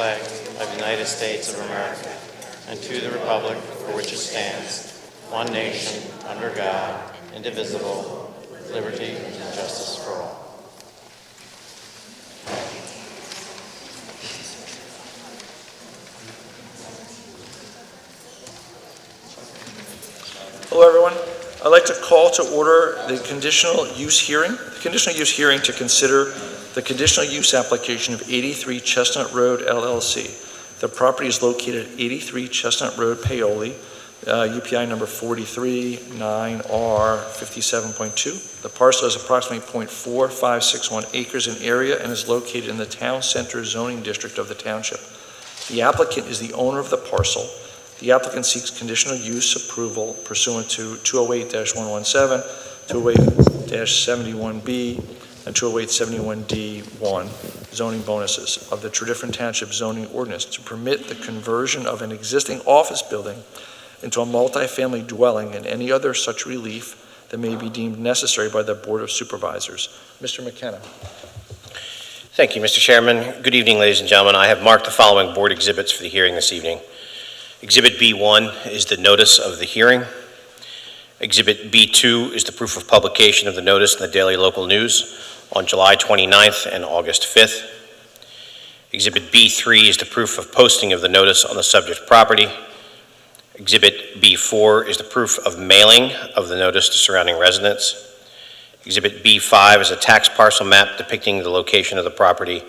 Flag of the United States of America, and to the republic for which it stands, one nation, under God, indivisible, with liberty and justice for all. Hello, everyone. I'd like to call to order the conditional use hearing. The conditional use hearing to consider the conditional use application of 83 Chestnut Road LLC. The property is located at 83 Chestnut Road, Paoli, UPI number 439R57.2. The parcel is approximately 0.4561 acres in area and is located in the town center zoning district of the township. The applicant is the owner of the parcel. The applicant seeks conditional use approval pursuant to 208-117, 208-71B, and 208-71D1 zoning bonuses of the Tredyffrin Township zoning ordinance to permit the conversion of an existing office building into a multifamily dwelling and any other such relief that may be deemed necessary by the Board of Supervisors. Mr. McKenna. Thank you, Mr. Chairman. Good evening, ladies and gentlemen. I have marked the following board exhibits for the hearing this evening. Exhibit B1 is the notice of the hearing. Exhibit B2 is the proof of publication of the notice in the Daily Local News on July 29th and August 5th. Exhibit B3 is the proof of posting of the notice on the subject property. Exhibit B4 is the proof of mailing of the notice to surrounding residents. Exhibit B5 is a tax parcel map depicting the location of the property.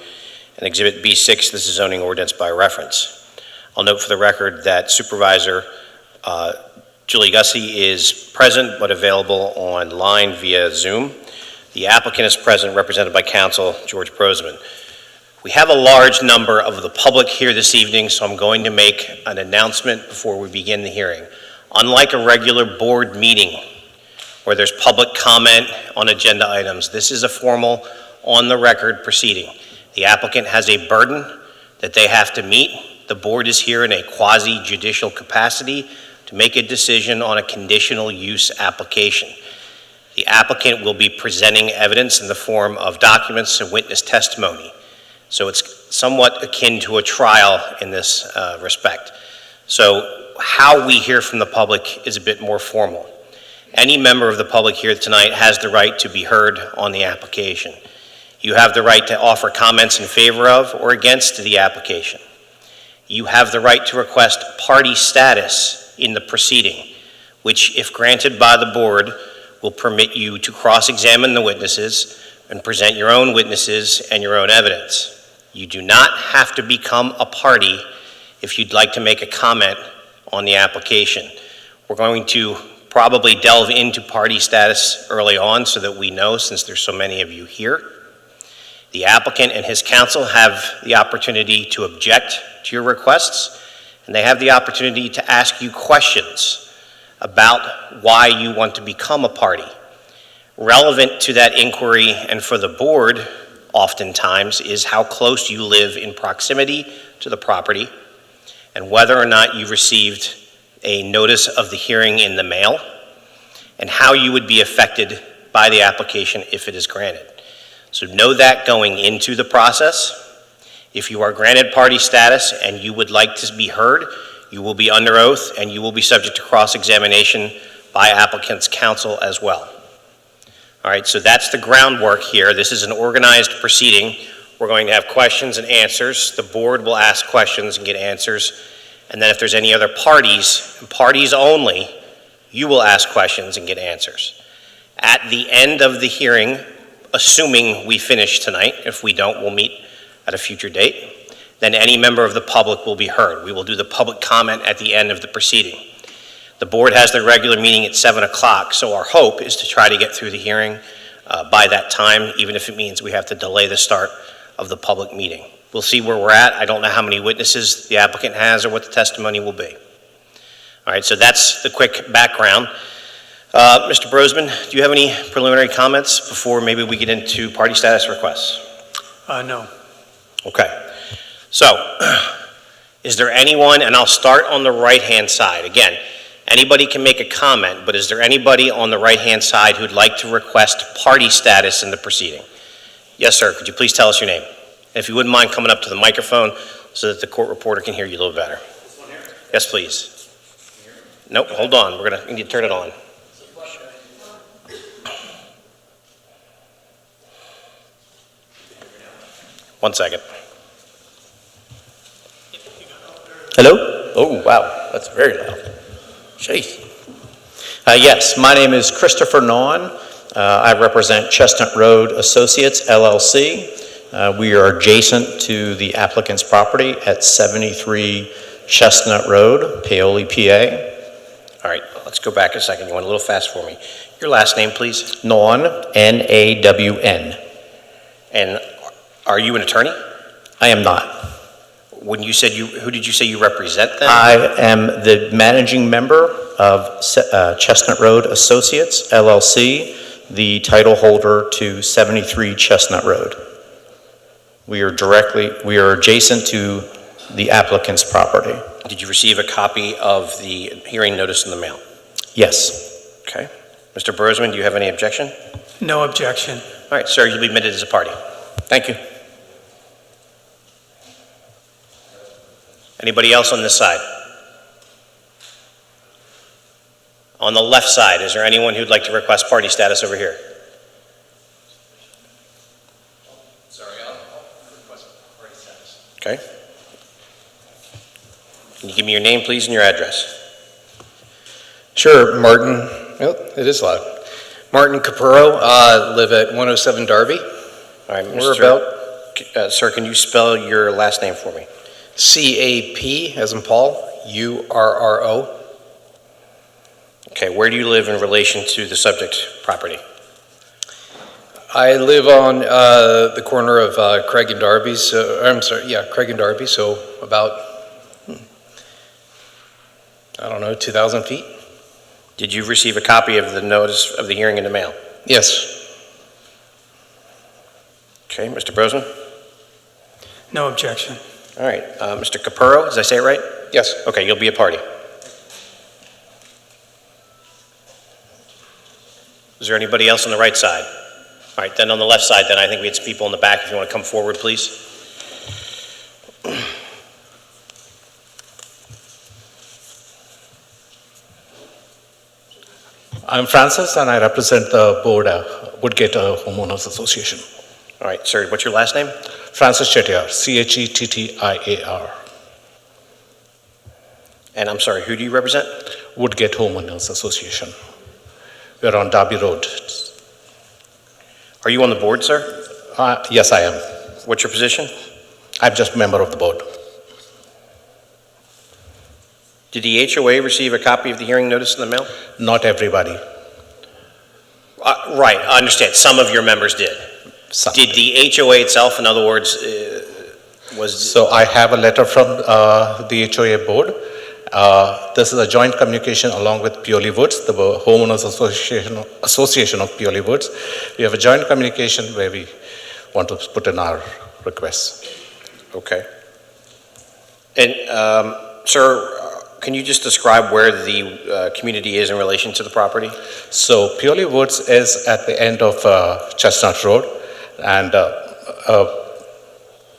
And Exhibit B6, this is zoning ordinance by reference. I'll note for the record that Supervisor Julie Gussie is present but available online via Zoom. The applicant is present, represented by counsel George Brosman. We have a large number of the public here this evening, so I'm going to make an announcement before we begin the hearing. Unlike a regular board meeting where there's public comment on agenda items, this is a formal, on-the-record proceeding. The applicant has a burden that they have to meet. The board is here in a quasi-judicial capacity to make a decision on a conditional use application. The applicant will be presenting evidence in the form of documents and witness testimony. So it's somewhat akin to a trial in this respect. So how we hear from the public is a bit more formal. Any member of the public here tonight has the right to be heard on the application. You have the right to offer comments in favor of or against the application. You have the right to request party status in the proceeding, which, if granted by the board, will permit you to cross-examine the witnesses and present your own witnesses and your own evidence. You do not have to become a party if you'd like to make a comment on the application. We're going to probably delve into party status early on so that we know, since there's so many of you here. The applicant and his counsel have the opportunity to object to your requests, and they have the opportunity to ask you questions about why you want to become a party. Relevant to that inquiry and for the board, oftentimes, is how close you live in proximity to the property and whether or not you received a notice of the hearing in the mail and how you would be affected by the application if it is granted. So know that going into the process. If you are granted party status and you would like to be heard, you will be under oath and you will be subject to cross-examination by applicant's counsel as well. All right, so that's the groundwork here. This is an organized proceeding. We're going to have questions and answers. The board will ask questions and get answers, And then if there's any other parties, and parties only, you will ask questions and get answers. At the end of the hearing, assuming we finish tonight, if we don't, we'll meet at a future date, then any member of the public will be heard. We will do the public comment at the end of the proceeding. The board has their regular meeting at 7 o'clock, so our hope is to try to get through the hearing by that time, even if it means we have to delay the start of the public meeting. We'll see where we're at. I don't know how many witnesses the applicant has or what the testimony will be. All right, so that's the quick background. Mr. Brosman, do you have any preliminary comments before maybe we get into party status requests? No. Okay. So, is there anyone, and I'll start on the right-hand side. Again, anybody can make a comment, but is there anybody on the right-hand side who'd like to request party status in the proceeding? Yes, sir. Could you please tell us your name? And if you wouldn't mind coming up to the microphone so that the court reporter can hear you a little better. This one here? Yes, please. Nope, hold on. We need to turn it on. One second. Hello? Oh, wow, that's very loud. Jeez. Yes, my name is Christopher Nawn. I represent Chestnut Road Associates, LLC. We are adjacent to the applicant's property at 73 Chestnut Road, Paoli, PA. All right, let's go back a second. You went a little fast for me. Your last name, please? Nawn, N-A-W-N. And are you an attorney? I am not. When you said who did you say you represent then? I am the managing member of Chestnut Road Associates, LLC, the title holder to 73 Chestnut Road. We are adjacent to the applicant's property. Did you receive a copy of the hearing notice in the mail? Yes. Okay. Mr. Brosman, do you have any objection? No objection. All right, sir, you'll be admitted as a party. Thank you. Anybody else on this side? On the left side, is there anyone who'd like to request party status over here? Sorry, I'll request party status. Okay. Can you give me your name, please, and your address? Sure, Martin. Oh, it is loud. Martin Capurro, live at 107 Darby. All right, We're about sir, can you spell your last name for me? C-A-P, as in Paul, U-R-R-O. Okay, where do you live in relation to the subject property? I live on the corner of Craig and Darby. Craig and Darby. So about, I don't know, 2,000 feet. Did you receive a copy of the notice of the hearing in the mail? Yes. Okay, Mr. Brosman? No objection. All right, Mr. Capurro, did I say it right? Yes. Okay, you'll be a party. Is there anybody else on the right side? All right, then on the left side, then I think we had some people in the back. If you want to come forward, please. I'm Francis, and I represent the board, Woodgate Homeowners Association. All right, sir, what's your last name? Francis Chettiar, C-H-E-T-T-I-A-R. And I'm sorry, who do you represent? Woodgate Homeowners Association. We're on Darby Road. Are you on the board, sir? Yes, I am. What's your position? I'm just a member of the board. Did the HOA receive a copy of the hearing notice in the mail? Not everybody. Right, I understand. Some of your members did. Some. Did the HOA itself, in other words, So I have a letter from the HOA board. This is a joint communication along with Pioli Woods, the Homeowners Association of Pioli Woods. We have a joint communication where we want to put in our requests. Okay. And, sir, can you just describe where the community is in relation to the property? So Pioli Woods is at the end of Chestnut Road, and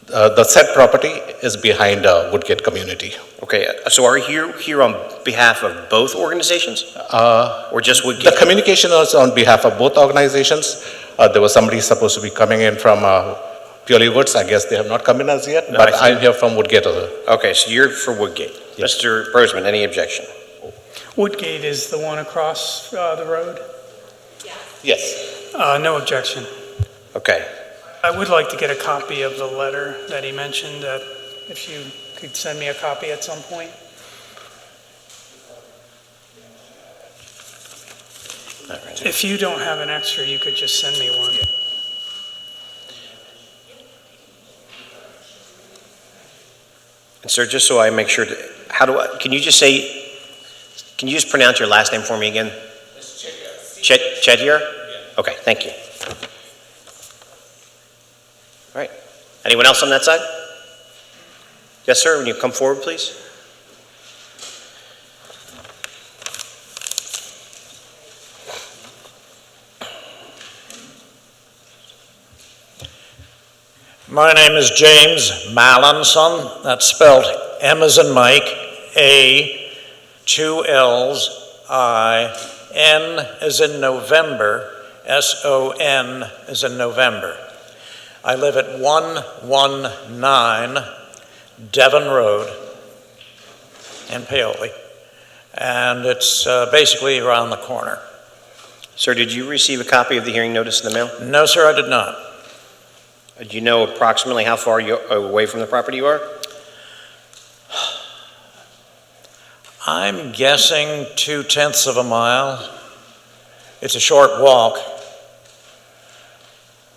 the said property is behind Woodgate community. Okay, so are you here on behalf of both organizations? Or just Woodgate? The communication is on behalf of both organizations. There was somebody supposed to be coming in from Purely Woods, I guess they have not come in as yet, No, but I I'm here from Woodgate. Okay, so you're for Woodgate. Yes. Mr. Brosman, any objection? Woodgate is the one across the road? Yes. No objection. Okay. I would like to get a copy of the letter that he mentioned, if you could send me a copy at some point. All right. If you don't have an extra, you could just send me one. And sir, just so I make sure, can you just pronounce your last name for me again? Chedier? Okay, thank you. All right. Anyone else on that side? Yes, sir, when you come forward, please. My name is James Mallinson. That's spelled M as in Mike, A, 2 L's, I, N as in November, S-O-N as in November. I live at 119 Devon Road in Paoli, and it's basically around the corner. Sir, did you receive a copy of the hearing notice in the mail? No, sir, I did not. Do you know approximately how far away from the property you are? I'm guessing 2/10 of a mile. It's a short walk.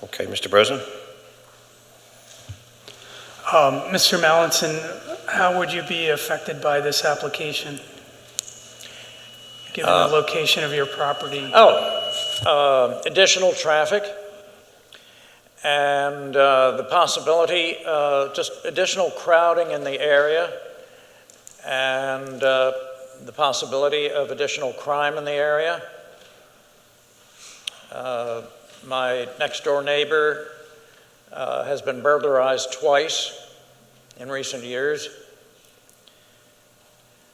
Okay, Mr. Brosnan? Mr. Mallinson, how would you be affected by this application, given the location of your property? Additional traffic and the possibility, just additional crowding in the area and the possibility of additional crime in the area. My next door neighbor has been burglarized twice in recent years.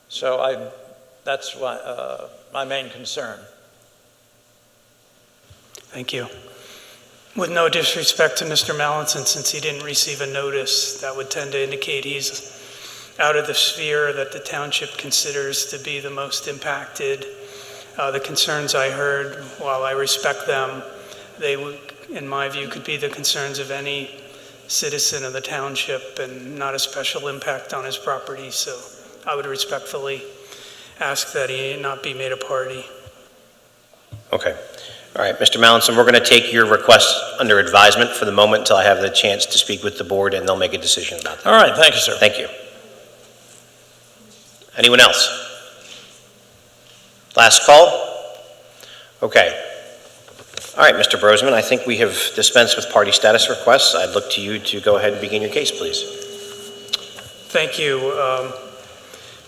So that's my main concern. Thank you. With no disrespect to Mr. Mallinson, since he didn't receive a notice, that would tend to indicate he's out of the sphere that the township considers to be the most impacted. The concerns I heard, while I respect them, they would, in my view, could be the concerns of any citizen of the township and not a special impact on his property. So I would respectfully ask that he not be made a party. Okay. All right, Mr. Mallinson, we're going to take your request under advisement for the moment until I have the chance to speak with the board and they'll make a decision about that. All right, thank you, sir. Thank you. Anyone else? Last call? Okay. All right, Mr. Brosman, I think we have dispensed with party status requests. I'd look to you to go ahead and begin your case, please. Thank you.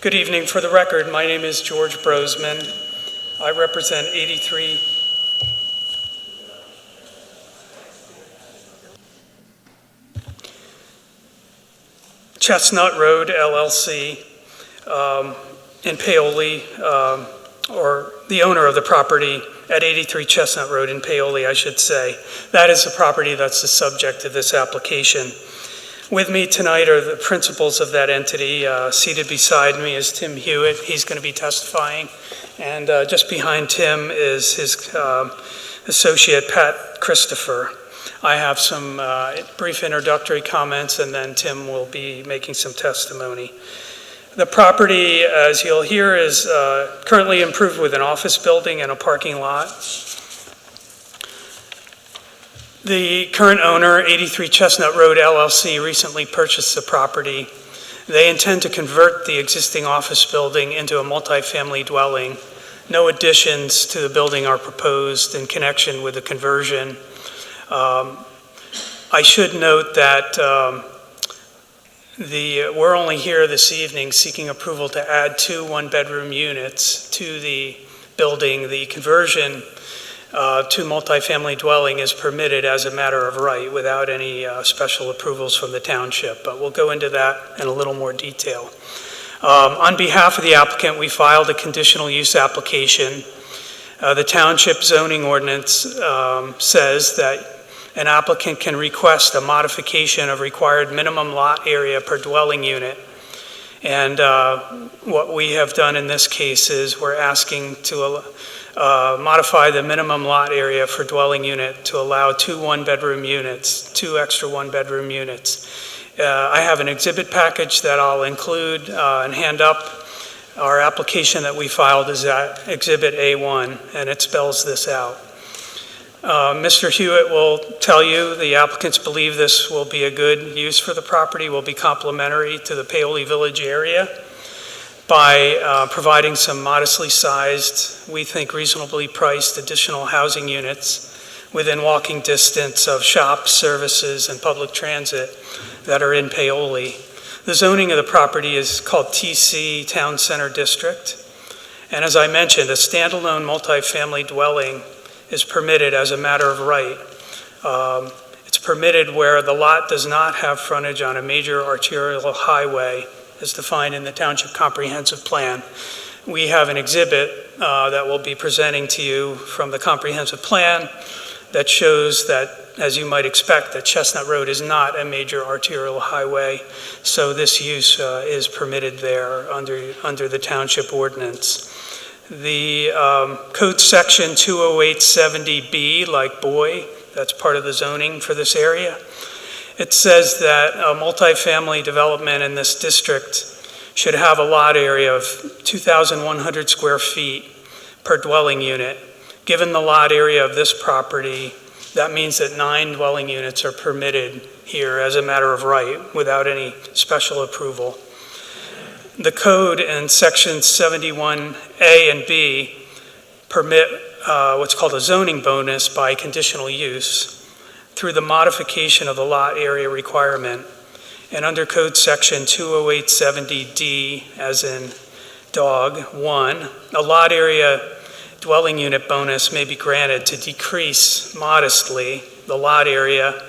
Good evening. For the record, my name is George Brosman. I represent 83 Chestnut Road, LLC, in Paoli, or the owner of the property at 83 Chestnut Road in Paoli, I should say. That is the property that's the subject of this application. With me tonight are the principals of that entity. Seated beside me is Tim Hewitt. He's going to be testifying. And just behind Tim is his associate, Pat Christopher. I have some brief introductory comments, and then Tim will be making some testimony. The property, as you'll hear, is currently improved with an office building and a parking lot. The current owner, 83 Chestnut Road LLC, recently purchased the property. They intend to convert the existing office building into a multifamily dwelling. No additions to the building are proposed in connection with the conversion. I should note that we're only here this evening seeking approval to add 2 one-bedroom units to the building. The conversion to multifamily dwelling is permitted as a matter of right without any special approvals from the township, but we'll go into that in a little more detail. On behalf of the applicant, we filed a conditional use application. The township zoning ordinance says that an applicant can request a modification of required minimum lot area per dwelling unit. And what we have done in this case is we're asking to modify the minimum lot area for dwelling unit to allow two extra one-bedroom units. I have an exhibit package that I'll include and hand up. Our application that we filed is at Exhibit A1, and it spells this out. Mr. Hewitt will tell you the applicants believe this will be a good use for the property, will be complementary to the Paoli Village area by providing some modestly sized, we think reasonably priced additional housing units within walking distance of shops, services, and public transit that are in Paoli. The zoning of the property is called TC, Town Center District. And as I mentioned, a standalone multifamily dwelling is permitted as a matter of right. It's permitted where the lot does not have frontage on a major arterial highway as defined in the Township Comprehensive Plan. We have an exhibit that we'll be presenting to you from the Comprehensive Plan that shows that, as you might expect, that Chestnut Road is not a major arterial highway, so this use is permitted there under the Township ordinance. The code section 20870B, like boy, that's part of the zoning for this area. It says that a multifamily development in this district should have a lot area of 2,100 square feet per dwelling unit. Given the lot area of this property, that means that 9 dwelling units are permitted here as a matter of right without any special approval. The code in sections 71A and B permit what's called a zoning bonus by conditional use through the modification of the lot area requirement. And under code section 20870D, as in dog, 1, a lot area dwelling unit bonus may be granted to decrease modestly the lot area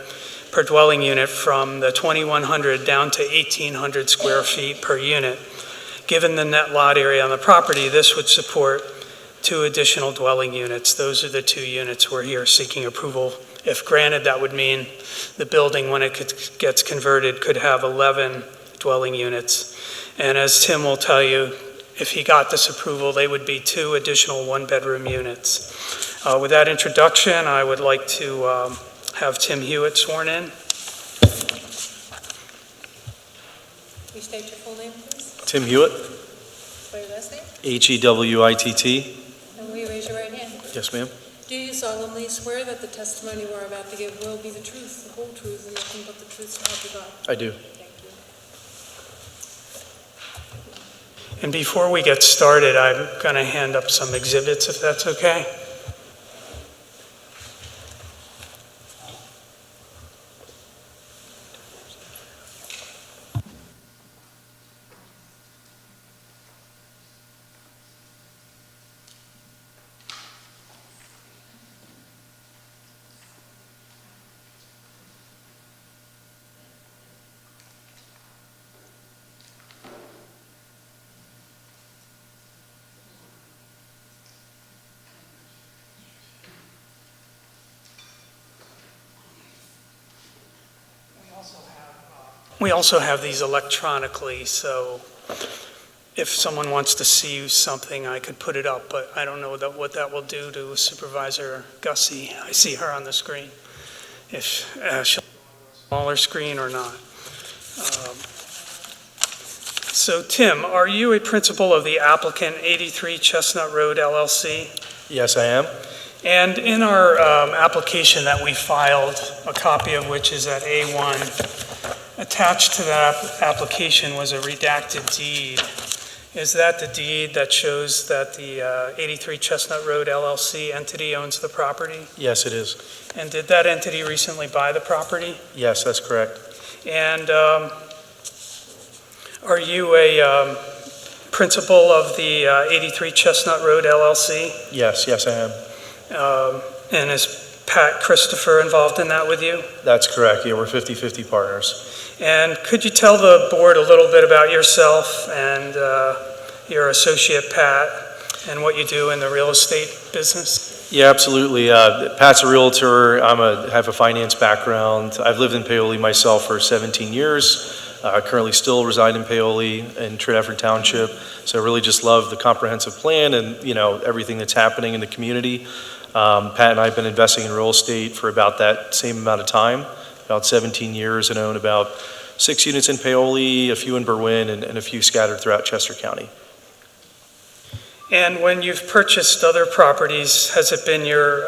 per dwelling unit from the 2,100 down to 1,800 square feet per unit. Given the net lot area on the property, this would support 2 additional dwelling units. Those are the 2 units we're here seeking approval. If granted, that would mean the building, when it gets converted, could have 11 dwelling units. And as Tim will tell you, if he got this approval, they would be 2 additional one-bedroom units. With that introduction, I would like to have Tim Hewitt sworn in. Will you state your full name, please? Tim Hewitt, Spell your last name? H-E-W-I-T-T. And will you raise your right hand? Yes, ma'am. Do you solemnly swear that the testimony we're about to give will be the truth, the whole truth, and nothing but the truth, so help you God? I do. Thank you. And before we get started, I'm going to hand up some exhibits, if that's okay. We also have these electronically, so if someone wants to see something, I could put it up, but I don't know what that will do to Supervisor Gussie. I see her on the screen. If she'll smaller screen or not. So Tim, are you a principal of the applicant 83 Chestnut Road LLC? Yes, I am. And in our application that we filed, a copy of which is at A1, attached to that application was a redacted deed. Is that the deed that shows that the 83 Chestnut Road LLC entity owns the property? Yes, it is. And did that entity recently buy the property? Yes, that's correct. And are you a principal of the 83 Chestnut Road LLC? Yes, I am. And is Pat Christopher involved in that with you? That's correct. Yeah, we're 50-50 partners. And could you tell the board a little bit about yourself and your associate Pat and what you do in the real estate business? Yeah, absolutely. Pat's a Realtor. Have a finance background. I've lived in Paoli myself for 17 years. Currently still reside in Paoli in Tredyffrin Township. So I really just love the comprehensive plan and, everything that's happening in the community. Pat and I have been investing in real estate for about that same amount of time, about 17 years, and own about 6 units in Paoli, a few in Berwyn, and a few scattered throughout Chester County. And when you've purchased other properties, has it been your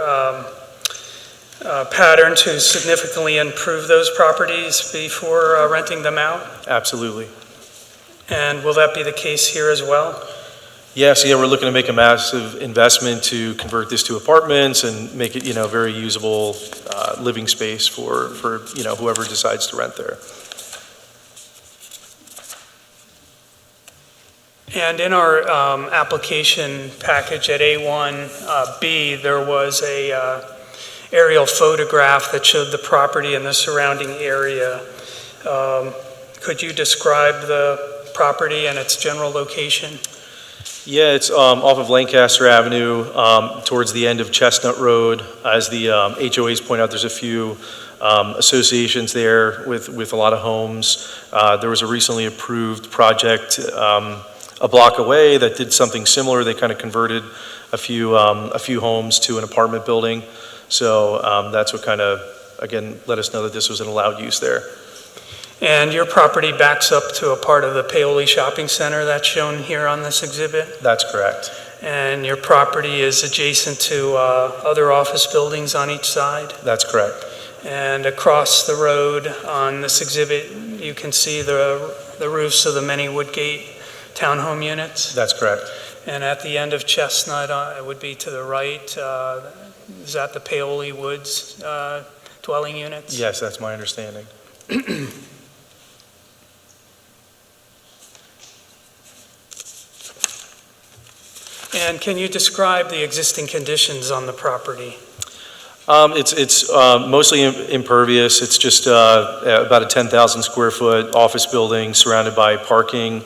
pattern to significantly improve those properties before renting them out? Absolutely. And will that be the case here as well? Yes, we're looking to make a massive investment to convert this to apartments and make it, very usable living space for whoever decides to rent there. And in our application package at A1B, there was a aerial photograph that showed the property and the surrounding area. Could you describe the property and its general location? Yeah, it's off of Lancaster Avenue towards the end of Chestnut Road. As the HOAs point out, there's a few associations there with a lot of homes. There was a recently approved project a block away that did something similar. They kind of converted a few homes to an apartment building. So that's what kind of, again, let us know that this was an allowed use there. And your property backs up to a part of the Paoli Shopping Center that's shown here on this exhibit? That's correct. And your property is adjacent to other office buildings on each side? That's correct. And across the road on this exhibit, you can see the roofs of the many Woodgate townhome units? That's correct. And at the end of Chestnut, it would be to the right, is that the Paoli Woods dwelling units? Yes, that's my understanding. And can you describe the existing conditions on the property? It's mostly impervious. It's just about a 10,000 square foot office building surrounded by parking.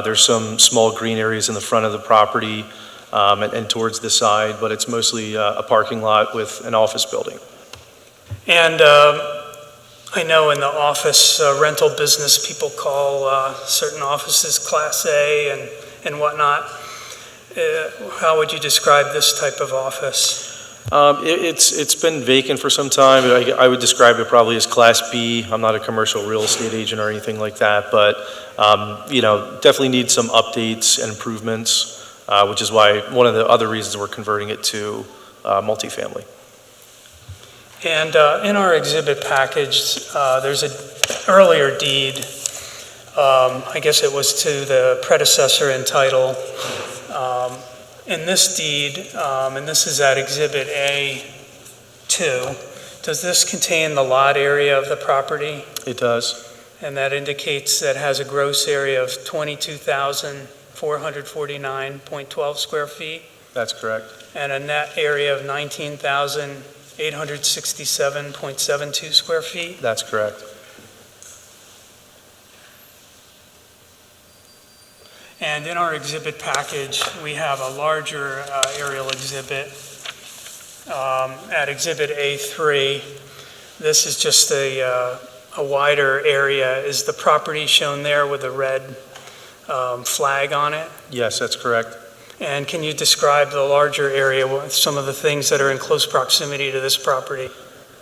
There's some small green areas in the front of the property and towards the side, but it's mostly a parking lot with an office building. And I know in the office rental business, people call certain offices Class A and whatnot. How would you describe this type of office? It's been vacant for some time. I would describe it probably as Class B. I'm not a commercial real estate agent or anything like that, but definitely needs some updates and improvements, which is why one of the other reasons we're converting it to multifamily. And in our exhibit package, there's an earlier deed. I guess it was to the predecessor in title. In this deed, and this is at Exhibit A2, does this contain the lot area of the property? It does. And that indicates that it has a gross area of 22,449.12 square feet That's correct. and a net area of 19,867.72 square feet. That's correct. And in our exhibit package, we have a larger aerial exhibit at Exhibit A3. This is just a wider area. Is the property shown there with a red flag on it? Yes, that's correct. And can you describe the larger area with some of the things that are in close proximity to this property?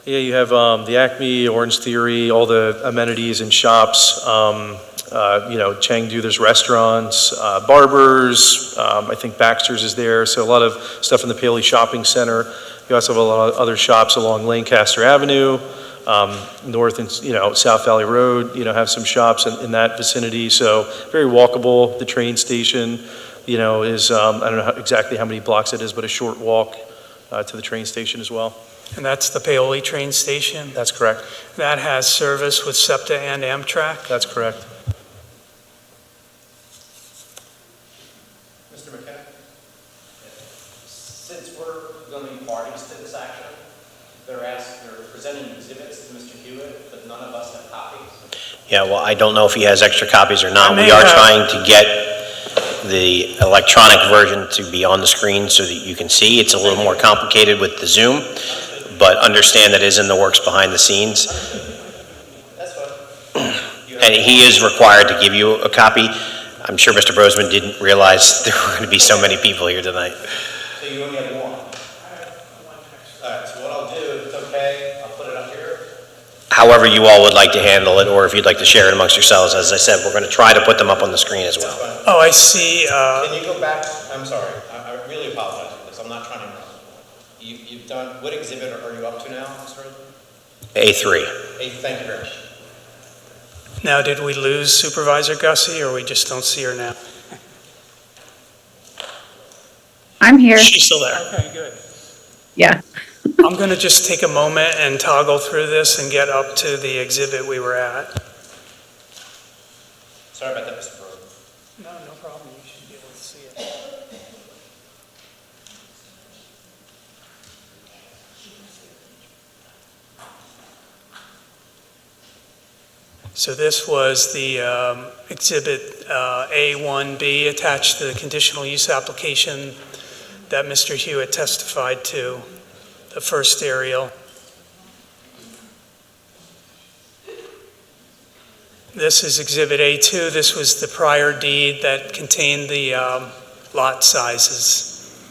Yeah, you have the Acme, Orange Theory, all the amenities and shops. Chengdu, there's restaurants, barbers, I think Baxter's is there, so a lot of stuff in the Paoli Shopping Center. You also have a lot of other shops along Lancaster Avenue, north and South Valley Road, have some shops in that vicinity, so very walkable. The train station, is, I don't know exactly how many blocks it is, but a short walk to the train station as well. And that's the Paoli train station? That's correct. That has service with SEPTA and Amtrak? That's correct. Since we're going to be parties to this action, they're presenting exhibits to Mr. Hewitt, but none of us have copies. Yeah, well, I don't know if he has extra copies or not. We are trying to get the the electronic version to be on the screen so that you can see. It's a little more complicated with the Zoom, but understand that it is in the works behind the scenes. And he is required to give you a copy. I'm sure Mr. Brosman didn't realize there were going to be so many people here tonight. So you only have one? All right, so what I'll do, if it's okay, I'll put it up here. However you all would like to handle it, or if you'd like to share it amongst yourselves. As I said, we're going to try to put them up on the screen as well. Oh, I see. Can you go back? I'm sorry. I really apologize for this. I'm not trying to interrupt. You've done, what exhibit are you up to now, Mr. A3. Thank you very much. Now, did we lose Supervisor Gussie, or we just don't see her now? I'm here. She's still there. Okay, good. Yeah. I'm going to just take a moment and toggle through this and get up to the exhibit we were at. Sorry about that, Mr. Brewer. No, no problem. You should be able to see it. So this was the exhibit A1B attached to the conditional use application that Mr. Hewitt testified to, the first aerial. This is exhibit A2. This was the prior deed that contained the lot sizes.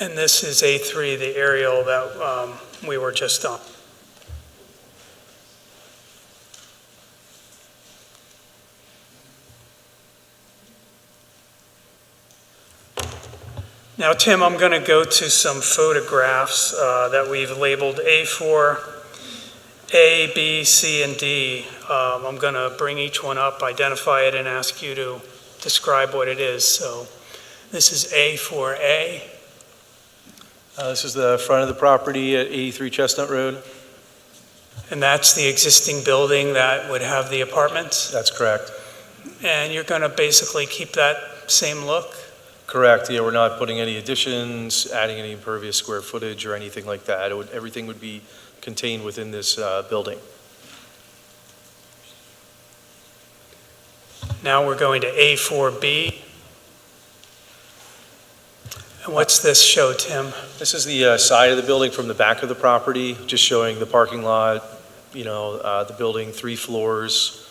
And this is A3, the aerial that we were just on. Now, Tim, I'm going to go to some photographs that we've labeled A4, A, B, C, and D. I'm going to bring each one up, identify it, and ask you to describe what it is. So this is A4A. This is the front of the property at 83 Chestnut Road. And that's the existing building that would have the apartments? That's correct. And you're going to basically keep that same look? Correct, yeah, we're not putting any additions, adding any impervious square footage or anything like that. Everything would be contained within this building. Now we're going to A4B. And what's this show, Tim? This is the side of the building from the back of the property, just showing the parking lot, the building, 3 floors,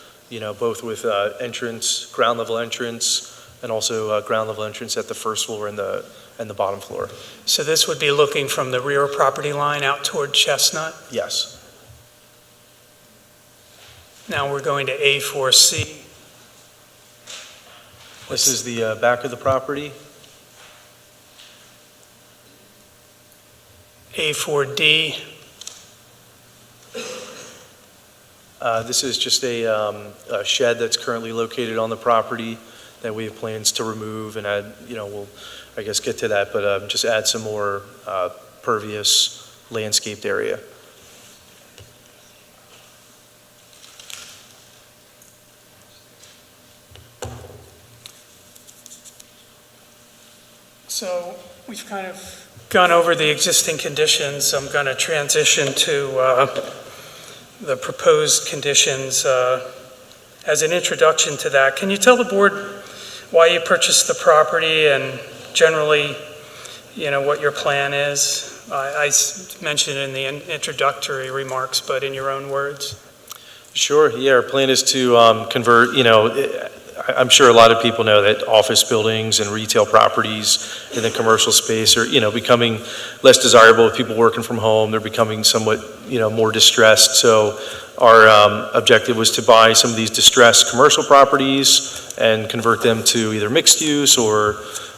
both with entrance, ground level entrance, and also ground level entrance at the first floor and the bottom floor. So this would be looking from the rear property line out toward Chestnut? Yes. Now we're going to A4C. This is the back of the property. A4D. This is just a shed that's currently located on the property that we have plans to remove and add, we'll, I guess, get to that, but just add some more pervious landscaped area. So we've kind of gone over the existing conditions. I'm going to transition to the proposed conditions. As an introduction to that, can you tell the board why you purchased the property and generally, what your plan is? I mentioned in the introductory remarks, but in your own words. Sure, yeah, our plan is to convert, I'm sure a lot of people know that office buildings and retail properties in the commercial space are, becoming less desirable with people working from home. They're becoming somewhat, more distressed. So our objective was to buy some of these distressed commercial properties and convert them to either mixed use or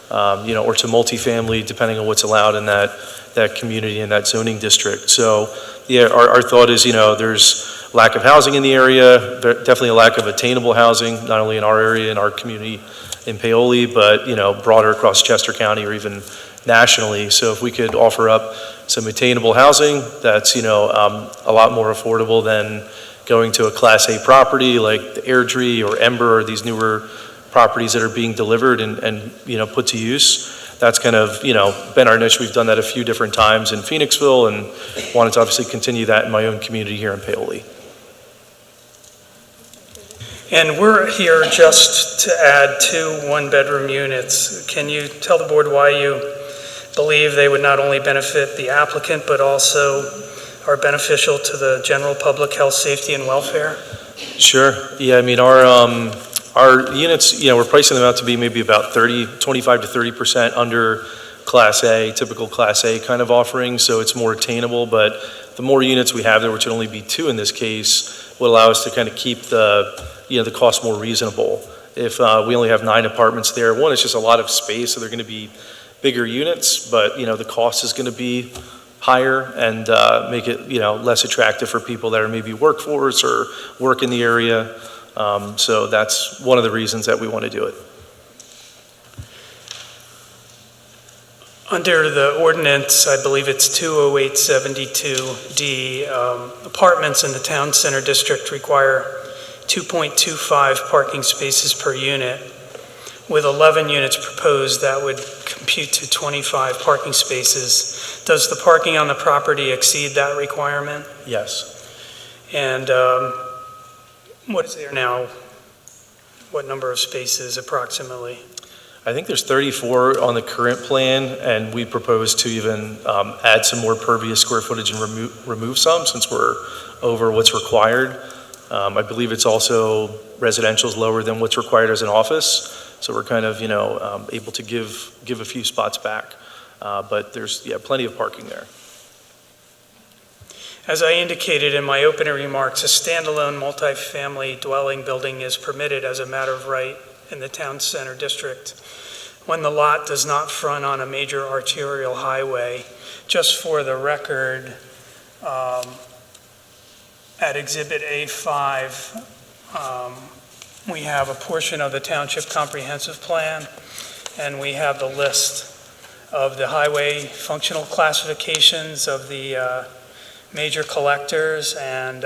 to multifamily, depending on what's allowed in that community and that zoning district. So yeah, our thought is, there's lack of housing in the area, definitely a lack of attainable housing, not only in our area, in our community in Paoli, but, broader across Chester County or even nationally. So if we could offer up some attainable housing that's, a lot more affordable than going to a Class A property like the Airdrie or Ember or these newer properties that are being delivered and put to use. That's kind of, been our niche. We've done that a few different times in Phoenixville and wanted to obviously continue that in my own community here in Paoli. And we're here just to add 2 one-bedroom units. Can you tell the board why you believe they would not only benefit the applicant, but also are beneficial to the general public health, safety, and welfare? Sure. Yeah, I mean, our units, we're pricing them out to be maybe about 25 to 30% under Class A, typical Class A kind of offering, so it's more attainable, but the more units we have there, which would only be 2 in this case, will allow us to kind of keep the cost more reasonable. If we only have 9 apartments there, one, it's just a lot of space, so they're going to be bigger units, but the cost is going to be higher and make it less attractive for people that are maybe workforce or work in the area. So that's one of the reasons that we want to do it. Under the ordinance, I believe it's 20872D, apartments in the town center district require 2.25 parking spaces per unit. With 11 units proposed, that would compute to 25 parking spaces. Does the parking on the property exceed that requirement? Yes. And what is there now? What number of spaces approximately? I think there's 34 on the current plan, and we propose to even add some more pervious square footage and remove some since we're over what's required. I believe it's also residential is lower than what's required as an office. So we're kind of, able to give a few spots back, but there's plenty of parking there. As I indicated in my opening remarks, a standalone multifamily dwelling building is permitted as a matter of right in the town center district when the lot does not front on a major arterial highway. Just for the record, at Exhibit A5, we have a portion of the Township Comprehensive Plan, and we have the list of the highway functional classifications of the major collectors, and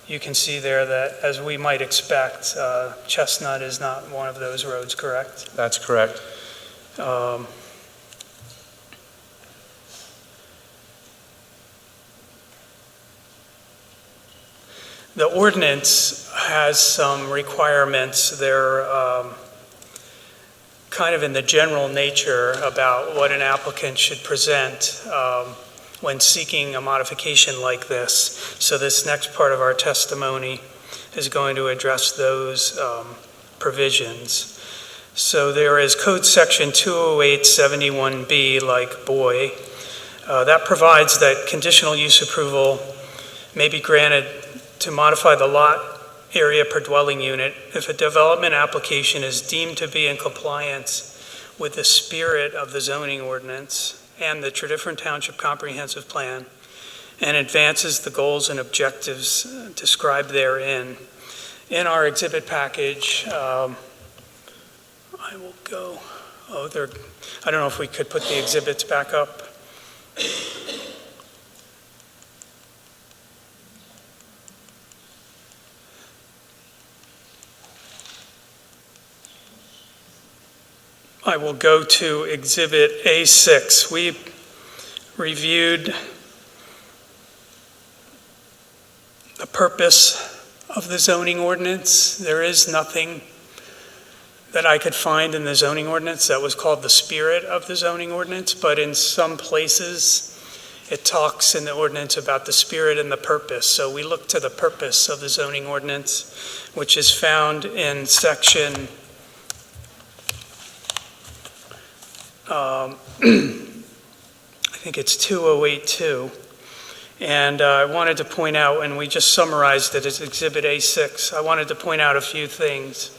you can see there that, as we might expect, Chestnut is not one of those roads, correct? That's correct. The ordinance has some requirements. They're kind of in the general nature about what an applicant should present when seeking a modification like this. So this next part of our testimony is going to address those provisions. So there is Code Section 20871B, like boy, that provides that conditional use approval may be granted to modify the lot area per dwelling unit if a development application is deemed to be in compliance with the spirit of the zoning ordinance and the Tredyffrin Township Comprehensive Plan and advances the goals and objectives described therein. In our exhibit package, I will go, I don't know if we could put the exhibits back up. I will go to Exhibit A6. We reviewed the purpose of the zoning ordinance. There is nothing that I could find in the zoning ordinance that was called the spirit of the zoning ordinance, but in some places it talks in the ordinance about the spirit and the purpose. So we look to the purpose of the zoning ordinance, which is found in section I think it's 2082, and I wanted to point out, and we just summarized it as Exhibit A6, I wanted to point out a few things.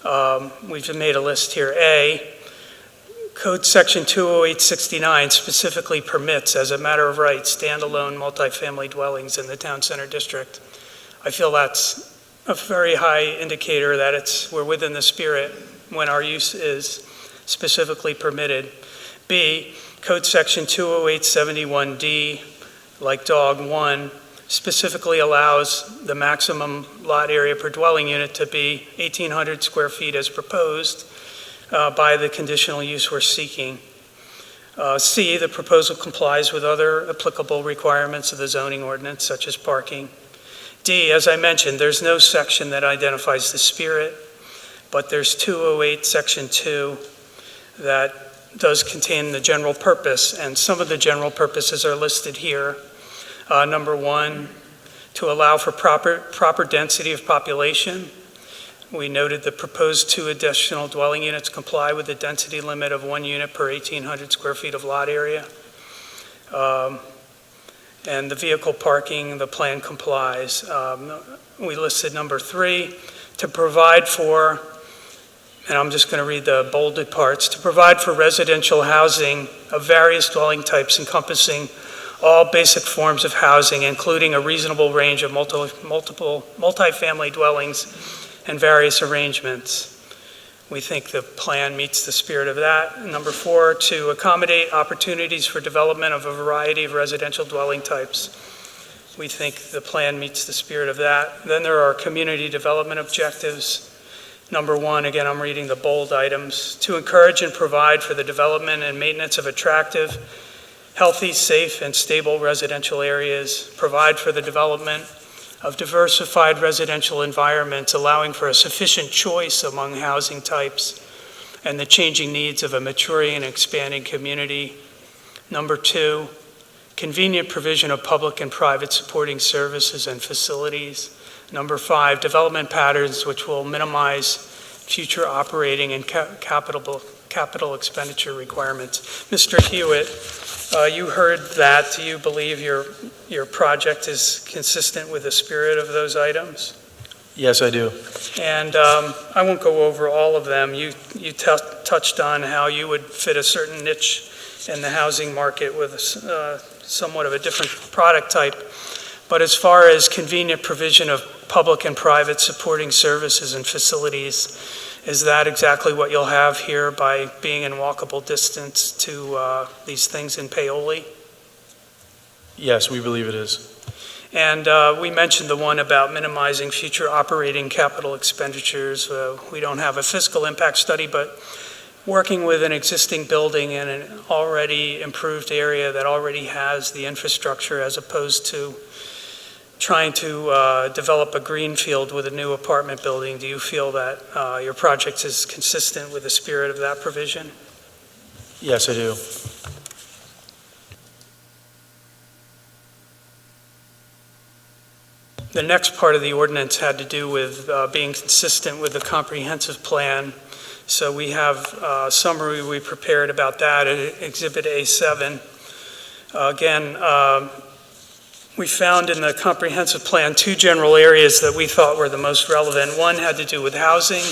We've made a list here. A, Code Section 20869 specifically permits, as a matter of right, standalone multifamily dwellings in the town center district. I feel that's a very high indicator that we're within the spirit when our use is specifically permitted. B, Code Section 20871D, like dog 1, specifically allows the maximum lot area per dwelling unit to be 1,800 square feet as proposed by the conditional use we're seeking. C, the proposal complies with other applicable requirements of the zoning ordinance, such as parking. D, as I mentioned, there's no section that identifies the spirit, but there's 208 Section 2 that does contain the general purpose, and some of the general purposes are listed here. Number 1, to allow for proper density of population. We noted the proposed 2 additional dwelling units comply with the density limit of 1 unit per 1,800 square feet of lot area. And the vehicle parking, the plan complies. We listed number 3, to provide for, and I'm just going to read the bolded parts, to provide for residential housing of various dwelling types encompassing all basic forms of housing, including a reasonable range of multifamily dwellings and various arrangements. We think the plan meets the spirit of that. Number 4, to accommodate opportunities for development of a variety of residential dwelling types. We think the plan meets the spirit of that. Then there are community development objectives. Number 1, again, I'm reading the bold items, to encourage and provide for the development and maintenance of attractive, healthy, safe, and stable residential areas, provide for the development of diversified residential environments, allowing for a sufficient choice among housing types and the changing needs of a maturing and expanding community. Number 2, convenient provision of public and private supporting services and facilities. Number 5, development patterns which will minimize future operating and capital expenditure requirements. Mr. Hewitt, you heard that. Do you believe your project is consistent with the spirit of those items? Yes, I do. And I won't go over all of them. You touched on how you would fit a certain niche in the housing market with somewhat of a different product type. But as far as convenient provision of public and private supporting services and facilities, is that exactly what you'll have here by being in walkable distance to these things in Paoli? Yes, we believe it is. And we mentioned the one about minimizing future operating capital expenditures. We don't have a fiscal impact study, but working with an existing building in an already improved area that already has the infrastructure, as opposed to trying to develop a greenfield with a new apartment building, do you feel that your project is consistent with the spirit of that provision? Yes, I do. The next part of the ordinance had to do with being consistent with the comprehensive plan. So we have a summary we prepared about that at Exhibit A7. Again, we found in the comprehensive plan 2 general areas that we thought were the most relevant. One had to do with housing,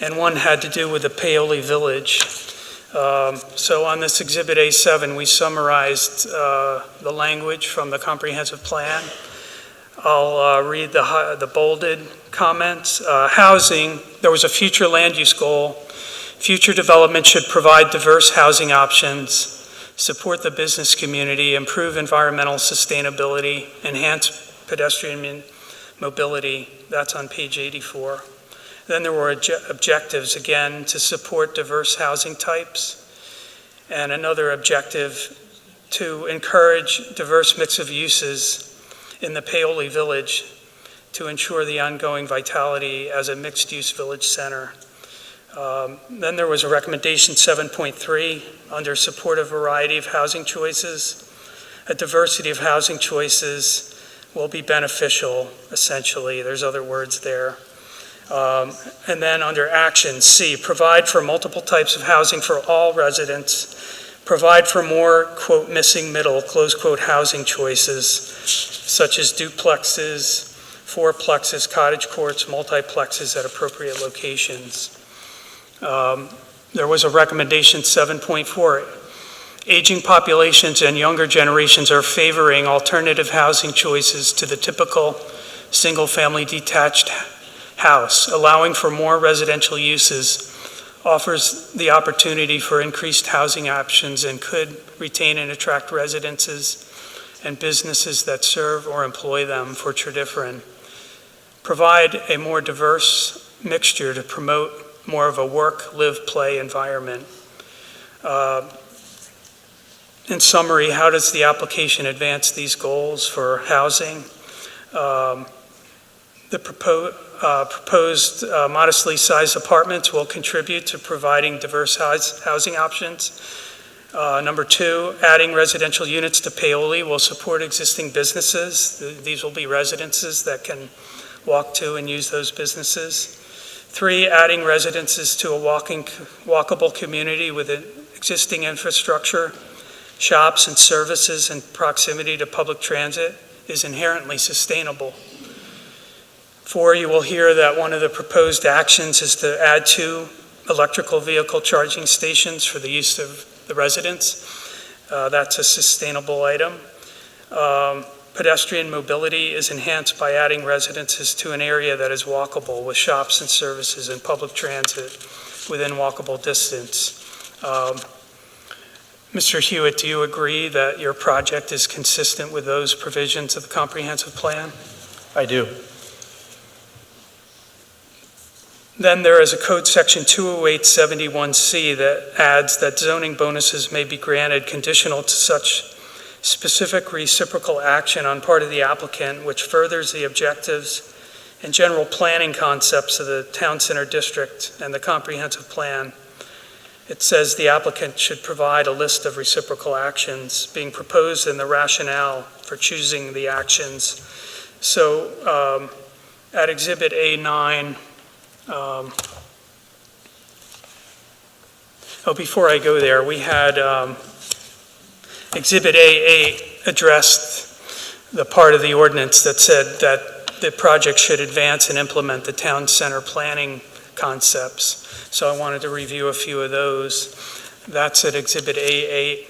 and one had to do with the Paoli Village. So on this Exhibit A7, we summarized the language from the comprehensive plan. I'll read the bolded comments. Housing, there was a future land use goal. Future development should provide diverse housing options, support the business community, improve environmental sustainability, enhance pedestrian mobility. That's on page 84. Then there were objectives, again, to support diverse housing types, and another objective to encourage diverse mix of uses in the Paoli Village to ensure the ongoing vitality as a mixed-use village center. Then there was a recommendation 7.3 under support a variety of housing choices. A diversity of housing choices will be beneficial, essentially. There's other words there. And then under action C, provide for multiple types of housing for all residents. Provide for more, quote, missing middle, close quote, housing choices, such as duplexes, fourplexes, cottage courts, multiplexes at appropriate locations. There was a recommendation 7.4. Aging populations and younger generations are favoring alternative housing choices to the typical single-family detached house. Allowing for more residential uses offers the opportunity for increased housing options and could retain and attract residences and businesses that serve or employ them for Tredyffrin. Provide a more diverse mixture to promote more of a work, live, play environment. In summary, how does the application advance these goals for housing? The proposed modestly sized apartments will contribute to providing diverse housing options. Number 2, adding residential units to Paoli will support existing businesses. These will be residences that can walk to and use those businesses. 3, adding residences to a walkable community with existing infrastructure, shops and services in proximity to public transit is inherently sustainable. 4, you will hear that one of the proposed actions is to add 2 electrical vehicle charging stations for the use of the residents. That's a sustainable item. Pedestrian mobility is enhanced by adding residences to an area that is walkable with shops and services and public transit within walkable distance. Mr. Hewitt, do you agree that your project is consistent with those provisions of the comprehensive plan? I do. Then there is a code section 20871C that adds that zoning bonuses may be granted conditional to such specific reciprocal action on part of the applicant which furthers the objectives and general planning concepts of the Town Center District and the comprehensive plan. It says the applicant should provide a list of reciprocal actions being proposed and the rationale for choosing the actions. So at Exhibit A9, before I go there, we had Exhibit A8 addressed the part of the ordinance that said that the project should advance and implement the town center planning concepts. So I wanted to review a few of those. That's at Exhibit A8.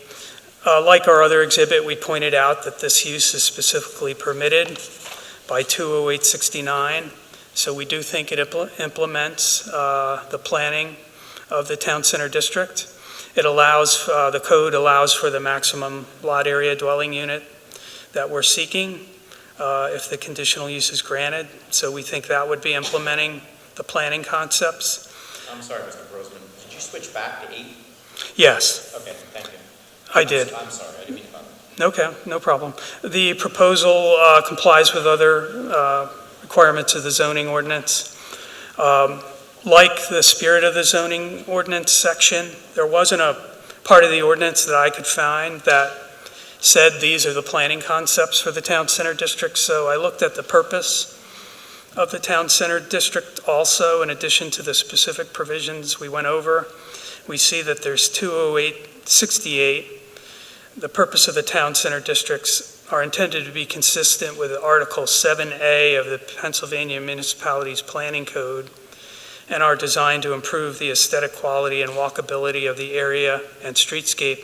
Like our other exhibit, we pointed out that this use is specifically permitted by 20869. So we do think it implements the planning of the Town Center District. It allows, the code allows for the maximum lot area dwelling unit that we're seeking if the conditional use is granted. So we think that would be implementing the planning concepts. I'm sorry, Mr. Brosman, did you switch back to 8? Yes. Okay, thank you. I did. I'm sorry, I didn't mean to bother. Okay, no problem. The proposal complies with other requirements of the zoning ordinance. Like the spirit of the zoning ordinance section, there wasn't a part of the ordinance that I could find that said these are the planning concepts for the Town Center District. So I looked at the purpose of the Town Center District also, in addition to the specific provisions we went over. We see that there's 20868. The purpose of the Town Center Districts are intended to be consistent with Article 7A of the Pennsylvania Municipalities Planning Code and are designed to improve the aesthetic quality and walkability of the area and streetscape,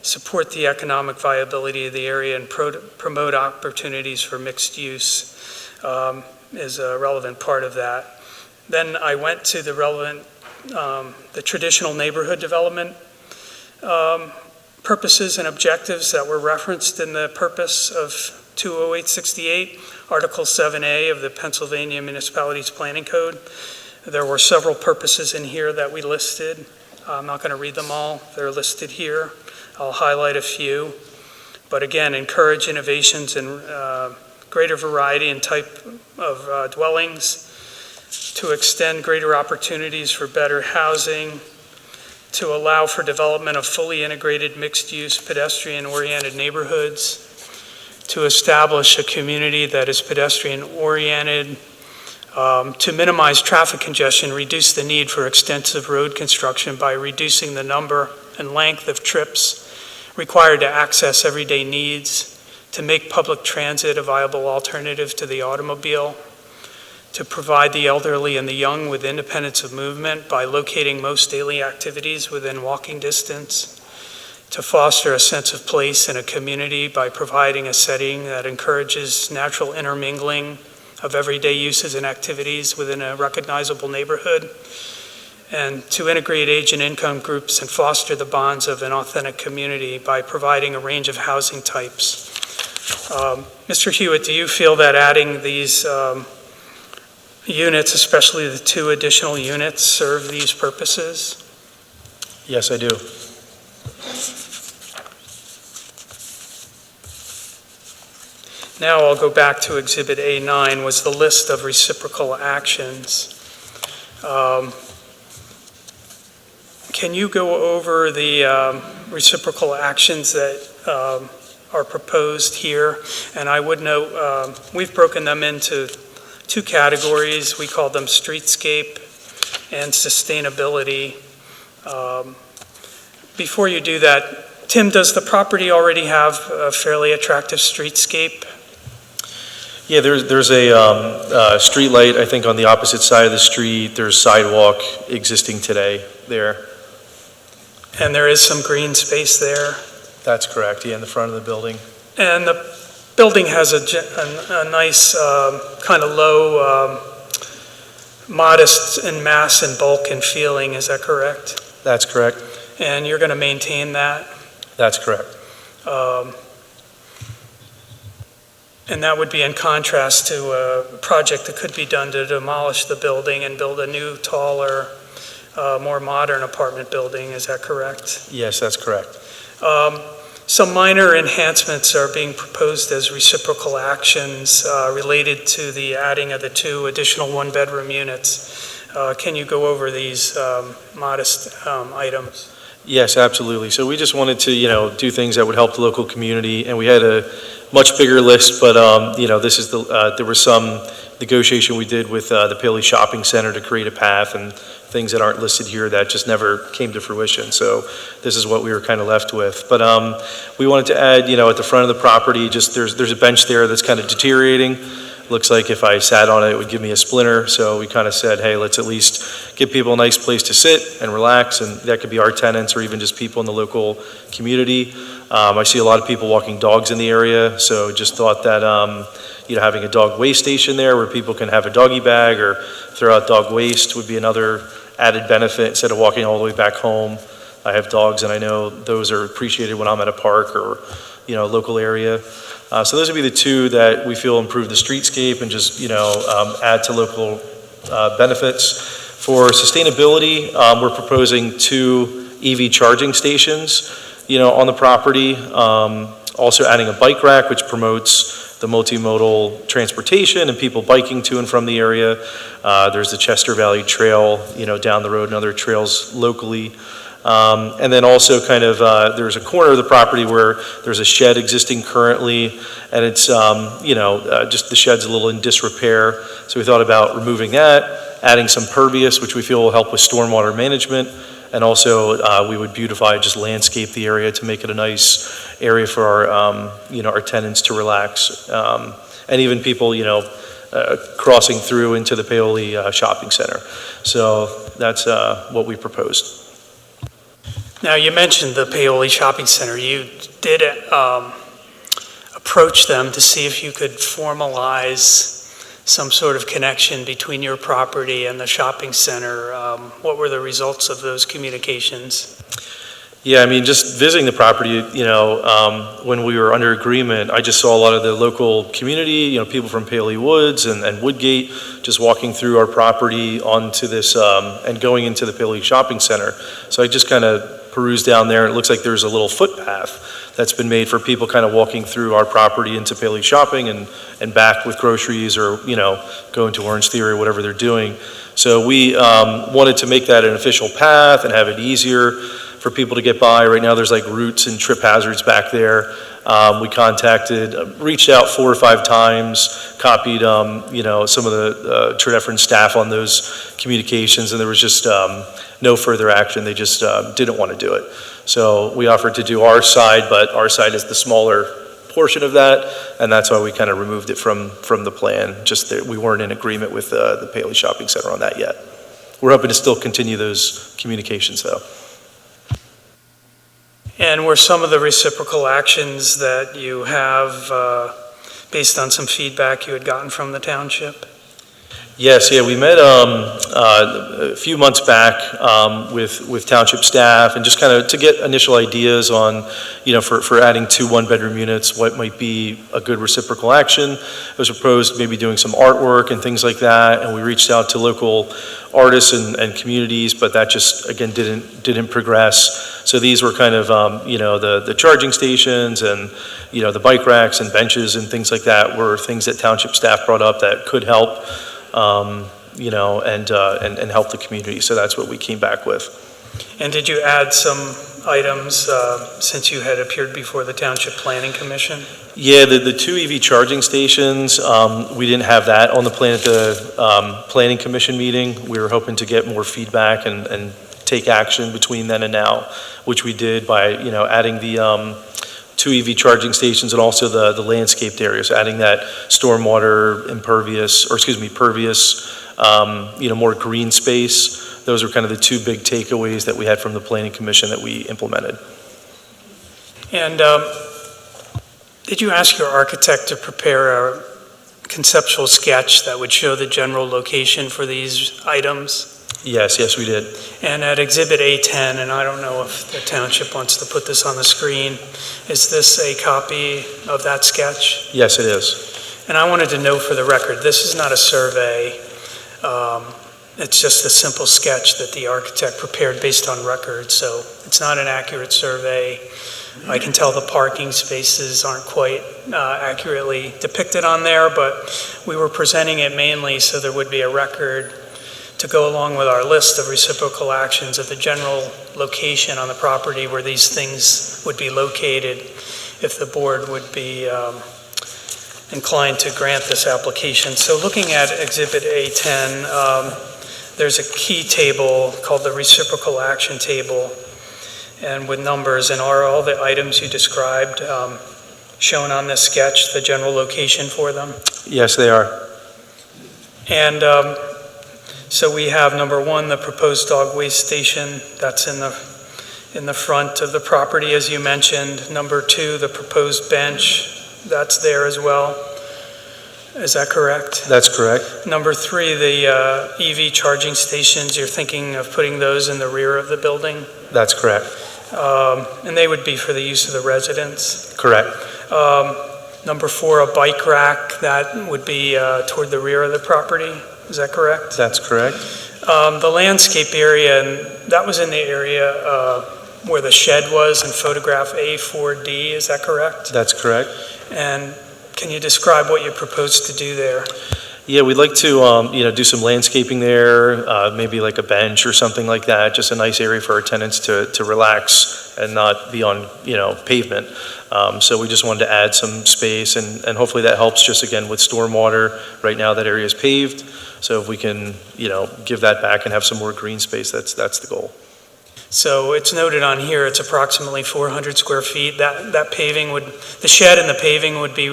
support the economic viability of the area, and promote opportunities for mixed use is a relevant part of that. Then I went to the relevant, the traditional neighborhood development purposes and objectives that were referenced in the purpose of 20868, Article 7A of the Pennsylvania Municipalities Planning Code. There were several purposes in here that we listed. I'm not going to read them all. They're listed here. I'll highlight a few. But again, encourage innovations and greater variety and type of dwellings, to extend greater opportunities for better housing, to allow for development of fully integrated mixed-use pedestrian-oriented neighborhoods, to establish a community that is pedestrian-oriented, to minimize traffic congestion, reduce the need for extensive road construction by reducing the number and length of trips required to access everyday needs, to make public transit a viable alternative to the automobile, to provide the elderly and the young with independence of movement by locating most daily activities within walking distance, to foster a sense of place in a community by providing a setting that encourages natural intermingling of everyday uses and activities within a recognizable neighborhood, and to integrate age and income groups and foster the bonds of an authentic community by providing a range of housing types. Mr. Hewitt, do you feel that adding these units, especially the 2 additional units, serve these purposes? Yes, I do. Now I'll go back to Exhibit A9, was the list of reciprocal actions. Can you go over the reciprocal actions that are proposed here? And I would note, we've broken them into two categories. We call them streetscape and sustainability. Before you do that, Tim, does the property already have a fairly attractive streetscape? Yeah, there's a street light, I think, on the opposite side of the street. There's sidewalk existing today there. And there is some green space there? That's correct, yeah, in the front of the building. And the building has a nice kind of low, modest in mass and bulk and feeling, is that correct? That's correct. And you're going to maintain that? That's correct. And that would be in contrast to a project that could be done to demolish the building and build a new, taller, more modern apartment building, is that correct? Yes, that's correct. Some minor enhancements are being proposed as reciprocal actions related to the adding of the 2 additional 1-bedroom units. Can you go over these modest items? Yes, absolutely. So we just wanted to, do things that would help the local community, and we had a much bigger list, but, this is there was some negotiation we did with the Paley Shopping Center to create a path and things that aren't listed here that just never came to fruition. So this is what we were kind of left with. But we wanted to add, at the front of the property, just there's a bench there that's kind of deteriorating. Looks like if I sat on it, it would give me a splinter. So we kind of said, hey, let's at least give people a nice place to sit and relax. And that could be our tenants or even just people in the local community. I see a lot of people walking dogs in the area. So just thought that, having a dog waste station there where people can have a doggy bag or throw out dog waste would be another added benefit instead of walking all the way back home. I have dogs and I know those are appreciated when I'm at a park or, a local area. So those would be the 2 that we feel improve the streetscape and just, add to local benefits. For sustainability, we're proposing 2 EV charging stations, on the property. Also adding a bike rack, which promotes the multimodal transportation and people biking to and from the area. There's the Chester Valley Trail, down the road and other trails locally. And then also kind of, there's a corner of the property where there's a shed existing currently, and it's, just the shed's a little in disrepair. So we thought about removing that, adding some pervious, which we feel will help with stormwater management. And also, we would beautify, just landscape the area to make it a nice area for our, our tenants to relax. And even people, crossing through into the Paoli Shopping Center. So that's what we proposed. Now, you mentioned the Paoli Shopping Center. You did approach them to see if you could formalize some sort of connection between your property and the shopping center. What were the results of those communications? Yeah, I mean, just visiting the property, when we were under agreement, I just saw a lot of the local community, people from Paley Woods and Woodgate, just walking through our property onto this, and going into the Paley Shopping Center. So I just kind of perused down there, and it looks like there's a little footpath that's been made for people kind of walking through our property into Paley Shopping and back with groceries or, going to Orange Theory or whatever they're doing. So we wanted to make that an official path and have it easier for people to get by. Right now there's like roots and trip hazards back there. We reached out 4 or 5 times, copied, some of the Tredyffrin staff on those communications, and there was just no further action. They just didn't want to do it. So we offered to do our side, but our side is the smaller portion of that, and that's why we kind of removed it from the plan. Just that we weren't in agreement with the Paley Shopping Center on that yet. We're hoping to still continue those communications though. And were some of the reciprocal actions that you have based on some feedback you had gotten from the township? Yes, yeah, we met a few months back with township staff and just kind of to get initial ideas on, for adding 2 one-bedroom units, what might be a good reciprocal action. It was proposed maybe doing some artwork and things like that, and we reached out to local artists and communities, but that just, again, didn't progress. So these were kind of, the charging stations and, the bike racks and benches and things like that were things that township staff brought up that could help, and help the community. So that's what we came back with. And did you add some items since you had appeared before the Township Planning Commission? Yeah, the two EV charging stations, we didn't have that on the plan at the Planning Commission meeting. We were hoping to get more feedback and take action between then and now, which we did by, adding the two EV charging stations and also the landscaped areas, adding that stormwater pervious, more green space. Those are kind of the two big takeaways that we had from the Planning Commission that we implemented. And did you ask your architect to prepare a conceptual sketch that would show the general location for these items? Yes, we did. And at Exhibit A10, and I don't know if the township wants to put this on the screen, is this a copy of that sketch? Yes, it is. And I wanted to know for the record, this is not a survey. It's just a simple sketch that the architect prepared based on records, so it's not an accurate survey. I can tell the parking spaces aren't quite accurately depicted on there, but we were presenting it mainly so there would be a record to go along with our list of reciprocal actions of the general location on the property where these things would be located if the board would be inclined to grant this application. So looking at Exhibit A10, there's a key table called the reciprocal action table, and with numbers, and are all the items you described shown on this sketch, the general location for them? Yes, they are. And so we have number one, the proposed dog waste station. That's in the front of the property, as you mentioned. Number two, the proposed bench. That's there as well. Is that correct? That's correct. Number three, the EV charging stations, you're thinking of putting those in the rear of the building? That's correct. And they would be for the use of the residents? Correct. Number four, a bike rack, that would be toward the rear of the property? Is that correct? That's correct. The landscape area, and that was in the area where the shed was in photograph A4D, is that correct? That's correct. And can you describe what you propose to do there? Yeah, we'd like to, do some landscaping there, maybe like a bench or something like that, just a nice area for our tenants to relax and not be on, pavement. So we just wanted to add some space, and hopefully that helps just, again, with stormwater. Right now that area is paved, so if we can, give that back and have some more green space, that's the goal. So it's noted on here, it's approximately 400 square feet. That paving the shed and the paving would be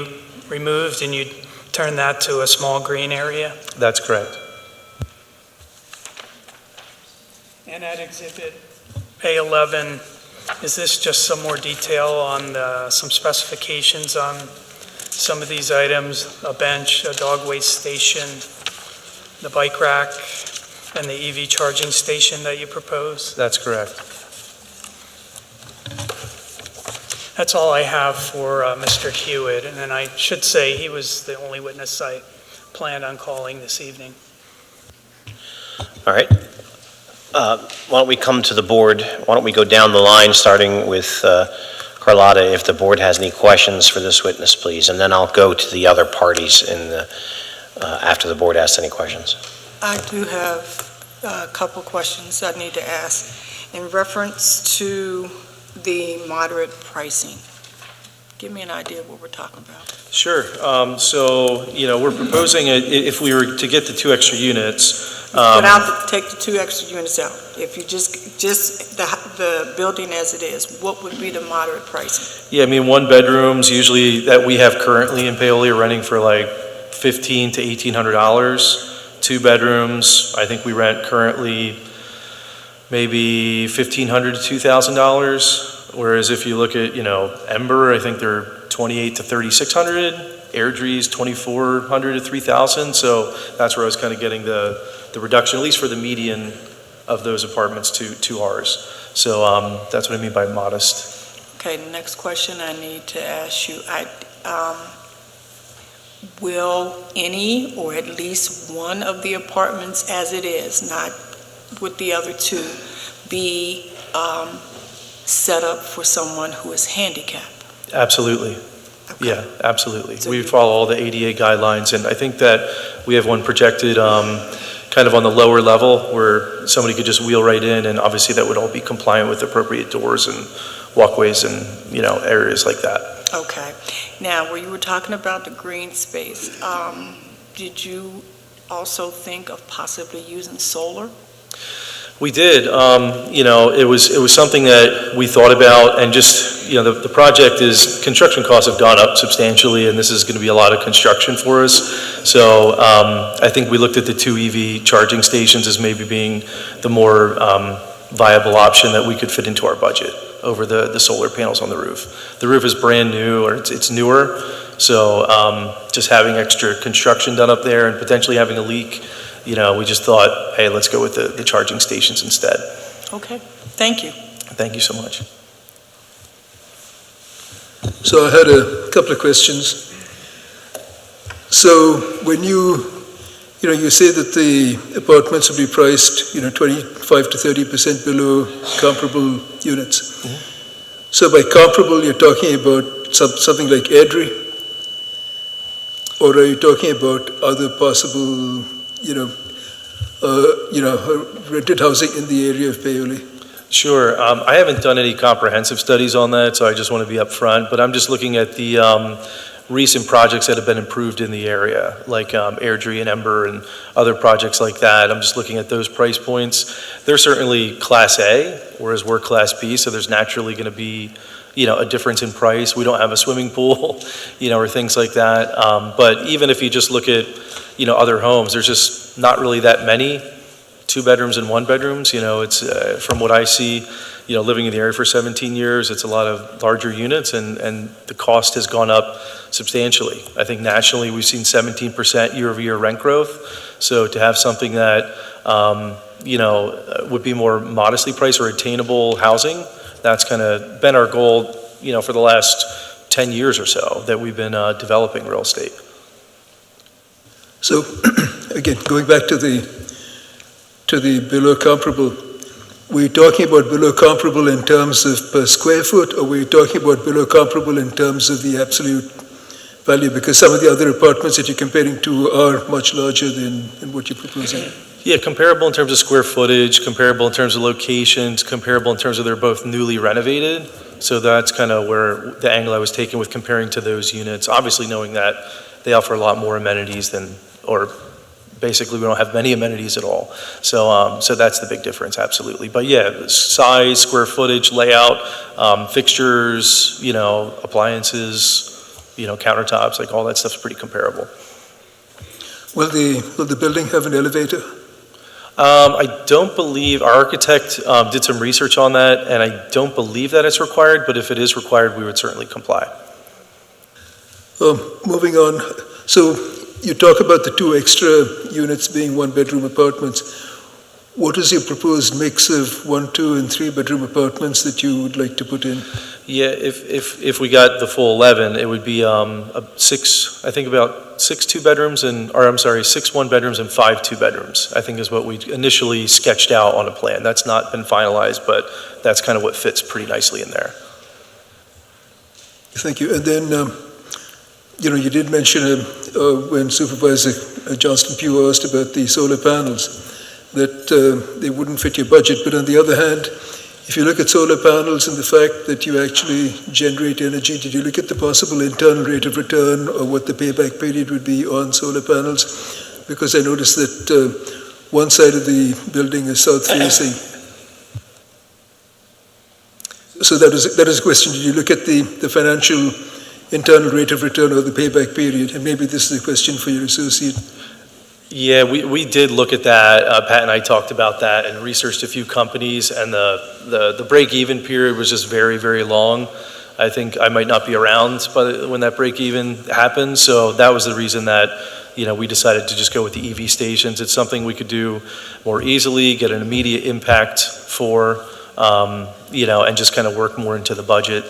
removed, and you'd turn that to a small green area? That's correct. And at Exhibit A11, is this just some more detail on some specifications on some of these items? A bench, a dog waste station, the bike rack, and the EV charging station that you propose? That's correct. That's all I have for Mr. Hewitt, and then I should say he was the only witness I planned on calling this evening. All right. Why don't we come to the board? Why don't we go down the line, starting with Carlotta, if the board has any questions for this witness, please, and then I'll go to the other parties after the board asks any questions. I do have a couple questions I need to ask. In reference to the moderate pricing, give me an idea of what we're talking about. Sure. So, we're proposing, if we were to get the 2 extra units. Take the 2 extra units out. If you just the building as it is, what would be the moderate pricing? Yeah, 1 bedrooms usually that we have currently in Paoli are renting for like $1,500 to $1,800. 2 bedrooms, I think we rent currently maybe $1,500 to $2,000. Whereas if you look at, Ember, I think they're $2,800 to $3,600. Airdrie's $2,400 to $3,000. So that's where I was kind of getting the reduction, at least for the median of those apartments to ours. So that's what I mean by modest. Okay, the next question I need to ask you, will any or at least one of the apartments as it is, not with the other 2, be set up for someone who is handicapped? Absolutely. Okay. Yeah, absolutely. So We you- follow all the ADA guidelines, and I think that we have one projected kind of on the lower level where somebody could just wheel right in, and obviously that would all be compliant with appropriate doors and walkways and, areas like that. Okay. Now, where you were talking about the green space, did you also think of possibly using solar? We did. It was something that we thought about, and just, the project construction costs have gone up substantially, and this is going to be a lot of construction for us. So I think we looked at the 2 EV charging stations as maybe being the more viable option that we could fit into our budget over the solar panels on the roof. The roof is brand new, or it's newer, so just having extra construction done up there and potentially having a leak, we just thought, hey, let's go with the charging stations instead. Okay, thank you. Thank you so much. So I had a couple of questions. So when you say that the apartments will be priced, 25 to 30% below comparable units. Mm-hmm. So by comparable, you're talking about something like Edry? Or are you talking about other possible, rented housing in the area of Paoli? Sure. I haven't done any comprehensive studies on that, so I just want to be upfront. But I'm just looking at the recent projects that have been improved in the area, like Airdrie and Ember and other projects like that. I'm just looking at those price points. They're certainly Class A, whereas we're Class B, so there's naturally going to be a difference in price. We don't have a swimming pool, or things like that. But even if you just look at, other homes, there's just not really that many 2 bedrooms and 1 bedrooms. It's from what I see, living in the area for 17 years, it's a lot of larger units, and the cost has gone up substantially. I think nationally we've seen 17% year-over-year rent growth. So to have something that, would be more modestly priced or attainable housing, that's kind of been our goal, for the last 10 years or so that we've been developing real estate. So again, going back to the below comparable, we're talking about below comparable in terms of per square foot, or we're talking about below comparable in terms of the absolute value? Because some of the other apartments that you're comparing to are much larger than what you're proposing. Yeah, comparable in terms of square footage, comparable in terms of locations, comparable in terms of they're both newly renovated. So that's kind of where the angle I was taking with comparing to those units, obviously knowing that they offer a lot more amenities or basically we don't have many amenities at all. So that's the big difference, absolutely. But yeah, size, square footage, layout, fixtures, appliances, countertops, like all that stuff's pretty comparable. Will the building have an elevator? I don't believe, our architect did some research on that, and I don't believe that it's required, but if it is required, we would certainly comply. Moving on, so you talk about the 2 extra units being 1-bedroom apartments. What is your proposed mix of 1, 2, and 3-bedroom apartments that you would like to put in? Yeah, if we got the full 11, it would be 6 2-bedrooms and, 6 1-bedrooms and 5 2-bedrooms, I think is what we initially sketched out on a plan. That's not been finalized, but that's kind of what fits pretty nicely in there. Thank you. And then, you did mention when Supervisor Johnston Pugh asked about the solar panels, that they wouldn't fit your budget. But on the other hand, if you look at solar panels and the fact that you actually generate energy, did you look at the possible internal rate of return or what the payback period would be on solar panels? Because I noticed that one side of the building is south-facing. So that is a question. Did you look at the financial internal rate of return or the payback period? And maybe this is a question for your associate. Yeah, we did look at that. Pat and I talked about that and researched a few companies, and the break-even period was just very, very long. I think I might not be around when that break-even happened, so that was the reason that we decided to just go with the EV stations. It's something we could do more easily, get an immediate impact for, and just kind of work more into the budget.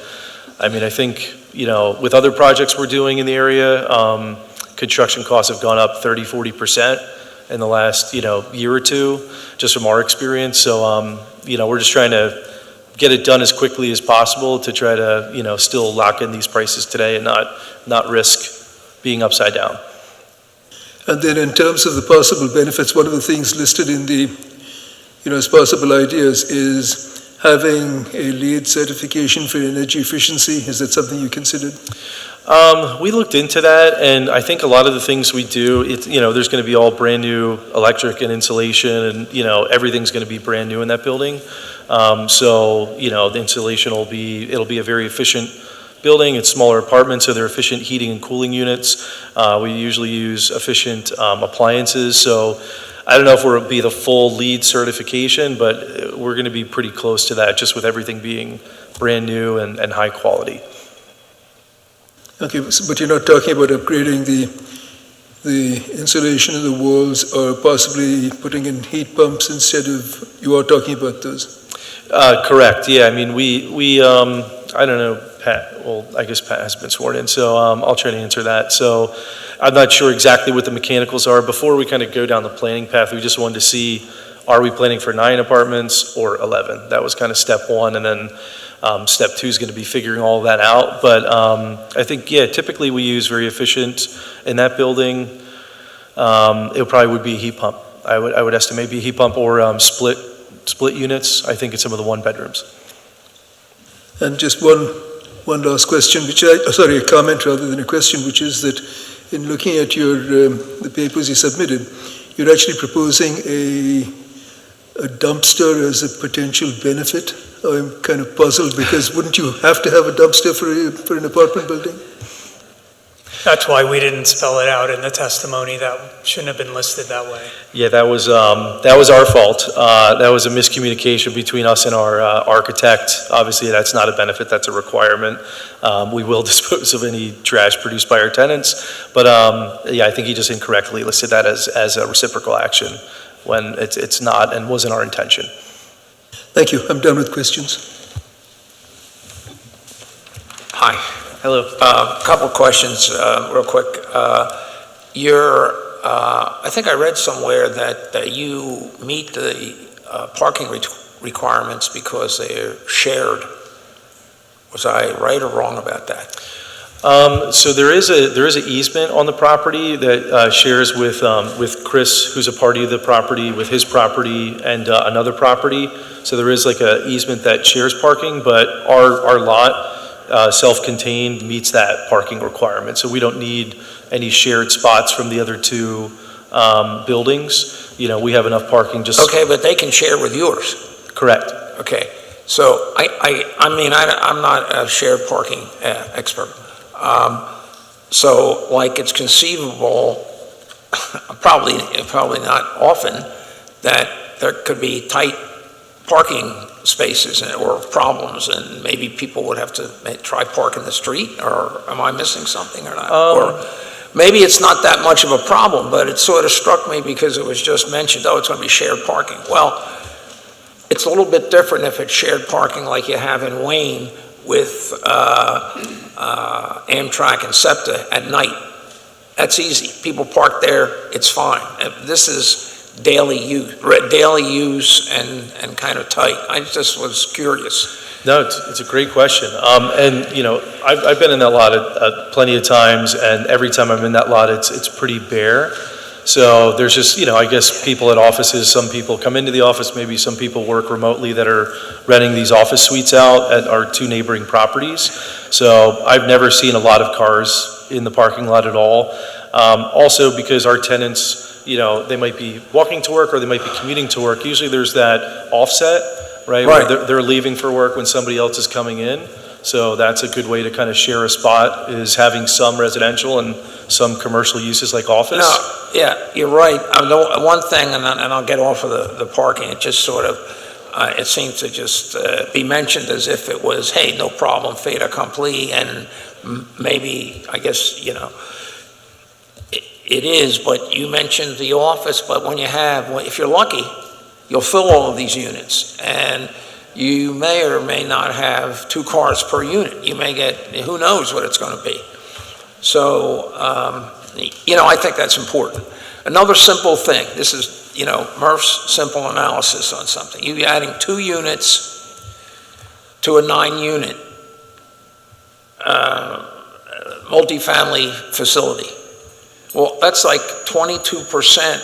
I mean, I think with other projects we're doing in the area. Construction costs have gone up 30-40% in the last year or two, just from our experience. So we're just trying to get it done as quickly as possible to try to, still lock in these prices today and not risk being upside down. And then in terms of the possible benefits, one of the things listed in the, as possible ideas is having a LEED certification for energy efficiency. Is that something you considered? We looked into that, and I think a lot of the things we do, there's going to be all brand new electric and insulation, and everything's going to be brand new in that building. So the insulation it'll be a very efficient building. It's smaller apartments, so they're efficient heating and cooling units. We usually use efficient appliances. So I don't know if we'll be the full LEED certification, but we're going to be pretty close to that, just with everything being brand new and high quality. Okay, but you're not talking about upgrading the insulation of the walls or possibly putting in heat pumps instead of, you are talking about those? Correct, yeah. I mean, we I don't know, Pat, well, I guess Pat has been sworn in, so I'll try to answer that. So I'm not sure exactly what the mechanicals are. Before we kind of go down the planning path, we just wanted to see, are we planning for 9 apartments or 11? That was kind of step one, and then step 2 is going to be figuring all that out. But I think, yeah, typically we use very efficient in that building. It probably would be a heat pump. I would estimate be a heat pump or split units, I think, in some of the 1 bedrooms. And just one last question, a comment rather than a question, which is that in looking at your the papers you submitted, you're actually proposing a dumpster as a potential benefit. I'm kind of puzzled because wouldn't you have to have a dumpster for an apartment building? That's why we didn't spell it out in the testimony. That shouldn't have been listed that way. Yeah, that was our fault. That was a miscommunication between us and our architect. Obviously, that's not a benefit, that's a requirement. We will dispose of any trash produced by our tenants, but yeah, I think he just incorrectly listed that as a reciprocal action when it's not and wasn't our intention. Thank you. I'm done with questions. Hi. Hello. Couple questions, real quick. I think I read somewhere that you meet the parking requirements because they're shared. Was I right or wrong about that? So there is an easement on the property that shares with Chris, who's a party of the property, with his property and another property. So there is like an easement that shares parking, but our lot, self-contained, meets that parking requirement. So we don't need any shared spots from the other 2 buildings. We have enough parking just. Okay, but they can share with yours. Correct. Okay, so I'm not a shared parking expert. So like it's conceivable, probably not often, that there could be tight parking spaces or problems, and maybe people would have to try park in the street, or am I missing something or not? Or maybe it's not that much of a problem, but it sort of struck me because it was just mentioned, it's going to be shared parking. Well, it's a little bit different if it's shared parking like you have in Wayne with Amtrak and SEPTA at night. That's easy. People park there, it's fine. This is daily use and kind of tight. I just was curious. No, it's a great question. And I've been in that lot plenty of times, and every time I'm in that lot, it's pretty bare. So there's just, I guess people at offices, some people come into the office, maybe some people work remotely that are renting these office suites out at our 2 neighboring properties. So I've never seen a lot of cars in the parking lot at all. Also because our tenants, they might be walking to work or they might be commuting to work. Usually there's that offset, right? Where they're leaving for work when somebody else is coming in. So that's a good way to kind of share a spot, is having some residential and some commercial uses like office. No, yeah, you're right. One thing, and I'll get off of the parking, it just sort of, it seems to just be mentioned as if it was, hey, no problem, fait accompli, and maybe, I guess, it is, but you mentioned the office, but when you have, if you're lucky, you'll fill all of these units, and you may or may not have 2 cars per unit. You may get, who knows what it's going to be. So, I think that's important. Another simple thing, this is, Murph's simple analysis on something. You're adding 2 units to a 9-unit multifamily facility. Well, that's like 22%.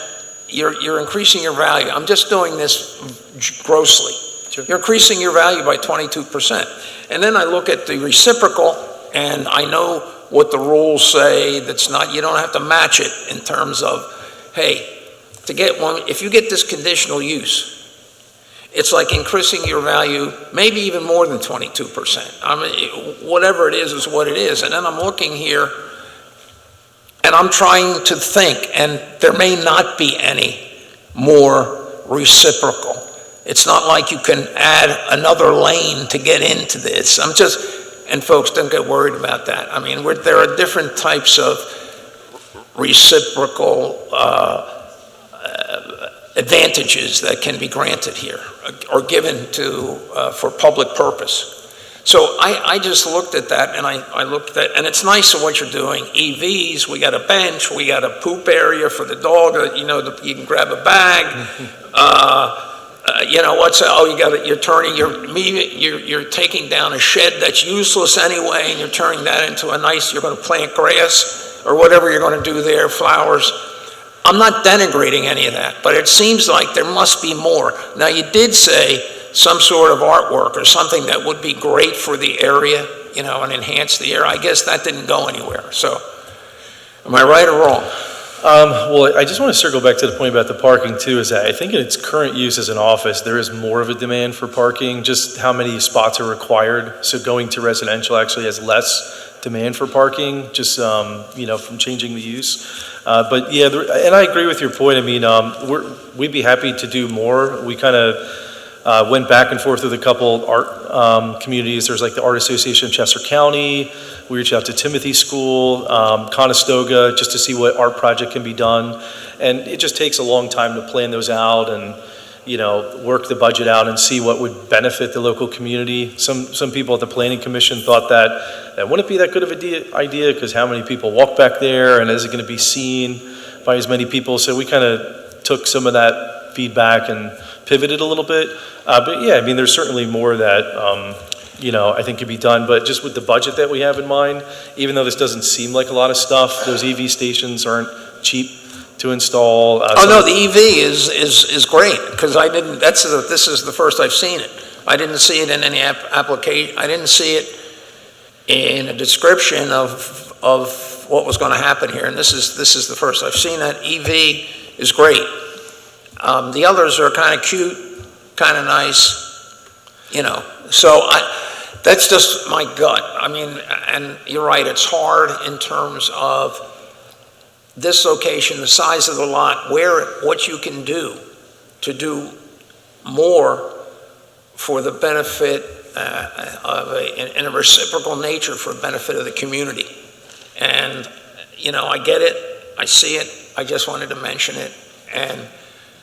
You're increasing your value. I'm just doing this grossly. Sure. You're increasing your value by 22%. And then I look at the reciprocal, and I know what the rules say. That's not, you don't have to match it in terms of, hey, to get one, if you get this conditional use, it's like increasing your value maybe even more than 22%. I mean, whatever it is what it is. And then I'm looking here, and I'm trying to think, and there may not be any more reciprocal. It's not like you can add another lane to get into this. And folks, don't get worried about that. I mean, there are different types of reciprocal advantages that can be granted here or given to for public purpose. So I just looked at that, and I looked at, and it's nice of what you're doing. EVs, we got a bench, we got a poop area for the dog, you can grab a bag. You're taking down a shed that's useless anyway, and you're turning that into you're going to plant grass or whatever you're going to do there, flowers. I'm not denigrating any of that, but it seems like there must be more. Now, you did say some sort of artwork or something that would be great for the area, and enhance the area. I guess that didn't go anywhere. So, am I right or wrong? Well, I just want to circle back to the point about the parking too, is that I think in its current use as an office, there is more of a demand for parking, just how many spots are required. So going to residential actually has less demand for parking, just, from changing the use. But yeah, and I agree with your point. I mean, we'd be happy to do more. We kind of went back and forth with a couple art communities. There's like the Art Association of Chester County. We reached out to Timothy School, Conestoga, just to see what art project can be done. And it just takes a long time to plan those out and, work the budget out and see what would benefit the local community. Some people at the Planning Commission thought that wouldn't be that good of an idea because how many people walk back there and is it going to be seen by as many people? So we kind of took some of that feedback and pivoted a little bit. But yeah, I mean, there's certainly more that, I think could be done, but just with the budget that we have in mind, even though this doesn't seem like a lot of stuff, those EV stations aren't cheap to install. No, the EV is great, because this is the first I've seen it. I didn't see it in any application. I didn't see it in a description of what was going to happen here, and this is the first I've seen that. EV is great. The others are kind of cute, kind of nice, so that's just my gut. I mean, and you're right, it's hard in terms of this location, the size of the lot, what you can do to do more for the benefit in a reciprocal nature for the benefit of the community. And, I get it, I see it, I just wanted to mention it. And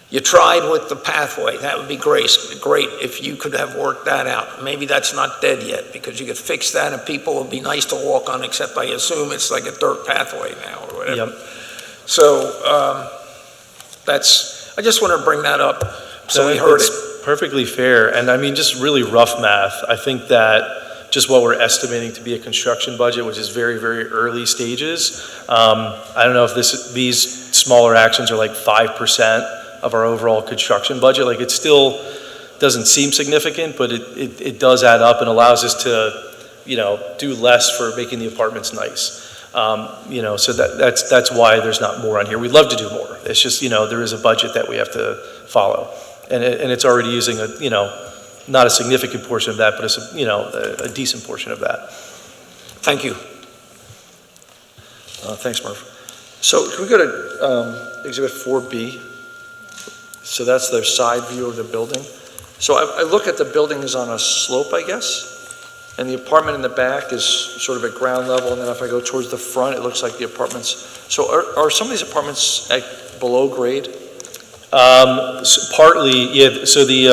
you tried with the pathway. That would be great if you could have worked that out. Maybe that's not dead yet, because you could fix that and people would be nice to walk on, except I assume it's like a dirt pathway now or whatever. Yep. So I just want to bring that up so we heard it. Perfectly fair. And I mean, just really rough math. I think that just what we're estimating to be a construction budget, which is very, very early stages. I don't know if these smaller actions are like 5% of our overall construction budget. Like, it still doesn't seem significant, but it does add up and allows us to, do less for making the apartments nice. So that's why there's not more on here. We'd love to do more. It's just, there is a budget that we have to follow. And it's already using not a significant portion of that, but it's a decent portion of that. Thank you. Thanks, Murph. So can we go to Exhibit 4B? So that's the side view of the building. So I look at the building is on a slope, I guess, and the apartment in the back is sort of at ground level, and then if I go towards the front, it looks like the apartments. So are some of these apartments at below grade? Partly, yeah. So the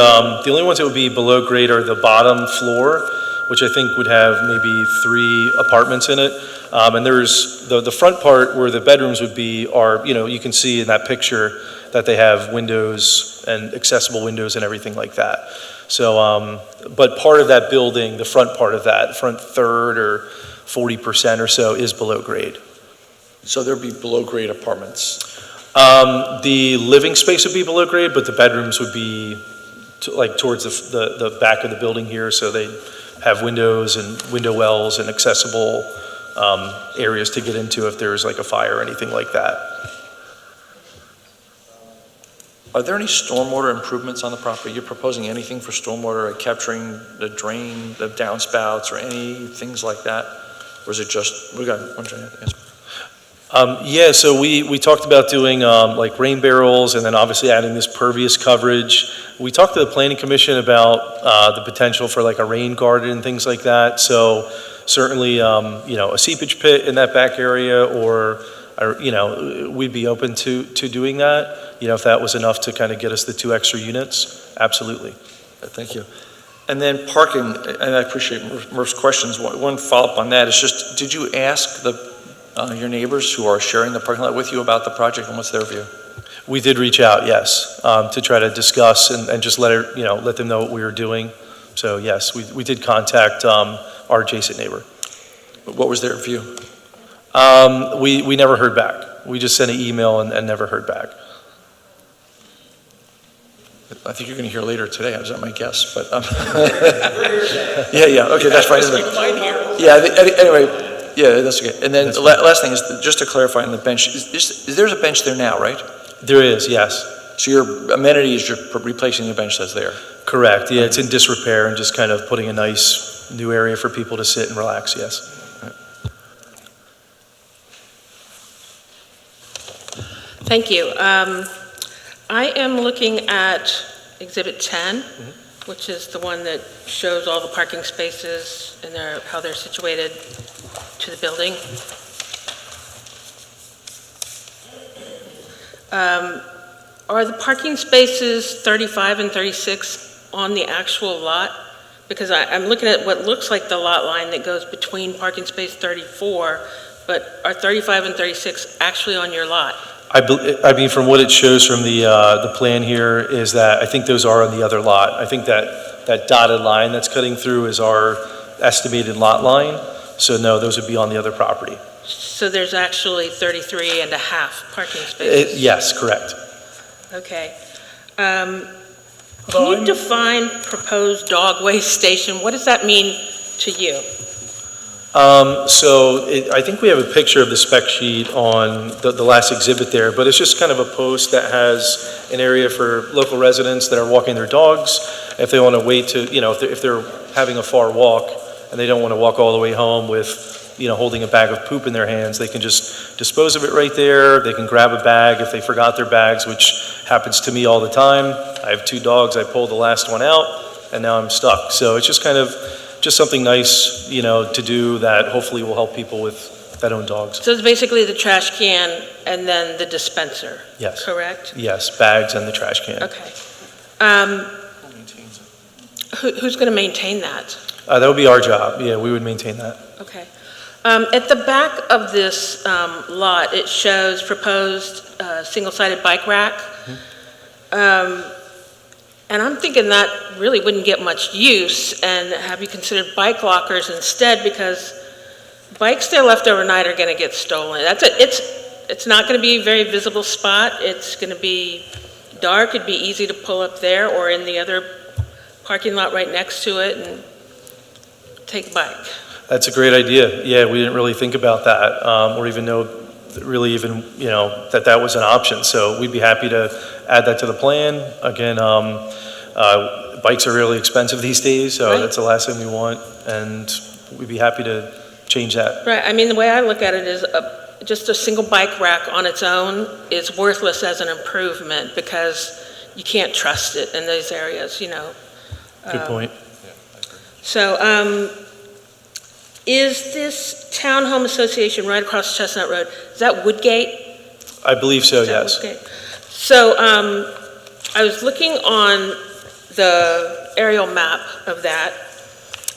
only ones that would be below grade are the bottom floor, which I think would have maybe 3 apartments in it. And there's the front part where the bedrooms would be you can see in that picture that they have windows and accessible windows and everything like that. So, but part of that building, the front part of that, front third or 40% or so is below grade. So there'll be below-grade apartments. The living space would be below grade, but the bedrooms would be towards the back of the building here, so they have windows and window wells and accessible areas to get into if there's like a fire or anything like that. Are there any stormwater improvements on the property? You're proposing anything for stormwater, like capturing the drain, the downspouts, or any things like that? Or is it just, we got one drain, answer. Yeah, so we talked about doing like rain barrels and then obviously adding this pervious coverage. We talked to the Planning Commission about the potential for like a rain garden and things like that. So certainly, you know, a seepage pit in that back area or you know, we'd be open to doing that. You know, if that was enough to kind of get us the 2 extra units, absolutely. Thank you. And then parking, and I appreciate Murph's questions. One follow-up on that is just, did you ask your neighbors who are sharing the parking lot with you about the project and what's their view? We did reach out, yes, to try to discuss and just let them know what we were doing. So yes, we did contact our adjacent neighbor. What was their view? We never heard back. We just sent an email and never heard back. I think you're going to hear later today. Is that my guess? But yeah. Okay, that's fine. Yeah. Anyway. Yeah, that's okay. And then the last thing is, just to clarify on the bench, is there's a bench there now, right? There is, yes. So your amenity is you're replacing the bench that's there? Correct, yeah, it's in disrepair and just kind of putting a nice new area for people to sit and relax, yes. Thank you. I am looking at Exhibit 10, which is the one that shows all the parking spaces and how they're situated to the building. Are the parking spaces 35 and 36 on the actual lot? Because I'm looking at what looks like the lot line that goes between parking space 34, but are 35 and 36 actually on your lot? I mean, from what it shows from the plan here is that I think those are on the other lot. I think that dotted line that's cutting through is our estimated lot line. So no, those would be on the other property. So there's actually 33 and a half parking spaces? Yes, correct. Okay. Can you define proposed dog waste station? What does that mean to you? I think we have a picture of the spec sheet on the last exhibit there, but it's just kind of a post that has an area for local residents that are walking their dogs. If they want to wait to, you know, if they're having a far walk and they don't want to walk all the way home with, you know, holding a bag of poop in their hands, they can just dispose of it right there. They can grab a bag if they forgot their bags, which happens to me all the time. I have 2 dogs. I pulled the last one out and now I'm stuck. So it's just kind of just something nice, you know, to do that hopefully will help people that own dogs. So it's basically the trash can and then the dispenser? Yes. Correct? Yes, bags and the trash can. Okay. Who's going to maintain that? That would be our job. Yeah, we would maintain that. Okay. At the back of this lot, it shows proposed single-sided bike rack. And I'm thinking that really wouldn't get much use, and have you considered bike lockers instead? Because bikes that are left overnight are going to get stolen. It's not going to be a very visible spot. It's going to be dark. It'd be easy to pull up there or in the other parking lot right next to it and take a bike. That's a great idea. Yeah, we didn't really think about that or even know really even, you know, that was an option. So we'd be happy to add that to the plan. Again, bikes are really expensive these days, so that's the last thing we want, and we'd be happy to change that. Right. I mean, the way I look at it is just a single bike rack on its own is worthless as an improvement because you can't trust it in those areas, you know. Good point. So, is this townhome association right across Chestnut Road, is that Woodgate? I believe so, yes. Woodgate? So, I was looking on the aerial map of that,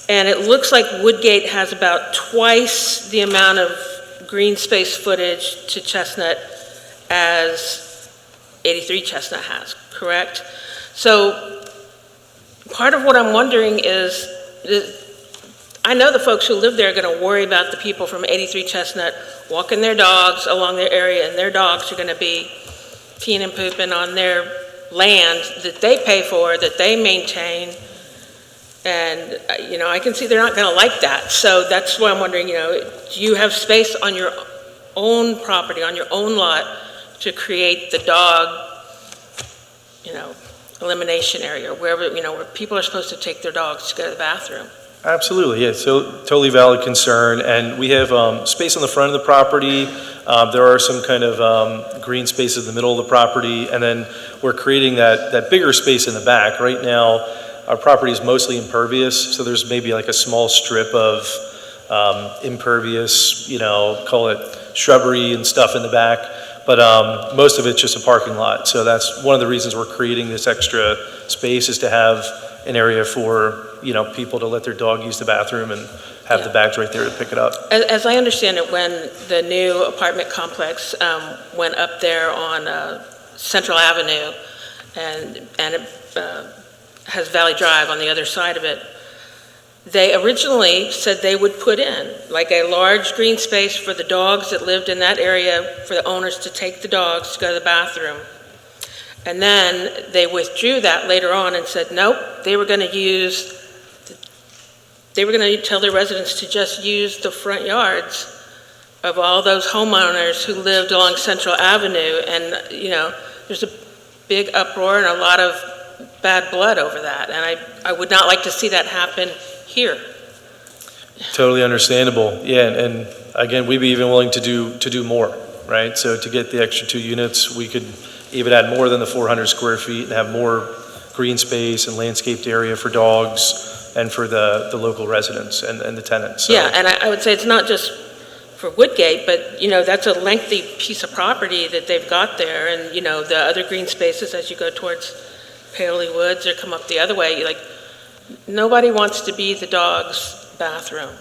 and it looks like Woodgate has about twice the amount of green space footage to Chestnut as 83 Chestnut has, correct? So, part of what I'm wondering is I know the folks who live there are going to worry about the people from 83 Chestnut walking their dogs along their area, and their dogs are going to be peeing and pooping on their land that they pay for, that they maintain. And, I can see they're not going to like that. So that's why I'm wondering, do you have space on your own property, on your own lot, to create the dog, elimination area, wherever, where people are supposed to take their dogs to go to the bathroom? Absolutely, yeah, so totally valid concern, and we have space on the front of the property. There are some kind of green spaces in the middle of the property, and then we're creating that bigger space in the back. Right now, our property is mostly impervious, so there's maybe like a small strip of impervious, call it shrubbery and stuff in the back, but most of it's just a parking lot. So that's one of the reasons we're creating this extra space, is to have an area for people to let their dog use the bathroom and have the bags right there to pick it up. As I understand it, when the new apartment complex went up there on Central Avenue, and it has Valley Drive on the other side of it, they originally said they would put in like a large green space for the dogs that lived in that area, for the owners to take the dogs to go to the bathroom. And then they withdrew that later on and said, nope, they were going to tell their residents to just use the front yards of all those homeowners who lived along Central Avenue. And, there's a big uproar and a lot of bad blood over that. And I would not like to see that happen here. Totally understandable. Yeah, and again, we'd be even willing to do more, right? So to get the extra 2 units, we could even add more than the 400 square feet and have more green space and landscaped area for dogs and for the local residents and the tenants. So. Yeah, and I would say it's not just for Woodgate, but, that's a lengthy piece of property that they've got there. And, the other green spaces as you go towards Paoli Woods or come up the other way, nobody wants to be the dog's bathroom.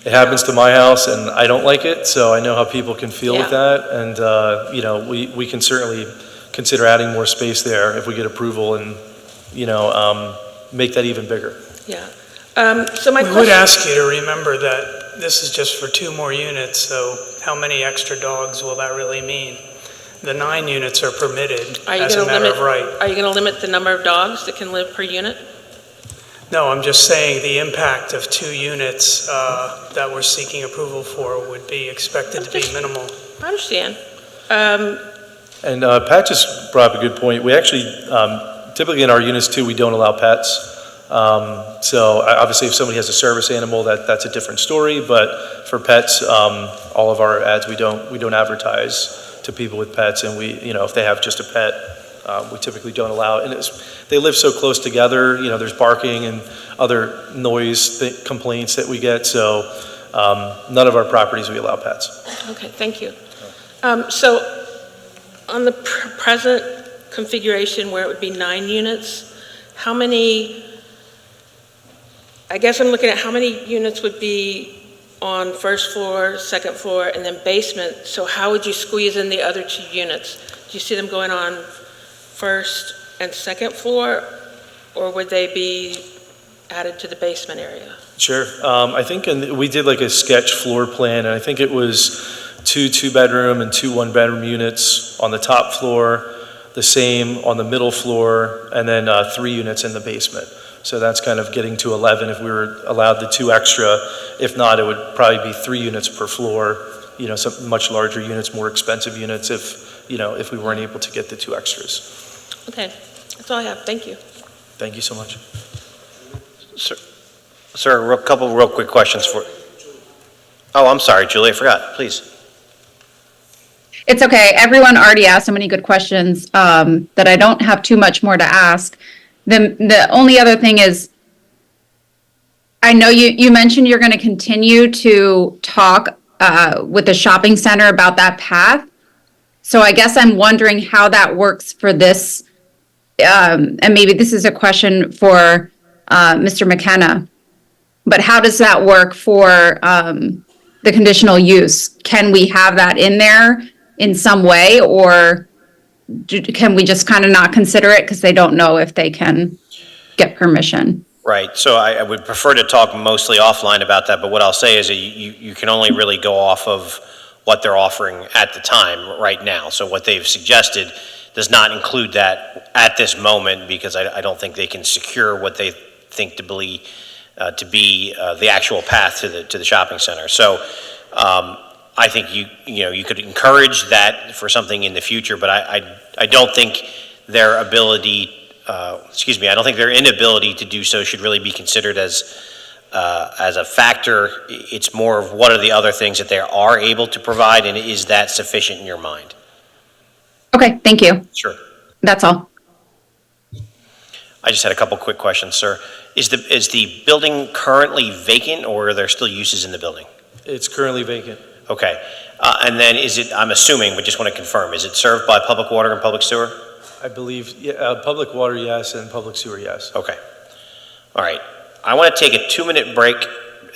It happens to my house, and I don't like it, so I know how people can feel with that. And, we can certainly consider adding more space there if we get approval and, make that even bigger. Yeah. So my question... We would ask you to remember that this is just for 2 more units, so how many extra dogs will that really mean? The 9 units are permitted as a matter of right. Are you going to limit the number of dogs that can live per unit? No, I'm just saying the impact of 2 units that we're seeking approval for would be expected to be minimal. I understand. And Pat just brought up a good point. We actually, typically in our units too, we don't allow pets. So obviously if somebody has a service animal, that's a different story. But for pets, all of our ads, we don't advertise to people with pets. And we, if they have just a pet, we typically don't allow it. And they live so close together, there's barking and other noise complaints that we get. So none of our properties we allow pets. Okay, thank you. So on the present configuration where it would be 9 units, how many, I guess I'm looking at how many units would be on first floor, second floor, and then basement. So how would you squeeze in the other 2 units? Do you see them going on first and second floor, or would they be added to the basement area? Sure. I think we did like a sketch floor plan, and I think it was 2 2-bedroom and 2 1-bedroom units on the top floor, the same on the middle floor, and then 3 units in the basement. So that's kind of getting to 11 if we were allowed the 2 extra. If not, it would probably be 3 units per floor, some much larger units, more expensive units if we weren't able to get the 2 extras. Okay, that's all I have. Thank you. Thank you so much. Sir, a couple real quick questions for... Oh, I'm sorry, Julie, I forgot. Please. It's okay. Everyone already asked so many good questions that I don't have too much more to ask. The only other thing is, I know you mentioned you're going to continue to talk with the shopping center about that path. So I guess I'm wondering how that works for this. And maybe this is a question for Mr. McKenna. But how does that work for the conditional use? Can we have that in there in some way, or can we just kind of not consider it because they don't know if they can get permission. Right, so I would prefer to talk mostly offline about that, but what I'll say is that you can only really go off of what they're offering at the time, right now. So what they've suggested does not include that at this moment, because I don't think they can secure what they think to be the actual path to the shopping center. So I think you could encourage that for something in the future, but I don't think their ability, I don't think their inability to do so should really be considered as a factor. It's more of what are the other things that they are able to provide, and is that sufficient in your mind? Okay, thank you. Sure. That's all. I just had a couple quick questions, sir. Is the building currently vacant, or are there still uses in the building? It's currently vacant. Okay. And then is it, I'm assuming, but just want to confirm, is it served by public water and public sewer? I believe, public water, yes, and public sewer, yes. Okay. All right. I want to take a 2-minute break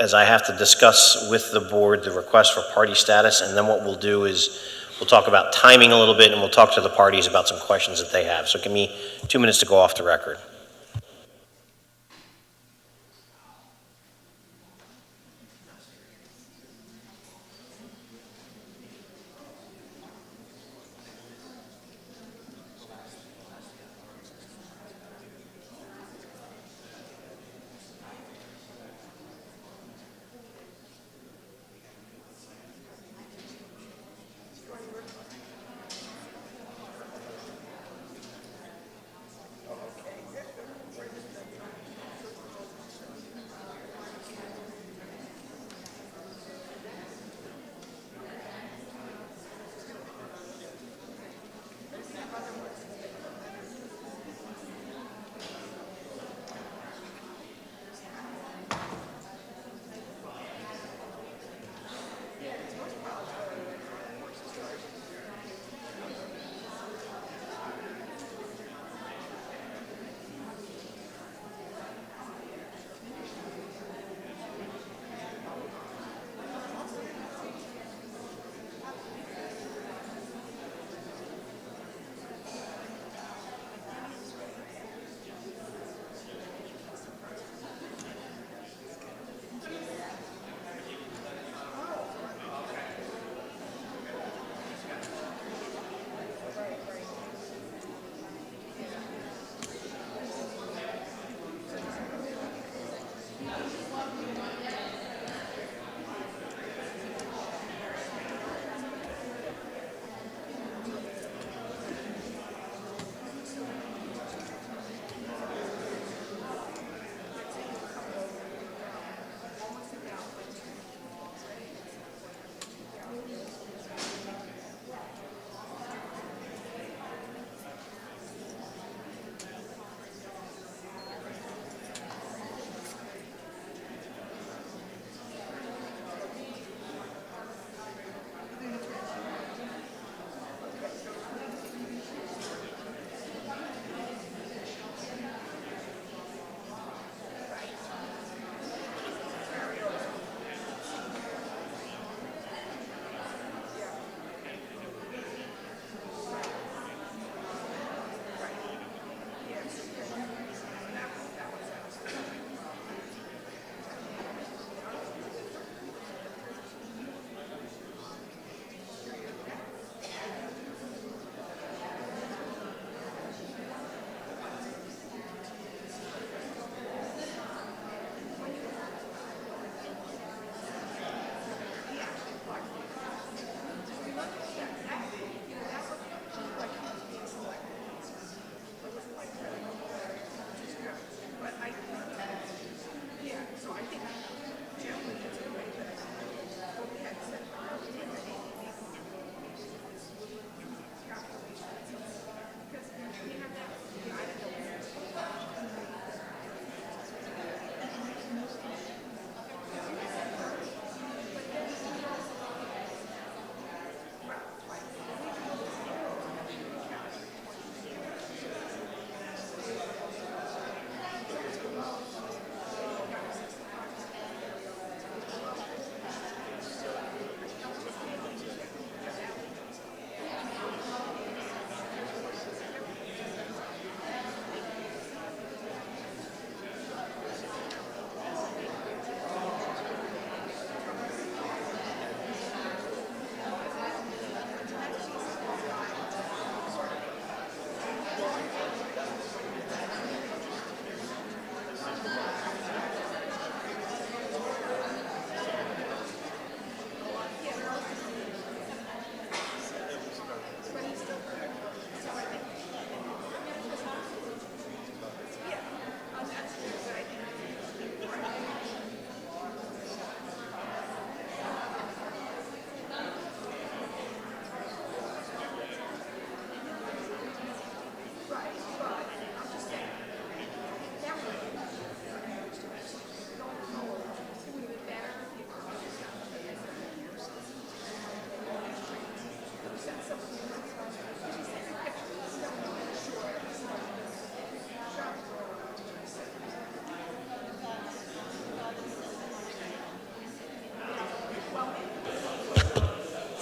as I have to discuss with the board the request for party status, and then what we'll do is we'll talk about timing a little bit, and we'll talk to the parties about some questions that they have. So give me 2 minutes to go off the record.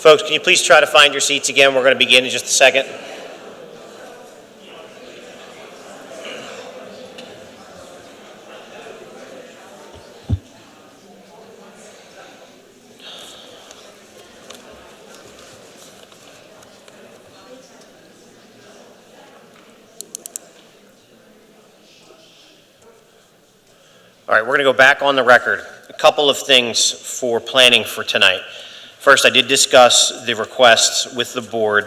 Folks, can you please try to find your seats again? We're going to begin in just a second. All right, we're going to go back on the record. A couple of things for planning for tonight. First, I did discuss the requests with the board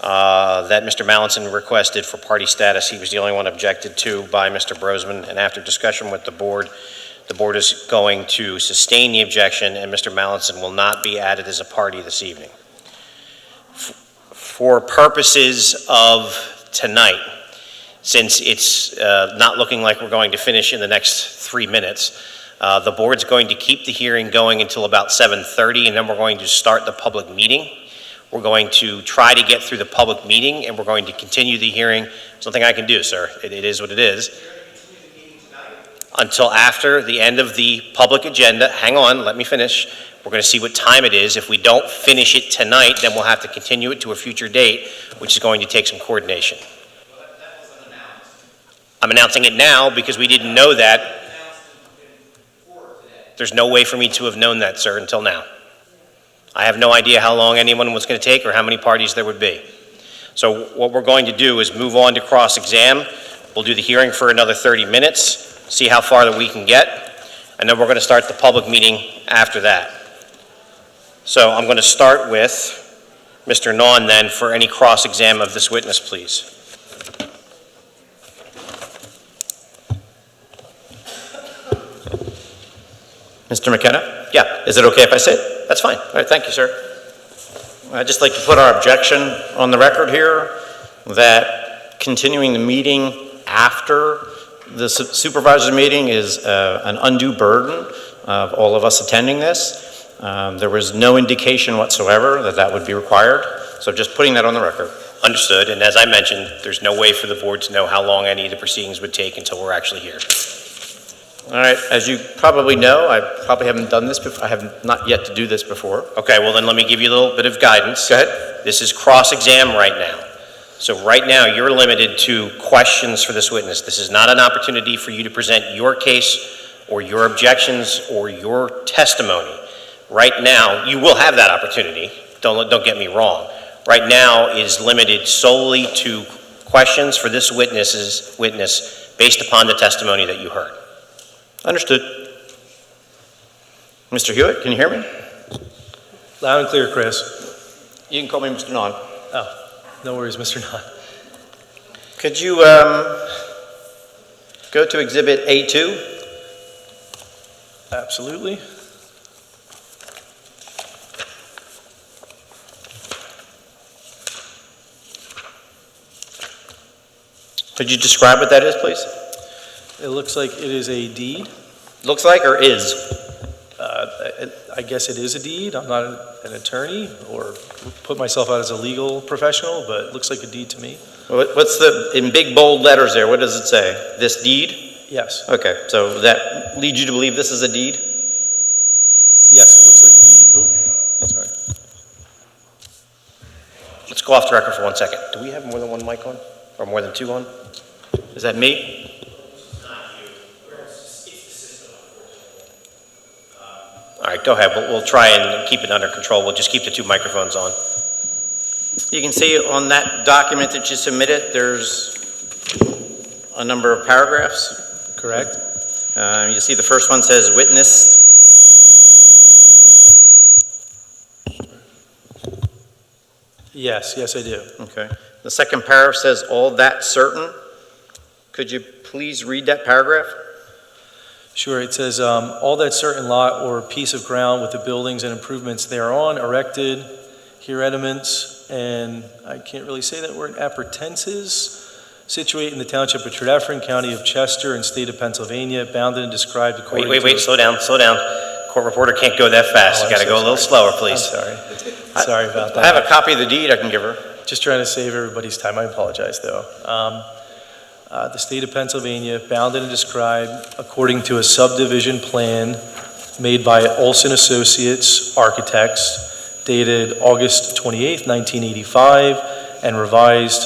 that Mr. Mallinson requested for party status. He was the only one objected to by Mr. Brosman, and after discussion with the board is going to sustain the objection, and Mr. Mallinson will not be added as a party this evening. For purposes of tonight, since it's not looking like we're going to finish in the next 3 minutes, the board's going to keep the hearing going until about 7:30, and then we're going to start the public meeting. We're going to try to get through the public meeting, and we're going to continue the hearing. There's nothing I can do, sir. It is what it is. Until after the end of the public agenda. Hang on, let me finish. We're going to see what time it is. If we don't finish it tonight, then we'll have to continue it to a future date, which is going to take some coordination. I'm announcing it now because we didn't know that. There's no way for me to have known that, sir, until now. I have no idea how long anyone was going to take or how many parties there would be. So what we're going to do is move on to cross-exam. We'll do the hearing for another 30 minutes, see how far that we can get, and then we're going to start the public meeting after that. So I'm going to start with Mr. Nawn then for any cross-exam of this witness, please. Mr. McKenna? Yeah. Is it okay if I sit? That's fine. All right, thank you, sir. I'd just like to put our objection on the record here that continuing the meeting after the supervisor meeting is an undue burden of all of us attending this. There was no indication whatsoever that that would be required. So just putting that on the record. Understood. And as I mentioned, there's no way for the board to know how long any of the proceedings would take until we're actually here. All right, as you probably know, I probably haven't done this before. I have not yet to do this before. Okay, well then let me give you a little bit of guidance. Go ahead. This is cross-exam right now. So right now you're limited to questions for this witness. This is not an opportunity for you to present your case or your objections or your testimony. Right now, you will have that opportunity. Don't get me wrong. Right now is limited solely to questions for this witness based upon the testimony that you heard. Understood. Mr. Hewitt, can you hear me? Loud and clear, Chris. You can call me Mr. Nawn. Oh, no worries, Mr. Nawn. Could you go to Exhibit A2? Absolutely. Could you describe what that is, please? It looks like it is a deed. Looks like or is? I guess it is a deed. I'm not an attorney or put myself out as a legal professional, but it looks like a deed to me. What's in big bold letters there? What does it say? This deed? Yes. Okay, so that leads you to believe this is a deed? Yes, it looks like a deed. Oh, sorry. Let's go off the record for 1 second. Do we have more than one mic on? Or more than two on? Is that me? All right, go ahead. We'll try and keep it under control. We'll just keep the two microphones on. You can see on that document that you submitted, there's a number of paragraphs. Correct. You see the first one says witness. Yes, I do. Okay. The second paragraph says all that certain. Could you please read that paragraph? Sure, it says, all that certain lot or piece of ground with the buildings and improvements thereon erected, herediments, and I can't really say that word, appurtenances, situate in the Township of Tredyffrin, County of Chester, and State of Pennsylvania, bounded and described according to... Wait, slow down. Court reporter can't go that fast. You gotta go a little slower, please. I'm sorry. Sorry about that. I have a copy of the deed I can give her. Just trying to save everybody's time. I apologize, though. The State of Pennsylvania, bounded and described according to a subdivision plan made by Olson Associates Architects, dated August 28th, 1985, and revised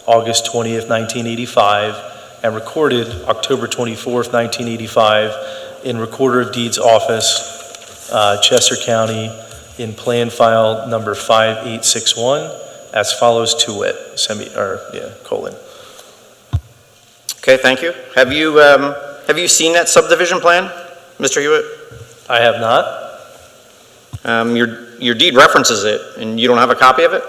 August 20th, 1985, and recorded October 24th, 1985, in Recorder of Deeds Office, Chester County, in Plan File number 5861, as follows to wit, colon. Okay, thank you. Have you seen that subdivision plan, Mr. Hewitt? I have not. Your deed references it, and you don't have a copy of it?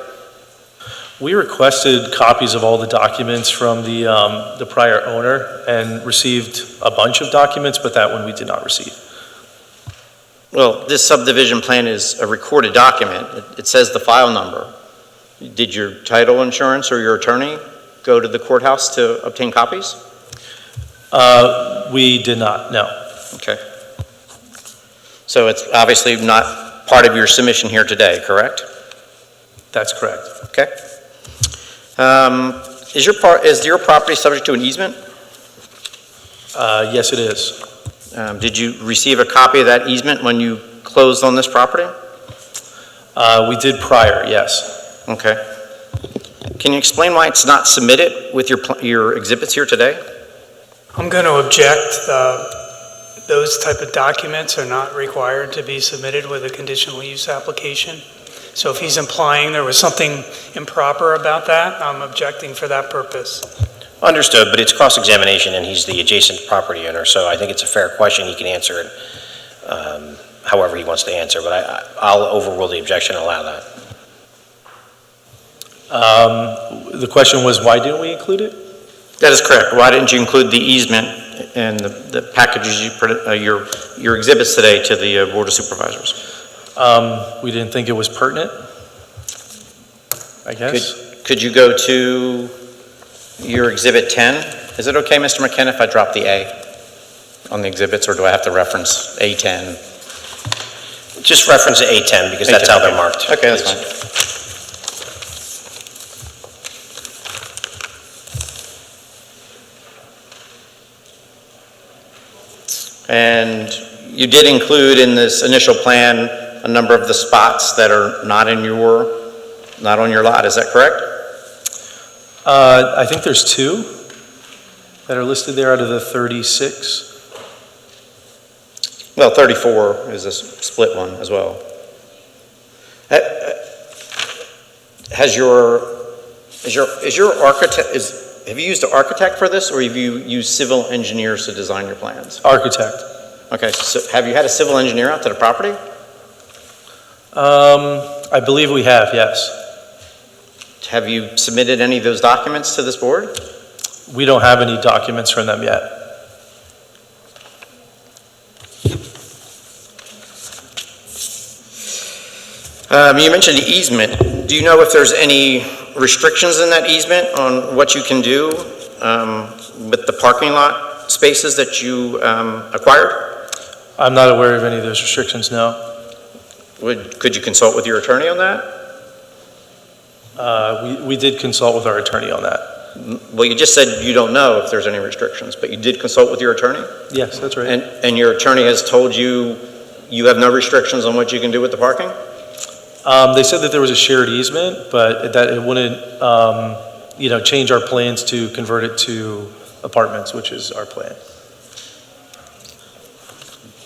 We requested copies of all the documents from the prior owner and received a bunch of documents, but that one we did not receive. Well, this subdivision plan is a recorded document. It says the file number. Did your title insurance or your attorney go to the courthouse to obtain copies? We did not, no. Okay. So it's obviously not part of your submission here today, correct? That's correct. Okay. Is your property subject to an easement? Yes, it is. Did you receive a copy of that easement when you closed on this property? We did prior, yes. Okay. Can you explain why it's not submitted with your exhibits here today? I'm going to object. Those type of documents are not required to be submitted with a conditional use application. So if he's implying there was something improper about that, I'm objecting for that purpose. Understood, but it's cross-examination and he's the adjacent property owner, so I think it's a fair question. He can answer it however he wants to answer, but I'll overrule the objection and allow that. The question was, why didn't we include it? That is correct. Why didn't you include the easement and the packages your exhibits today to the Board of Supervisors? We didn't think it was pertinent, I guess. Could you go to your Exhibit 10? Is it okay, Mr. McKenna, if I drop the A on the exhibits, or do I have to reference A10? Just reference A10 because that's how they're marked. Okay, that's fine. And you did include in this initial plan a number of the spots that are not on your lot, is that correct? I think there's 2 that are listed there out of the 36. Well, 34 is a split one as well. Have you used an architect for this, or have you used civil engineers to design your plans? Architect. Okay, so have you had a civil engineer out to the property? I believe we have, yes. Have you submitted any of those documents to this board? We don't have any documents from them yet. You mentioned the easement. Do you know if there's any restrictions in that easement on what you can do with the parking lot spaces that you acquired? I'm not aware of any of those restrictions, no. Could you consult with your attorney on that? We did consult with our attorney on that. Well, you just said you don't know if there's any restrictions, but you did consult with your attorney? Yes, that's right. And your attorney has told you you have no restrictions on what you can do with the parking? They said that there was a shared easement, but that it wouldn't, change our plans to convert it to apartments, which is our plan.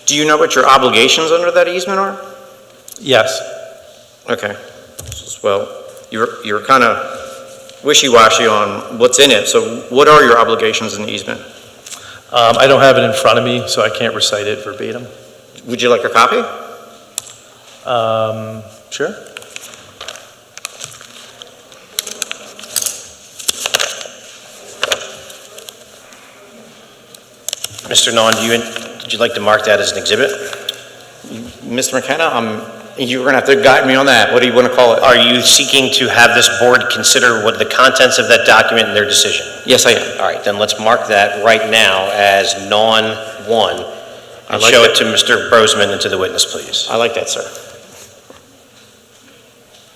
Do you know what your obligations under that easement are? Yes. Okay. Well, you're kind of wishy-washy on what's in it. So what are your obligations in the easement? I don't have it in front of me, so I can't recite it verbatim. Would you like a copy? Sure. Mr. Nawn, would you like to mark that as an exhibit? Mr. McKenna, you're going to have to guide me on that. What do you want to call it? Are you seeking to have this board consider what the contents of that document and their decision? Yes, I am. All right, then let's mark that right now as Nawn 1 and show it to Mr. Brosman and to the witness, please. I like that, sir.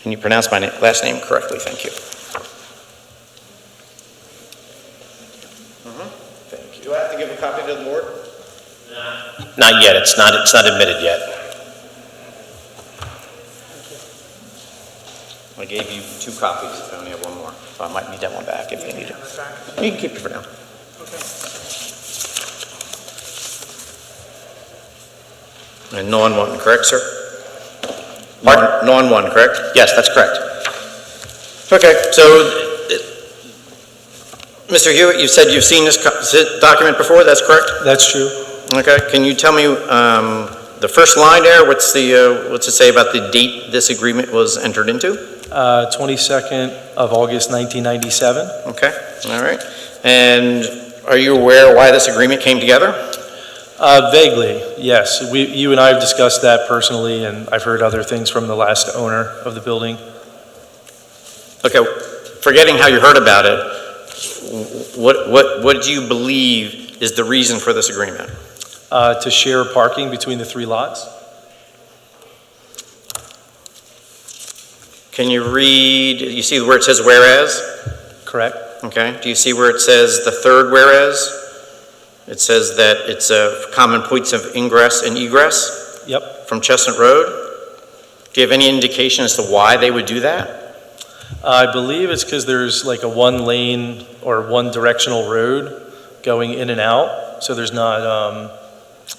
Can you pronounce my last name correctly? Thank you. Thank you. Do I have to give a copy to the board? Not yet. It's not admitted yet. I gave you 2 copies, I only have 1 more, so I might need that one back if you need it. You can keep it for now. And non-one, correct, sir? Pardon? Non-one, correct? Yes, that's correct. Okay, so, Mr. Hewitt, you said you've seen this document before, that's correct? That's true. Okay, can you tell me the first line there, what's it say about the date this agreement was entered into? 22nd of August, 1997. Okay, all right. And are you aware why this agreement came together? Vaguely, yes. You and I have discussed that personally, and I've heard other things from the last owner of the building. Okay, forgetting how you heard about it, what do you believe is the reason for this agreement? To share parking between the 3 lots. Can you read, you see where it says whereas? Correct. Okay, do you see where it says the third whereas? It says that it's common points of ingress and egress? Yep. From Chestnut Road? Do you have any indication as to why they would do that? I believe it's because there's like a 1-lane or 1-directional road going in and out, so there's not,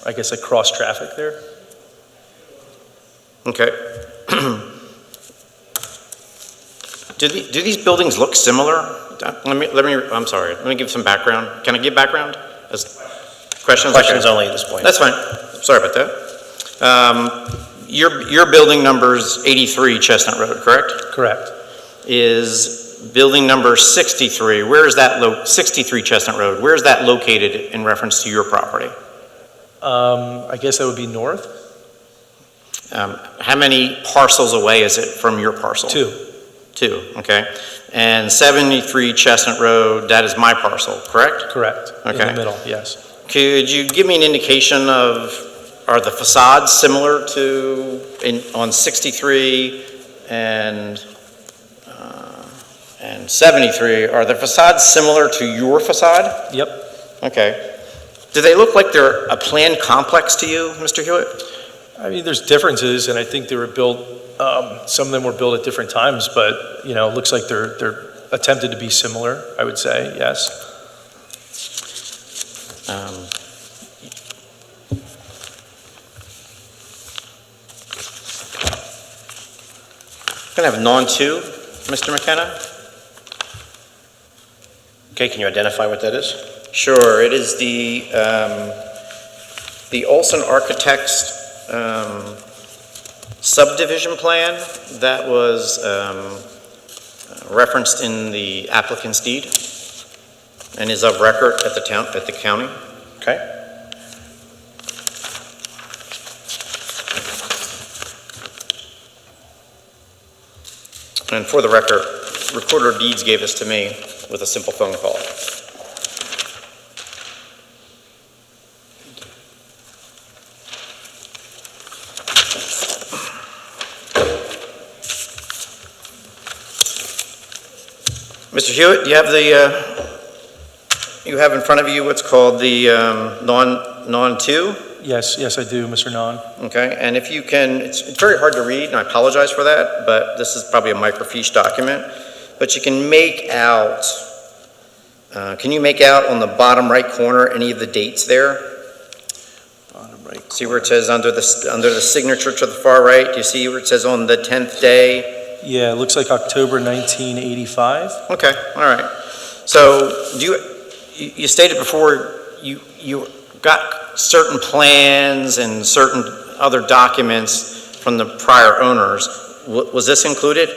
I guess, like cross-traffic there. Okay. Do these buildings look similar? I'm sorry, let me give some background. Can I give background? Questions? Questions Okay. only at this point. That's fine. Sorry about that. Your building number's 83 Chestnut Road, correct? Correct. Is building number 63, where is that 63 Chestnut Road, where is that located in reference to your property? I guess that would be north? How many parcels away is it from your parcel? 2. 2, okay. And 73 Chestnut Road, that is my parcel, correct? Correct. Okay. In the middle, yes. Could you give me an indication of, are the facades similar to, on 63 and 73, are the facades similar to your facade? Yep. Okay. Do they look like they're a planned complex to you, Mr. Hewitt? I mean, there's differences, and I think they were built, some of them were built at different times, but, you know, it looks like they're attempted to be similar, I would say, yes. Can I have non-2, Mr. McKenna? Okay, can you identify what that is? Sure, it is the Olson Architects subdivision plan that was referenced in the applicant's deed and is of record at the county. Okay. And for the record, Recorder of Deeds gave this to me with a simple phone call. Mr. Hewitt, you have in front of you what's called the non-2? Yes, I do, Mr. Non. Okay, and if you can, it's very hard to read, and I apologize for that, but this is probably a microfiche document, but you can make out, can you make out on the bottom right corner any of the dates there? Bottom right corner. See where it says under the signature to the far right? Do you see where it says on the 10th day? Yeah, it looks like October 1985. Okay, all right. So you stated before you got certain plans and certain other documents from the prior owners. Was this included?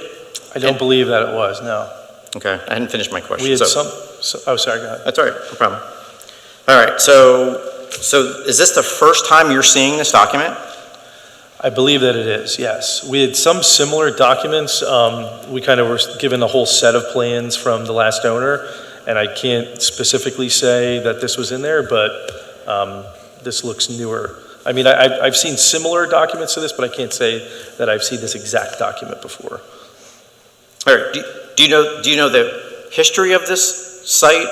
I don't believe that it was, no. Okay, I hadn't finished my question. We had oh, sorry, go ahead. That's all right, no problem. All right, so is this the first time you're seeing this document? I believe that it is, yes. We had some similar documents. We kind of were given a whole set of plans from the last owner, and I can't specifically say that this was in there, but this looks newer. I mean, I've seen similar documents to this, but I can't say that I've seen this exact document before. All right, do you know the history of this site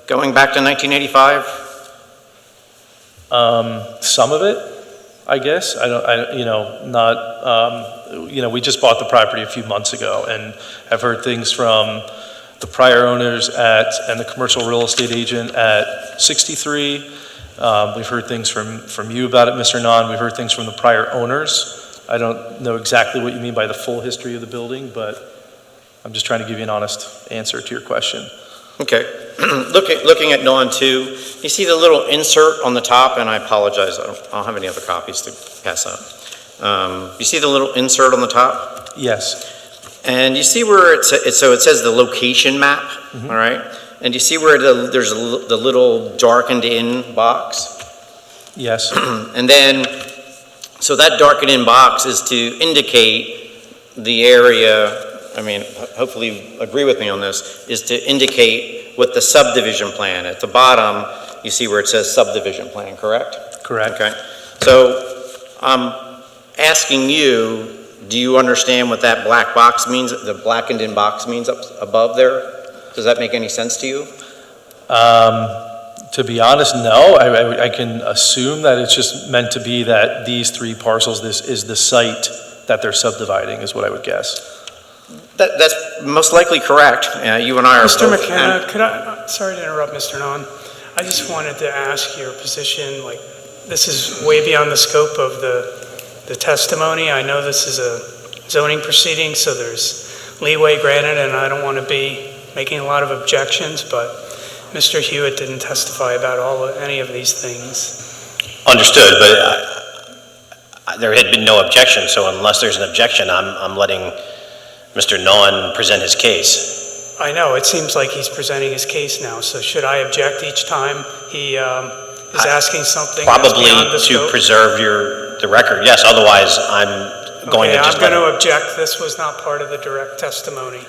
going back to 1985? Some of it. I guess. We just bought the property a few months ago and have heard things from the prior owners and the commercial real estate agent at 63. We've heard things from you about it, Mr. Nahn. We've heard things from the prior owners. I don't know exactly what you mean by the full history of the building, but I'm just trying to give you an honest answer to your question. Okay. Looking at Dawn 2, you see the little insert on the top, and I apologize, I don't have any other copies to pass out. You see the little insert on the top? Yes. And you see where it says the location map, all right? And you see where there's the little darkened in box? Yes. And then, so that darkened in box is to indicate the area, hopefully you agree with me on this, is to indicate what the subdivision plan. At the bottom, you see where it says subdivision plan, correct? Correct. Okay. So I'm asking you, do you understand what that black box means, the blackened in box means up above there? Does that make any sense to you? To be honest, no. I can assume that it's just meant to be that these 3 parcels, this is the site that they're subdividing, is what I would guess. That's most likely correct. You and I are Mr. both. McKenna, sorry to interrupt, Mr. Nahn. I just wanted to ask your position, this is way beyond the scope of the testimony. I know this is a zoning proceeding, so there's leeway granted, and I don't want to be making a lot of objections, but Mr. Hewitt didn't testify about any of these things. Understood, but there had been no objection, so unless there's an objection, I'm letting Mr. Nahn present his case. I know, it seems like he's presenting his case now, so should I object each time he is asking something that's Probably beyond the to scope? preserve the record, yes, otherwise I'm going to just I'm going to object. This was not part of the direct testimony.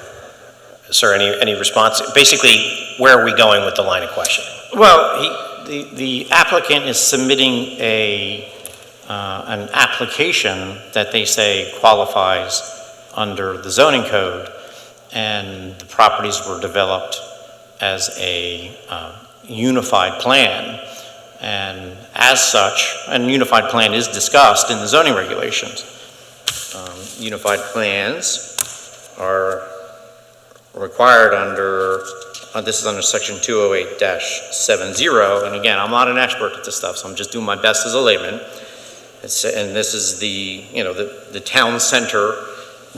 Sir, any response? Basically, where are we going with the line of questioning? Well, the applicant is submitting an application that they say qualifies under the zoning code, and the properties were developed as a unified plan, and as such, a unified plan is discussed in the zoning regulations. Unified plans are required under, this is under section 208-70, and again, I'm not an expert at this stuff, so I'm just doing my best as a layman. And this is the town center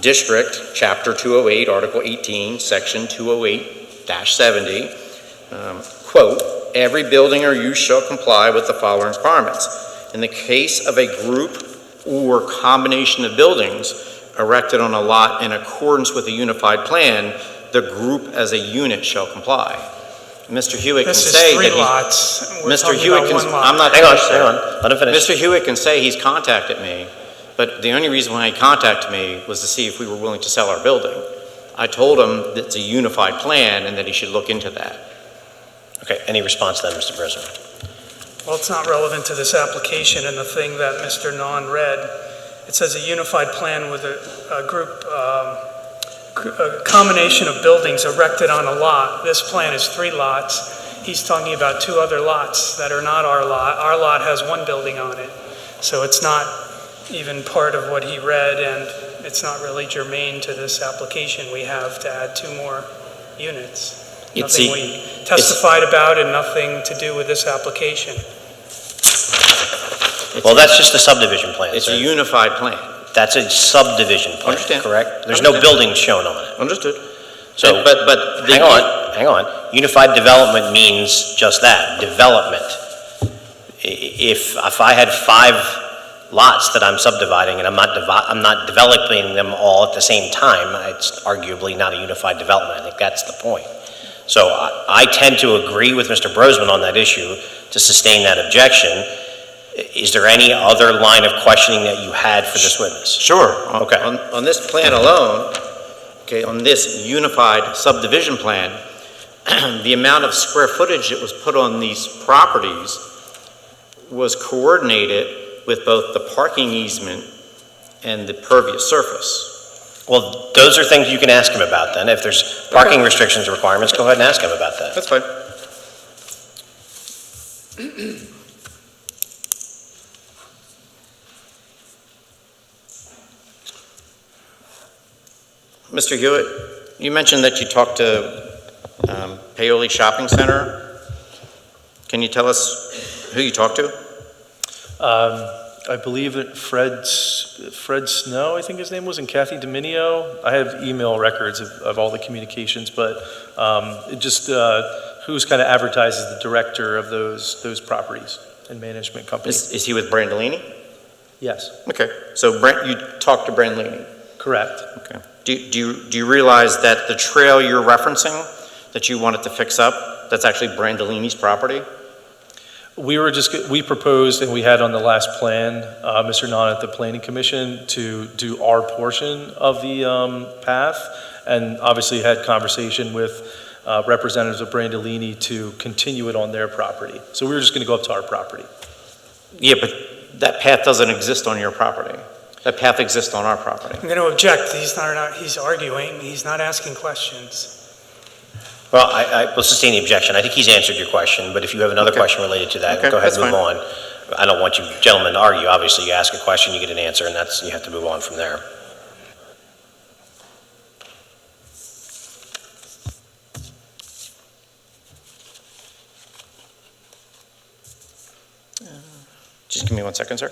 district, chapter 208, article 18, section 208-70, quote, every building or use shall comply with the following requirements. In the case of a group or combination of buildings erected on a lot in accordance with a unified plan, the group as a unit shall comply. Mr. Hewitt can say that lots. Mr. Hewitt can, I'm not hang on, let him finish. Mr. Hewitt can say he's contacted me, but the only reason why he contacted me was to see if we were willing to sell our building. I told him that it's a unified plan and that he should look into that. Okay, any response to that, Mr. President? Well, it's not relevant to this application, and the thing that Mr. Nahn read, it says a unified plan with a combination of buildings erected on a lot. This plan is 3 lots. He's talking about 2 other lots that are not our lot. Our lot has 1 building on it. So it's not even part of what he read, and it's not really germane to this application. We have to add 2 more units. Nothing we testified about and nothing to do with this application. Well, that's just a subdivision plan. It's a unified plan. That's a subdivision plan, correct? There's no buildings shown on it. Understood. So, but hang on. Unified development means just that, development. If I had 5 lots that I'm subdividing and I'm not developing them all at the same time, it's arguably not a unified development. I think that's the point. So I tend to agree with Mr. Brosman on that issue to sustain that objection. Is there any other line of questioning that you had for this witness? Sure. Okay. On this plan alone, okay, on this unified subdivision plan, the amount of square footage that was put on these properties was coordinated with both the parking easement and the pervious surface. Well, those are things you can ask him about then. If there's parking restrictions or requirements, go ahead and ask him about that. That's fine. Mr. Hewitt, you mentioned that you talked to Paoli Shopping Center. Can you tell us who you talked to? I believe that Fred Snow, I think his name was, and Kathy Dominio. I have email records of all the communications, but it just who's kind of advertised as the director of those properties and management companies. Is he with Brandolini? Yes. Okay, so you talked to Brandolini? Correct. Okay. Do you realize that the trail you're referencing that you wanted to fix up, that's actually Brandolini's property? We proposed, and we had on the last plan, Mr. Nahn at the Planning Commission, to do our portion of the path, and obviously had conversation with representatives of Brandolini to continue it on their property. So we were just going to go up to our property. Yeah, but that path doesn't exist on your property. That path exists on our property. I'm going to object. He's arguing. He's not asking questions. Well, I will sustain the objection. I think he's answered your question, but if you have another question related to that, go ahead and move on. I don't want you gentlemen to argue. Obviously, you ask a question, you get an answer, and you have to move on from there. Just give me 1 second, sir.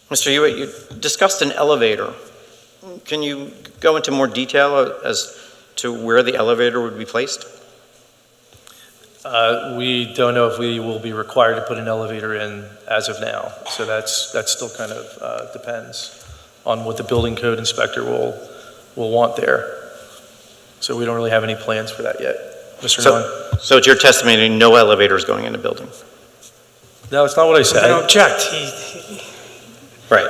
Mr. Hewitt, you discussed an elevator. Can you go into more detail as to where the elevator would be placed? We don't know if we will be required to put an elevator in as of now. So that still kind of depends on what the building code inspector will want there. So we don't really have any plans for that yet. Mr. Nahn? So it's your testimony, no elevator is going in the building? No, it's not what I said. I don't object. Right.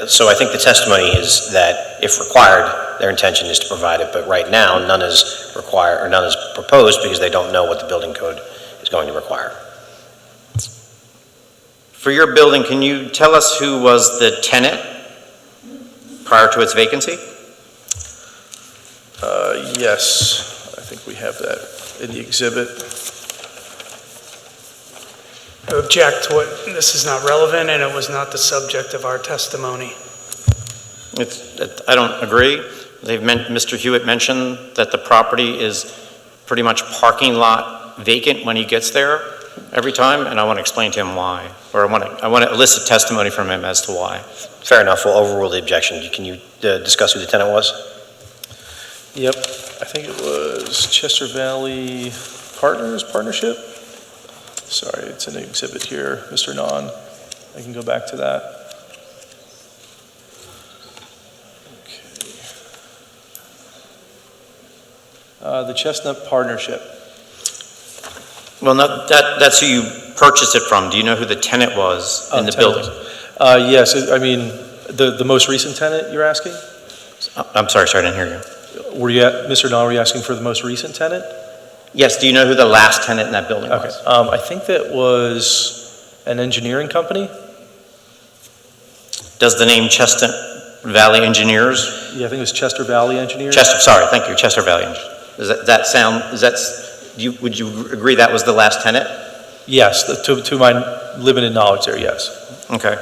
So I think the testimony is that if required, their intention is to provide it, but right now, none is required, or none is proposed because they don't know what the building code is going to require. For your building, can you tell us who was the tenant prior to its vacancy? Yes, I think we have that in the exhibit. I object. This is not relevant, and it was not the subject of our testimony. I don't agree. Mr. Hewitt mentioned that the property is pretty much parking lot vacant when he gets there every time, and I want to explain to him why, or I want to elicit testimony from him as to why. Fair enough. We'll overrule the objection. Can you discuss who the tenant was? Yep, I think it was Chester Valley Partnership. Sorry, it's an exhibit here, Mr. Nahn. I can go back to that. Okay. The Chestnut Partnership. Well, no, that's who you purchased it from. Do you know who the tenant was in the building? Yes, I mean, the most recent tenant you're asking? I'm sorry, I didn't hear you. Mr. Nahn, were you asking for the most recent tenant? Yes, do you know who the last tenant in that building was? I think that was an engineering company. Does the name Chestnut Valley Engineers? Yeah, I think it was Chester Valley Engineers. Thank you, Chester Valley Engineers. Would you agree that was the last tenant? Yes, to my limited knowledge there, yes. Okay.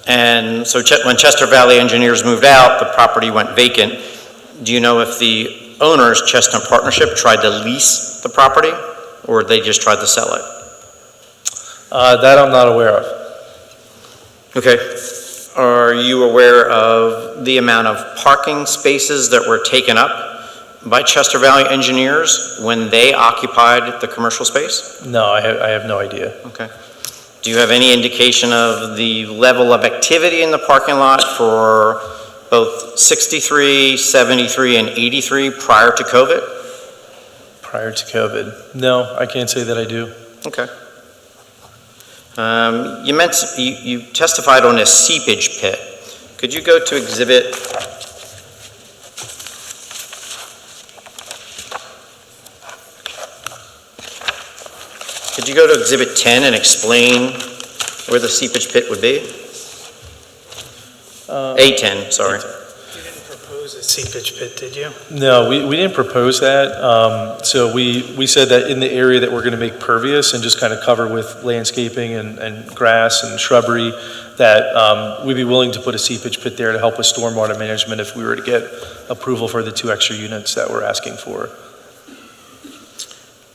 And so when Chester Valley Engineers moved out, the property went vacant. Do you know if the owners, Chestnut Partnership, tried to lease the property, or they just tried to sell it? That I'm not aware of. Okay. Are you aware of the amount of parking spaces that were taken up by Chester Valley Engineers when they occupied the commercial space? No, I have no idea. Okay. Do you have any indication of the level of activity in the parking lot for both 63, 73, and 83 prior to COVID? Prior to COVID? No, I can't say that I do. Okay. You testified on a seepage pit. Could you go to exhibit? Could you go to exhibit 10 and explain where the seepage pit would be? A10, sorry. You didn't propose a seepage pit, did you? No, we didn't propose that. So we said that in the area that we're going to make pervious and just kind of cover with landscaping and grass and shrubbery, that we'd be willing to put a seepage pit there to help with stormwater management if we were to get approval for the 2 extra units that we're asking for.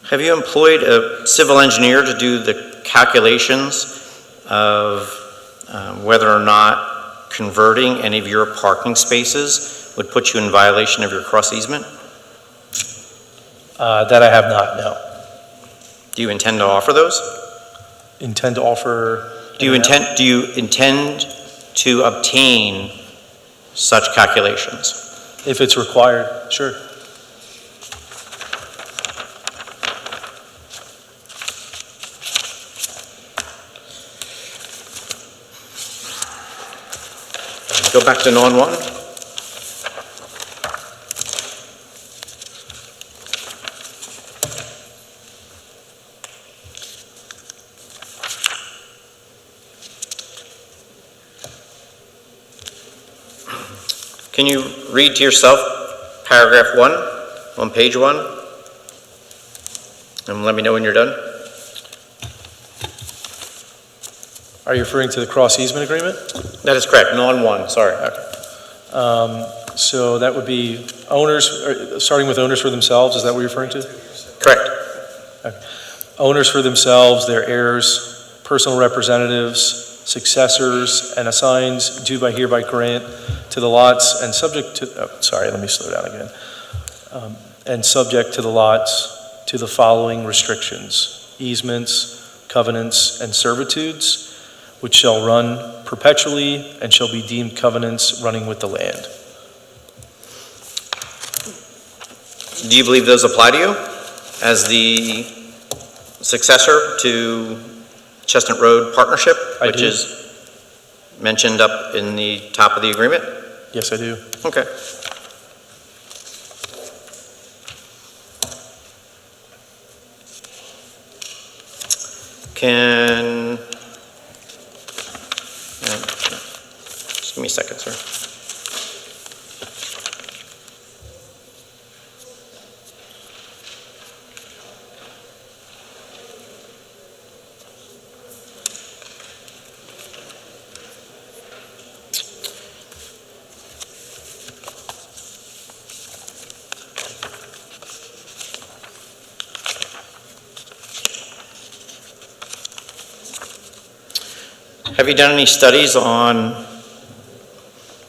Have you employed a civil engineer to do the calculations of whether or not converting any of your parking spaces would put you in violation of your cross easement? That I have not, no. Do you intend to offer those? Intend to offer? Do you intend to obtain such calculations? If it's required, sure. Go back to non-one. Can you read to yourself paragraph 1 on page 1? And let me know when you're done. Are you referring to the cross easement agreement? That is correct, non-one, sorry. Okay. So that would be owners, starting with owners for themselves, is that what you're referring to? Correct. Okay. Owners for themselves, their heirs, personal representatives, successors, and assigns due by hereby grant to the lots and subject to, let me slow down again. And subject to the lots to the following restrictions: easements, covenants, and servitudes, which shall run perpetually and shall be deemed covenants running with the land. Do you believe those apply to you as the successor to Chestnut Road Partnership, which is mentioned up in the top of the agreement? Yes, I do. Okay. Just give me a second, sir. Have you done any studies on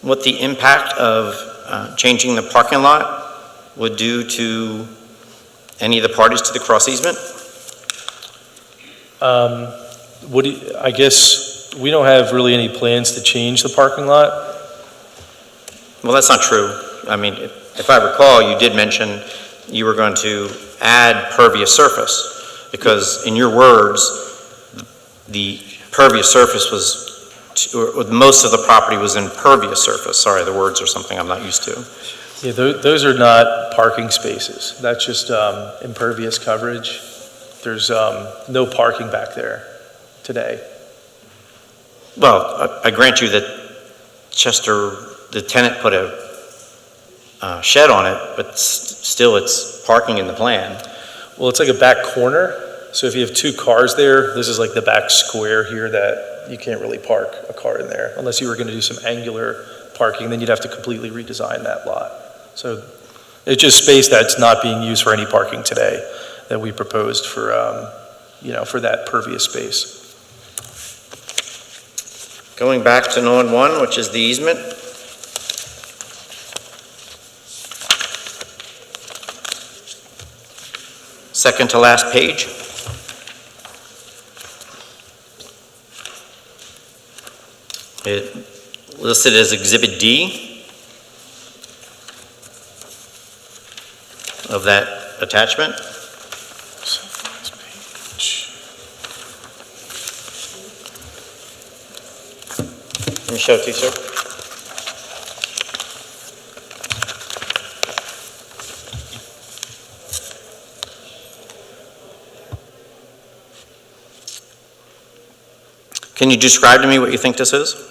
what the impact of changing the parking lot would do to any of the parties to the cross easement? I guess we don't have really any plans to change the parking lot. Well, that's not true. I mean, if I recall, you did mention you were going to add pervious surface, because in your words, the pervious surface was, or most of the property was impervious surface. Sorry, the words are something I'm not used to. Yeah, those are not parking spaces. That's just impervious coverage. There's no parking back there today. Well, I grant you that the tenant put a shed on it, but still it's parking in the plan. Well, it's like a back corner. So if you have 2 cars there, this is like the back square here that you can't really park a car in there unless you were going to do some angular parking. Then you'd have to completely redesign that lot. So it's just space that's not being used for any parking today that we proposed for, for that pervious space. Going back to non-1, which is the easement. Second to last page. It listed as Exhibit D of that attachment. Let me show it to you, sir. Can you describe to me what you think this is?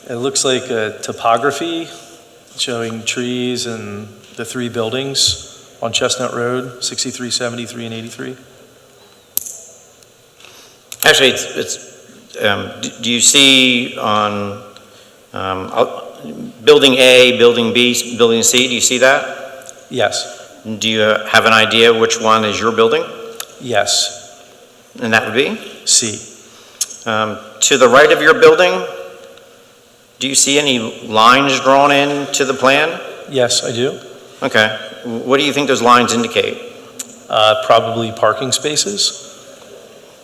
It looks like a topography showing trees and the three buildings on Chestnut Road, 63, 73, and 83. Actually, do you see on Building A, Building B, Building C, do you see that? Yes. Do you have an idea which one is your building? Yes. And that would be? C. To the right of your building, do you see any lines drawn into the plan? Yes, I do. Okay. What do you think those lines indicate? Probably parking spaces.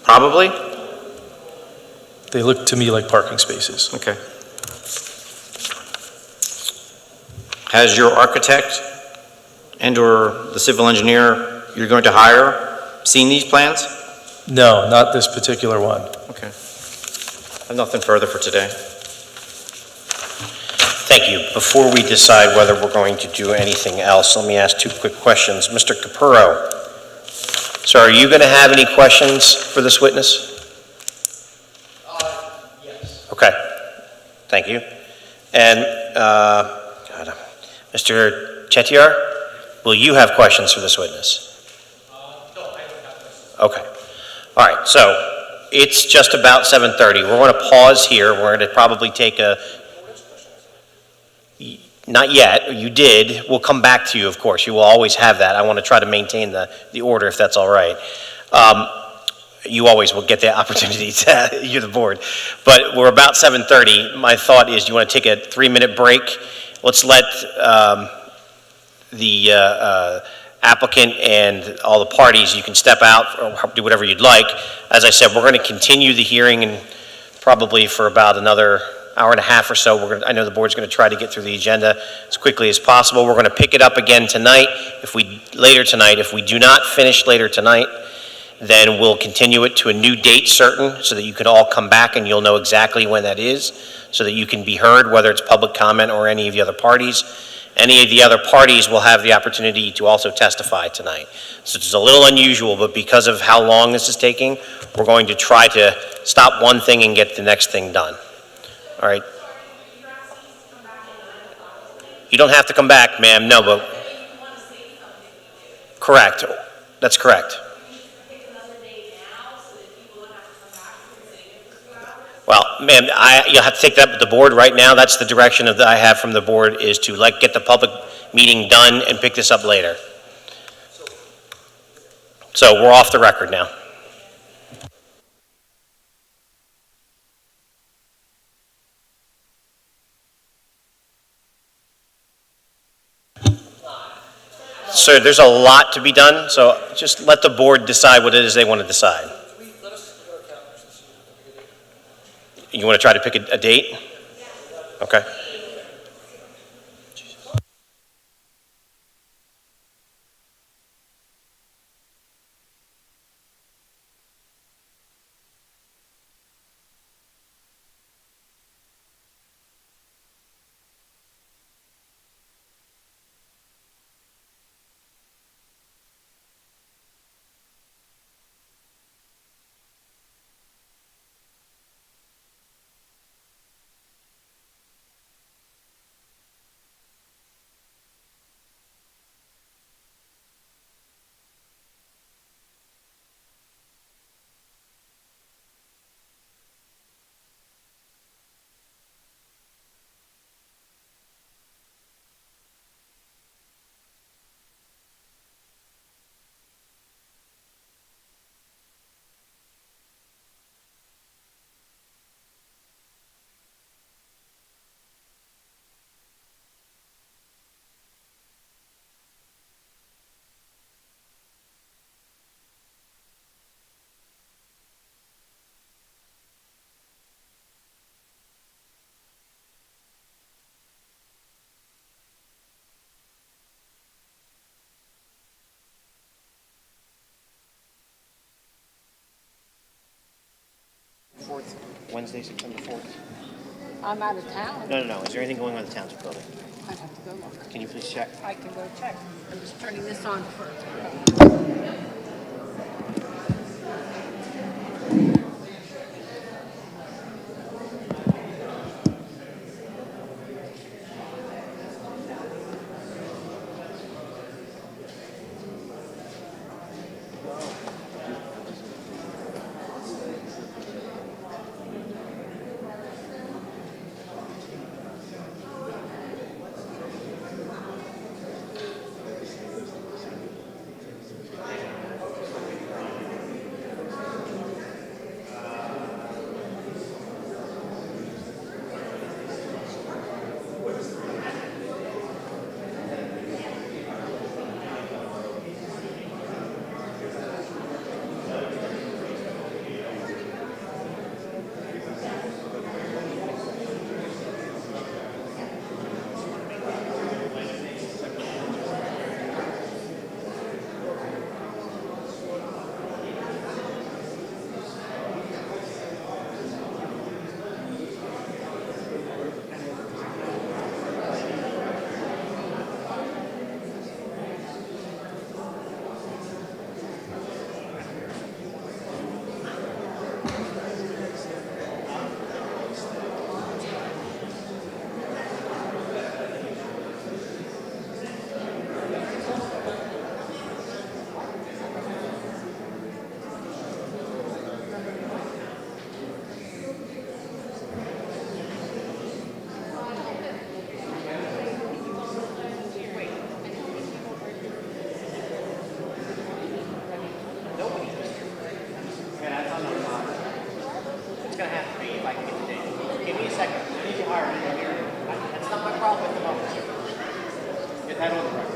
Probably? They look to me like parking spaces. Okay. Has your architect and/or the civil engineer you're going to hire seen these plans? No, not this particular one. Okay. I have nothing further for today. Thank you. Before we decide whether we're going to do anything else, let me ask two quick questions. Mr. Capurro, sir, are you going to have any questions for this witness? Yes. Okay. Thank you. And Mr. Chettiar, will you have questions for this witness? No, I don't have questions. Okay. All right. So it's just about 7:30. We're going to pause here. We're going to probably take a... Not yet. You did. We'll come back to you, of course. You will always have that. I want to try to maintain the order, if that's all right. You always will get the opportunity to, you're the board. But we're about 7:30. My thought is, do you want to take a 3-minute break? Let's let the applicant and all the parties, you can step out or do whatever you'd like. As I said, we're going to continue the hearing and probably for about another hour and a half or so. I know the board's going to try to get through the agenda as quickly as possible. We're going to pick it up again tonight. Later tonight, if we do not finish later tonight, then we'll continue it to a new date certain so that you can all come back and you'll know exactly when that is so that you can be heard, whether it's public comment or any of the other parties. Any of the other parties will have the opportunity to also testify tonight. So it's a little unusual, but because of how long this is taking, we're going to try to stop one thing and get the next thing done. All right. You don't have to come back, ma'am. No, but correct. That's correct. Well, ma'am, you'll have to take that with the board right now. That's the direction that I have from the board, is to get the public meeting done and pick this up later. So we're off the record now. So there's a lot to be done, so just let the board decide what it is they want to decide. You want to try to pick a date? Okay. Wednesday, September 4th. I'm out of town. No. Is there anything going on in the Township building? I'd have to go look. Can you please check? I can go check. I'm just turning this on first. get that on the record.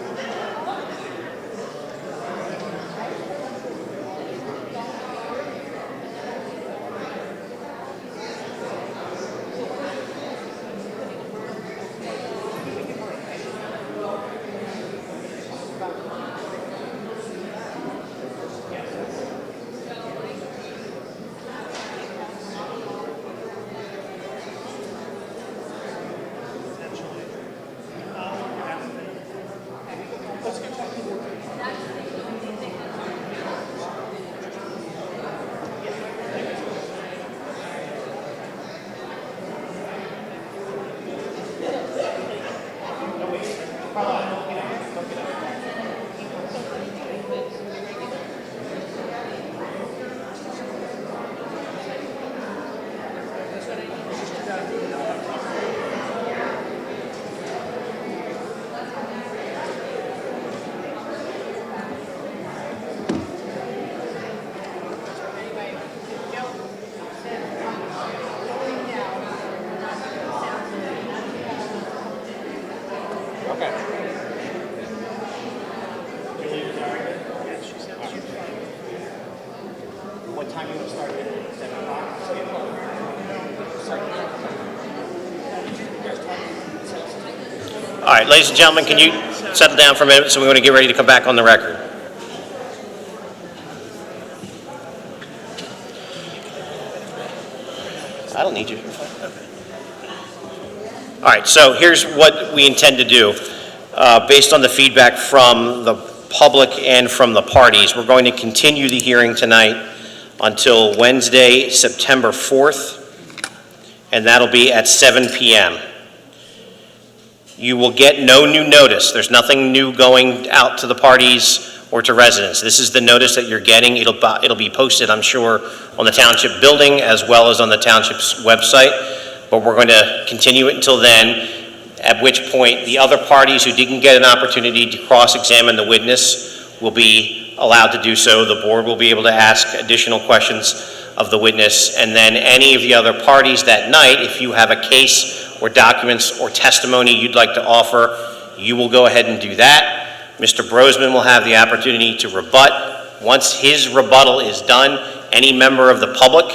What time you want to start? 7 o'clock? All right, ladies and gentlemen, can you settle down for a minute? So we want to get ready to come back on the record. I don't need you. All right, so here's what we intend to do. Based on the feedback from the public and from the parties, we're going to continue the hearing tonight until Wednesday, September 4th, and that'll be at 7 p.m. You will get no new notice. There's nothing new going out to the parties or to residents. This is the notice that you're getting. It'll be posted, I'm sure, on the Township building as well as on the Township's website, but we're going to continue it until then, at which point the other parties who didn't get an opportunity to cross-examine the witness will be allowed to do so. The board will be able to ask additional questions of the witness, and then any of the other parties that night, if you have a case or documents or testimony you'd like to offer, you will go ahead and do that. Mr. Brosman will have the opportunity to rebut. Once his rebuttal is done, any member of the public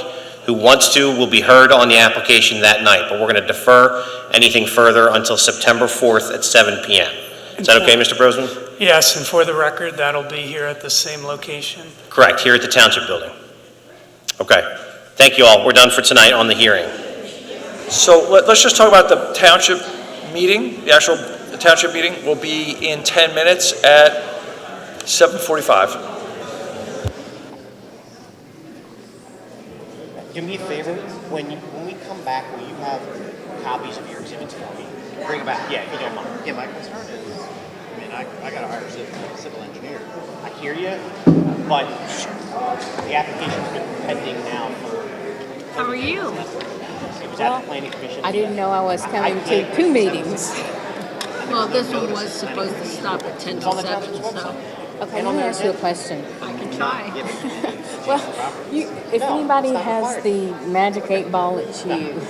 who wants to will be heard on the application that night, but we're going to defer anything further until September 4th at 7 p.m. Is that okay, Mr. Brosman? Yes, and for the record, that'll be here at the same location. Correct, here at the Township building. Okay, thank you all. We're done for tonight on the hearing. So let's just talk about the Township meeting. The actual Township meeting will be in 10 minutes at 7:45. Do me a favor, when we come back, will you have copies of your exhibits for me? Bring them back, yeah, if you don't mind. Yeah, my concern is, I mean, I gotta hire a civil engineer. I hear you, but the application's been pending now for... How are you? It was at the planning commission. I didn't know I was coming to 2 meetings. Well, this one was supposed to stop at 10 to 7, so. Okay, let me ask you a question. I can try. Well, if anybody has the magic 8-ball, it's you.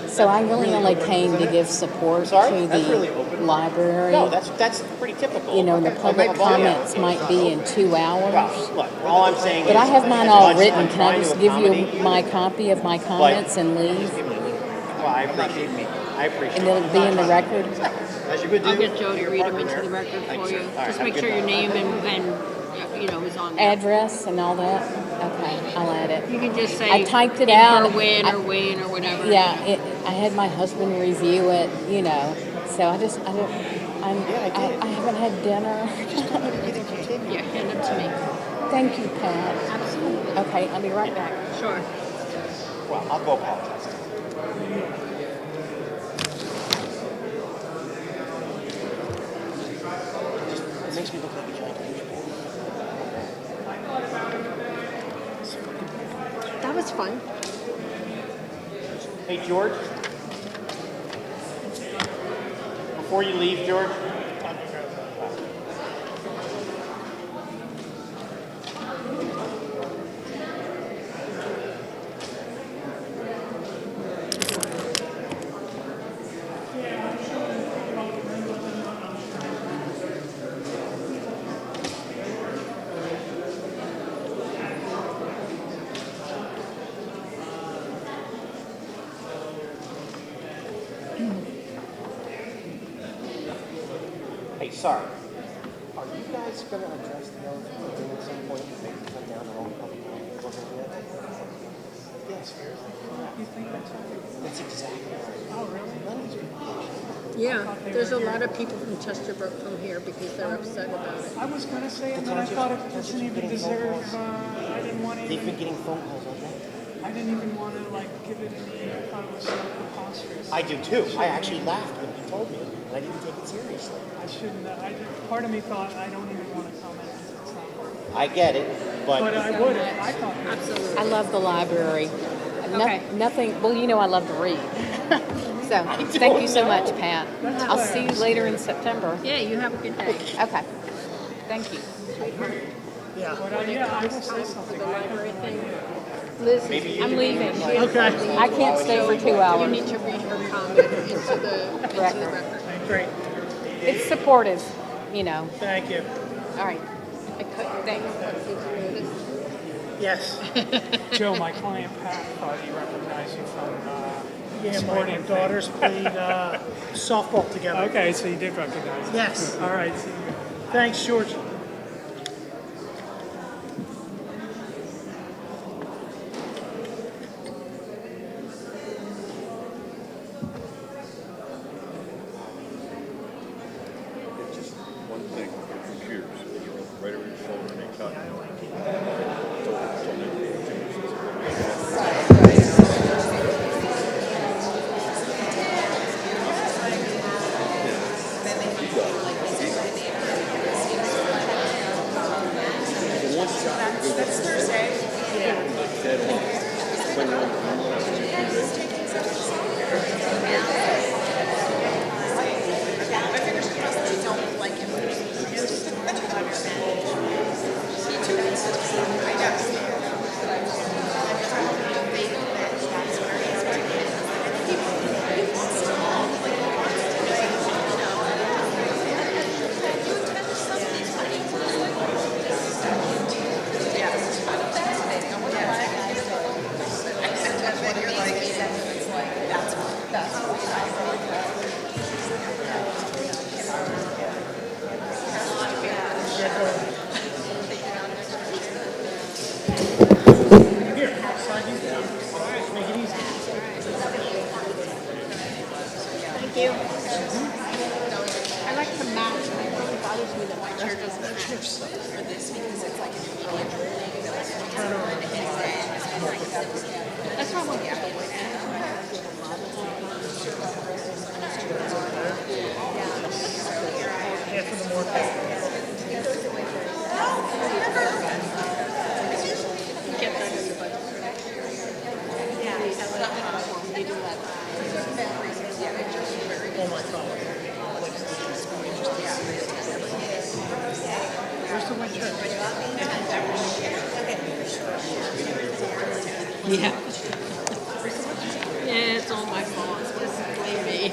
So I really only came to give support to the library. No, that's pretty typical. You know, the public comments might be in 2 hours. Well, look, all I'm saying is... But I have mine all written. Can I just give you my copy of my comments and leave? Well, I appreciate And it'll be in the record? As you would do. I'll get Joe to read them into the record for you. Just make sure your name and you know, is on there. Address and all that? Okay, I'll add it. You can just say. I typed it out. Or when or whatever. Yeah, I had my husband review it, you know, so I haven't had dinner. Yeah, hand them to me. Thank you, Pat. Absolutely. Okay, I'll be right back. Sure. Well, I'll go apologize. It makes me look like a giant douchebag. That was fun. Hey, George. Before you leave, George. Okay, sorry. Are you guys going to address the eligible thing at some point and maybe cut down the wrong public language over here? Yes, you think that's right? That's exactly right. Oh, really? None of these people. Yeah, there's a lot of people from Chesterbrook from here because they're upset about it. I was gonna say it, but I thought it doesn't even deserve, I didn't want to They've been even, getting phone calls all day. I didn't even want to like give it any, I thought it was so preposterous. I do too. I actually laughed when you told me, and I didn't take it seriously. I shouldn't, part of me thought, I don't even want to comment because it's not worth it. I get it, but I would have, I thought. I love the library. Nothing, well, you know I love to read. So, thank you so much, Pat. I'll see you later in September. Yeah, you have a good day. Okay. Thank you. Yeah. But yeah, I will say something. The library thing. Liz, I'm leaving. Okay. I can't stay for 2 hours. You need to read her comment into the record. Great. It's supportive, you know. Thank you. All right. Thanks. Yes. Joe, my client Pat thought he recognized you from Yeah, my daughters played softball together. Okay, so you did recognize him. Yes. All right. Thanks, George. Just one thing, computers, right over your shoulder, and they cut. That's Thursday. I figured you possibly don't like him. I know. Thank you. I like to match, and it really bothers me that my chair doesn't match. For this because it's like an immediate thing. That's why I want Half of the more. get that in the budget for next year. Yeah, you do that. Oh my God. Where's the white shirt? Yeah. Yeah, it's all my fault. Just blame me.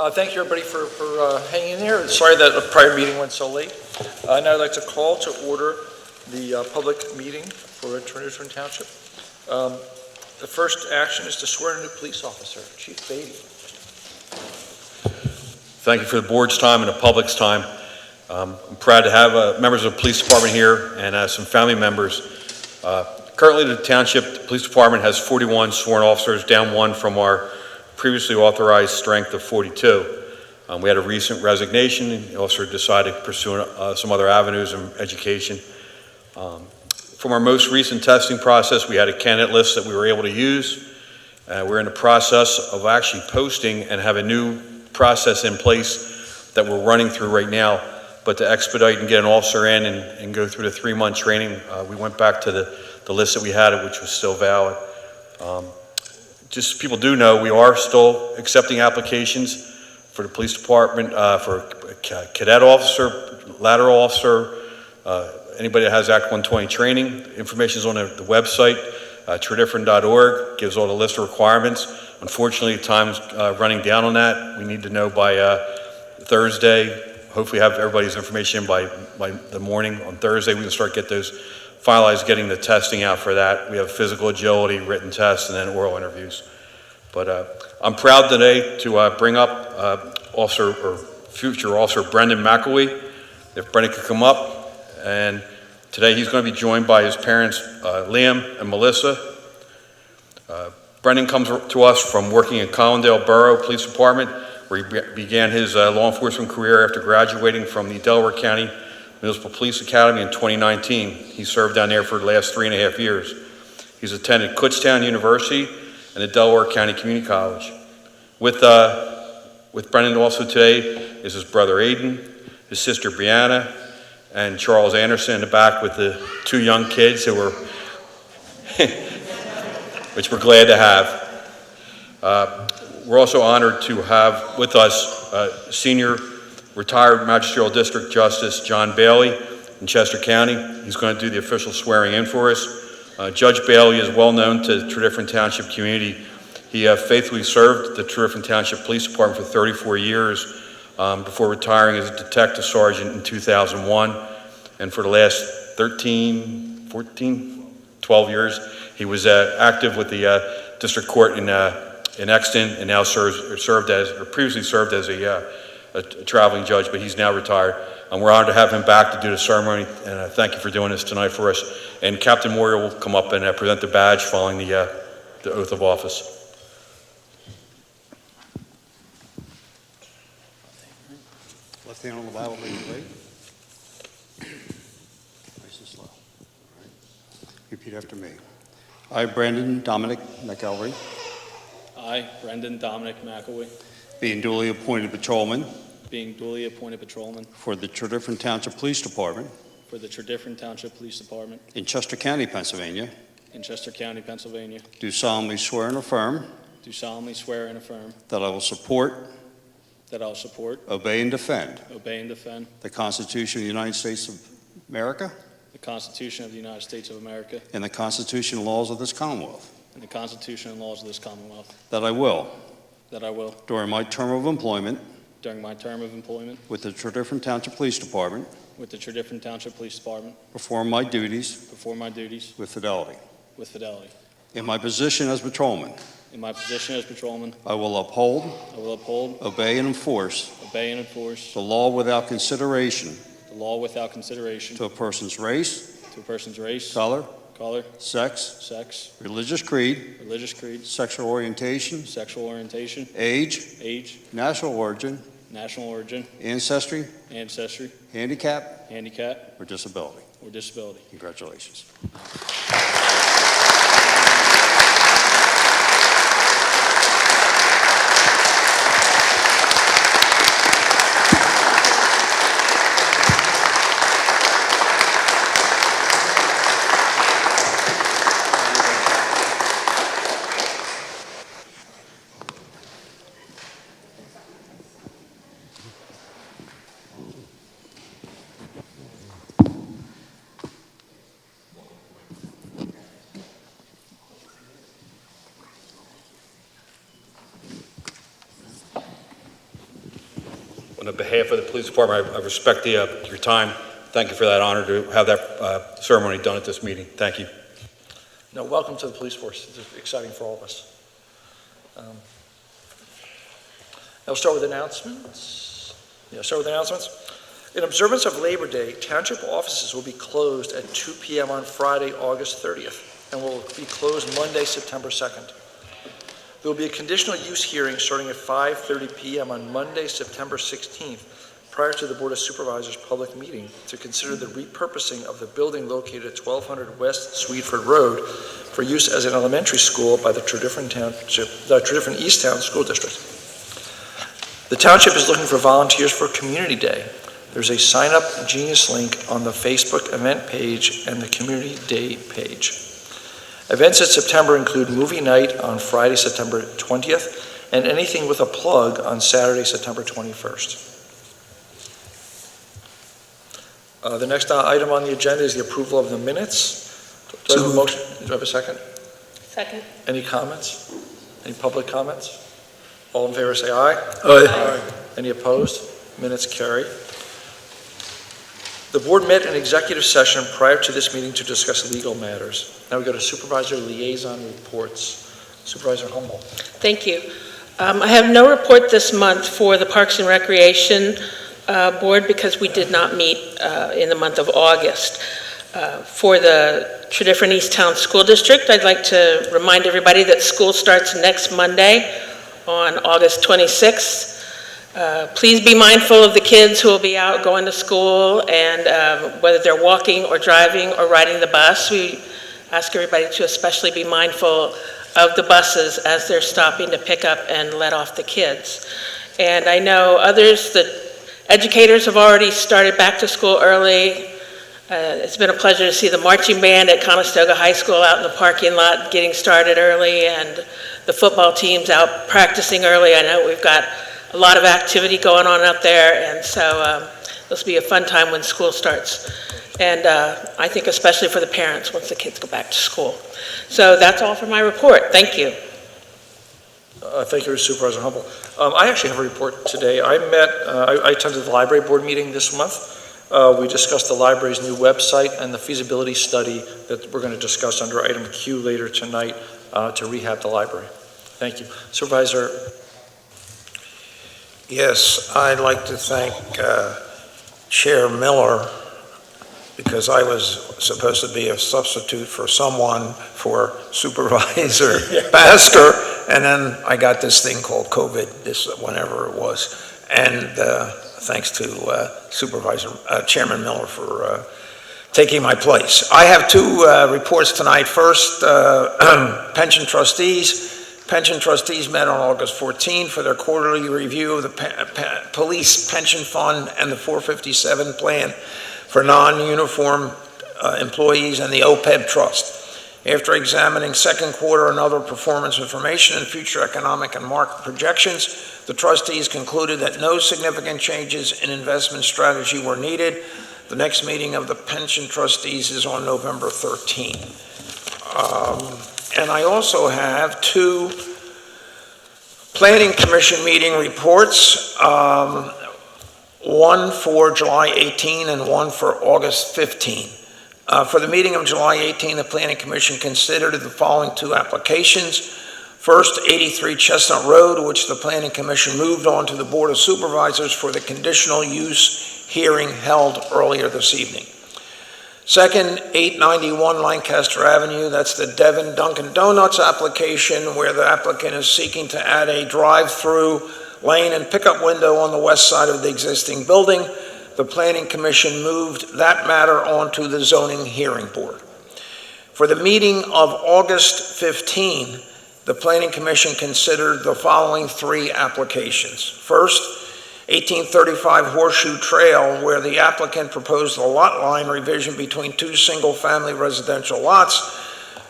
Thank you, everybody, for hanging in there. Sorry that the prior meeting went so late. Now I'd like to call to order the public meeting for Tredyffrin Township. The first action is to swear in a new police officer, Chief Beatty. Thank you for the board's time and the public's time. I'm proud to have members of the police department here and some family members. Currently, the Township Police Department has 41 sworn officers, down one from our previously authorized strength of 42. We had a recent resignation, and the officer decided to pursue some other avenues in education. From our most recent testing process, we had a candidate list that we were able to use. We're in the process of actually posting and have a new process in place that we're running through right now. But to expedite and get an officer in and go through the 3-month training, we went back to the list that we had, which was still valid. Just so people do know, we are still accepting applications for the police department, for a cadet officer, lateral officer, anybody that has Act 120 training. Information is on the website, tredyffrin.org, gives all the list of requirements. Unfortunately, time's running down on that. We need to know by Thursday. Hopefully have everybody's information by the morning on Thursday. We can start get those finalized, getting the testing out for that. We have physical agility, written tests, and then oral interviews. But I'm proud today to bring up future Officer Brendan McElwee. If Brendan could come up. And today he's going to be joined by his parents, Liam and Melissa. Brendan comes to us from working in Collindale Borough Police Department, where he began his law enforcement career after graduating from the Delaware County Municipal Police Academy in 2019. He served down there for the last 3.5 years. He's attended Kutztown University and the Delaware County Community College. With Brendan also today is his brother Aiden, his sister Brianna, and Charles Anderson in the back with the 2 young kids who were, which we're glad to have. We're also honored to have with us senior retired Magisterial District Justice John Bailey in Chester County. He's going to do the official swearing in for us. Judge Bailey is well known to the Tredyffrin Township community. He faithfully served the Tredyffrin Township Police Department for 34 years before retiring as a detective sergeant in 2001. And for the last 12 years, he was active with the district court in Exton, and now previously served as a traveling judge, but he's now retired. And we're honored to have him back to do the ceremony, and thank you for doing this tonight for us. And Captain Moyer will come up and present the badge following the oath of office. Left hand on the Bible, raise your right. Nice and slow. All right. Repeat after me. I, Brandon Dominic McElry, I, Brendan Dominic McElwee, being duly appointed patrolman being duly appointed patrolman for the Tredyffrin Township Police Department for the Tredyffrin Township Police Department in Chester County, Pennsylvania, in Chester County, Pennsylvania, do solemnly swear and affirm do solemnly swear and affirm that I will support, that I will support, obey, and defend obey, and defend the Constitution of the United States of America the Constitution of the United States of America and the Constitution and laws of this Commonwealth, and the Constitution and laws of this Commonwealth, that I will, during my term of employment during my term of employment with the Tredyffrin Township Police Department, with the Tredyffrin Township Police Department, perform my duties with fidelity. fidelity. In my position as patrolman, In my position as patrolman, I will uphold, obey, and enforce the law without consideration the law without consideration to a person's race, color, sex, religious religious creed, sexual orientation, age, national origin, ancestry, handicap, or disability. Congratulations. On the behalf of the police department, I respect your time. Thank you for that honor to have that ceremony done at this meeting. Thank you. No, welcome to the police force. It's exciting for all of us. I'll start with announcements. In observance of Labor Day, Township offices will be closed at 2 p.m. on Friday, August 30th, and will be closed Monday, September 2nd. There will be a conditional use hearing starting at 5:30 p.m. on Monday, September 16th, prior to the Board of Supervisors' public meeting to consider the repurposing of the building located at 1200 West Swedeford Road for use as an elementary school by the Tredyffrin East Town School District. The Township is looking for volunteers for Community Day. There's a sign-up Genius link on the Facebook event page and the Community Day page. Events in September include movie night on Friday, September 20th, and anything with a plug on Saturday, September 21st. The next item on the agenda is the approval of the minutes. Do I have a motion? Do I have a second? Second. Any comments? Any public comments? All in favor say aye. Aye. Any opposed? Minutes carry. The board met in executive session prior to this meeting to discuss legal matters. Now we go to supervisor liaison reports. Supervisor Humble. Thank you. I have no report this month for the Parks and Recreation Board because we did not meet in the month of August. For the Tredyffrin East Town School District, I'd like to remind everybody that school starts next Monday on August 26th. Please be mindful of the kids who will be out going to school, and whether they're walking or driving or riding the bus. We ask everybody to especially be mindful of the buses as they're stopping to pick up and let off the kids. And I know others, the educators have already started back to school early. It's been a pleasure to see the marching band at Conestoga High School out in the parking lot getting started early, and the football team's out practicing early. I know we've got a lot of activity going on out there, and so this will be a fun time when school starts. And I think especially for the parents once the kids go back to school. So that's all for my report. Thank you. Thank you, Supervisor Humble. I actually have a report today. I attended the library board meeting this month. We discussed the library's new website and the feasibility study that we're going to discuss under item Q later tonight to rehab the library. Thank you. Supervisor. Yes, I'd like to thank Chair Miller, because I was supposed to be a substitute for someone for Supervisor Basker, and then I got this thing called COVID, whenever it was, and thanks to Chairman Miller for taking my place. I have two reports tonight. First, pension trustees. Pension trustees met on August 14 for their quarterly review of the police pension fund and the 457 plan for non-uniform employees and the OPEB trust. After examining second quarter and other performance information and future economic and market projections, the trustees concluded that no significant changes in investment strategy were needed. The next meeting of the pension trustees is on November 13. And I also have two Planning Commission meeting reports, one for July 18 and one for August 15. For the meeting of July 18, the Planning Commission considered the following two applications. First, 83 Chestnut Road, which the Planning Commission moved on to the Board of Supervisors for the conditional use hearing held earlier this evening. Second, 891 Lancaster Avenue, that's the Devon Dunkin' Donuts application, where the applicant is seeking to add a drive-through lane and pickup window on the west side of the existing building. The Planning Commission moved that matter onto the Zoning Hearing Board. For the meeting of August 15, the Planning Commission considered the following three applications. First, 1835 Horseshoe Trail, where the applicant proposed a lot line revision between two single-family residential lots.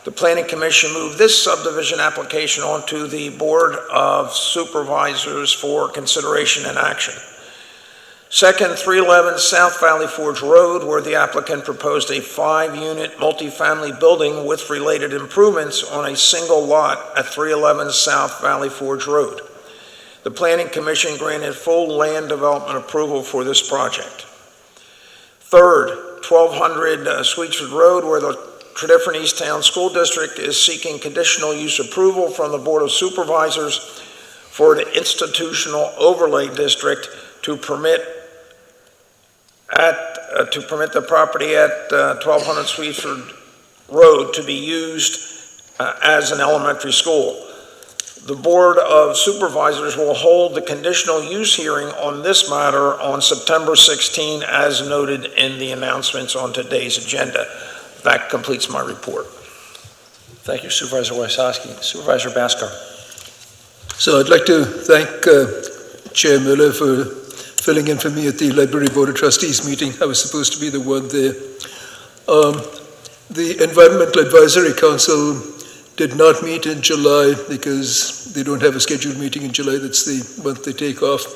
The Planning Commission moved this subdivision application onto the Board of Supervisors for consideration and action. Second, 311 South Valley Forge Road, where the applicant proposed a 5-unit multifamily building with related improvements on a single lot at 311 South Valley Forge Road. The Planning Commission granted full land development approval for this project. Third, 1200 Sweetsford Road, where the Tredyffrin East Town School District is seeking conditional use approval from the Board of Supervisors for the institutional overlay district to permit the property at 1200 Sweetsford Road to be used as an elementary school. The Board of Supervisors will hold the conditional use hearing on this matter on September 16, as noted in the announcements on today's agenda. That completes my report. Thank you, Supervisor Wysocki. Supervisor Bhaskar. So I'd like to thank Chair Miller for filling in for me at the Library Board of Trustees meeting. I was supposed to be the one there. The Environmental Advisory Council did not meet in July because they don't have a scheduled meeting in July. That's the month they take off.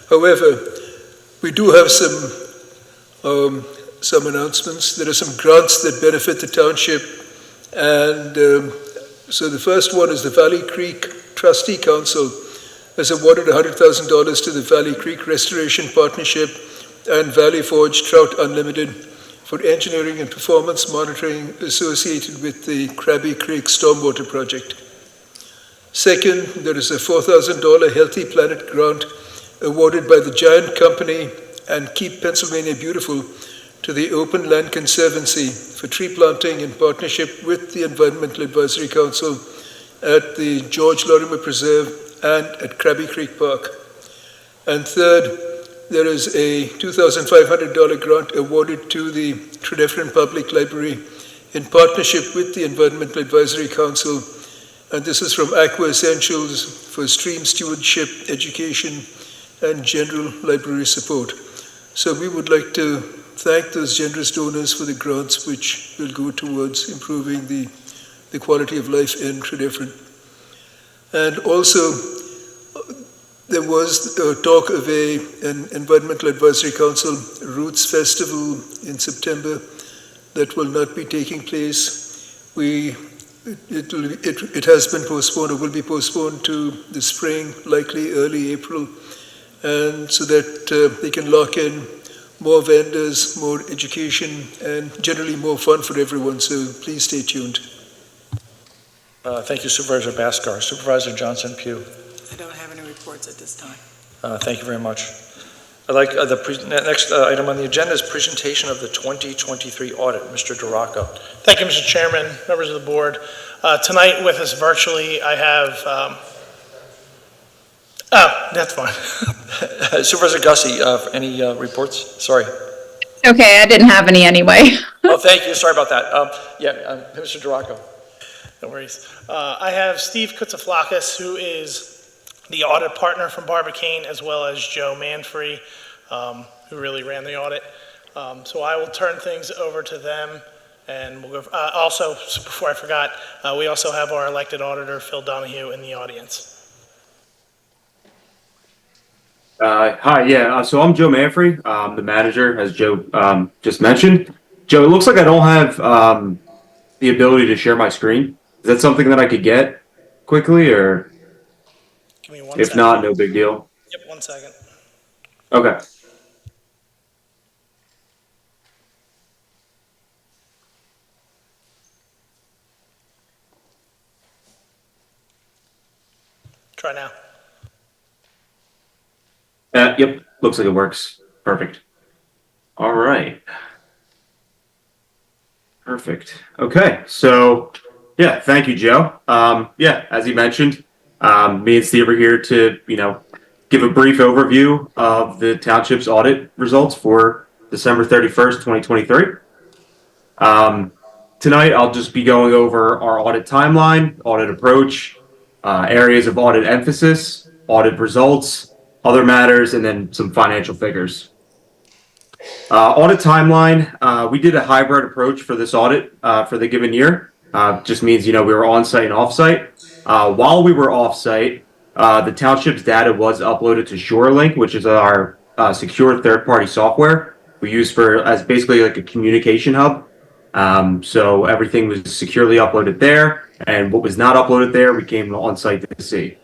However, we do have some announcements. There are some grants that benefit the township. And so the first one is the Valley Creek Trustee Council has awarded $100,000 to the Valley Creek Restoration Partnership and Valley Forge Trout Unlimited for engineering and performance monitoring associated with the Krabby Creek Stormwater Project. Second, there is a $4,000 Healthy Planet grant awarded by the Giant Company and Keep Pennsylvania Beautiful to the Open Land Conservancy for tree planting in partnership with the Environmental Advisory Council at the George Lorimer Preserve and at Krabby Creek Park. And third, there is a $2,500 grant awarded to the Tredyffrin Public Library in partnership with the Environmental Advisory Council, and this is from Aqua Essentials for stream stewardship, education, and general library support. So we would like to thank those generous donors for the grants which will go towards improving the quality of life in Tredyffrin. And also, there was talk of an Environmental Advisory Council Roots Festival in September that will not be taking place. It has been postponed or will be postponed to the spring, likely early April, and so that they can lock in more vendors, more education, and generally more fun for everyone. So please stay tuned. Thank you, Supervisor Bhaskar. Supervisor Johnson-Pugh. I don't have any reports at this time. Thank you very much. I'd like the next item on the agenda is presentation of the 2023 audit. Mr. DeRocco. Thank you, Mr. Chairman, members of the board. Tonight with us virtually, I have, that's fine. Supervisor Gussie, any reports? Sorry. Okay, I didn't have any anyway. Oh, thank you. Sorry about that. Mr. DeRocco. No worries. I have Steve Kutsaflakis, who is the audit partner from Barbicane, as well as Joe Manfrey, who really ran the audit. So I will turn things over to them, and we'll go. Also, before I forgot, we also have our elected auditor, Phil Donahue, in the audience. Hi, so I'm Joe Manfrey, the manager, as Joe just mentioned. Joe, it looks like I don't have the ability to share my screen. Is that something that I could get quickly, or Give me one if second. not, no big deal? Yep, 1 second. Okay. Try now. Yep, looks like it works. Perfect. All right. Perfect. Okay, so yeah, thank you, Joe. As you mentioned, me and Steve are here to, give a brief overview of the township's audit results for December 31st, 2023. Tonight, I'll just be going over our audit timeline, audit approach, areas of audit emphasis, audit results, other matters, and then some financial figures. Audit timeline, we did a hybrid approach for this audit for the given year. Just means, we were on-site and off-site. While we were off-site, the township's data was uploaded to SureLink, which is our secure third-party software we use as basically like a communication hub. So everything was securely uploaded there, and what was not uploaded there, we came on-site to see.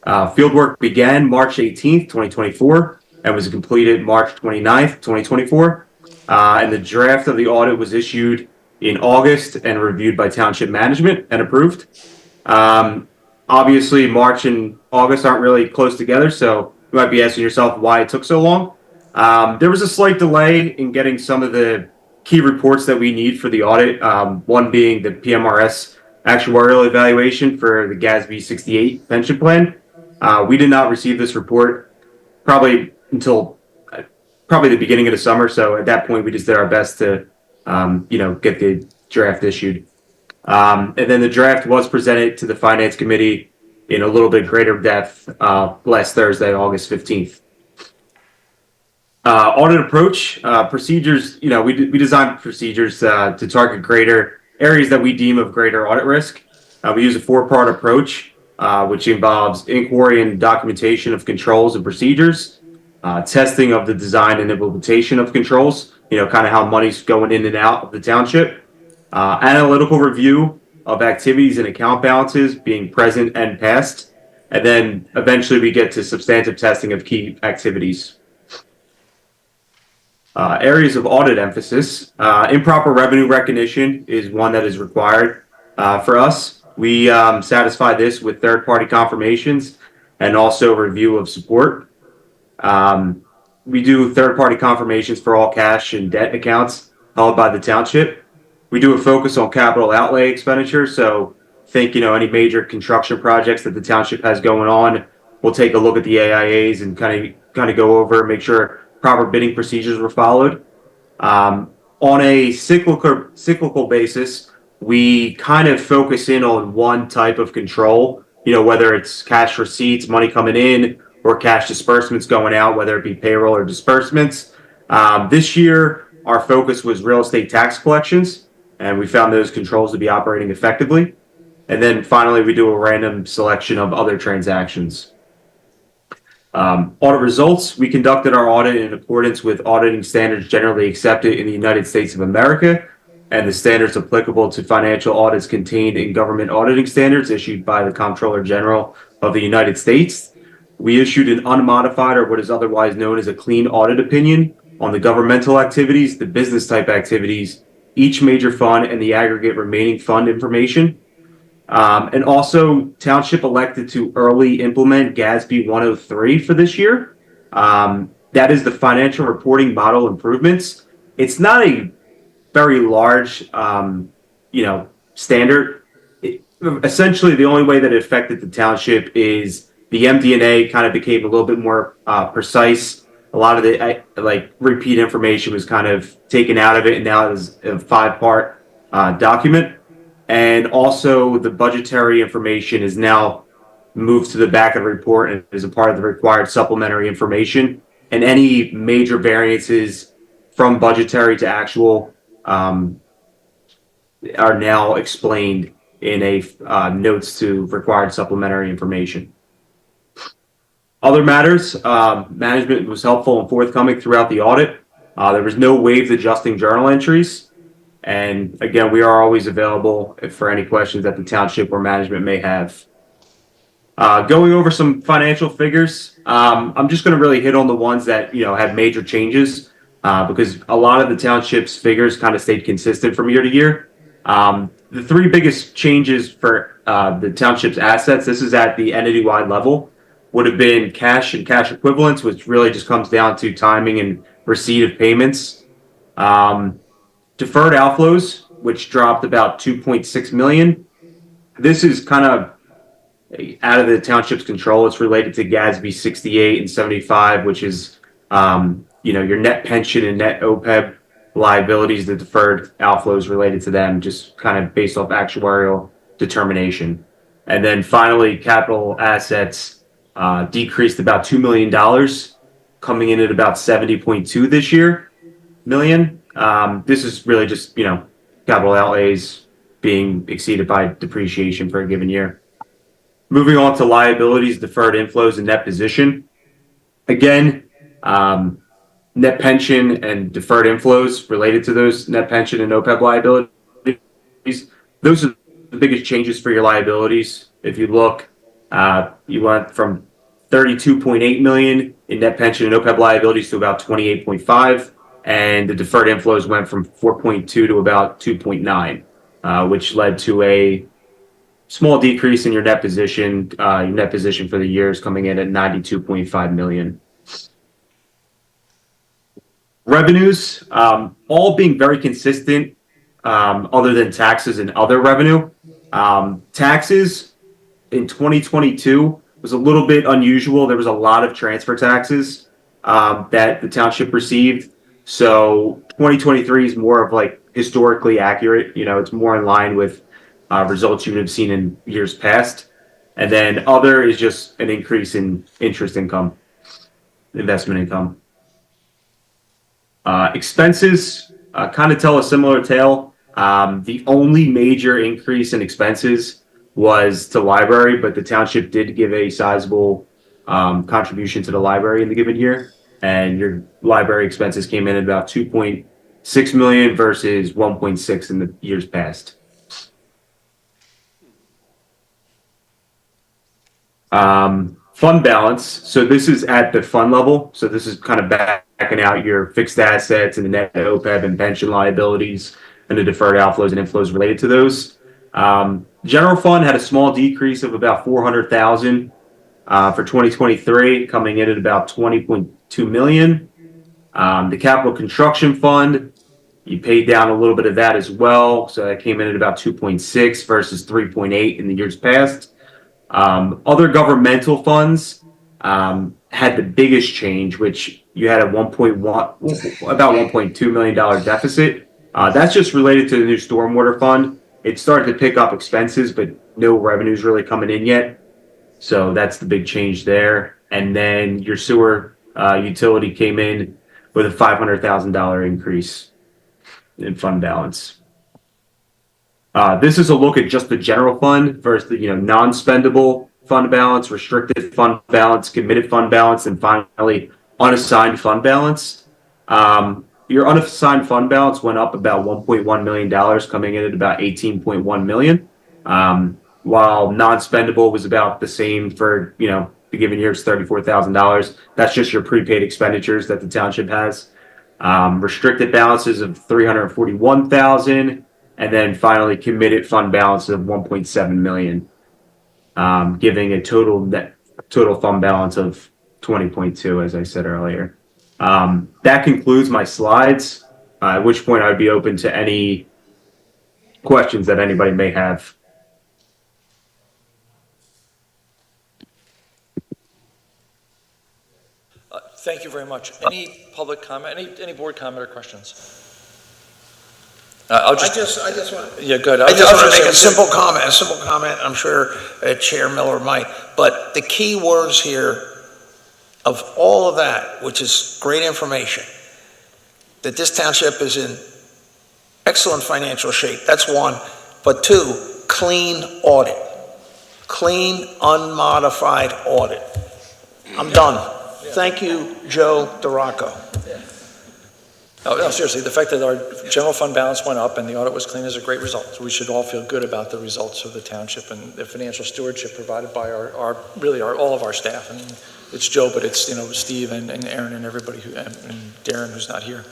Fieldwork began March 18th, 2024, and was completed March 29th, 2024. And the draft of the audit was issued in August and reviewed by Township Management and approved. Obviously, March and August aren't really close together, so you might be asking yourself why it took so long. There was a slight delay in getting some of the key reports that we need for the audit, one being the PMRS actuarial evaluation for the GASB 68 pension plan. We did not receive this report probably until probably the beginning of the summer, so at that point we just did our best to get the draft issued. And then the draft was presented to the Finance Committee in a little bit greater depth last Thursday, August 15th. Audit approach, procedures, we designed procedures to target greater areas that we deem of greater audit risk. We use a four-part approach, which involves inquiry and documentation of controls and procedures, testing of the design and implementation of controls, kind of how money's going in and out of the township, analytical review of activities and account balances being present and past, and then eventually we get to substantive testing of key activities. Areas of audit emphasis. Improper revenue recognition is one that is required for us. We satisfy this with third-party confirmations and also review of support. We do third-party confirmations for all cash and debt accounts held by the township. We do a focus on capital outlay expenditure, so think any major construction projects that the township has going on. We'll take a look at the AIAs and kind of go over, make sure proper bidding procedures were followed. On a cyclical basis, we kind of focus in on one type of control, whether it's cash receipts, money coming in, or cash disbursements going out, whether it be payroll or disbursements. This year, our focus was real estate tax collections, and we found those controls to be operating effectively. And then finally, we do a random selection of other transactions. Audit results. We conducted our audit in accordance with auditing standards generally accepted in the United States of America and the standards applicable to financial audits contained in government auditing standards issued by the Comptroller General of the United States. We issued an unmodified, or what is otherwise known as a clean audit opinion on the governmental activities, the business type activities, each major fund, and the aggregate remaining fund information. And also, Township elected to early implement GASB 103 for this year. That is the financial reporting model improvements. It's not a very large, standard. Essentially, the only way that it affected the township is the MD&A kind of became a little bit more precise. A lot of the repeat information was kind of taken out of it, and now it is a 5-part document. And also the budgetary information is now moved to the back of the report and is a part of the required supplementary information. And any major variances from budgetary to actual are now explained in a notes to required supplementary information. Other matters, management was helpful and forthcoming throughout the audit. There was no waived adjusting journal entries. And again, we are always available for any questions that the township or management may have. Going over some financial figures, I'm just going to really hit on the ones that had major changes because a lot of the township's figures kind of stayed consistent from year to year. The three biggest changes for the township's assets, this is at the entity-wide level, would have been cash and cash equivalents, which really just comes down to timing and receipt of payments. Deferred outflows, which dropped about $2.6 million. This is kind of out of the township's control. It's related to GASB 68 and 75, which is, your net pension and net OPEB liabilities, the deferred outflows related to them, just kind of based off actuarial determination. And then finally, capital assets decreased about $2 million, coming in at about 70.2 this year million. This is really just, capital outlays being exceeded by depreciation for a given year. Moving on to liabilities, deferred inflows, and net position. Again, net pension and deferred inflows related to those net pension and OPEB liabilities. Those are the biggest changes for your liabilities. If you look, You went from 32.8 million in net pension and OPEB liabilities to about 28.5, and the deferred inflows went from 4.2 to about 2.9, which led to a small decrease in your net position. Your net position for the year is coming in at 92.5 million. Revenues, all being very consistent, other than taxes and other revenue. Taxes in 2022 was a little bit unusual. There was a lot of transfer taxes that the township received. So 2023 is more of like historically accurate. You know, it's more in line with results you would have seen in years past. And then other is just an increase in interest income, investment income. Expenses kind of tell a similar tale. The only major increase in expenses was to library, but the township did give a sizable contribution to the library in the given year. And your library expenses came in at about 2.6 million versus 1.6 in the years past. Fund balance. So this is at the fund level. So this is kind of backing out your fixed assets and the net OPEB and pension liabilities and the deferred outflows and inflows related to those. General fund had a small decrease of about 400,000 for 2023, coming in at about 20.2 million. The capital construction fund, you paid down a little bit of that as well. So that came in at about 2.6 versus 3.8 in the years past. Other governmental funds had the biggest change, which you had a about $1.2 million deficit. That's just related to the new stormwater fund. It started to pick up expenses, but no revenues really coming in yet. So that's the big change there. And then your sewer utility came in with a $500,000 increase in fund balance. This is a look at just the general fund versus the non-spendable fund balance, restricted fund balance, committed fund balance, and finally unassigned fund balance. Your unassigned fund balance went up about $1.1 million, coming in at about 18.1 million. While non-spendable was about the same for the given year, it's $34,000. That's just your prepaid expenditures that the township has. Restricted balances of 341,000. And then finally, committed fund balance of 1.7 million, giving a total fund balance of 20.2, as I said earlier. That concludes my slides, at which point I'd be open to any questions that anybody may have. Thank you very much. Any public comment, any board comment or questions? I just want. Yeah, good. I just want to make a simple comment. I'm sure Chair Miller might. But the key words here of all of that, which is great information, that this township is in excellent financial shape. That's one. But two, clean audit. Clean, unmodified audit. I'm done. Thank you, Joe DeRocco. No, seriously, the fact that our general fund balance went up and the audit was clean is a great result. So we should all feel good about the results of the township and the financial stewardship provided by all of our staff. And it's Joe, but it's Steve and Aaron and everybody and Darren who's not here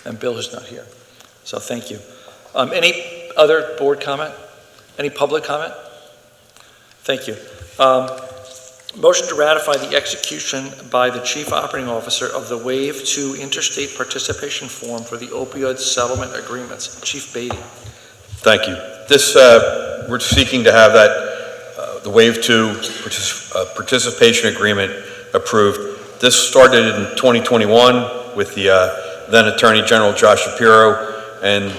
and Bill who's not here. So thank you. Any other board comment? Any public comment? Thank you. Motion to ratify the execution by the Chief Operating Officer of the Wave 2 Interstate Participation Form for the opioid settlement agreements. Chief Beatty. Thank you. This, we're seeking to have that, the Wave 2 participation agreement approved. This started in 2021 with the then Attorney General Josh Shapiro and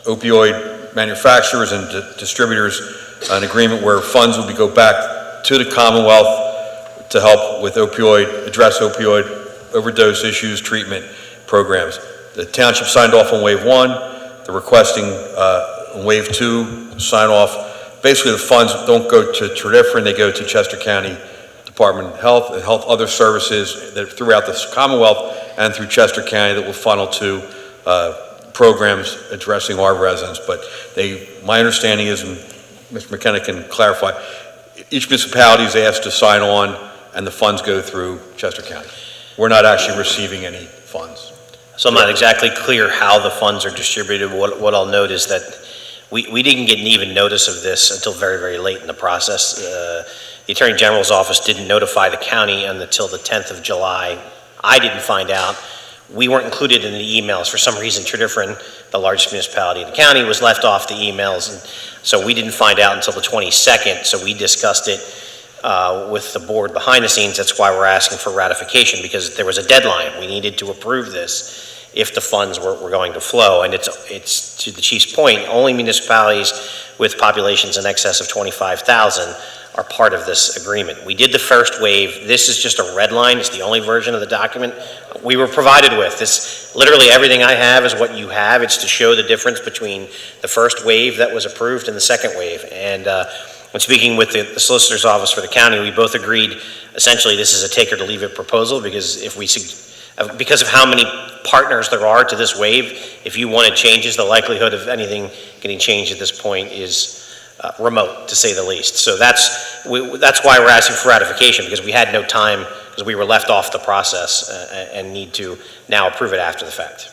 opioid manufacturers and distributors, an agreement where funds will go back to the Commonwealth to help with address opioid overdose issues, treatment programs. The township signed off on Wave 1. They're requesting on Wave 2 sign off. Basically, the funds don't go to Tredyffrin, they go to Chester County Department of Health, other services that throughout the Commonwealth and through Chester County that will funnel to programs addressing our residents. But my understanding is, and Mr. McKenna can clarify, each municipality is asked to sign on, and the funds go through Chester County. We're not actually receiving any funds. So I'm not exactly clear how the funds are distributed. What I'll note is that we didn't get even notice of this until very, very late in the process. The Attorney General's office didn't notify the county until the 10th of July. I didn't find out. We weren't included in the emails. For some reason, Tredyffrin, the largest municipality in the county, was left off the emails, and so we didn't find out until the 22nd, so we discussed it with the board behind the scenes. That's why we're asking for ratification, because there was a deadline. We needed to approve this if the funds were going to flow. And it's to the chief's point, only municipalities with populations in excess of 25,000 are part of this agreement. We did the first wave. This is just a red line. It's the only version of the document we were provided with. This, literally everything I have is what you have. It's to show the difference between the first wave that was approved and the second wave. And when speaking with the solicitor's office for the county, we both agreed essentially this is a take or to leave it proposal, because because of how many partners there are to this wave, if you wanted changes, the likelihood of anything getting changed at this point is remote, to say the least. So that's why we're asking for ratification, because we had no time, because we were left off the process and need to now approve it after the fact,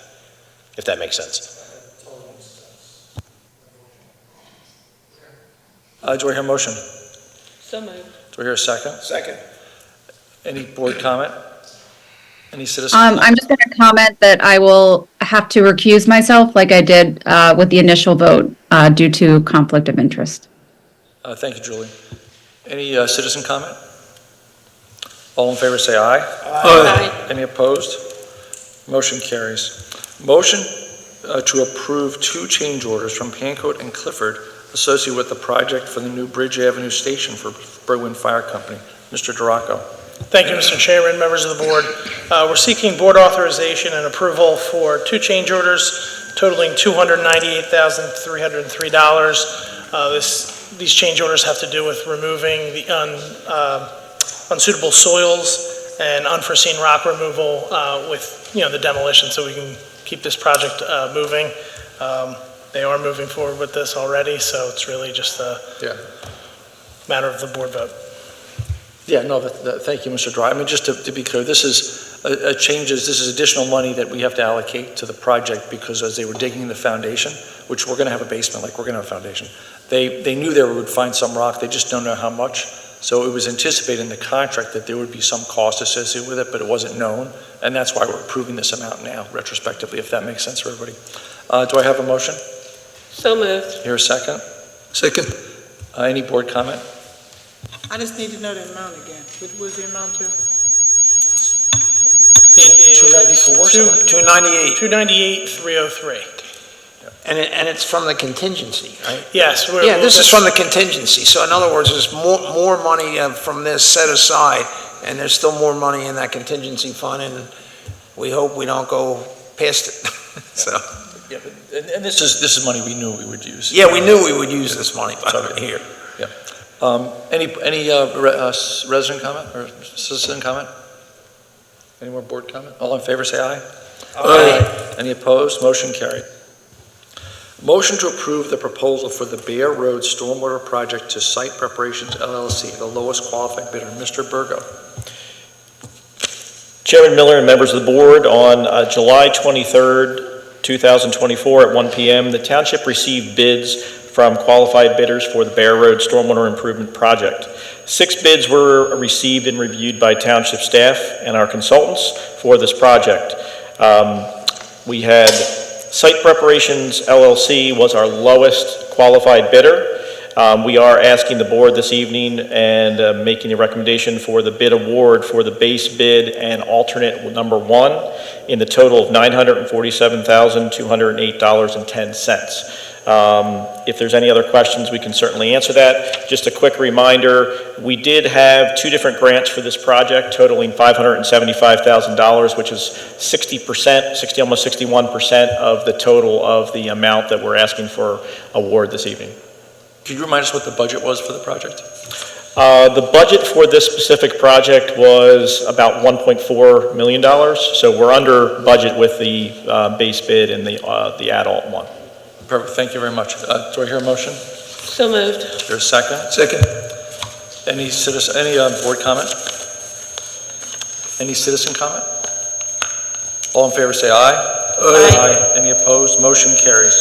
if that makes sense. Do I hear a motion? So moved. Do I hear a second? Second. Any board comment? Any citizen? I'm just going to comment that I will have to recuse myself like I did with the initial vote due to conflict of interest. Thank you, Julie. Any citizen comment? All in favor say aye. Aye. Any opposed? Motion carries. Motion to approve 2 change orders from Pancoat and Clifford associated with the project for the new Bridge Avenue station for Berwyn Fire Company. Mr. Duraco. Thank you, Mr. Chairman, members of the board. We're seeking board authorization and approval for 2 change orders totaling $298,303. These change orders have to do with removing the unsuitable soils and unforeseen rock removal with the demolition, so we can keep this project moving. They are moving forward with this already, so it's really just a matter of the board vote. Yeah, no, thank you, Mr. Dry. I mean, just to be clear, this is this is additional money that we have to allocate to the project, because as they were digging the foundation, which we're going to have a basement, like we're going to have a foundation, they knew they would find some rock, they just don't know how much. So it was anticipated in the contract that there would be some cost associated with it, but it wasn't known, and that's why we're approving this amount now, retrospectively, if that makes sense for everybody. Do I have a motion? So moved. Here a second? Second. Any board comment? I just need to know the amount again. What was the amount to? It is 298. 298,303. And it's from the contingency, right? Yes. Yeah, this is from the contingency. So in other words, there's more money from this set aside, and there's still more money in that contingency fund, and we hope we don't go past it. So. Yeah, but, and this is money we knew we would use. Yeah, we knew we would use this money here. Yeah. Any resident comment or citizen comment? Any more board comment? All in favor say aye. Aye. Any opposed? Motion carried. Motion to approve the proposal for the Bear Road Stormwater Project to Site Preparations LLC, the lowest qualified bidder. Mr. Burgo. Chairman Miller and members of the board, on July 23rd, 2024 at 1 p.m., the township received bids from qualified bidders for the Bear Road Stormwater Improvement Project. 6 bids were received and reviewed by township staff and our consultants for this project. We had Site Preparations LLC was our lowest qualified bidder. We are asking the board this evening and making a recommendation for the bid award for the base bid and alternate number 1 in the total of $947,208.10. If there's any other questions, we can certainly answer that. Just a quick reminder, we did have 2 different grants for this project totaling $575,000, which is 60%, almost 61% of the total of the amount that we're asking for award this evening. Could you remind us what the budget was for the project? The budget for this specific project was about $1.4 million, so we're under budget with the base bid and the add-alt one. Perfect, thank you very much. Do I hear a motion? So moved. Is there a second? Second. Any citizen, any board comment? Any citizen comment? All in favor say aye. Aye. Any opposed? Motion carries.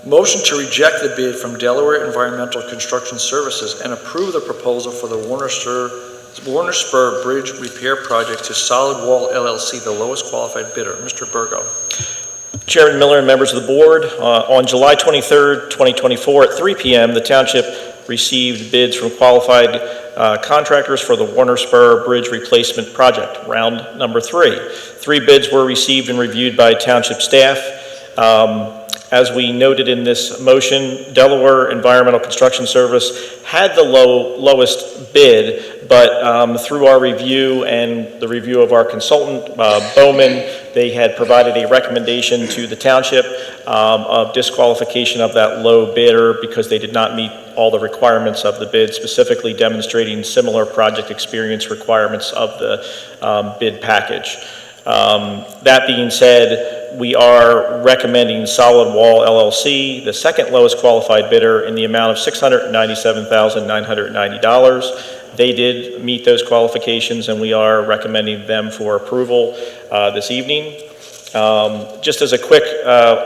Motion to reject the bid from Delaware Environmental Construction Services and approve the proposal for the Warner Spur Bridge Repair Project to Solid Wall LLC, the lowest qualified bidder. Mr. Burgo. Chairman Miller and members of the board, on July 23rd, 2024 at 3 p.m., the township received bids from qualified contractors for the Warner Spur Bridge Replacement Project, round number 3. 3 bids were received and reviewed by township staff. As we noted in this motion, Delaware Environmental Construction Service had the lowest bid, but through our review and the review of our consultant, Bowman, they had provided a recommendation to the township of disqualification of that low bidder because they did not meet all the requirements of the bid, specifically demonstrating similar project experience requirements of the bid package. That being said, we are recommending Solid Wall LLC, the second lowest qualified bidder, in the amount of $697,990. They did meet those qualifications, and we are recommending them for approval this evening. Just as a quick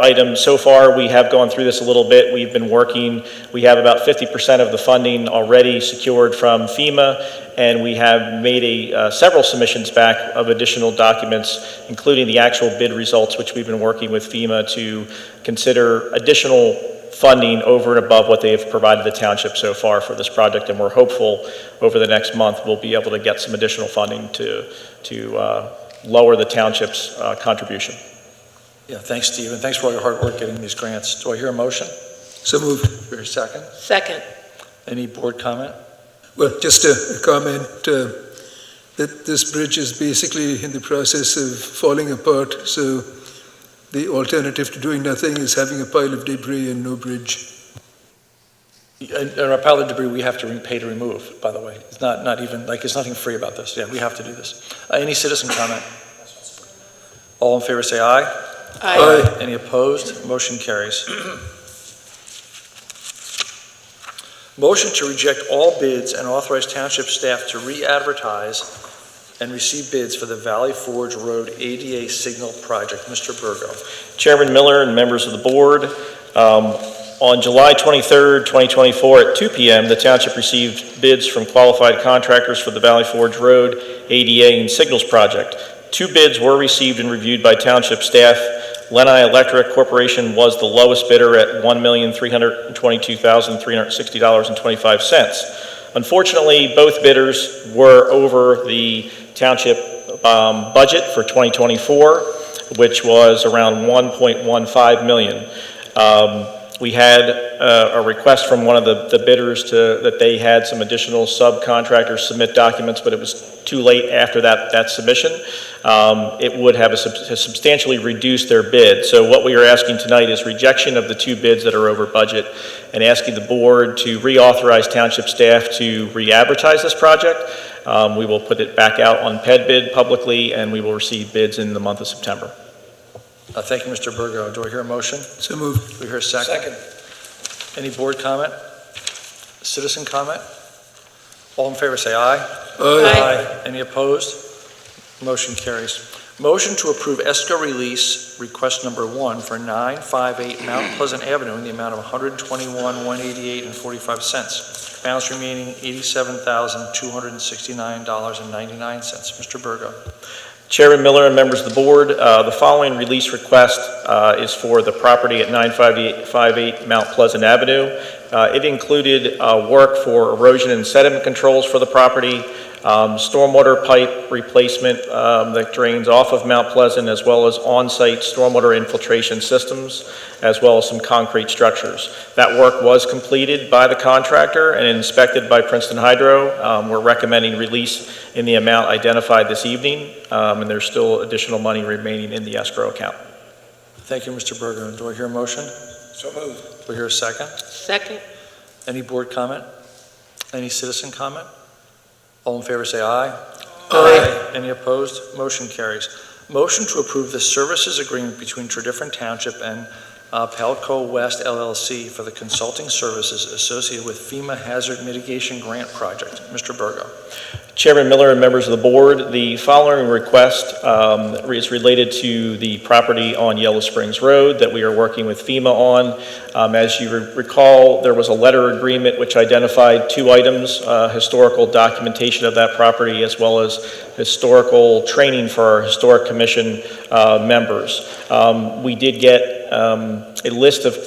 item, so far we have gone through this a little bit. We've been working, we have about 50% of the funding already secured from FEMA, and we have made several submissions back of additional documents, including the actual bid results, which we've been working with FEMA to consider additional funding over and above what they've provided the township so far for this project, and we're hopeful over the next month we'll be able to get some additional funding to lower the township's contribution. Yeah, thanks, Steve, and thanks for all your hard work getting these grants. Do I hear a motion? So moved. For a second? Second. Any board comment? Well, just a comment that this bridge is basically in the process of falling apart, so the alternative to doing nothing is having a pile of debris and no bridge. And our pile of debris we have to pay to remove, by the way. It's not even, like, there's nothing free about this. Yeah, we have to do this. Any citizen comment? All in favor say aye. Aye. Any opposed? Motion carries. Motion to reject all bids and authorize township staff to re-advertise and receive bids for the Valley Forge Road ADA Signal Project. Mr. Burgo. Chairman Miller and members of the board, on July 23rd, 2024 at 2 p.m., the township received bids from qualified contractors for the Valley Forge Road ADA and Signals Project. 2 bids were received and reviewed by township staff. Lenai Electric Corporation was the lowest bidder at $1,322,360.25. Unfortunately, both bidders were over the township budget for 2024, which was around $1.15 million. We had a request from one of the bidders that they had some additional subcontractors submit documents, but it was too late after that submission. It would have substantially reduced their bid. So what we are asking tonight is rejection of the 2 bids that are over budget and asking the board to reauthorize township staff to re-advertise this project. We will put it back out on PED publicly, and we will receive bids in the month of September. Thank you, Mr. Burgo. Do I hear a motion? So moved. Do we hear a second? Any board comment? Citizen comment? All in favor say aye. Aye. Any opposed? Motion carries. Motion to approve escrow release request number 1 for 958 Mount Pleasant Avenue in the amount of $121,188.45. Balance remaining $87,269.99. Mr. Burgo. Chairman Miller and members of the board, the following release request is for the property at 958 Mount Pleasant Avenue. It included work for erosion and sediment controls for the property, stormwater pipe replacement that drains off of Mount Pleasant, as well as on-site stormwater infiltration systems, as well as some concrete structures. That work was completed by the contractor and inspected by Princeton Hydro. We're recommending release in the amount identified this evening, and there's still additional money remaining in the escrow account. Thank you, Mr. Berger. Do I hear a motion? So moved. Do I hear a second? Second. Any board comment? Any citizen comment? All in favor say aye. Aye. Any opposed? Motion carries. Motion to approve the services agreement between Tredyffrin Township and Pelco West LLC for the consulting services associated with FEMA Hazard Mitigation Grant Project. Mr. Burgo. Chairman Miller and members of the board, the following request is related to the property on Yellow Springs Road that we are working with FEMA on. As you recall, there was a letter agreement which identified two items, historical documentation of that property as well as historical training for our Historic Commission members. We did get a list of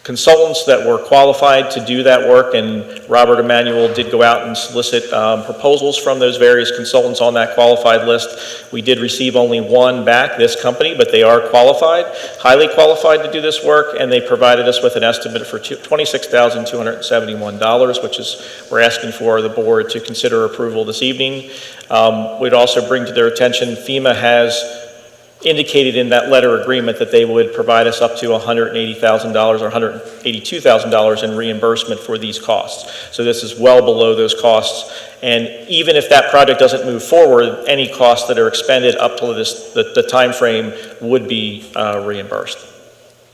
consultants that were qualified to do that work, and Robert Emanuel did go out and solicit proposals from those various consultants on that qualified list. We did receive only one back, this company, but they are qualified, highly qualified to do this work, and they provided us with an estimate for $26,271, which is we're asking for the board to consider approval this evening. We'd also bring to their attention FEMA has indicated in that letter agreement that they would provide us up to $180,000 or $182,000 in reimbursement for these costs. So this is well below those costs. And even if that project doesn't move forward, any costs that are expended up to the time frame would be reimbursed.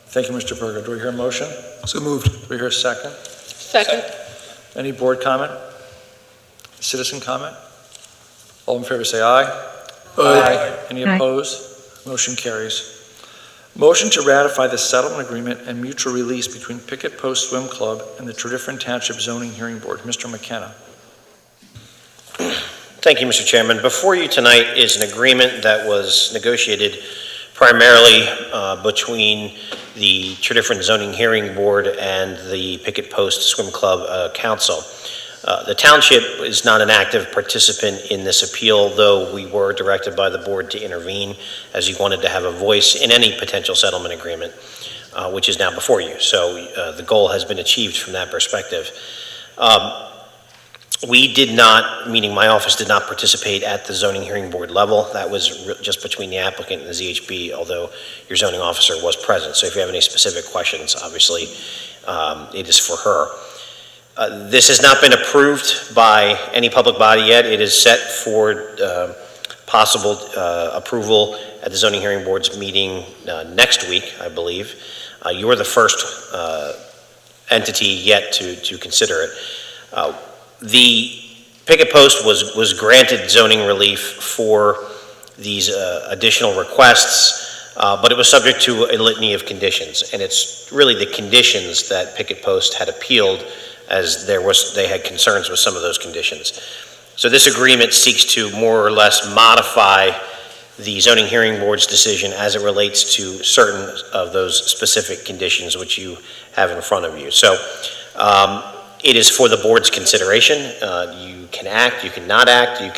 Thank you, Mr. Berger. Do we hear a motion? So moved. Do we hear a second? Second. Any board comment? Citizen comment? All in favor say aye. Aye. Any Aye. opposed? Motion carries. Motion to ratify the settlement agreement and mutual release between Picket Post Swim Club and the Tredyffrin Township Zoning Hearing Board. Mr. McKenna. Thank you, Mr. Chairman. Before you tonight is an agreement that was negotiated primarily between the Tredyffrin Zoning Hearing Board and the Picket Post Swim Club Council. The township is not an active participant in this appeal, though we were directed by the board to intervene as you wanted to have a voice in any potential settlement agreement, which is now before you. So the goal has been achieved from that perspective. We did not, meaning my office did not participate at the zoning hearing board level. That was just between the applicant and the ZHB, although your zoning officer was present. So if you have any specific questions, obviously it is for her. This has not been approved by any public body yet. It is set for possible approval at the zoning hearing board's meeting next week, I believe. You are the first entity yet to consider it. The Picket Post was granted zoning relief for these additional requests, but it was subject to a litany of conditions, and it's really the conditions that Picket Post had appealed, as they had concerns with some of those conditions. So this agreement seeks to more or less modify the zoning hearing board's decision as it relates to certain of those specific conditions which you have in front of you. So it is for the board's consideration. You can act, you can not act, you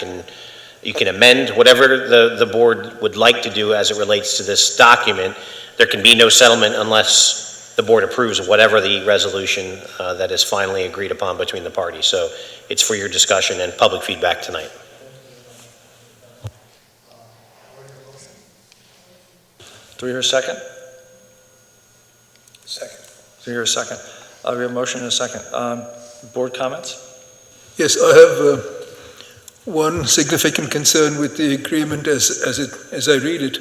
can amend whatever the board would like to do as it relates to this document. There can be no settlement unless the board approves of whatever the resolution that is finally agreed upon between the parties. So it's for your discussion and public feedback tonight. Do we hear a second? Second. Do we hear a second? We have a motion and a second. Board comments? Yes, I have one significant concern with the agreement as I read it,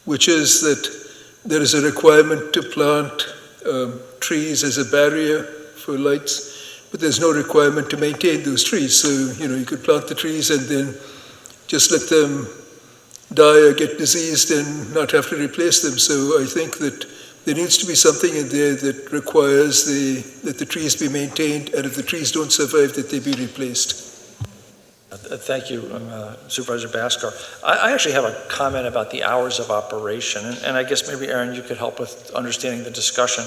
which is that there is a requirement to plant trees as a barrier for lights, but there's no requirement to maintain those trees. So, you could plant the trees and then just let them die or get diseased and not have to replace them. So I think that there needs to be something in there that requires that the trees be maintained, and if the trees don't survive, that they be replaced. Thank you, Supervisor Bhaskar. I actually have a comment about the hours of operation, and I guess maybe, Aaron, you could help with understanding the discussion.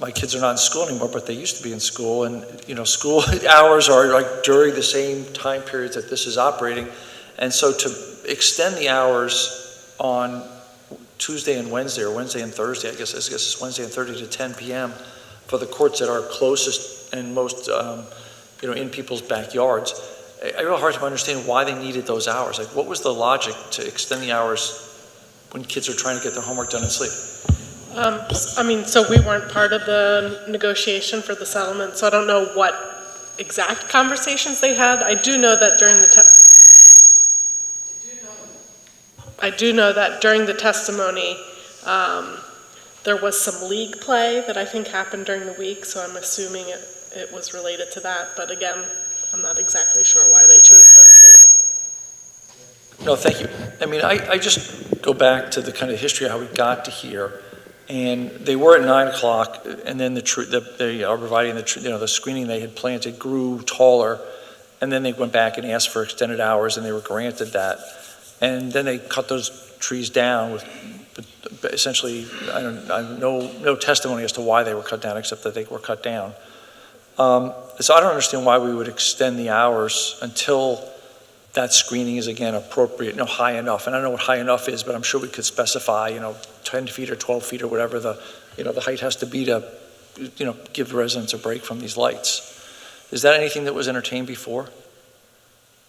My kids are not in school anymore, but they used to be in school, and school hours are like during the same time periods that this is operating, and so to extend the hours on Tuesday and Wednesday, or Wednesday and Thursday, I guess it's Wednesday and Thursday to 10 p.m. for the courts that are closest and most in people's backyards. I have a hard time understanding why they needed those hours. Like, what was the logic to extend the hours when kids are trying to get their homework done and sleep? So we weren't part of the negotiation for the settlement, so I don't know what exact conversations they had. I do know that during the I do know that during the testimony, there was some league play that I think happened during the week, so I'm assuming it was related to that. But again, I'm not exactly sure why they chose those days. No, thank you. I mean, I just go back to the kind of history of how we got to here. And they were at 9 o'clock, and then they are providing the screening they had planted grew taller, and then they went back and asked for extended hours, and they were granted that. And then they cut those trees down with essentially, no testimony as to why they were cut down, except that they were cut down. So I don't understand why we would extend the hours until that screening is again appropriate, high enough. And I don't know what high enough is, but I'm sure we could specify, 10 feet or 12 feet or whatever the height has to be to, give the residents a break from these lights. Is that anything that was entertained before?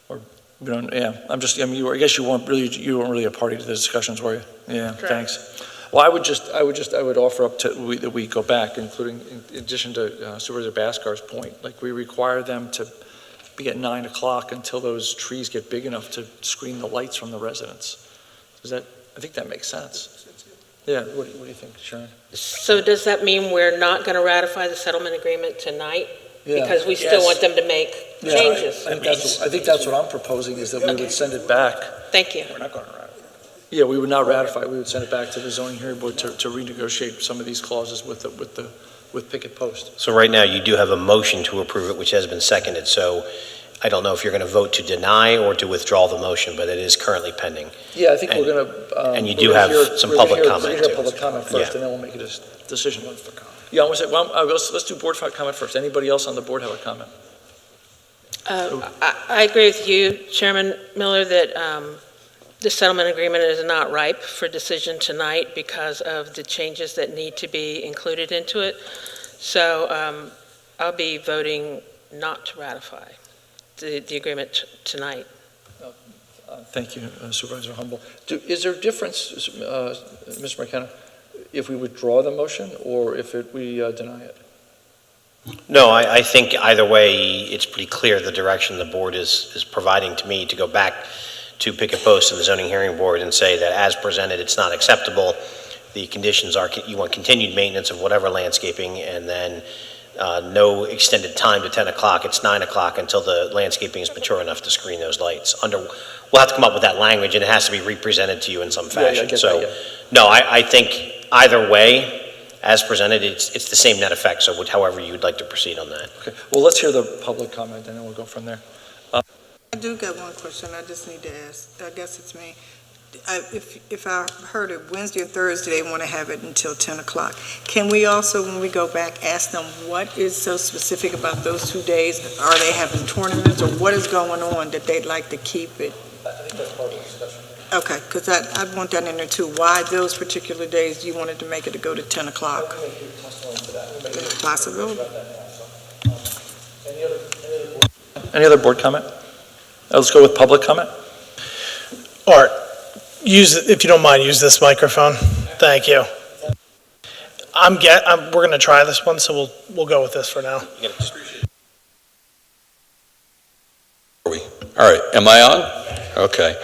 Or, yeah, I guess you weren't really a party to the discussions, were you? Yeah, Correct. Thanks. Well, I would offer up that we go back, including, in addition to Supervisor Baskar's point, like we require them to be at 9 o'clock until those trees get big enough to screen the lights from the residents. I think that makes sense. Yeah, what do you think, Sharon? So does that mean we're not going to ratify the settlement agreement tonight? Yeah. Because we still want them to make changes? I think that's what I'm proposing, is that we would send it back. Thank you. We're not going to ratify. Yeah, we would not ratify. We would send it back to the zoning hearing board to renegotiate some of these clauses with picket post. So right now, you do have a motion to approve it, which has been seconded, so I don't know if you're going to vote to deny or to withdraw the motion, but it is currently pending. Yeah, I think we're going to... And you do have some public comment, We're going to hear too. public comment first, Yeah. and then we'll make a decision. Yeah, let's do board comment first. Anybody else on the board have a comment? I agree with you, Chairman Miller, that the settlement agreement is not ripe for decision tonight because of the changes that need to be included into it. So I'll be voting not to ratify the agreement tonight. Thank you, Supervisor Humble. Is there a difference, Mr. McKenna, if we withdraw the motion or if we deny it? No, I think either way, it's pretty clear the direction the board is providing to me to go back to picket post to the zoning hearing board and say that as presented, it's not acceptable. The conditions are, you want continued maintenance of whatever landscaping, and then no extended time to 10 o'clock. It's 9 o'clock until the landscaping is mature enough to screen those lights. We'll have to come up with that language, and it has to be represented to you in some fashion. No, I think either way, as presented, it's the same net effect, so however you would like to proceed on that. Okay. Well, let's hear the public comment, and then we'll go from there. I do got one question I just need to ask. I guess it's me. If I heard it Wednesday or Thursday, they want to have it until 10 o'clock. Can we also, when we go back, ask them what is so specific about those 2 days? Are they having tournaments, or what is going on that they'd like to keep it? I think that's part of the discussion. Okay, because I want that in there too. Why those particular days you wanted to make it to go to 10 o'clock? Possibility. Any other board comment? Let's go with public comment. Art, if you don't mind, use this microphone. Thank you. We're going to try this one, so we'll go with this for now. All right, am I on? Okay.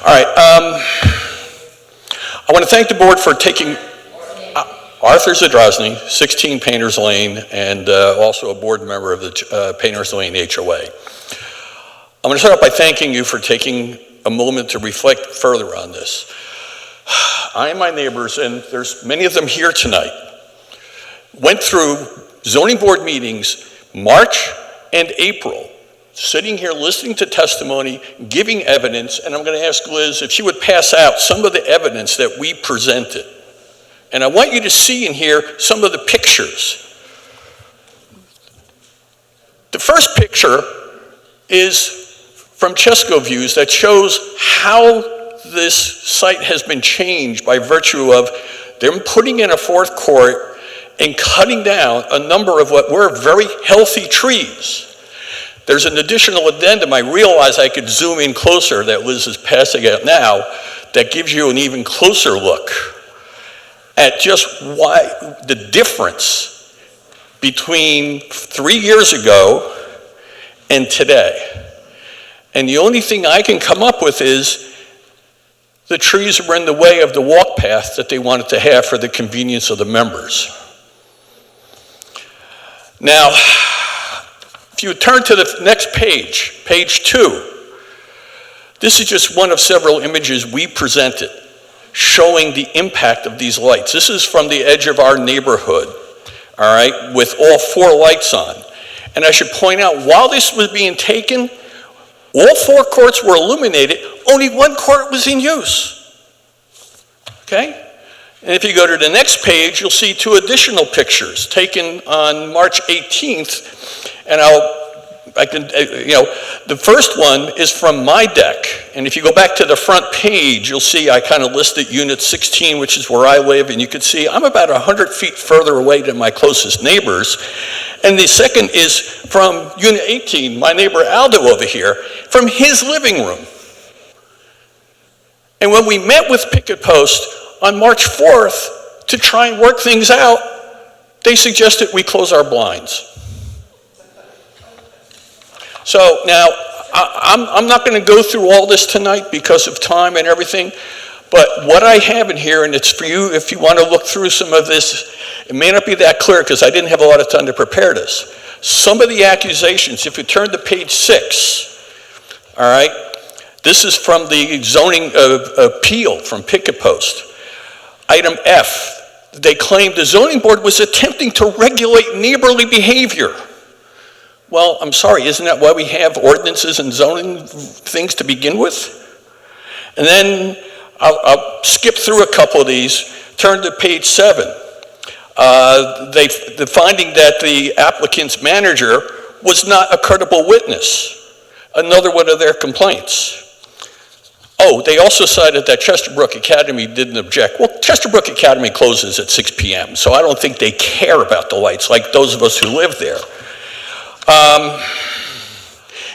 All right, I want to thank the board for taking Arthur Zadrozny, 16 Painters Lane, and also a board member of the Painters Lane HOA. I'm going to start out by thanking you for taking a moment to reflect further on this. I and my neighbors, and there's many of them here tonight, went through zoning board meetings March and April, sitting here listening to testimony, giving evidence, and I'm going to ask Liz if she would pass out some of the evidence that we presented. And I want you to see and hear some of the pictures. The first picture is from Chesco Views that shows how this site has been changed by virtue of them putting in a fourth court and cutting down a number of what were very healthy trees. There's an additional addendum I realize I could zoom in closer that Liz is passing out now that gives you an even closer look at just why the difference between 3 years ago and today. And the only thing I can come up with is the trees were in the way of the walk path that they wanted to have for the convenience of the members. Now, if you turn to the next page, page 2, this is just one of several images we presented showing the impact of these lights. This is from the edge of our neighborhood, all right, with all 4 lights on. And I should point out, while this was being taken, all 4 courts were illuminated, only 1 court was in use, okay? And if you go to the next page, you'll see 2 additional pictures taken on March 18th, and the first one is from my deck, and if you go back to the front page, you'll see I kind of listed Unit 16, which is where I live, and you can see I'm about 100 feet further away than my closest neighbors. And the second is from Unit 18, my neighbor Aldo over here, from his living room. And when we met with Picket Post on March 4th to try and work things out, they suggested we close our blinds. So now, I'm not going to go through all this tonight because of time and everything, but what I have in here, and it's for you if you want to look through some of this, it may not be that clear because I didn't have a lot of time to prepare this. Some of the accusations, if you turn to page 6, all right, this is from the zoning appeal from Picket Post. Item F, they claimed the zoning board was attempting to regulate neighborly behavior. Well, I'm sorry, isn't that why we have ordinances and zoning things to begin with? And then I'll skip through a couple of these, turn to page 7. The finding that the applicant's manager was not a credible witness, another one of their complaints. Oh, they also cited that Chesterbrook Academy didn't object. Well, Chesterbrook Academy closes at 6 p.m., so I don't think they care about the lights like those of us who live there.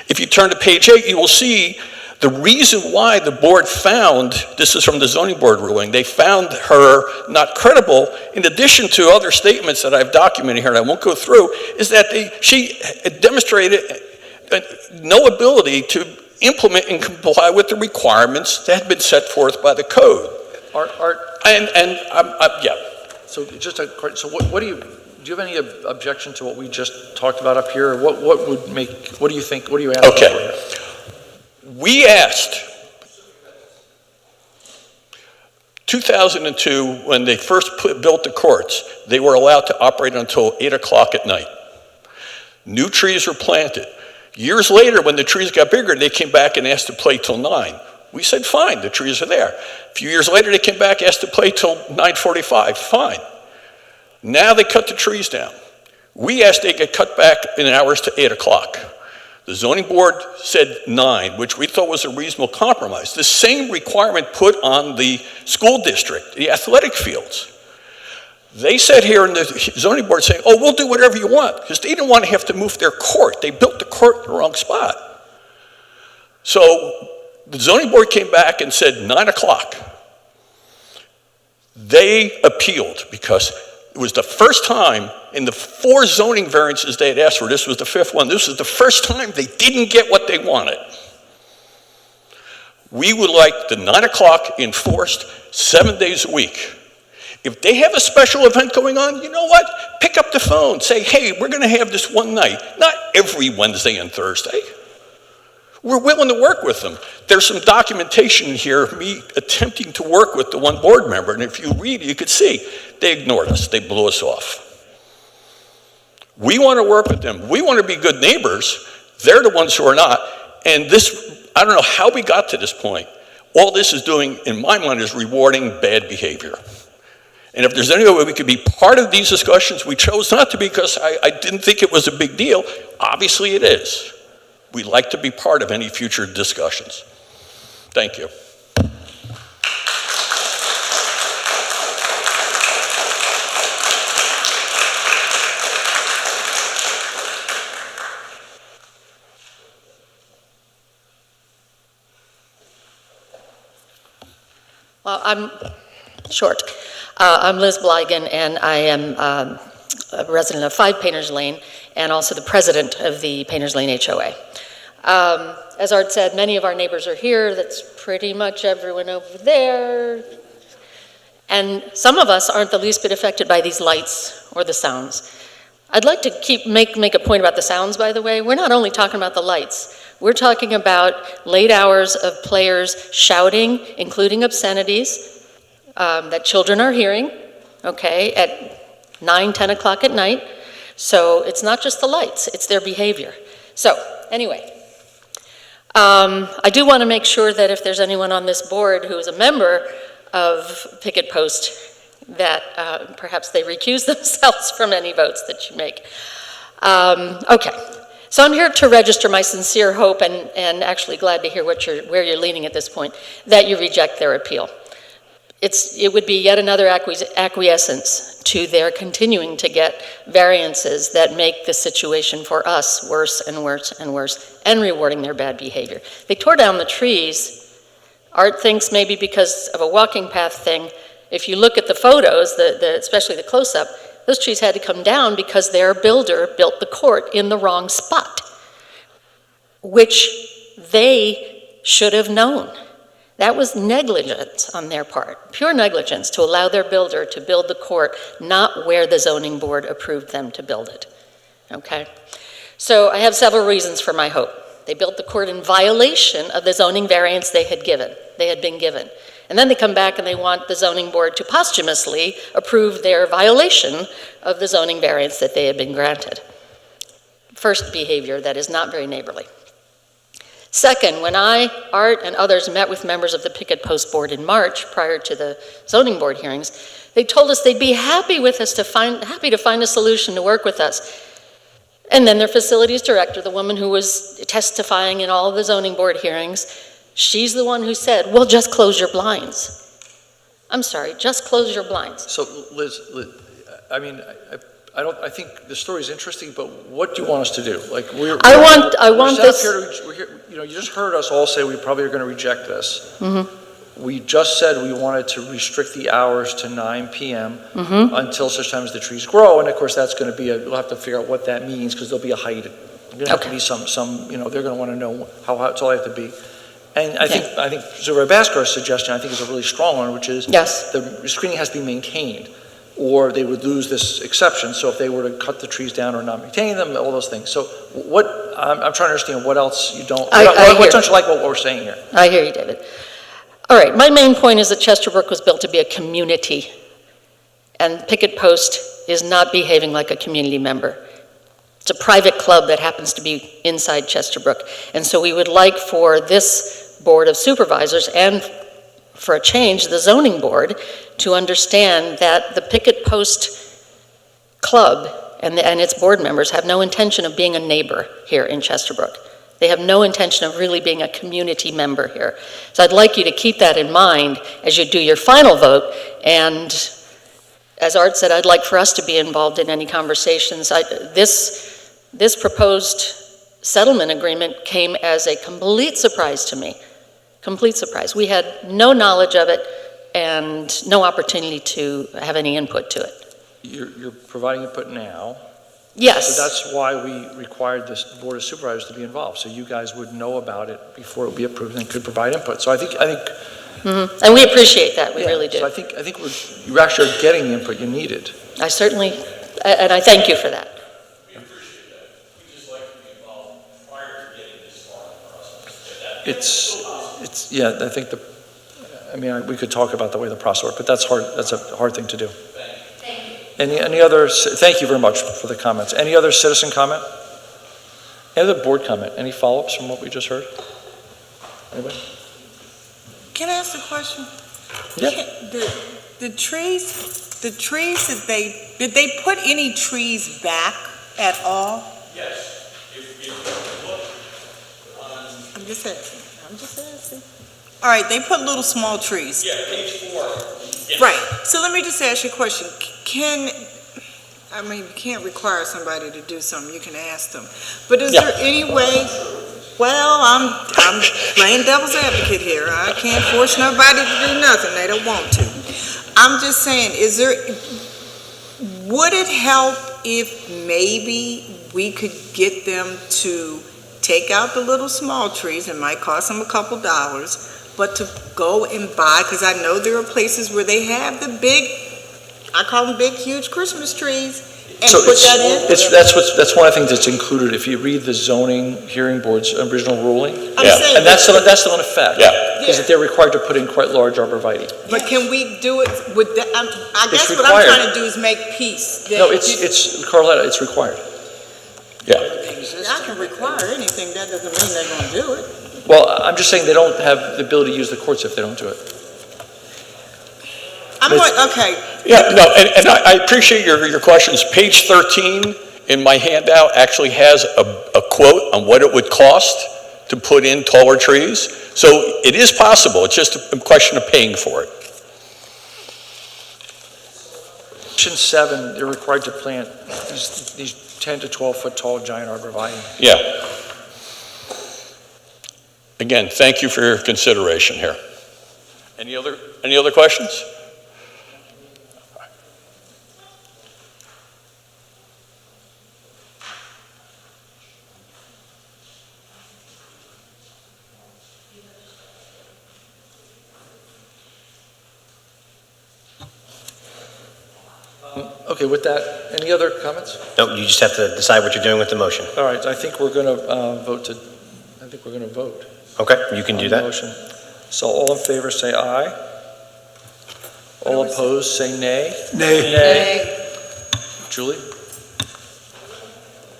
If you turn to page 8, you will see the reason why the board found, this is from the zoning board ruling, they found her not credible, in addition to other statements that I've documented here and I won't go through, is that she demonstrated no ability to implement and comply with the requirements that had been set forth by the code. Yeah. So what do you have any objection to what we just talked about up here? What do you think, what do you ask for here? We asked, 2002, when they first built the courts, they were allowed to operate until 8 o'clock at night. New trees were planted. Years later, when the trees got bigger, they came back and asked to play till 9. We said, fine, the trees are there. A few years later, they came back, asked to play till 9:45, fine. Now they cut the trees down. We asked they get cut back in hours to 8 o'clock. The zoning board said 9, which we thought was a reasonable compromise. The same requirement put on the school district, the athletic fields. They said here in the zoning board saying, oh, we'll do whatever you want, because they didn't want to have to move their court. They built the court in the wrong spot. So the zoning board came back and said 9 o'clock. They appealed because it was the first time in the 4 zoning variances they had asked for, this was the 5th one, this was the first time they didn't get what they wanted. We would like the 9 o'clock enforced 7 days a week. If they have a special event going on, you know what? Pick up the phone, say, hey, we're gonna have this one night, not every Wednesday and Thursday. We're willing to work with them. There's some documentation here of me attempting to work with the one board member, and if you read it, you could see they ignored us, they blew us off. We want to work with them. We want to be good neighbors. They're the ones who are not. And this, I don't know how we got to this point. All this is doing, in my mind, is rewarding bad behavior. And if there's any way we could be part of these discussions, we chose not to because I didn't think it was a big deal. Obviously it is. We like to be part of any future discussions. Thank you. Well, I'm short. I'm Liz Blygan, and I am a resident of 5 Painters Lane and also the president of the Painters Lane HOA. As Art said, many of our neighbors are here. That's pretty much everyone over there. And some of us aren't the least bit affected by these lights or the sounds. I'd like to make a point about the sounds, by the way. We're not only talking about the lights. We're talking about late hours of players shouting, including obscenities, that children are hearing, okay, at 9, 10 o'clock at night. So it's not just the lights, it's their behavior. So anyway, I do want to make sure that if there's anyone on this board who is a member of Picket Post, that perhaps they recuse themselves from any votes that you make. Okay, so I'm here to register my sincere hope, and actually glad to hear where you're leaning at this point, that you reject their appeal. It would be yet another acquiescence to their continuing to get variances that make the situation for us worse and worse and worse, and rewarding their bad behavior. They tore down the trees. Art thinks maybe because of a walking path thing. If you look at the photos, especially the close-up, those trees had to come down because their builder built the court in the wrong spot, which they should have known. That was negligence on their part, pure negligence, to allow their builder to build the court not where the zoning board approved them to build it, okay? So I have several reasons for my hope. They built the court in violation of the zoning variance they had been given. And then they come back and they want the zoning board to posthumously approve their violation of the zoning variance that they had been granted. First behavior that is not very neighborly. Second, when I, Art, and others met with members of the Picket Post Board in March prior to the zoning board hearings, they told us they'd be happy to find a solution to work with us. And then their facilities director, the woman who was testifying in all of the zoning board hearings, she's the one who said, well, just close your blinds. I'm sorry, just close your blinds. So Liz, I mean, I think the story is interesting, but what do you want us to do? Like I want this. We're here, you know, you just heard us all say we probably are going to reject this. Mm-hmm. We just said we wanted to restrict the hours to 9 p.m. Until such time as the trees grow, and of course that's going to be we'll have to figure out what that means because there'll be a height. There's going to have to be some, you know, they're going to want to know how tall I have to be. And I think Supervisor Baskar's suggestion, I think, is a really strong one, which is the screening has to be maintained, or they would lose this exception. So if they were to cut the trees down or not maintain them, all those things. So what I'm trying to understand what else you don't. What don't you like what we're saying here? I hear you, David. All right, my main point is that Chesterbrook was built to be a community, and Picket Post is not behaving like a community member. It's a private club that happens to be inside Chesterbrook, and so we would like for this Board of Supervisors and for a change, the zoning board, to understand that the Picket Post Club and its board members have no intention of being a neighbor here in Chesterbrook. They have no intention of really being a community member here. So I'd like you to keep that in mind as you do your final vote. And as Art said, I'd like for us to be involved in any conversations. This proposed settlement agreement came as a complete surprise to me. Complete surprise. We had no knowledge of it and no opportunity to have any input to it. You're providing input now. Yes. So that's why we required this Board of Supervisors to be involved, so you guys would know about it before it would be approved and could provide input. So I think. And we appreciate that. We really do. So I think you're actually getting the input you needed. I certainly, and I thank you for that. We appreciate that. We just like to be involved prior to getting this far in the process. It's yeah. I think we could talk about the way the process works, but that's hard. That's a hard thing to do. Any other, thank you very much for the comments. Any other citizen comment? Any other board comment? Any follow-ups from what we just heard? Anybody? Can I ask a question? Yeah. The trees that did they put any trees back at all? Yes. If you look on... I'm just asking. All right, they put little small trees. Yeah, page 4. Yes. Right. So let me just ask you a question. You can't require somebody to do something. You can ask them. But is there any way? Well, I'm playing devil's advocate here. I can't force nobody to do nothing. They don't want to. I'm just saying, would it help if maybe we could get them to take out the little small trees, it might cost them a couple dollars, but to go and buy, because I know there are places where they have the big, I call them big, huge Christmas trees, and So put that in. that's one of the things that's included, if you read the zoning hearing board's original ruling. I'm saying, And that's still in effect. Yeah. Is that they're required to put in quite large arborvitae. but can we do it with that? I guess It's what I'm required. trying to do is make peace. that No, you- it's, Carletta, it's required. I can require anything, that doesn't mean they're gonna do it. Well, I'm just saying they don't have the ability to use the courts if they don't do it. I'm like, okay, Yeah, no, and I appreciate your questions. Page 13 in my handout actually has a quote on what it would cost to put in taller trees. So it is possible, it's just a question of paying for it. Section 7, they're required to plant these 10 to 12 foot tall giant arborvitae. Yeah. Again, thank you for your consideration here. Any other questions? Okay, with that, any other comments? Nope, you just have to decide what you're doing with the motion. All right, I think we're going to vote. Okay, you can do on the that. motion. So all in favor, say aye. All opposed, say nay. Nay. Julie?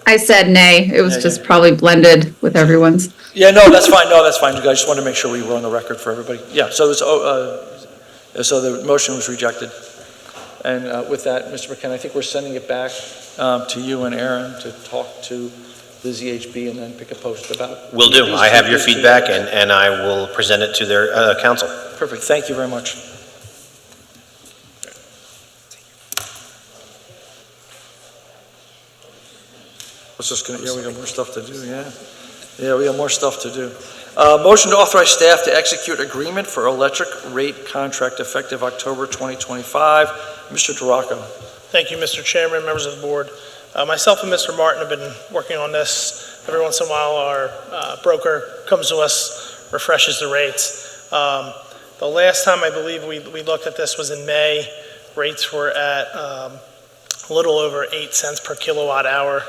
I said nay. It was Yeah, just probably blended with everyone's. Yeah, no, that's fine. No, that's fine. I just wanted to make sure we were on the record for everybody. Yeah, so so the motion was rejected. And with that, Mr. McKenna, I think we're sending it back to you and Aaron to talk to the ZHB and then pick a post about. Will do. these I have your two- feedback, and I will present it to their council. Perfect. Thank you very much. Let's just gonna, yeah, we got more stuff to do, yeah. Yeah, we got more stuff to do. Motion to authorize staff to execute agreement for electric rate contract effective October 2025. Mr. DeRocco. Thank you, Mr. Chairman, members of the board. Myself and Mr. Martin have been working on this. Every once in a while, our broker comes to us, refreshes the rates. The last time I believe we looked at this was in May. Rates were at a little over 8 cents per kilowatt hour.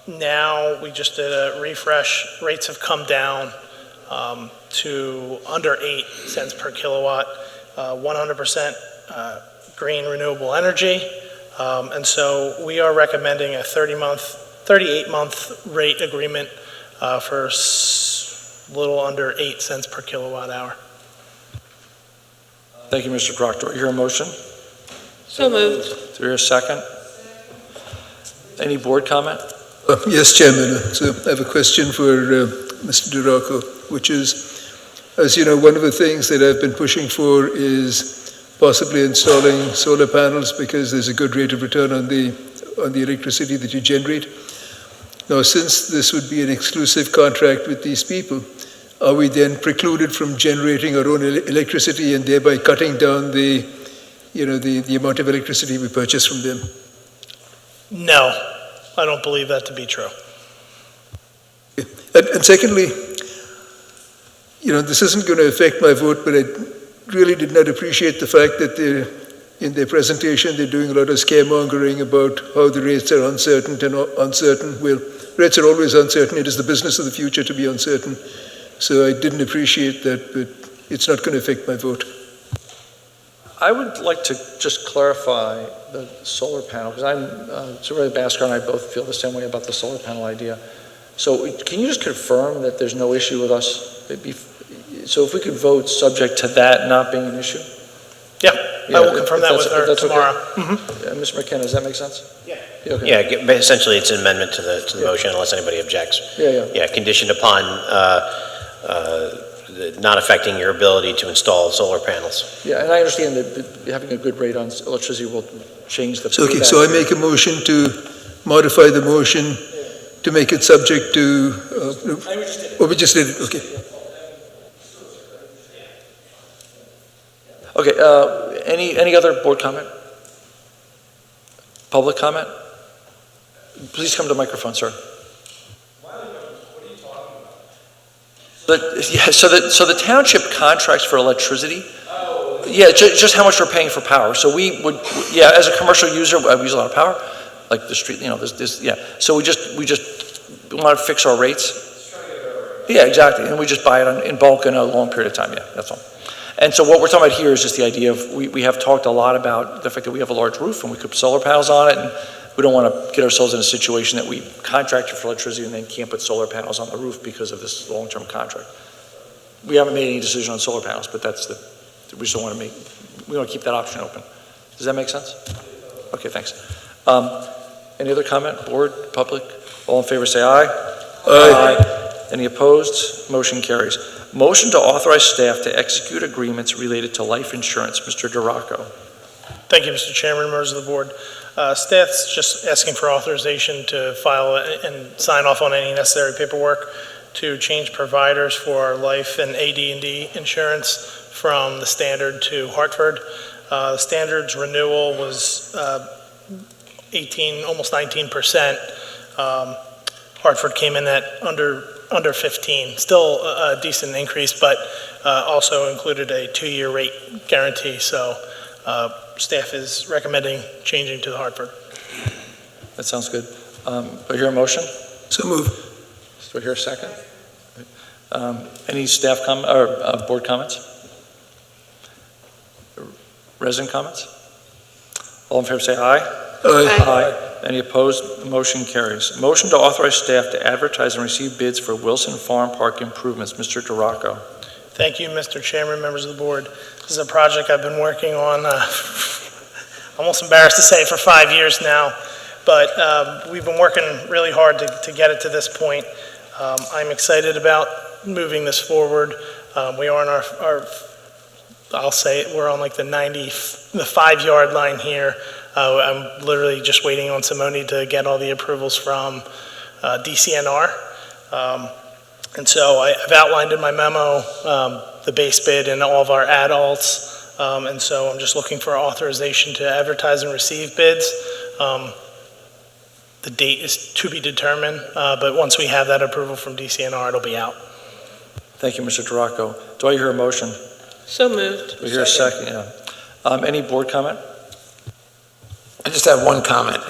Now we just did a refresh. Rates have come down to under 8 cents per kilowatt, 100% green renewable energy. And so we are recommending a 38-month rate agreement for a little under 8 cents per kilowatt hour. Thank you, Mr. Proctor. Your motion? So moved. Is there a second? Any board comment? Yes, Chairman. So I have a question for Mr. DeRocco, which is, as you know, one of the things that I've been pushing for is possibly installing solar panels because there's a good rate of return on the electricity that you generate. Now, since this would be an exclusive contract with these people, are we then precluded from generating our own electricity and thereby cutting down the amount of electricity we purchase from them? No, I don't believe that to be true. And secondly, this isn't going to affect my vote, but I really did not appreciate the fact that in their presentation they're doing a lot of scaremongering about how the rates are uncertain and uncertain. Well, rates are always uncertain. It is the business of the future to be uncertain. So I didn't appreciate that, but it's not going to affect my vote. I would like to just clarify the solar panel, because Supervisor Basker and I both feel the same way about the solar panel idea. So can you just confirm that there's no issue with us? So if we could vote subject to that not being an issue? Yeah, I will confirm that with her that's tomorrow. Okay. Mr. McKenna, does that make sense? Yeah. Okay. Yeah, but essentially it's an amendment to the motion unless anybody objects. Yeah, conditioned upon not affecting your ability to install solar panels. Yeah, and I understand that having a good rate on electricity will change the. So, okay, so I make a motion to modify the motion to make it subject to. We just did it. Okay. Okay. Any other board comment? Public comment? Please come to the microphone, sir. So the township contracts for electricity. Yeah, just how much we're paying for power. So we would, yeah, as a commercial user, we use a lot of power, like the street, yeah. So we just want to fix our rates. Yeah, exactly. And we just buy it in bulk in a long period of time. Yeah, that's all. And so what we're talking about here is just the idea of, we have talked a lot about the fact that we have a large roof and we could put solar panels on it, and we don't want to get ourselves in a situation that we contract for electricity and then can't put solar panels on the roof because of this long-term contract. We haven't made any decision on solar panels, but we just don't want to we want to keep that option open. Does that make sense? Okay, thanks. Any other comment, board, public? All in favor say aye. Aye. Any opposed? Motion carries. Motion to authorize staff to execute agreements related to life insurance. Mr. Duraco. Thank you, Mr. Chairman, members of the board. Staff's just asking for authorization to file and sign off on any necessary paperwork to change providers for our life and AD&D insurance from the standard to Hartford. The standard's renewal was 18, almost 19%. Hartford came in at under 15, still a decent increase, but also included a 2-year rate guarantee. So staff is recommending changing to the Hartford. That sounds good. Do I hear a motion? So move. Do I hear a second? Any staff board comments? Resident comments? All in favor say aye. Aye. Any opposed? Motion carries. Motion to authorize staff to advertise and receive bids for Wilson Farm Park improvements. Mr. Duraco. Thank you, Mr. Chairman, members of the board. This is a project I've been working on, almost embarrassed to say, for 5 years now, but we've been working really hard to get it to this point. I'm excited about moving this forward. We are on I'll say it, we're on like the 5-yard line here. I'm literally just waiting on Simone to get all the approvals from DCNR. And so I've outlined in my memo the base bid and all of our adults. And so I'm just looking for authorization to advertise and receive bids. The date is to be determined, but once we have that approval from DCNR, it'll be out. Thank you, Mr. Duraco. Do I hear a motion? So moved. Do we hear a second? Yeah. Any board comment? I just have one comment.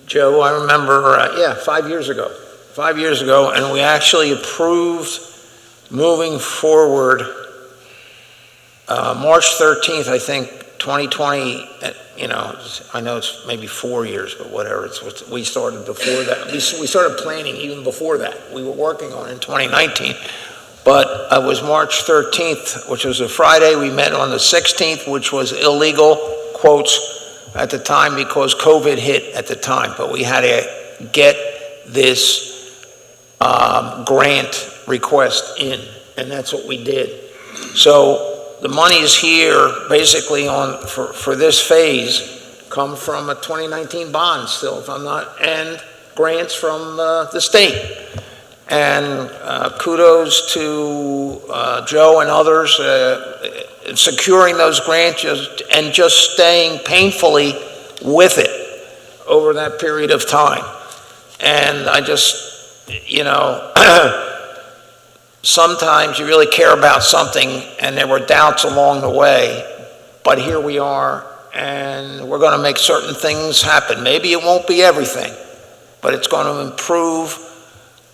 Joe, I remember, 5 years ago, and we actually approved moving forward March 13th, I think, 2020, I know it's maybe 4 years, but whatever, we started before that. We started planning even before that. We were working on it in 2019. But it was March 13th, which was a Friday. We met on the 16th, which was illegal, quotes, at the time because COVID hit at the time. But we had to get this grant request in, and that's what we did. So the money's here basically for this phase come from a 2019 bond still, if I'm not, and grants from the state. And kudos to Joe and others securing those grants and just staying painfully with it over that period of time. And I just, sometimes you really care about something and there were doubts along the way, but here we are and we're going to make certain things happen. Maybe it won't be everything, but it's going to improve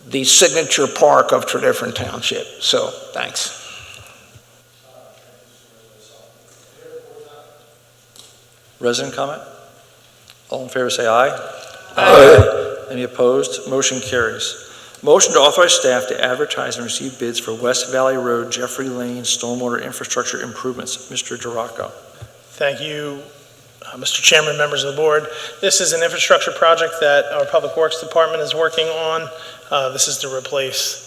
the signature park of Tredyffrin Township. So, thanks. Resident comment? All in favor say aye. Aye. Any opposed? Motion carries. Motion to authorize staff to advertise and receive bids for West Valley Road, Jeffrey Lane, stormwater infrastructure improvements. Mr. Duraco. Thank you, Mr. Chairman, members of the board. This is an infrastructure project that our Public Works Department is working on. This is to replace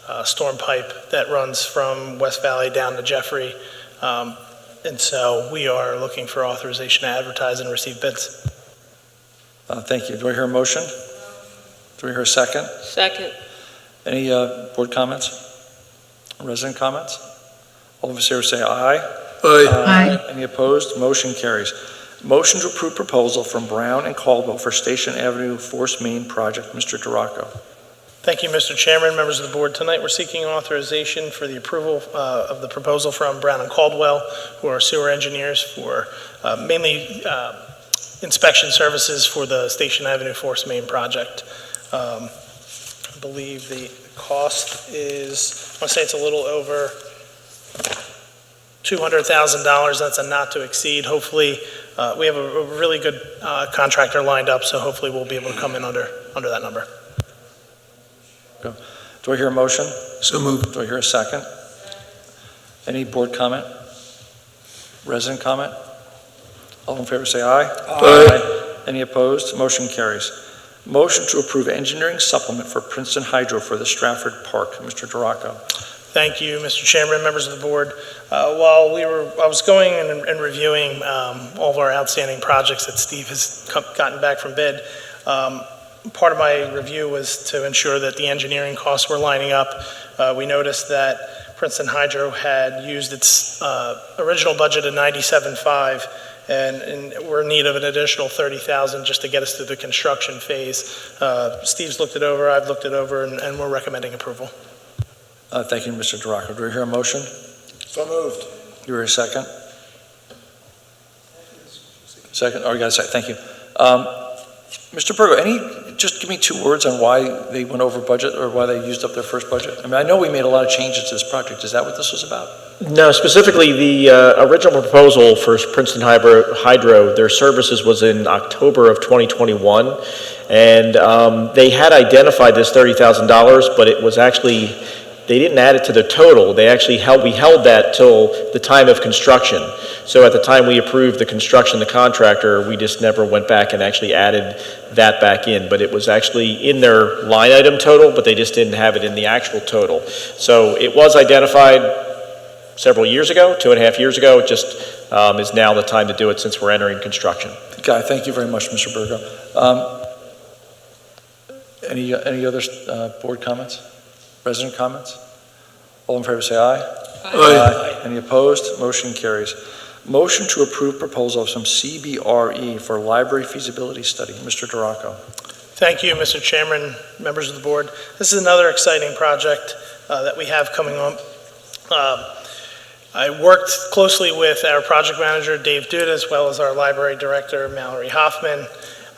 a storm pipe that runs from West Valley down to Jeffrey. And so we are looking for authorization to advertise and receive bids. Thank you. Do I hear a motion? Do we hear a second? Second. Any board comments? Resident comments? All of us here say aye. Aye. Any opposed? Motion carries. Motion to approve proposal from Brown and Caldwell for Station Avenue Force Main Project. Mr. Duraco. Thank you, Mr. Chairman, members of the board. Tonight, we're seeking authorization for the approval of the proposal from Brown and Caldwell, who are sewer engineers for mainly inspection services for the Station Avenue Force Main project. I believe the cost is, I want to say it's a little over $200,000. That's a not to exceed. Hopefully, we have a really good contractor lined up, so hopefully we'll be able to come in under that number. Do I hear a motion? So moved. Do I hear a second? Any board comment? Resident comment? All in favor say aye. Aye. Any opposed? Motion carries. Motion to approve engineering supplement for Princeton Hydro for the Stratford Park. Mr. Duraco. Thank you, Mr. Chairman, members of the board. While I was going and reviewing all of our outstanding projects that Steve has gotten back from bid, part of my review was to ensure that the engineering costs were lining up. We noticed that Princeton Hydro had used its original budget of $97.5, and we're in need of an additional $30,000 just to get us through the construction phase. Steve's looked it over, I've looked it over, and we're recommending approval. Thank you, Mr. Duraco. Do I hear a motion? So moved. Do I hear a second? Second? Oh, you got a second. Thank you. Mr. Burgo, just give me 2 words on why they went over budget or why they used up their first budget? I mean, I know we made a lot of changes to this project. Is that what this was about? No, specifically, the original proposal for Princeton Hydro, their services was in October of 2021, and they had identified this $30,000, but it was actually, they didn't add it to the total. They actually we held that till the time of construction. So at the time we approved the construction, the contractor, we just never went back and actually added that back in. But it was actually in their line item total, but they just didn't have it in the actual total. So it was identified several years ago, 2.5 years ago. It just is now the time to do it since we're entering construction. Okay, thank you very much, Mr. Burgo. Any other board comments? Resident comments? All in favor say aye. Aye. Any opposed? Motion carries. Motion to approve proposal of some CBRE for library feasibility study. Mr. Duraco. Thank you, Mr. Chairman, members of the board. This is another exciting project that we have coming up. I worked closely with our project manager, Dave Duda, as well as our library director, Mallory Hoffman.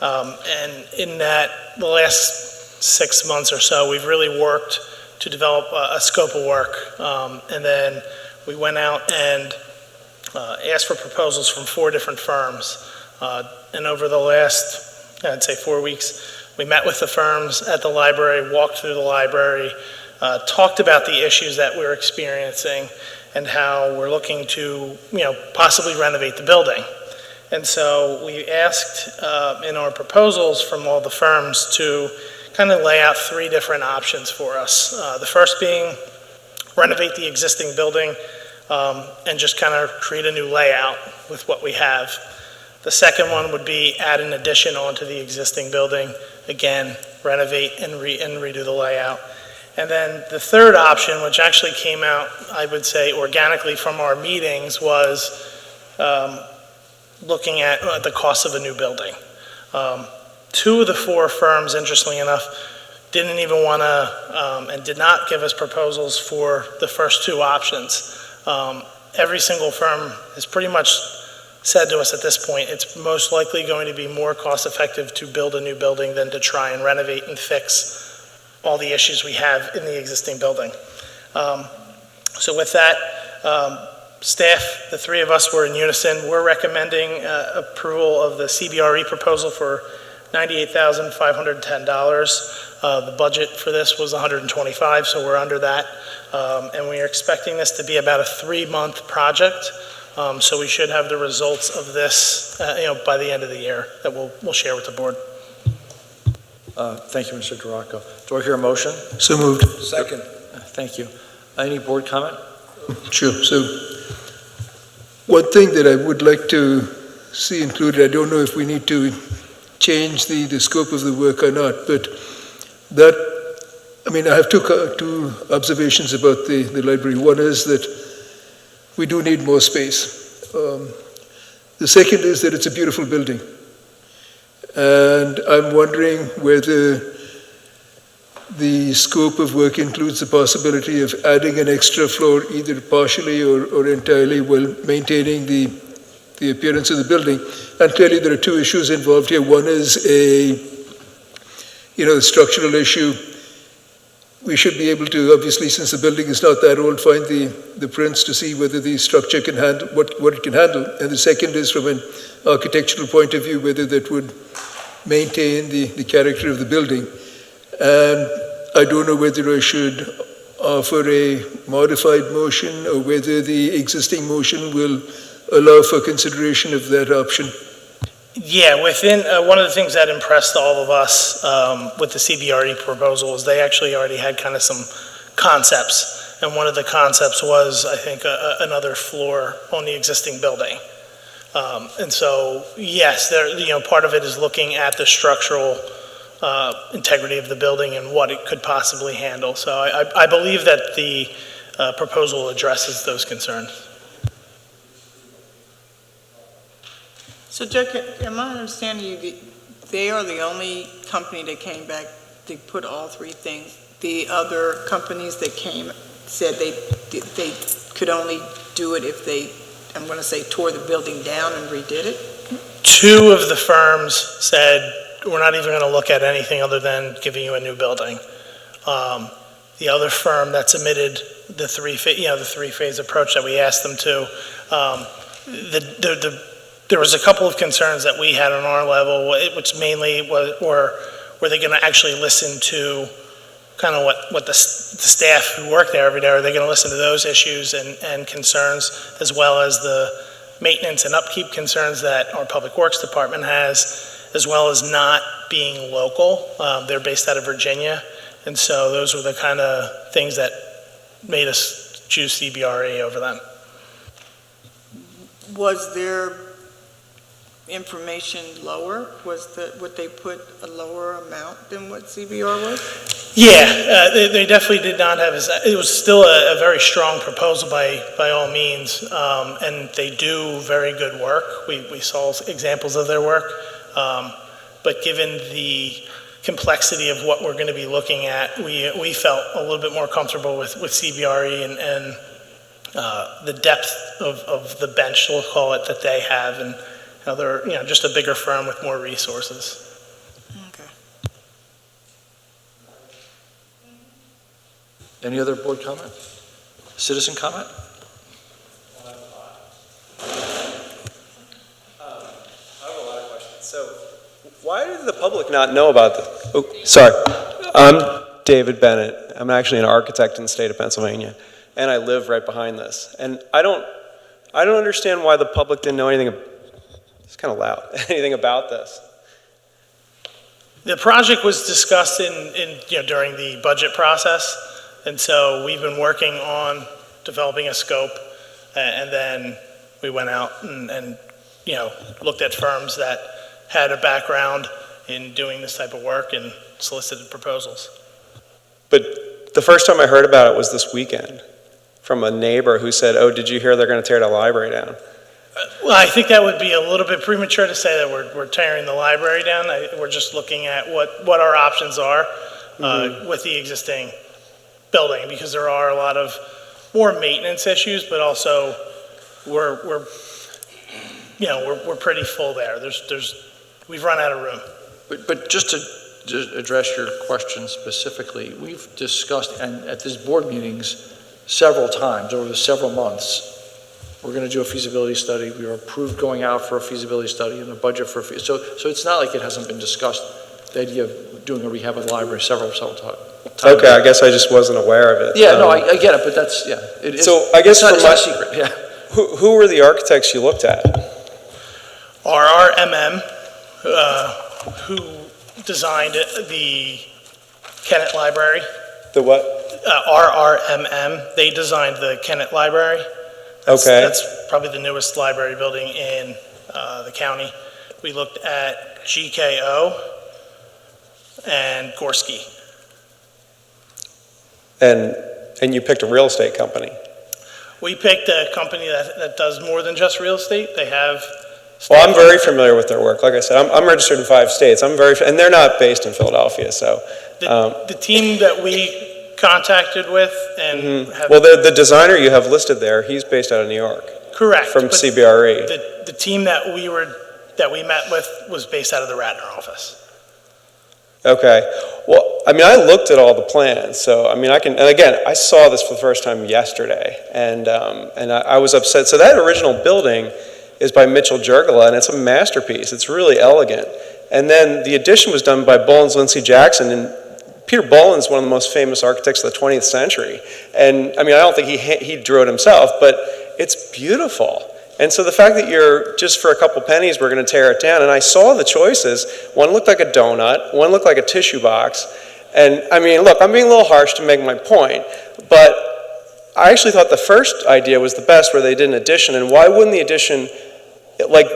And in the last 6 months or so, we've really worked to develop a scope of work. And then we went out and asked for proposals from 4 different firms. And over the last, I'd say 4 weeks, we met with the firms at the library, walked through the library, talked about the issues that we're experiencing and how we're looking to, possibly renovate the building. And so we asked in our proposals from all the firms to kind of lay out 3 different options for us. The first being renovate the existing building and just kind of create a new layout with what we have. The second one would be add an addition onto the existing building. Again, renovate and redo the layout. And then the third option, which actually came out, I would say, organically from our meetings, was looking at the cost of a new building. 2 of the 4 firms, interestingly enough, didn't even want to and did not give us proposals for the first 2 options. Every single firm has pretty much said to us at this point, it's most likely going to be more cost effective to build a new building than to try and renovate and fix all the issues we have in the existing building. So with that, staff, the 3 of us were in unison. We're recommending approval of the CBRE proposal for $98,510. The budget for this was $125, so we're under that. And we are expecting this to be about a 3-month project. So we should have the results of this, by the end of the year that we'll share with the board. Thank you, Mr. Duraco. Do I hear a motion? So moved. Second. Thank you. Any board comment? Sure. So one thing that I would like to see included, I don't know if we need to change the scope of the work or not, but I have 2 observations about the library. One is that we do need more space. The second is that it's a beautiful building. And I'm wondering whether the scope of work includes the possibility of adding an extra floor, either partially or entirely, while maintaining the appearance of the building. And clearly there are two issues involved here. One is the structural issue. We should be able to, obviously, since the building is not that old, find the prints to see whether the structure can handle what it can handle. And the second is from an architectural point of view, whether that would maintain the character of the building. And I don't know whether I should offer a modified motion or whether the existing motion will allow for consideration of that option. Yeah, within, one of the things that impressed all of us with the CBRE proposal is they actually already had kind of some concepts. And one of the concepts was, I think, another floor on the existing building. And so, yes, part of it is looking at the structural integrity of the building and what it could possibly handle. So I believe that the proposal addresses those concerns. So, Jack, am I understanding you, they are the only company that came back to put all three things? The other companies that came said they could only do it if they, I'm going to say, tore the building down and redid it? Two of the firms said, we're not even going to look at anything other than giving you a new building. The other firm that submitted the three-phase approach that we asked them to, there was a couple of concerns that we had on our level, which mainly were they going to actually listen to kind of what the staff who work there every day, are they going to listen to those issues and concerns, as well as the maintenance and upkeep concerns that our Public Works Department has, as well as not being local. They're based out of Virginia, and so those were the kind of things that made us choose CBRE over them. Was their information lower? Would they put a lower amount than what CBR was? Yeah, they definitely did not have, it was still a very strong proposal by all means, and they do very good work. We saw examples of their work, but given the complexity of what we're going to be looking at, we felt a little bit more comfortable with CBRE and the depth of the bench, we'll call it, that they have, and how they're just a bigger firm with more resources. Okay. Any other board comment? Citizen comment? I have a lot of questions. So, why did the public not know about this? Oh, sorry. I'm David Bennett. I'm actually an architect in the state of Pennsylvania, and I live right behind this. And I don't understand why the public didn't know anything. It's kind of loud. Anything about this? The project was discussed during the budget process, and so we've been working on developing a scope, and then we went out and looked at firms that had a background in doing this type of work and solicited proposals. But the first time I heard about it was this weekend from a neighbor who said, "Oh, did you hear they're going to tear the library down?" Well, I think that would be a little bit premature to say that we're tearing the library down. We're just looking at what our options are with the existing building, because there are a lot of more maintenance issues, but also we're pretty full there. We've run out of room. But just to address your question specifically, we've discussed, and at these board meetings several times over the several months, we're going to do a feasibility study. We were approved going out for a feasibility study and a budget for so it's not like it hasn't been discussed, the idea of doing a rehab of the library several times. Okay, I guess I just wasn't aware of it. Yeah, no, I get it, but that's, yeah. So I guess it's not a secret, yeah. Who were the architects you looked at? RRMM, who designed the Kennett Library. The what? RRMM, they designed the Kennett Library. That's probably the newest library building in the county. We looked at GKO and Gorski. And you picked a real estate company? We picked a company that does more than just real estate. They have Well, I'm very familiar with their work. Like I said, I'm registered in 5 states. And they're not based in Philadelphia, so. The team that we contacted with and have. Well, the designer you have listed there, he's based out of New York. Correct. From but CBRE. The team that we met with was based out of the Radnor office. Okay. Well, I mean, I looked at all the plans, so I mean, and again, I saw this for the first time yesterday, and I was upset. So that original building is by Mitchell Jurgala, and it's a masterpiece. It's really elegant. And then the addition was done by Bollins Lindsay Jackson, and Peter Bollins is one of the most famous architects of the 20th century. And I mean, I don't think he drew it himself, but it's beautiful. And so the fact that you're, just for a couple pennies, we're going to tear it down. And I saw the choices. One looked like a donut. One looked like a tissue box. And I mean, look, I'm being a little harsh to make my point, but I actually thought the first idea was the best, where they did an addition. And why wouldn't the addition, like,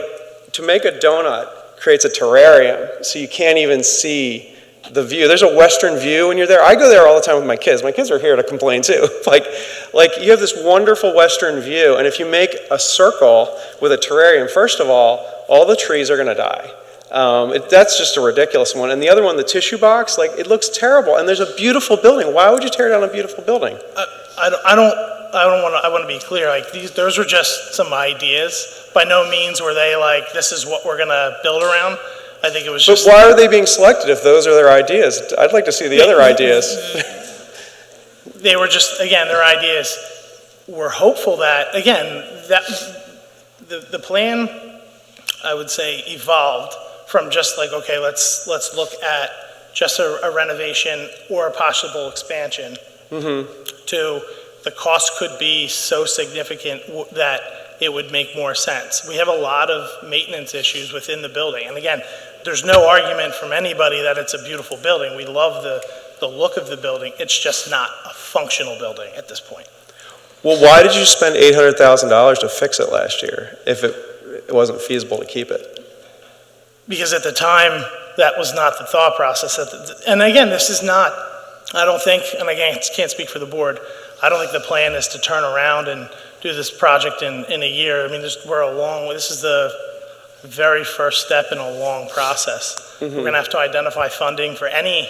to make a donut creates a terrarium, so you can't even see the view. There's a western view when you're there. I go there all the time with my kids. My kids are here to complain too. Like you have this wonderful western view, and if you make a circle with a terrarium, first of all the trees are going to die. That's just a ridiculous one. And the other one, the tissue box, like, it looks terrible. And there's a beautiful building. Why would you tear down a beautiful building? I want to be clear. Like, those were just some ideas. By no means were they like, this is what we're going to build around. I think it was just. But why are they being selected if those are their ideas? I'd like to see the other ideas. They were just, again, their ideas. We're hopeful that, again, that the plan, I would say, evolved from just like, okay, let's look at just a renovation or a possible expansion to the cost could be so significant that it would make more sense. We have a lot of maintenance issues within the building. And again, there's no argument from anybody that it's a beautiful building. We love the look of the building. It's just not a functional building at this point. Well, why did you spend $800,000 to fix it last year if it wasn't feasible to keep it? Because at the time, that was not the thought process. And again, this is not, I don't think, and again, I can't speak for the board, I don't think the plan is to turn around and do this project in a year. I mean, this is the very first step in a long process. We're going to have to identify funding for any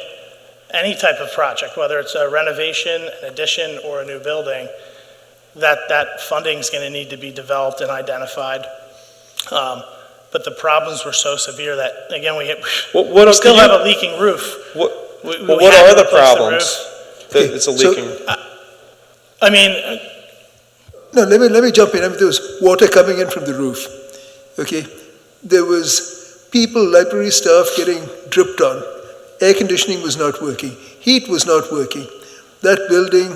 type of project, whether it's a renovation, an addition, or a new building. That funding is going to need to be developed and identified. But the problems were so severe that, again, we still have a leaking roof. What are the problems that it's a leaking? I mean... No, let me jump in. I mean, there was water coming in from the roof, okay? There was people, library staff getting dripped on. Air conditioning was not working. Heat was not working. That building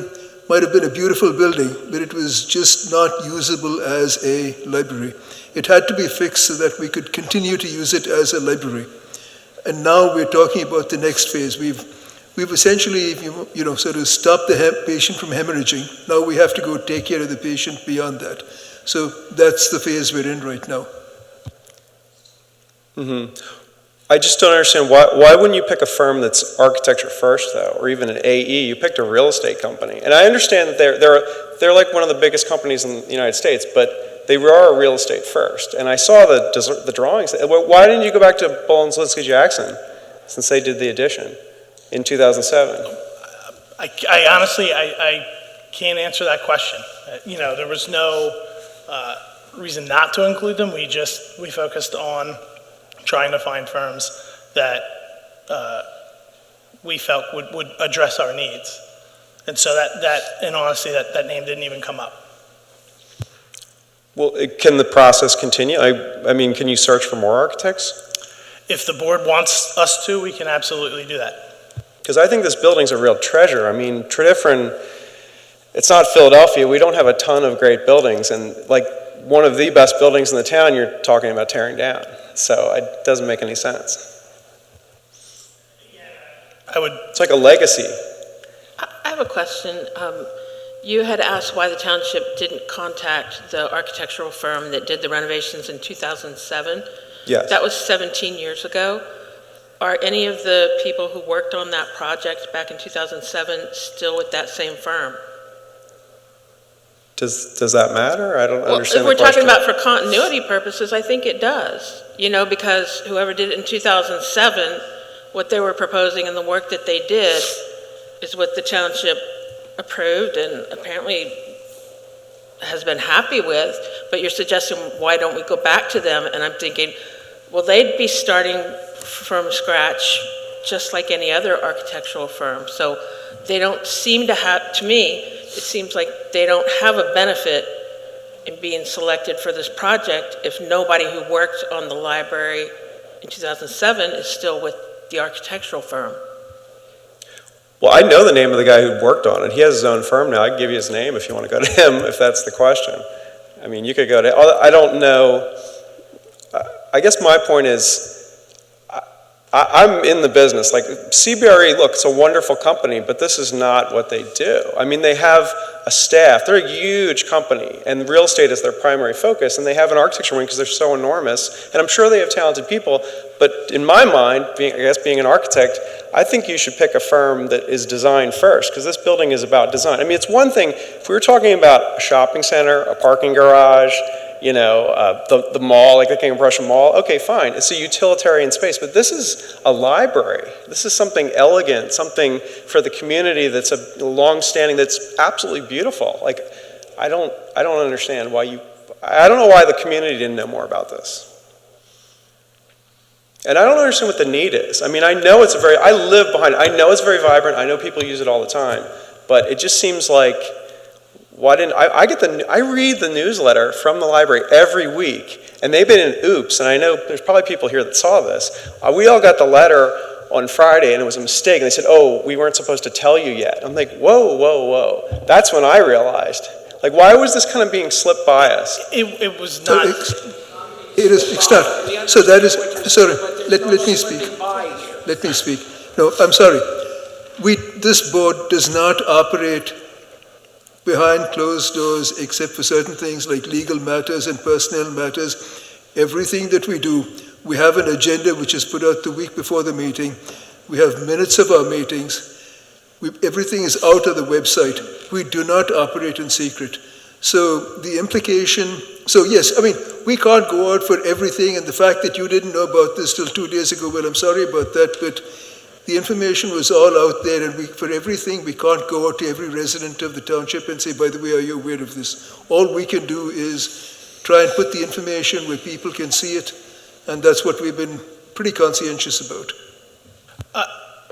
might have been a beautiful building, but it was just not usable as a library. It had to be fixed so that we could continue to use it as a library. And now we're talking about the next phase. We've essentially, sort of stopped the patient from hemorrhaging. Now we have to go take care of the patient beyond that. So that's the phase we're in right now. I just don't understand, why wouldn't you pick a firm that's architecture first, though, or even an AE? You picked a real estate company. And I understand that they're like one of the biggest companies in the United States, but they are a real estate first. And I saw the drawings. Why didn't you go back to Bollins Lindsay Jackson since they did the addition in 2007? I honestly can't answer that question. There was no reason not to include them. We focused on trying to find firms that we felt would address our needs. And so and honestly, that name didn't even come up. Well, can the process continue? I mean, can you search for more architects? If the board wants us to, we can absolutely do that. Because I think this building's a real treasure. I mean, Tredyffrin, it's not Philadelphia. We don't have a ton of great buildings. And like one of the best buildings in the town, you're talking about tearing down. So it doesn't make any sense. It's like a legacy. I have a question. You had asked why the township didn't contact the architectural firm that did the renovations in 2007. Yes. That was 17 years ago. Are any of the people who worked on that project back in 2007 still with that same firm? Does that matter? I don't Well, understand if the we're talking question. about for continuity purposes, I think it does. You know, because whoever did it in 2007, what they were proposing and the work that they did is what the township approved and apparently has been happy with, but you're suggesting, why don't we go back to them? And I'm thinking, well, they'd be starting from scratch just like any other architectural firm. So they don't seem to have, to me, it seems like they don't have a benefit in being selected for this project if nobody who worked on the library in 2007 is still with the architectural firm. Well, I know the name of the guy who worked on it. He has his own firm now. I can give you his name if you want to go to him, if that's the question. I mean, you could go to, I don't know. I guess my point is, I'm in the business. Like, CBRE, look, it's a wonderful company, but this is not what they do. I mean, they have a staff. They're a huge company, and real estate is their primary focus, and they have an architecture wing because they're so enormous, and I'm sure they have talented people, but in my mind, being an architect, I think you should pick a firm that is design first, because this building is about design. I mean, it's one thing, if we were talking about a shopping center, a parking garage, you know, the mall, like the King of Prussia Mall, okay, fine, it's a utilitarian space, but this is a library. This is something elegant, something for the community that's a long-standing, that's absolutely beautiful. Like, I don't understand why I don't know why the community didn't know more about this. And I don't understand what the need is. I mean, I know I live behind it. I know it's very vibrant. I know people use it all the time, but it just seems like, why didn't I read the newsletter from the library every week, and they've been in oops, and I know there's probably people here that saw this. We all got the letter on Friday, and it was a mistake, and they said, oh, we weren't supposed to tell you yet. I'm like, whoa, whoa, whoa. That's when I realized. Like, why was this kind of being slipped by us? It was not. It's not. So that is, sorry, let me speak. Let me speak. No, I'm sorry. This board does not operate behind closed doors except for certain things like legal matters and personnel matters. Everything that we do, we have an agenda which is put out the week before the meeting. We have minutes of our meetings. Everything is out of the website. We do not operate in secret. So the implication, so yes, I mean, we can't go out for everything, and the fact that you didn't know about this till 2 days ago, well, I'm sorry about that, but the information was all out there, and for everything, we can't go out to every resident of the township and say, by the way, are you aware of this? All we can do is try and put the information where people can see it, and that's what we've been pretty conscientious about.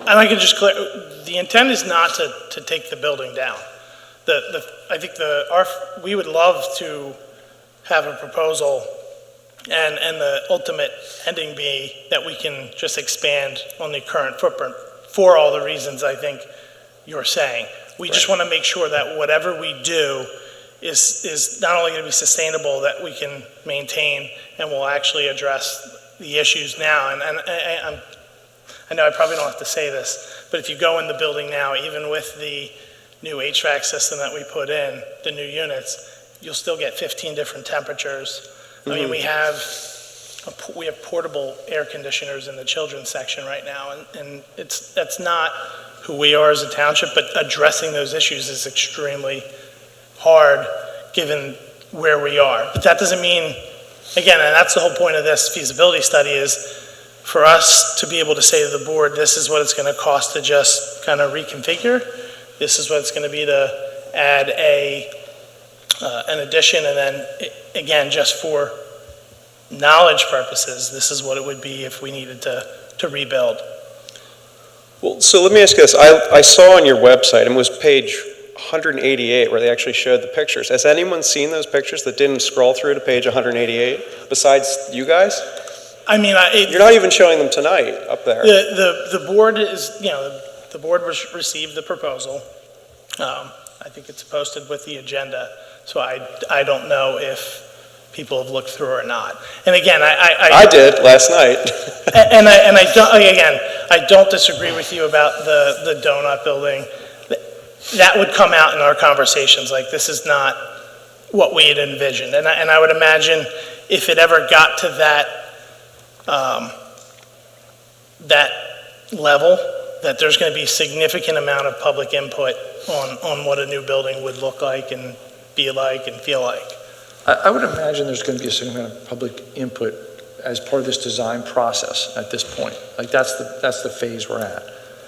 And I can just clear, the intent is not to take the building down. I think we would love to have a proposal and the ultimate ending be that we can just expand on the current footprint for all the reasons I think you're saying. We just want to make sure that whatever we do is not only going to be sustainable, that we can maintain and will actually address the issues now. And I know I probably don't have to say this, but if you go in the building now, even with the new HVAC system that we put in, the new units, you'll still get 15 different temperatures. I mean, we have portable air conditioners in the children's section right now, and that's not who we are as a township, but addressing those issues is extremely hard given where we are. But that doesn't mean, again, and that's the whole point of this feasibility study, is for us to be able to say to the board, this is what it's going to cost to just kind of reconfigure, this is what it's going to be to add an addition, and then again, just for knowledge purposes, this is what it would be if we needed to rebuild. Well, so let me ask you this. I saw on your website, and it was page 188 where they actually showed the pictures. Has anyone seen those pictures that didn't scroll through to page 188 besides you guys? I mean, you're not even showing them tonight up there. The board is, the board received the proposal. I think it's posted with the agenda, so I don't know if people have looked through or not. And again, I did last night. and I don't disagree with you about the donut building. That would come out in our conversations. Like, this is not what we had envisioned, and I would imagine if it ever got to that level, that there's going to be significant amount of public input on what a new building would look like and be like and feel like. I would imagine there's going to be a certain amount of public input as part of this design process at this point. Like that's the phase we're at.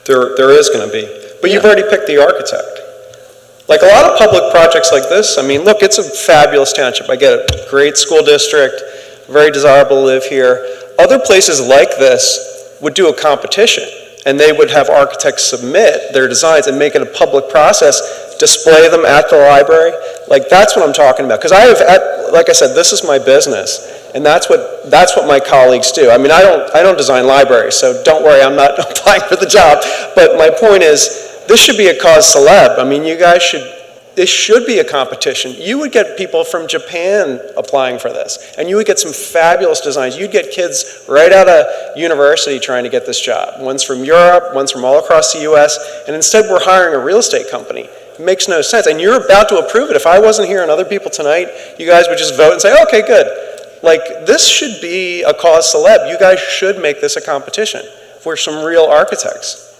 There is going to be. But you've already picked the architect. Like a lot of public projects like this, I mean, look, it's a fabulous township. I get it. Great school district, very desirable to live here. Other places like this would do a competition, and they would have architects submit their designs and make it a public process, display them at the library. Like that's what I'm talking about. Because like I said, this is my business, and that's what my colleagues do. I mean, I don't design libraries, so don't worry, I'm not applying for the job. But my point is, this should be a cause celeb. I mean, this should be a competition. You would get people from Japan applying for this, and you would get some fabulous designs. You'd get kids right out of university trying to get this job. One's from Europe, one's from all across the US, and instead we're hiring a real estate company. It makes no sense, and you're about to approve it. If I wasn't here and other people tonight, you guys would just vote and say, okay, good. Like, this should be a cause celeb. You guys should make this a competition. We're some real architects.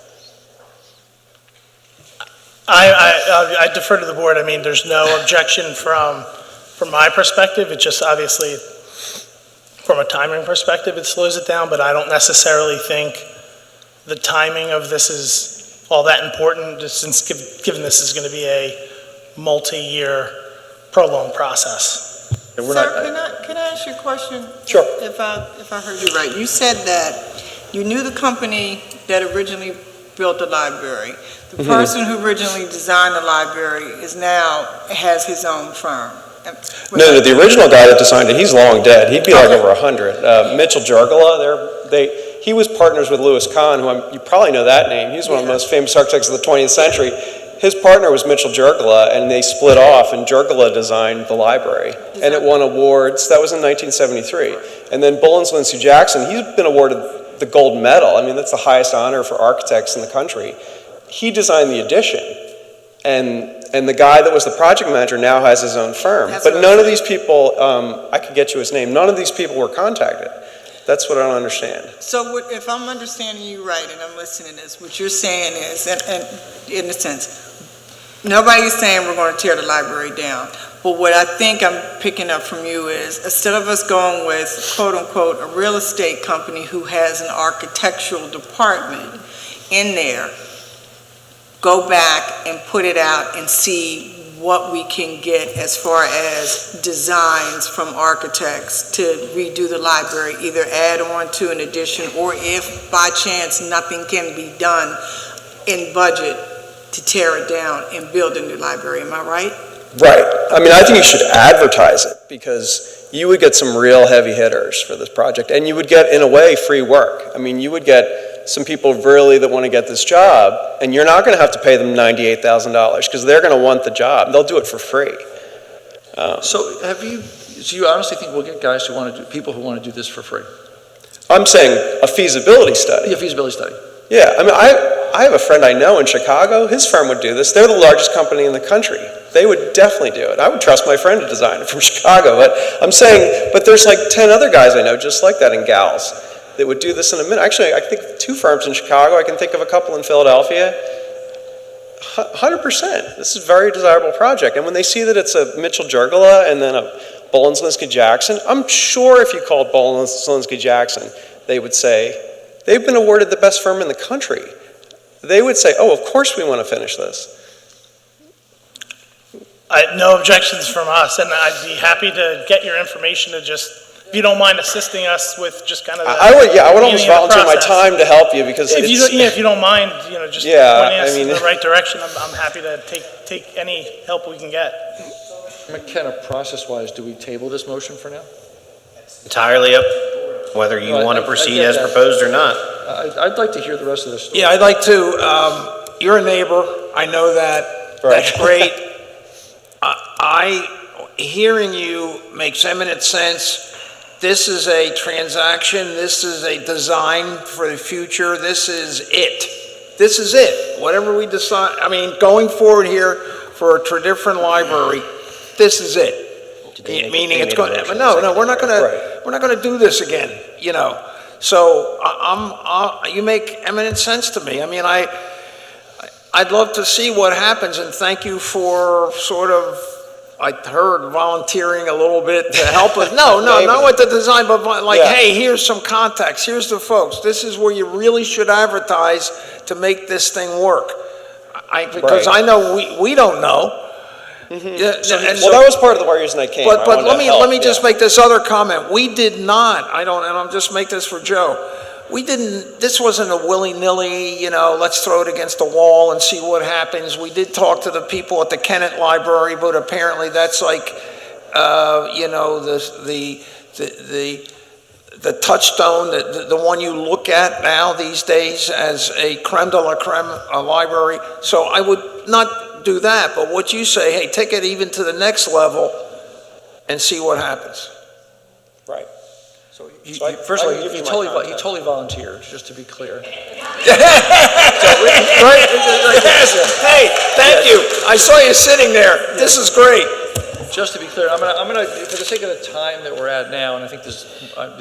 I defer to the board. I mean, there's no objection from my perspective. It just obviously, from a timing perspective, it slows it down, but I don't necessarily think the timing of this is all that important, just since given this is going to be a multi-year prolonged process. Sir, can I ask you a question? Sure. If I heard you right, you said that you knew the company that originally built the library. The person who originally designed the library has his own firm. No, the original guy that designed it, he's long dead. He'd be like over 100. Mitchell Jurgala, he was partners with Louis Kahn, who you probably know that name. He's one of the most famous architects of the 20th century. His partner was Mitchell Jurgala, and they split off, and Jurgala designed the library, and it won awards. That was in 1973. And then Bullins Lindsay Jackson, he's been awarded the gold medal. I mean, that's the highest honor for architects in the country. He designed the addition, and the guy that was the project manager now has his own firm. But none of these people, I could get you his name, none of these people were contacted. That's what I don't understand. So if I'm understanding you right and I'm listening to this, what you're saying is, and in a sense, nobody's saying we're going to tear the library down. But what I think I'm picking up from you is, instead of us going with, quote unquote, a real estate company who has an architectural department in there, go back and put it out and see what we can get as far as designs from architects to redo the library, either add on to an addition, or if by chance nothing can be done in budget, to tear it down and build a new library. Am I right? Right. I mean, I think you should advertise it, because you would get some real heavy hitters for this project, and you would get, in a way, free work. I mean, you would get some people really that want to get this job, and you're not going to have to pay them $98,000, because they're going to want the job. They'll do it for free. So you honestly think we'll get guys who want to do, people who want to do this for free? I'm saying a feasibility study. Yeah, feasibility study. Yeah, I mean, I have a friend I know in Chicago. His firm would do this. They're the largest company in the country. They would definitely do it. I would trust my friend to design it from Chicago. But I'm saying, but there's like 10 other guys I know just like that, and gals, that would do this in a minute. Actually, I think 2 firms in Chicago. I can think of a couple in Philadelphia. 100%. This is a very desirable project. And when they see that it's a Mitchell Jurgala and then a Bullins Lindsay Jackson, I'm sure if you called Bullins Lindsay Jackson, they would say, they've been awarded the best firm in the country. They would say, oh, of course we want to finish this. No objections from us, and I'd be happy to get your information to just, if you don't mind assisting us with just kind of the I would almost volunteer my process. time to help you, because if you don't mind, just pointing us in the right direction, I'm happy to take any help we can get. McKenna, process-wise, do we table this motion for now? Entirely up whether you want to proceed as proposed or not. I'd like to hear the rest of this story. Yeah, I'd like to, you're a neighbor, I know that, that's great. Hearing you makes eminent sense. This is a transaction, this is a design for the future, this is it. This is it. Whatever we decide, I mean, going forward here for a Tredyffrin library, this is it. Meaning it's going to, no, we're not going to do this again, you know. So you make eminent sense to me. I mean, I'd love to see what happens, and thank you for sort of I heard volunteering a little bit to help us. No, not with the design, but like, Yeah. hey, here's some contacts. Here's the folks. This is where you really should advertise to make this thing work. Because Right. I know we don't know. Yeah, and Well, that was part of the reason I came. I But wanted let to me help, just yeah. make this other comment. We did not, and I'm just make this for Joe. We didn't, this wasn't a willy-nilly, let's throw it against the wall and see what happens. We did talk to the people at the Kennett Library, but apparently that's like, the touchstone, the one you look at now these days as a creme de la creme library. So I would not do that, but what you say, hey, take it even to the next level and see what happens. Right. First of all, I can give he you my totally contact. volunteered, just to be clear. Right? Hey, thank you. I saw you sitting there. This is great. Just to be clear, I'm gonna, for the sake of the time that we're at now, and I think there's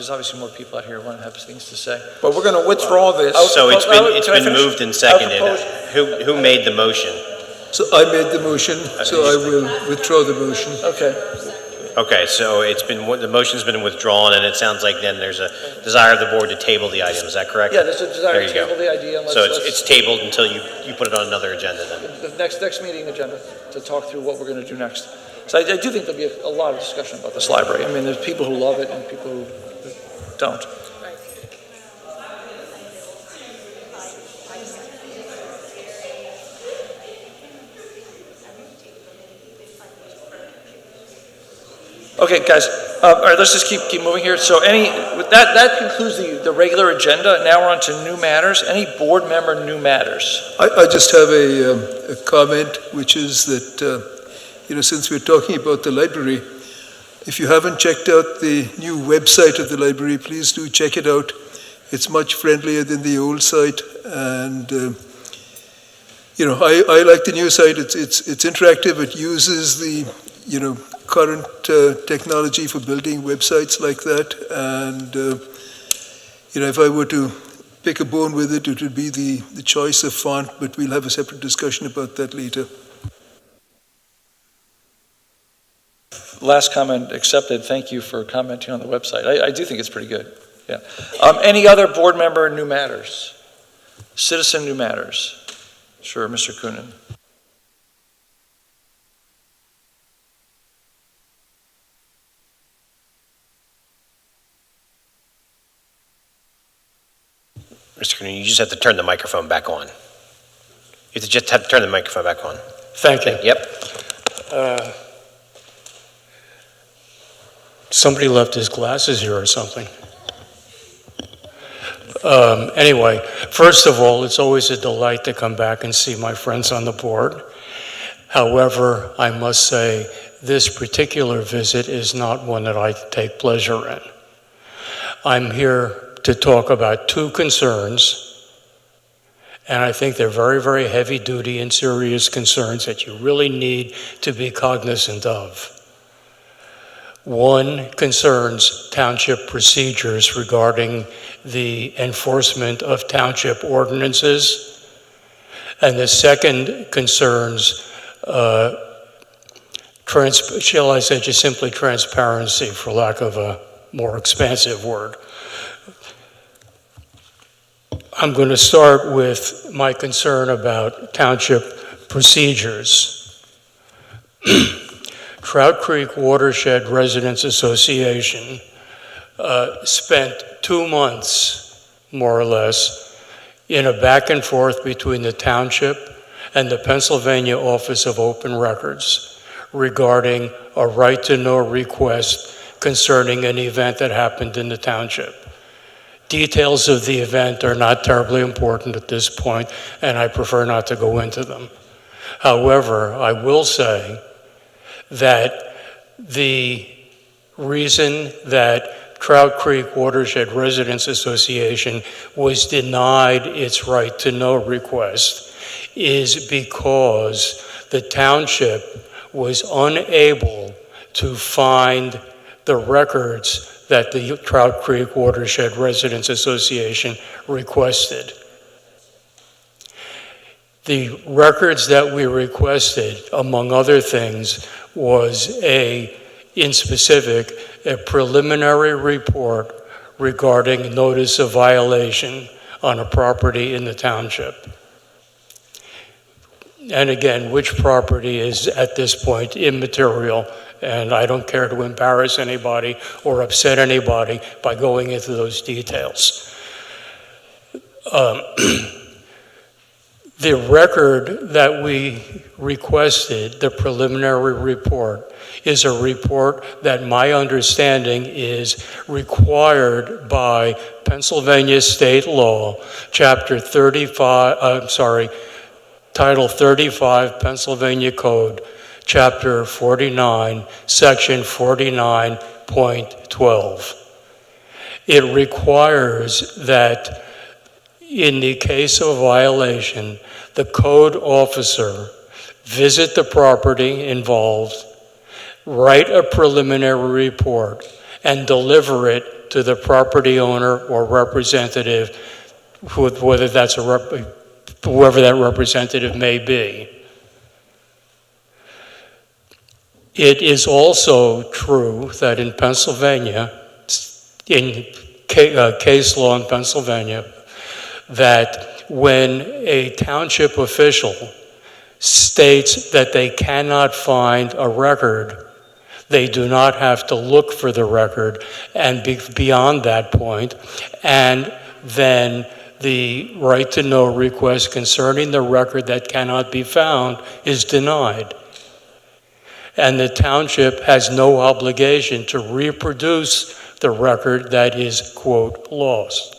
obviously more people out here who want to have things to say. But we're going to withdraw this. So it's Can I been finish? moved and seconded. Who made the motion? So I made the motion, so I will withdraw the motion. Okay. Okay, so the motion's been withdrawn, and it sounds like then there's a desire of the board to table the item, is that correct? Yeah, there's a desire There to you go. table the idea, and So it's tabled until you put it on another agenda then? the next meeting agenda to talk through what we're going to do next. So I do think there'll be a lot of discussion about this library. I mean, there's people who love it and people who don't. Okay, guys, all right, let's just keep moving here. So that concludes the regular agenda. Now we're on to new matters. Any board member new matters? I just have a comment, which is that, since we're talking about the library, if you haven't checked out the new website of the library, please do check it out. It's much friendlier than the old site, and I like the new site. It's interactive. It uses the current technology for building websites like that, and if I were to pick a bone with it, it would be the choice of font, but we'll have a separate discussion about that later. Last comment accepted. Thank you for commenting on the website. I do think it's pretty good. Yeah. Any other board member new matters? Citizen new matters? Sure, Mr. Coonan. Mr. Coonan, you just have to turn the microphone back on. You just have to turn the microphone back on. Thank you. Yep. Somebody left his glasses here or something. Anyway, first of all, it's always a delight to come back and see my friends on the board. However, I must say, this particular visit is not one that I take pleasure in. I'm here to talk about two concerns, and I think they're very, very heavy-duty and serious concerns that you really need to be cognizant of. One concerns township procedures regarding the enforcement of township ordinances, and the second concerns, shall I say, just simply transparency, for lack of a more expansive word. I'm going to start with my concern about township procedures. Trout Creek Watershed Residents Association spent 2 months, more or less, in a back and forth between the township and the Pennsylvania Office of Open Records regarding a right-to-know request concerning an event that happened in the township. Details of the event are not terribly important at this point, and I prefer not to go into them. However, I will say that the reason that Trout Creek Watershed Residents Association was denied its right to know request is because the township was unable to find the records that the Trout Creek Watershed Residents Association requested. The records that we requested, among other things, was in specific, a preliminary report regarding notice of violation on a property in the township. And again, which property is at this point immaterial, and I don't care to embarrass anybody or upset anybody by going into those details. The record that we requested, the preliminary report, is a report that my understanding is required by Pennsylvania state law, Title 35 Pennsylvania Code, Chapter 49, Section 49.12. It requires that in the case of a violation, the code officer visit the property involved, write a preliminary report, and deliver it to the property owner or representative, whether that's whoever that representative may be. It is also true that in Pennsylvania, in case law in Pennsylvania, that when a township official states that they cannot find a record, they do not have to look for the record and beyond that point, and then the right to know request concerning the record that cannot be found is denied. And the township has no obligation to reproduce the record that is, quote, lost.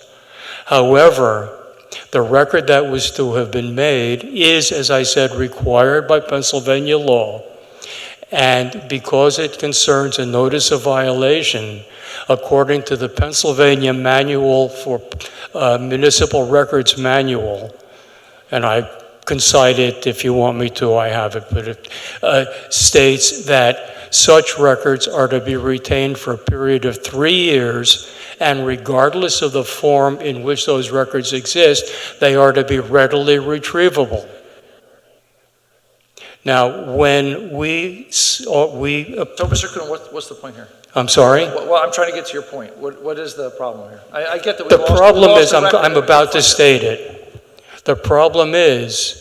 However, the record that was to have been made is, as I said, required by Pennsylvania law. And because it concerns a notice of violation, according to the Pennsylvania Manual for Municipal Records Manual, and I can cite it if you want me to, I have it, but it states that such records are to be retained for a period of 3 years, and regardless of the form in which those records exist, they are to be readily retrievable. Now, when So, Mr. Kuhn, what's the point here? I'm sorry? Well, I'm trying to get to your point. What is the problem here? I get that we The lost problem we lost is, the record. I'm about to state it. The problem is,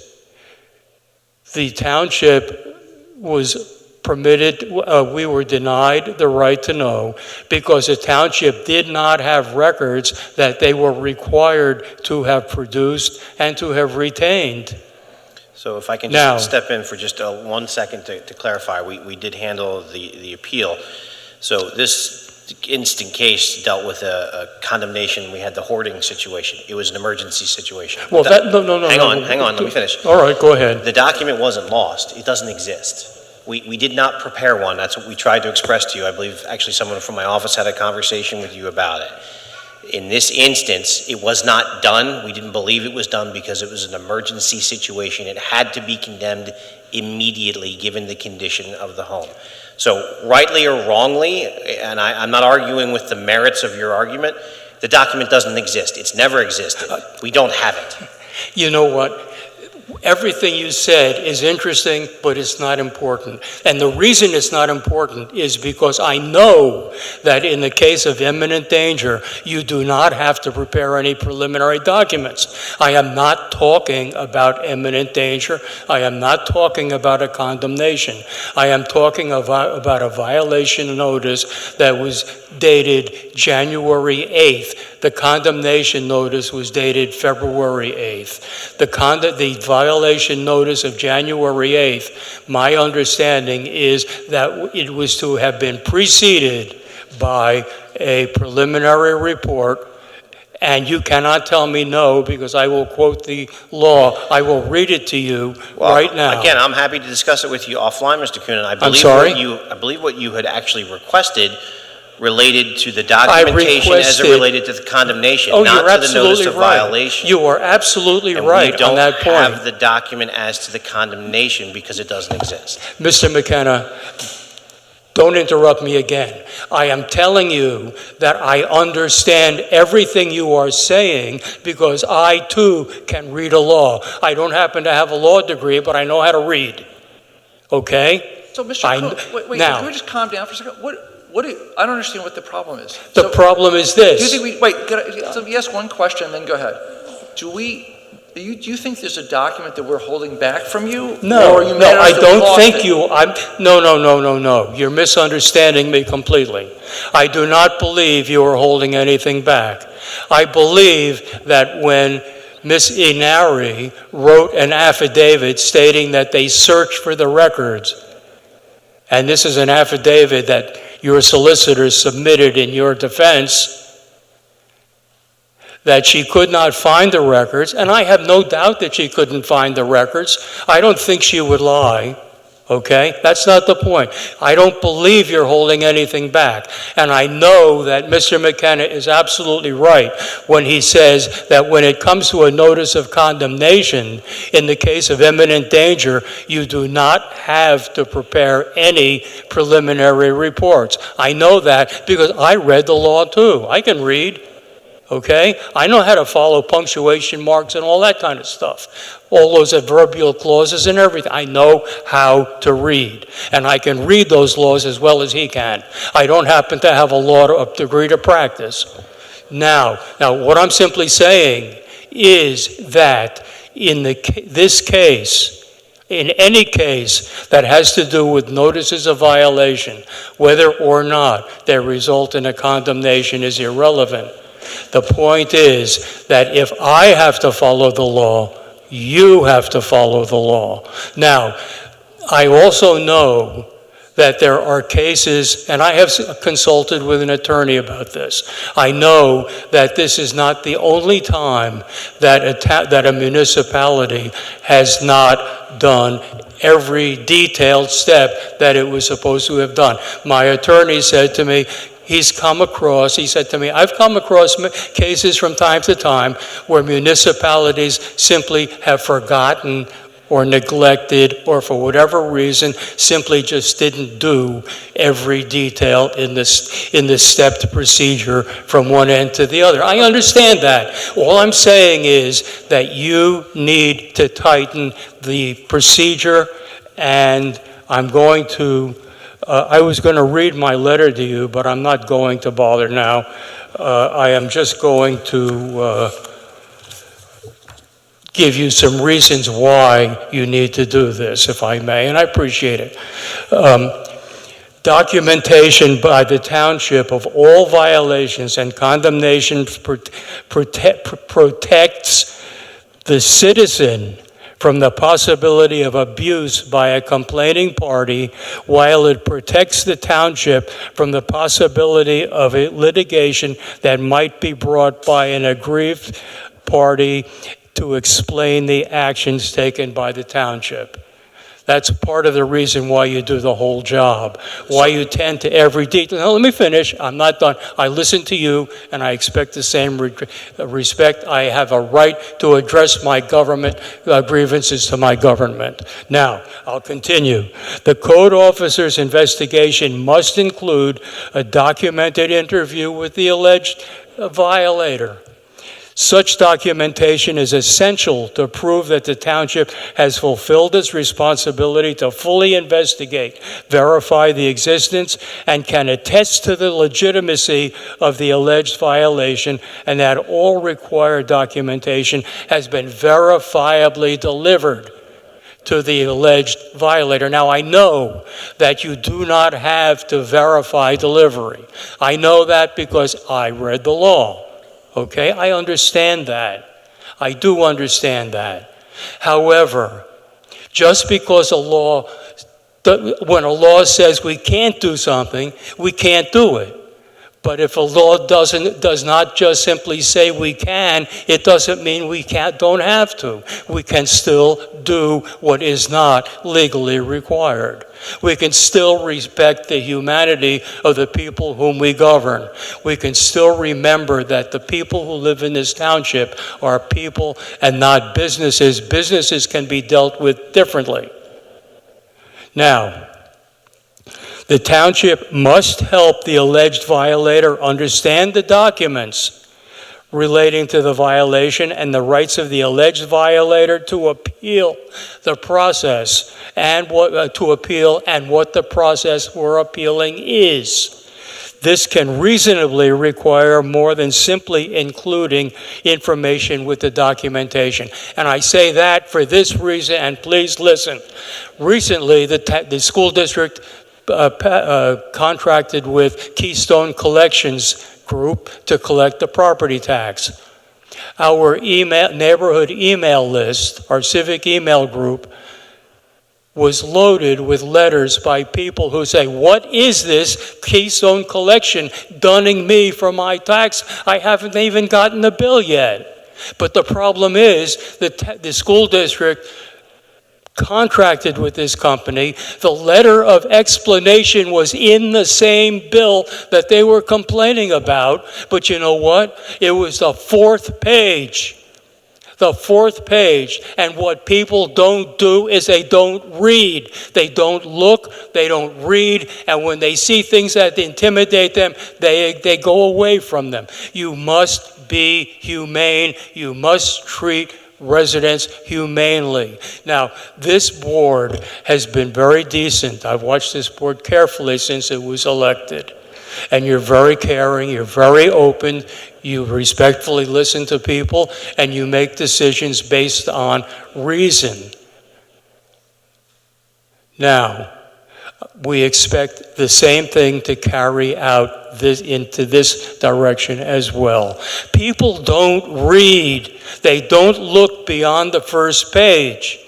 the township was permitted, we were denied the right to know because the township did not have records that they were required to have produced and to have retained. So if I can Now- just step in for just 1 second to clarify, we did handle the appeal. So this instant case dealt with a condemnation. We had the hoarding situation. It was an emergency situation. Well, No, hang on, let me finish. All right, go ahead. The document wasn't lost. It doesn't exist. We did not prepare one. That's what we tried to express to you. I believe actually someone from my office had a conversation with you about it. In this instance, it was not done. We didn't believe it was done because it was an emergency situation. It had to be condemned immediately given the condition of the home. So rightly or wrongly, and I'm not arguing with the merits of your argument, the document doesn't exist. It's never existed. We don't have it. You know what? Everything you said is interesting, but it's not important. And the reason it's not important is because I know that in the case of imminent danger, you do not have to prepare any preliminary documents. I am not talking about imminent danger. I am not talking about a condemnation. I am talking about a violation notice that was dated January 8th. The condemnation notice was dated February 8th. The violation notice of January 8th, my understanding is that it was to have been preceded by a preliminary report, and you cannot tell me no, because I will quote the law. I will read it to you right now. Again, I'm happy to discuss it with you offline, Mr. Coonan. I believe what you had actually requested related to the documentation as it related to the condemnation, not to the notice of violation. You are absolutely right on that point. We don't have the document as to the condemnation because it doesn't exist. Mr. McKenna, don't interrupt me again. I am telling you that I understand everything you are saying because I too can read a law. I don't happen to have a law degree, but I know how to read. Okay? So, Mr. Cook, now, can we just calm down for a second? I don't understand what the problem is. the problem is this. Do you think let me ask one question and then go ahead. Do you think there's a document that we're holding back from you? No, or you no, I don't think it? you, no. You're misunderstanding me completely. I do not believe you are holding anything back. I believe that when Ms. Inari wrote an affidavit stating that they searched for the records, and this is an affidavit that your solicitors submitted in your defense, that she could not find the records, and I have no doubt that she couldn't find the records. I don't think she would lie, okay? That's not the point. I don't believe you're holding anything back. And I know that Mr. McKenna is absolutely right when he says that when it comes to a notice of condemnation, in the case of imminent danger, you do not have to prepare any preliminary reports. I know that because I read the law too. I can read. Okay? I know how to follow punctuation marks and all that kind of stuff. All those adverbial clauses and everything. I know how to read. And I can read those laws as well as he can. I don't happen to have a law degree to practice. Now, what I'm simply saying is that in this case, in any case that has to do with notices of violation, whether or not they result in a condemnation is irrelevant. The point is that if I have to follow the law, you have to follow the law. Now, I also know that there are cases, and I have consulted with an attorney about this. I know that this is not the only time that a municipality has not done every detailed step that it was supposed to have done. My attorney said to me, he said to me, I've come across cases from time to time where municipalities simply have forgotten or neglected or for whatever reason simply just didn't do every detail in this stepped procedure from one end to the other. I understand that. All I'm saying is that you need to tighten the procedure, and I'm going to I was going to read my letter to you, but I'm not going to bother now. I am just going to give you some reasons why you need to do this, if I may, and I appreciate it. Documentation by the township of all violations and condemnation protects the citizen from the possibility of abuse by a complaining party, while it protects the township from the possibility of a litigation that might be brought by an aggrieved party to explain the actions taken by the township. That's part of the reason why you do the whole job, why you tend to every detail. Now, let me finish. I'm not done. I listen to you, and I expect the same respect. I have a right to address my government grievances to my government. Now, I'll continue. The code officer's investigation must include a documented interview with the alleged violator. Such documentation is essential to prove that the township has fulfilled its responsibility to fully investigate, verify the existence, and can attest to the legitimacy of the alleged violation, and that all required documentation has been verifiably delivered to the alleged violator. Now, I know that you do not have to verify delivery. I know that because I read the law. Okay, I understand that. I do understand that. However, just because when a law says we can't do something, we can't do it. But if a law does not just simply say we can, it doesn't mean we don't have to. We can still do what is not legally required. We can still respect the humanity of the people whom we govern. We can still remember that the people who live in this township are people and not businesses. Businesses can be dealt with differently. Now, the township must help the alleged violator understand the documents, relating to the violation and the rights of the alleged violator to appeal the process and what the process we're appealing is. This can reasonably require more than simply including information with the documentation. And I say that for this reason, and please listen. Recently, the school district contracted with Keystone Collections Group to collect the property tax. Our neighborhood email list, our civic email group, was loaded with letters by people who say, what is this Keystone Collection dunning me for my tax? I haven't even gotten the bill yet. But the problem is that the school district contracted with this company. The letter of explanation was in the same bill that they were complaining about. But you know what? It was the fourth page. The fourth page. And what people don't do is they don't read. They don't look, they don't read, and when they see things that intimidate them, they go away from them. You must be humane. You must treat residents humanely. Now, this board has been very decent. I've watched this board carefully since it was elected. And you're very caring, you're very open, you respectfully listen to people, and you make decisions based on reason. Now, we expect the same thing to carry out into this direction as well. People don't read. They don't look beyond the first page.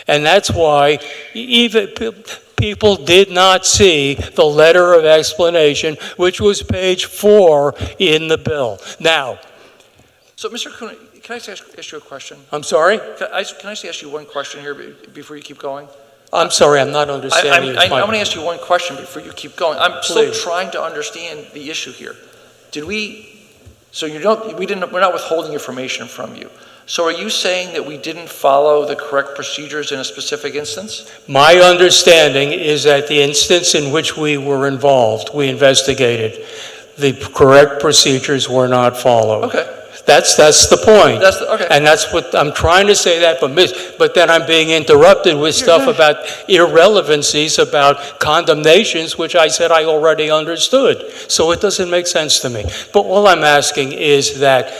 And that's why even people did not see the letter of explanation, which was page 4 in the bill. Now, So, Mr. Kuhn, can I just ask you a question? I'm sorry? Can I just ask you one question here before you keep going? I'm sorry, I'm not understanding. I'm going to ask you one question before you keep going. I'm still Please. trying to understand the issue here. We're not withholding information from you. So are you saying that we didn't follow the correct procedures in a specific instance? My understanding is that the instance in which we were involved, we investigated, the correct procedures were not followed. Okay. That's the point. Okay. And that's what I'm trying to say that, but then I'm being interrupted with stuff about irrelevancies, about condemnations, which I said I already understood. So it doesn't make sense to me. But all I'm asking is that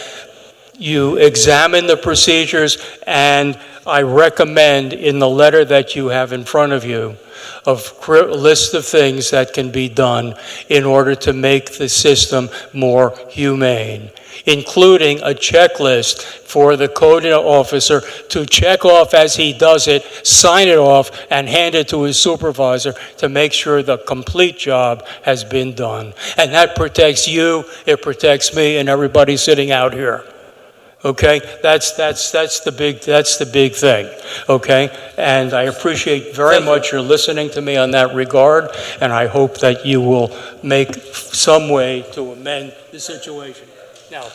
you examine the procedures, and I recommend in the letter that you have in front of you a list of things that can be done in order to make the system more humane, including a checklist for the code officer to check off as he does it, sign it off, and hand it to his supervisor to make sure the complete job has been done. And that protects you, it protects me, and everybody sitting out here. Okay, that's the big thing. Okay, and I appreciate very much your listening to me on that regard, and I hope that you will make some way to amend the situation. Now,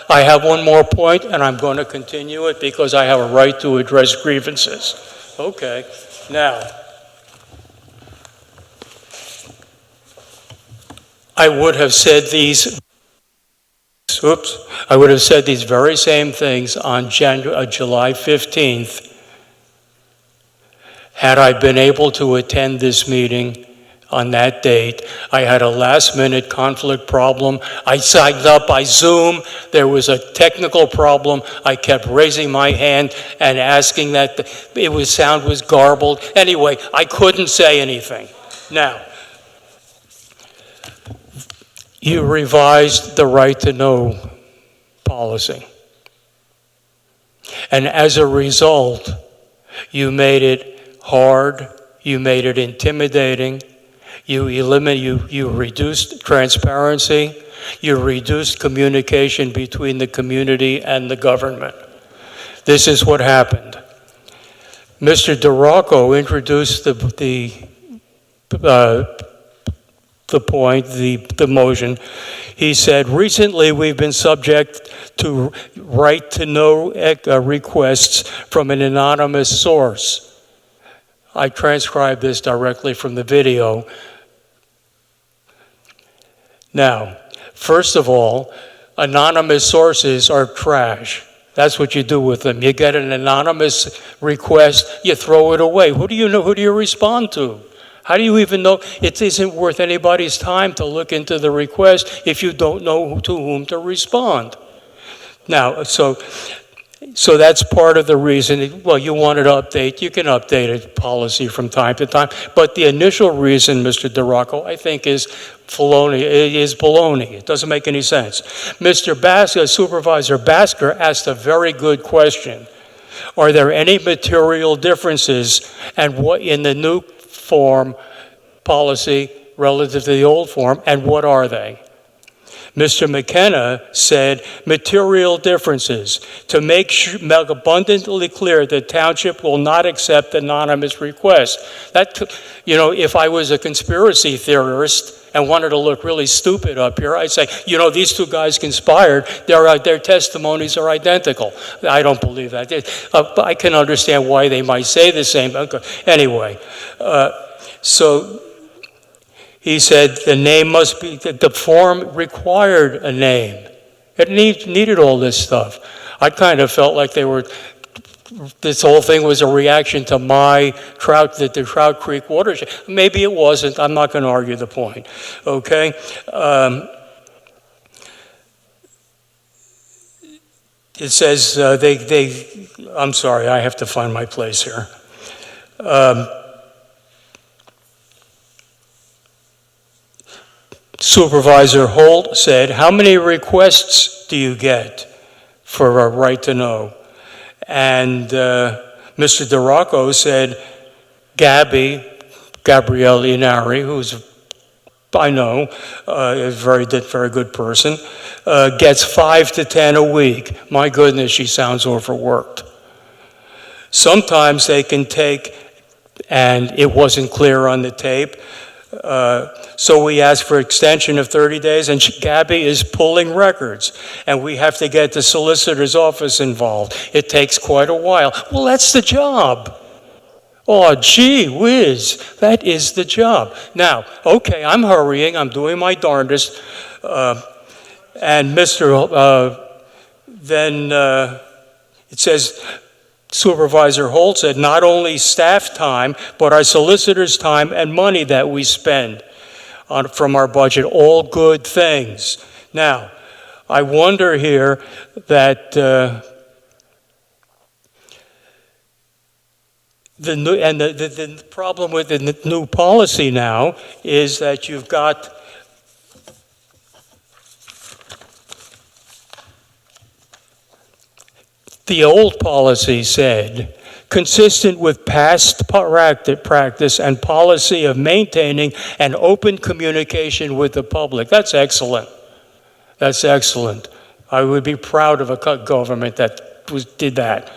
I have one more point, and I'm going to continue it because I have a right to address grievances. Okay, now, I would have said these very same things on July 15th had I been able to attend this meeting on that date. I had a last-minute conflict problem. I signed up by Zoom. There was a technical problem. I kept raising my hand and asking that sound was garbled. Anyway, I couldn't say anything. Now, you revised the right to know policy. And as a result, you made it hard, you made it intimidating, you reduced transparency, you reduced communication between the community and the government. This is what happened. Mr. DeRocco introduced the motion. He said, recently we've been subject to right to know requests from an anonymous source. I transcribed this directly from the video. Now, first of all, anonymous sources are trash. That's what you do with them. You get an anonymous request, you throw it away. Who do you know? Who do you respond to? How do you even know? It isn't worth anybody's time to look into the request if you don't know to whom to respond. Now, so that's part of the reason. Well, you wanted to update. You can update a policy from time to time. But the initial reason, Mr. DeRocco, I think is baloney. It doesn't make any sense. Supervisor Basker asked a very good question. Are there any material differences and what in the new form policy relative to the old form, and what are they? Mr. McKenna said material differences. To make abundantly clear the township will not accept anonymous requests. If I was a conspiracy theorist and wanted to look really stupid up here, I'd say, these two guys conspired, their testimonies are identical. I don't believe that. I can understand why they might say the same. Anyway, so he said the name must be, the form required a name. It needed all this stuff. I kind of felt like this whole thing was a reaction to the Trout Creek watershed. Maybe it wasn't. I'm not going to argue the point. Okay? It says I'm sorry, I have to find my place here. Supervisor Holt said, how many requests do you get for a right to know? And Mr. DeRocco said, Gabrielle Inari, who's I know, a very good person, gets 5 to 10 a week. My goodness, she sounds overworked. Sometimes they can take, and it wasn't clear on the tape, so we asked for extension of 30 days, and Gabby is pulling records, and we have to get the solicitor's office involved. It takes quite a while. Well, that's the job. Oh, gee whiz, that is the job. Now, okay, I'm hurrying, I'm doing my darndest, and then it says, Supervisor Holt said, not only staff time, but our solicitor's time and money that we spend from our budget, all good things. Now, I wonder here that the problem with the new policy now is that you've got the old policy said, consistent with past practice and policy of maintaining an open communication with the public. That's excellent. That's excellent. I would be proud of a government that did that.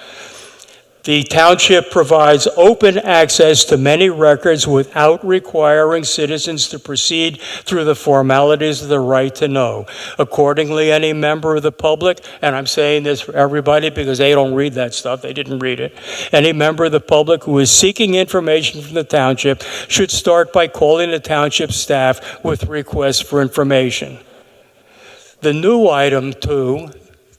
The township provides open access to many records without requiring citizens to proceed through the formalities of the right to know. Accordingly, any member of the public, and I'm saying this for everybody because they don't read that stuff, they didn't read it, any member of the public who is seeking information from the township should start by calling the township staff with requests for information. The new item 2,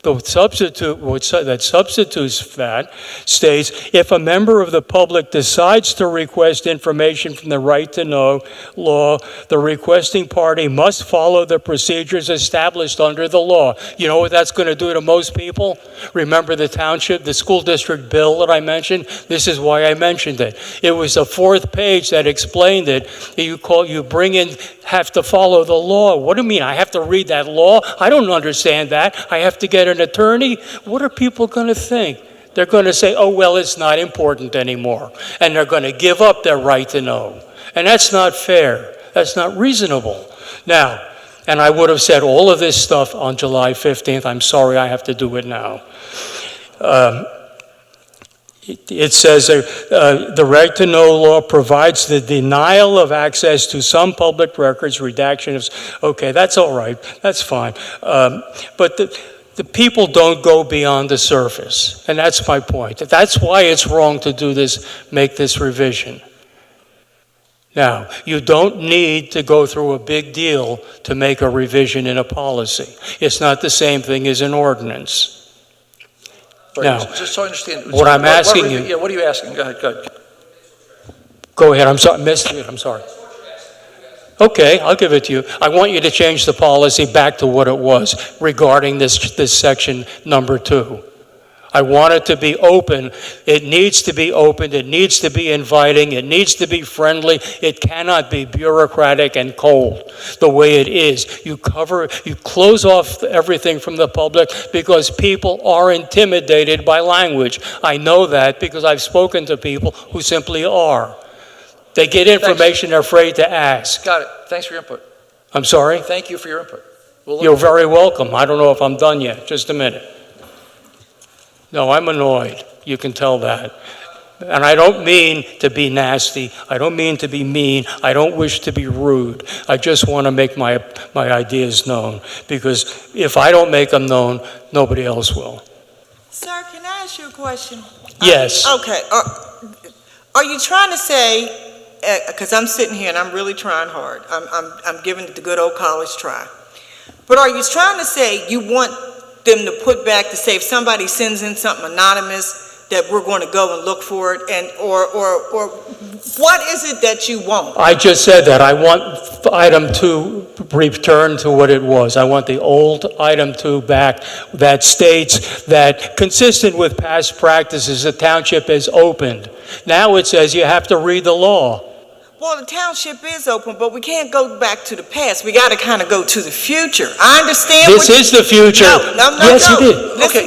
that substitutes that states, if a member of the public decides to request information from the right to know law, the requesting party must follow the procedures established under the law. You know what that's going to do to most people? Remember the township, the school district bill that I mentioned? This is why I mentioned it. It was the 4th page that explained it. You bring in, have to follow the law. What do you mean? I have to read that law? I don't understand that. I have to get an attorney? What are people going to think? They're going to say, oh, well, it's not important anymore. And they're going to give up their right to know. And that's not fair. That's not reasonable. Now, and I would have said all of this stuff on July 15th. I'm sorry I have to do it now. It says the right to know law provides the denial of access to some public records, redaction of, okay, that's all right, that's fine. But the people don't go beyond the surface, and that's my point. That's why it's wrong to do this, make this revision. Now, you don't need to go through a big deal to make a revision in a policy. It's not the same thing as an ordinance. Sorry, Now, just so I understand. what I'm asking you- Yeah, what are you asking? Go ahead. Go ahead, I'm sorry, missed it, I'm sorry. Okay, I'll give it to you. I want you to change the policy back to what it was regarding this section number 2. I want it to be open. It needs to be open. It needs to be inviting. It needs to be friendly. It cannot be bureaucratic and cold the way it is. You close off everything from the public because people are intimidated by language. I know that because I've spoken to people who simply are. They get information they're afraid to ask. Got it. Thanks for your input. I'm sorry? Thank you for your input. You're very welcome. I don't know if I'm done yet. Just a minute. No, I'm annoyed. You can tell that. And I don't mean to be nasty. I don't mean to be mean. I don't wish to be rude. I just want to make my ideas known. Because if I don't make them known, nobody else will. Sir, can I ask you a question? Yes. Okay. Are you trying to say, because I'm sitting here and I'm really trying hard. I'm giving it the good old college try. But are you trying to say you want them to put back to say if somebody sends in something anonymous that we're going to go and look for it, and or what is it that you want? I just said that. I want item 2 returned to what it was. I want the old item 2 back that states that, consistent with past practices, the township is opened. Now it says you have to read the law. Well, the township is open, but we can't go back to the past. We got to kind of go to the future. I understand. This is the future. No. Yes, you did. Listen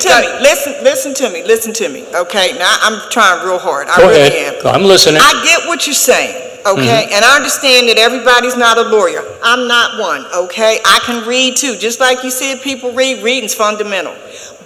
to me. Okay, now I'm trying real hard. I Go really ahead. am. I'm listening. I get what you're saying. Okay, and I understand that everybody's not a lawyer. I'm not one. Okay, I can read too. Just like you said, people read. Reading's fundamental,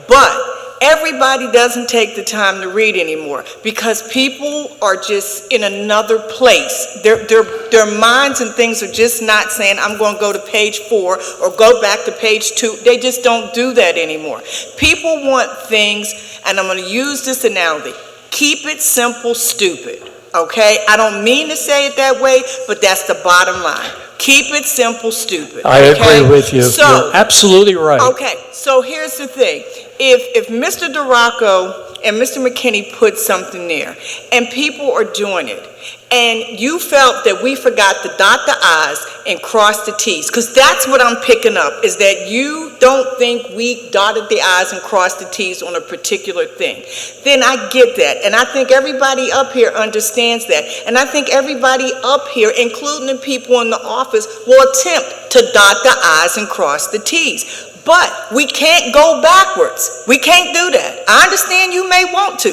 but everybody doesn't take the time to read anymore because people are just in another place. Their minds and things are just not saying, I'm going to go to page 4 or go back to page 2. They just don't do that anymore. People want things, and I'm going to use this analogy. Keep it simple, stupid. Okay? I don't mean to say it that way, but that's the bottom line. Keep it simple, stupid. I agree with you. So, you're absolutely right. okay, so here's the thing. If Mr. DeRocco and Mr. McKinney put something there, and people are doing it, and you felt that we forgot to dot the I's and cross the T's, because that's what I'm picking up, is that you don't think we dotted the I's and crossed the T's on a particular thing, then I get that. And I think everybody up here understands that. And I think everybody up here, including the people in the office, will attempt to dot the I's and cross the T's. But we can't go backwards. We can't do that. I understand you may want to,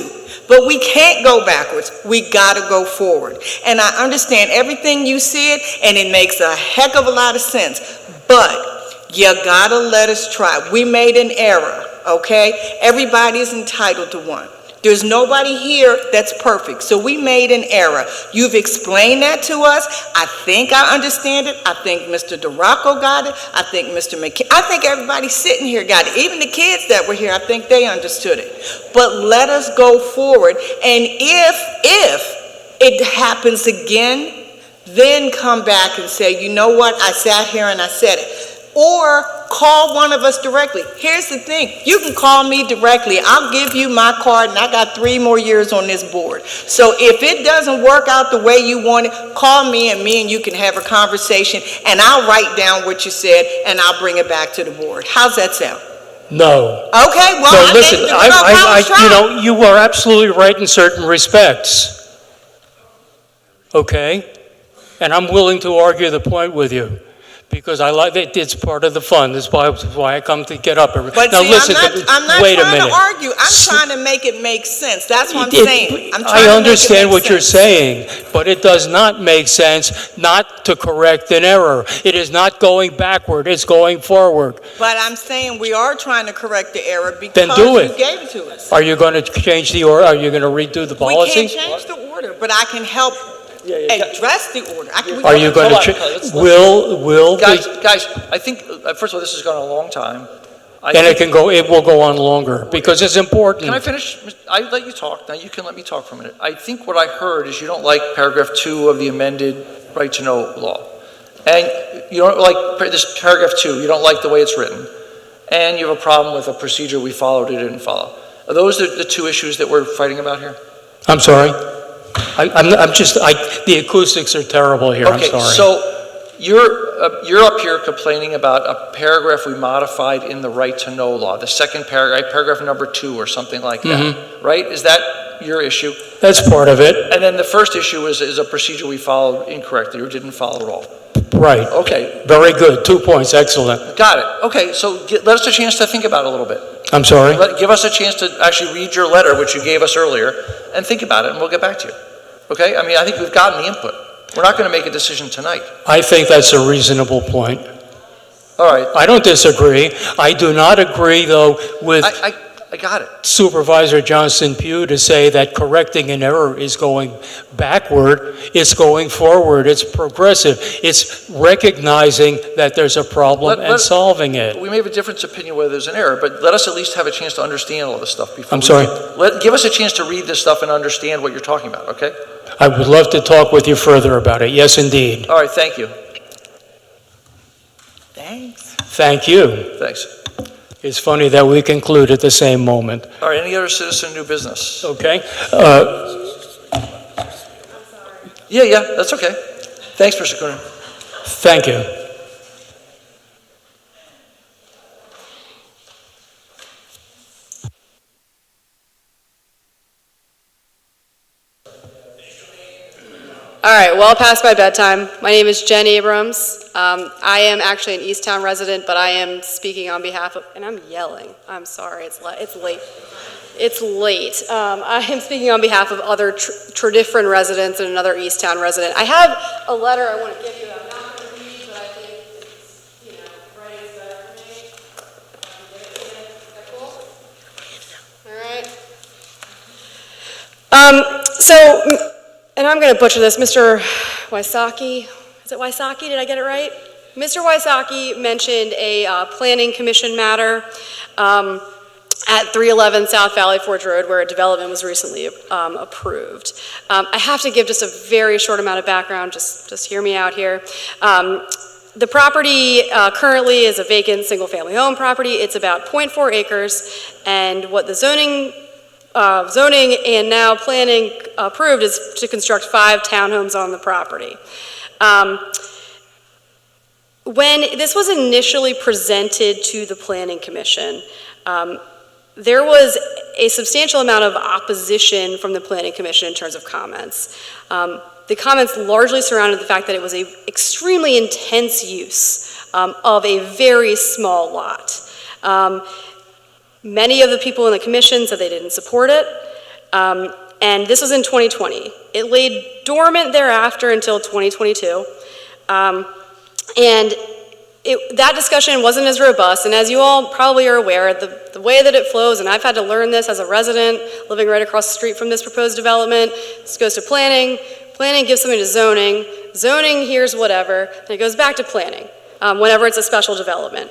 but we can't go backwards. We gotta go forward. And I understand everything you said, and it makes a heck of a lot of sense. But you gotta let us try. We made an error, okay? Everybody's entitled to one. There's nobody here that's perfect. So we made an error. You've explained that to us. I think I understand it. I think Mr. DeRocco got it. I think Mr. McKinney, I think everybody sitting here got it. Even the kids that were here, I think they understood it. But let us go forward. And if it happens again, then come back and say, you know what, I sat here and I said it. Or call one of us directly. Here's the thing. You can call me directly. I'll give you my card, and I got 3 more years on this board. So if it doesn't work out the way you want it, call me and you can have a conversation, and I'll write down what you said, and I'll bring it back to the board. How's that sound? No. Okay, well, So listen, you are absolutely right in certain respects. Okay? And I'm willing to argue the point with you. Because I like it, it's part of the fun. That's why I come to get up every. But now see, listen, I'm not wait a trying minute. to argue. I'm trying to make it make sense. That's what I'm saying. I'm trying I to understand make it make what you're sense. saying, but it does not make sense not to correct an error. It is not going backward, it's going forward. But I'm saying we are trying to correct the error because Then do it. you gave it to us. Are you going to change the order? Are you going to redo the policy? We can't change the order, but I can help address the order. Are you going to, will Guys, I think, first of all, this has gone a long time. it will go on longer, because it's important. Can I finish? I let you talk, now you can let me talk for a minute. I think what I heard is you don't like paragraph 2 of the amended right-to-know law, and you don't like this paragraph 2, you don't like the way it's written, and you have a problem with a procedure we followed or didn't follow. Are those the two issues that we're fighting about here? I'm sorry. The acoustics are terrible here, I'm sorry. Okay, so you're up here complaining about a paragraph we modified in the right-to-know law, the second paragraph, paragraph number 2 or something like that, right? Is that your issue? That's part of it. And then the first issue is a procedure we followed incorrectly or didn't follow at all. Right. Okay. Very good. 2 points. Excellent. Got it. Okay, so let us a chance to think about it a little bit. I'm sorry? Give us a chance to actually read your letter, which you gave us earlier, and think about it, and we'll get back to you. Okay? I mean, I think we've gotten the input. We're not going to make a decision tonight. I think that's a reasonable point. All right. I don't disagree. I do not agree, though, with I got it. Supervisor Johnston Pugh to say that correcting an error is going backward. It's going forward. It's progressive. It's recognizing that there's a problem and solving it. We may have a different opinion whether there's an error, but let us at least have a chance to understand all this stuff before. I'm sorry? Give us a chance to read this stuff and understand what you're talking about, okay? I would love to talk with you further about it. Yes, indeed. All right, thank you. Thanks. Thank you. Thanks. It's funny that we conclude at the same moment. All right, any other citizen new business? Okay. Yeah, that's okay. Thanks, Mr. Cooner. Thank you. All right, well past my bedtime. My name is Jen Abrams. I am actually an Easttown resident, but I am speaking on behalf of, and I'm yelling. I'm sorry, it's late. It's late. I am speaking on behalf of other Tredyffrin residents and another Easttown resident. I have a letter I want to give you. I'm not going to read, but I think it's, writing is better for me. Is that cool? All right. So, and I'm going to butcher this, Mr. Wysocki. Is it Wysocki? Did I get it right? Mr. Wysocki mentioned a planning commission matter at 311 South Valley Forge Road where a development was recently approved. I have to give just a very short amount of background, just hear me out here. The property currently is a vacant single-family home property. It's about 0.4 acres, and what the zoning and now planning approved is to construct 5 townhomes on the property. When this was initially presented to the Planning Commission, there was a substantial amount of opposition from the Planning Commission in terms of comments. The comments largely surrounded the fact that it was an extremely intense use of a very small lot. Many of the people in the commission said they didn't support it, and this was in 2020. It laid dormant thereafter until 2022, and that discussion wasn't as robust, and as you all probably are aware, the way that it flows, and I've had to learn this as a resident living right across the street from this proposed development, this goes to planning, planning gives something to zoning, zoning hears whatever, and it goes back to planning whenever it's a special development.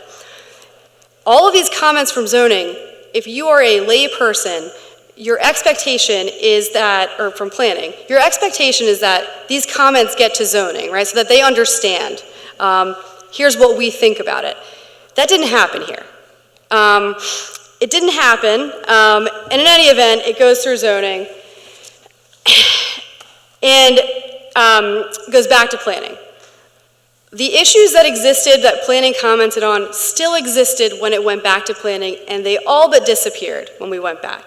All of these comments from zoning, if you are a lay person, your expectation is that, or from planning, your expectation is that these comments get to zoning, right? So that they understand, here's what we think about it. That didn't happen here. It didn't happen, and in any event, it goes through zoning and goes back to planning. The issues that existed that planning commented on still existed when it went back to planning, and they all but disappeared when we went back.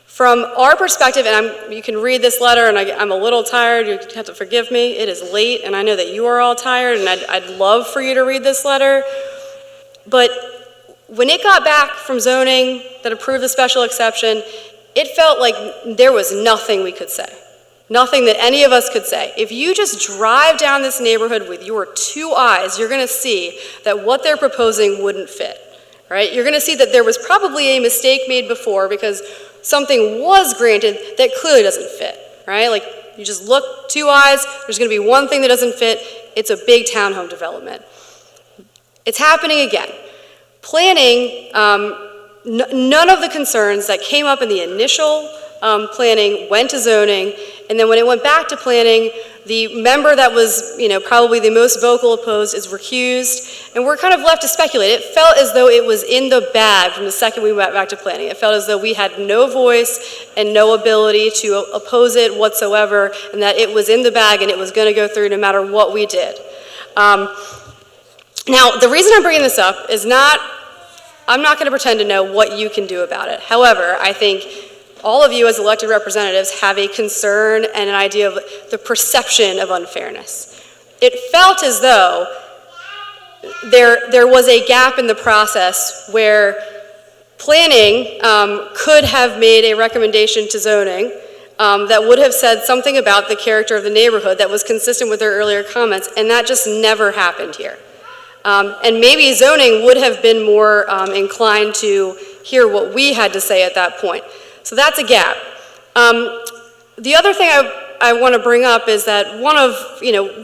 From our perspective, and you can read this letter, and I'm a little tired, you have to forgive me, it is late, and I know that you are all tired, and I'd love for you to read this letter, but when it got back from zoning that approved the special exception, it felt like there was nothing we could say. Nothing that any of us could say. If you just drive down this neighborhood with your 2 eyes, you're going to see that what they're proposing wouldn't fit, right? You're going to see that there was probably a mistake made before because something was granted that clearly doesn't fit, right? Like, you just look 2 eyes, there's going to be one thing that doesn't fit. It's a big townhome development. It's happening again. Planning, none of the concerns that came up in the initial planning went to zoning, and then when it went back to planning, The member that was, probably the most vocal opposed is recused, and we're kind of left to speculate. It felt as though it was in the bag from the second we went back to planning. It felt as though we had no voice and no ability to oppose it whatsoever, and that it was in the bag and it was going to go through no matter what we did. Now, the reason I'm bringing this up is I'm not going to pretend to know what you can do about it. However, I think all of you as elected representatives have a concern and an idea of the perception of unfairness. It felt as though there was a gap in the process where planning could have made a recommendation to zoning that would have said something about the character of the neighborhood that was consistent with their earlier comments, and that just never happened here. And maybe zoning would have been more inclined to hear what we had to say at that point. So that's a gap. The other thing I want to bring up is that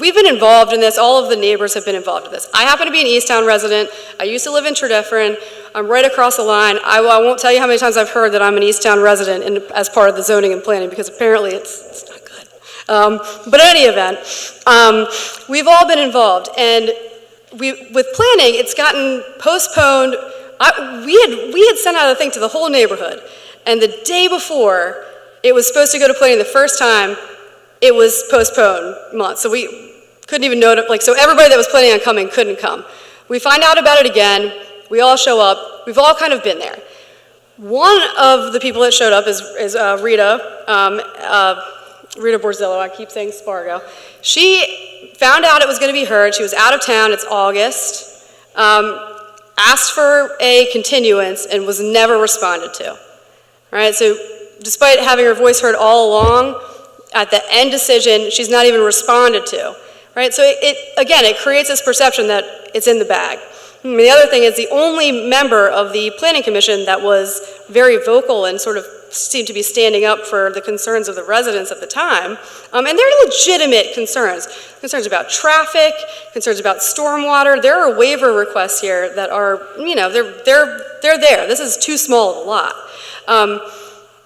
we've been involved in this, all of the neighbors have been involved in this. I happen to be an Easttown resident. I used to live in Tredyffrin. I'm right across the line. I won't tell you how many times I've heard that I'm an Easttown resident as part of the zoning and planning, because apparently it's not good. But in any event, we've all been involved, and with planning, it's gotten postponed. We had sent out a thing to the whole neighborhood, and the day before it was supposed to go to planning the first time, it was postponed months. So we couldn't even know it, so everybody that was planning on coming couldn't come. We find out about it again, we all show up, we've all kind of been there. One of the people that showed up is Rita Borzillo, I keep saying Spargo. She found out it was going to be heard. She was out of town, it's August, asked for a continuance and was never responded to. All right, so despite having her voice heard all along, at the end decision, she's not even responded to. Right, so it creates this perception that it's in the bag. The other thing is the only member of the Planning Commission that was very vocal and sort of seemed to be standing up for the concerns of the residents at the time, and they're legitimate concerns about traffic, concerns about stormwater. There are waiver requests here that are, they're there. This is too small of a lot.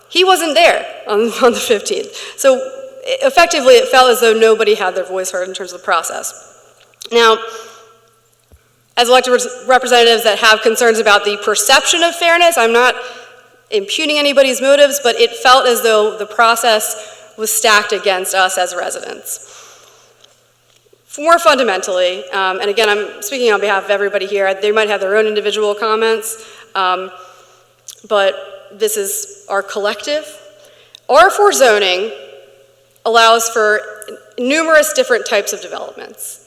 He wasn't there on the 15th. So effectively, it felt as though nobody had their voice heard in terms of the process. Now, as elected representatives that have concerns about the perception of fairness, I'm not impugning anybody's motives, but it felt as though the process was stacked against us as residents. More fundamentally, and again, I'm speaking on behalf of everybody here, they might have their own individual comments, but this is our collective. R4 zoning allows for numerous different types of developments.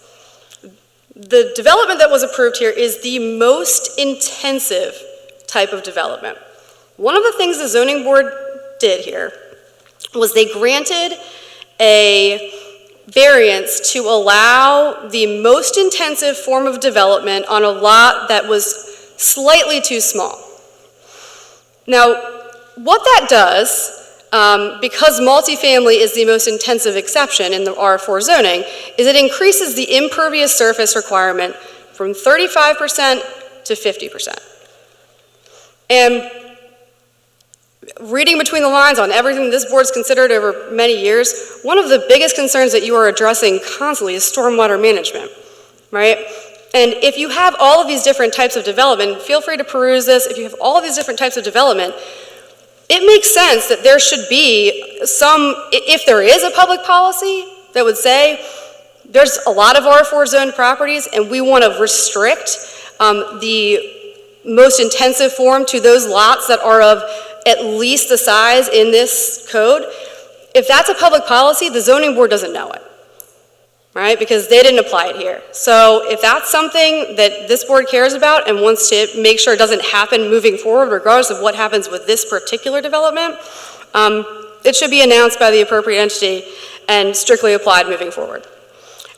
The development that was approved here is the most intensive type of development. One of the things the zoning board did here was they granted a variance to allow the most intensive form of development on a lot that was slightly too small. Now, what that does, because multifamily is the most intensive exception in the R4 zoning, is it increases the impervious surface requirement from 35% to 50%. And reading between the lines on everything this board's considered over many years, one of the biggest concerns that you are addressing constantly is stormwater management, right? And if you have all of these different types of development, feel free to peruse this, if you have all of these different types of development, it makes sense that there should be some, if there is a public policy that would say there's a lot of R4 zoned properties and we want to restrict the most intensive form to those lots that are of at least the size in this code, if that's a public policy, the zoning board doesn't know it, right? Because they didn't apply it here. So if that's something that this board cares about and wants to make sure it doesn't happen moving forward, regardless of what happens with this particular development, it should be announced by the appropriate entity and strictly applied moving forward.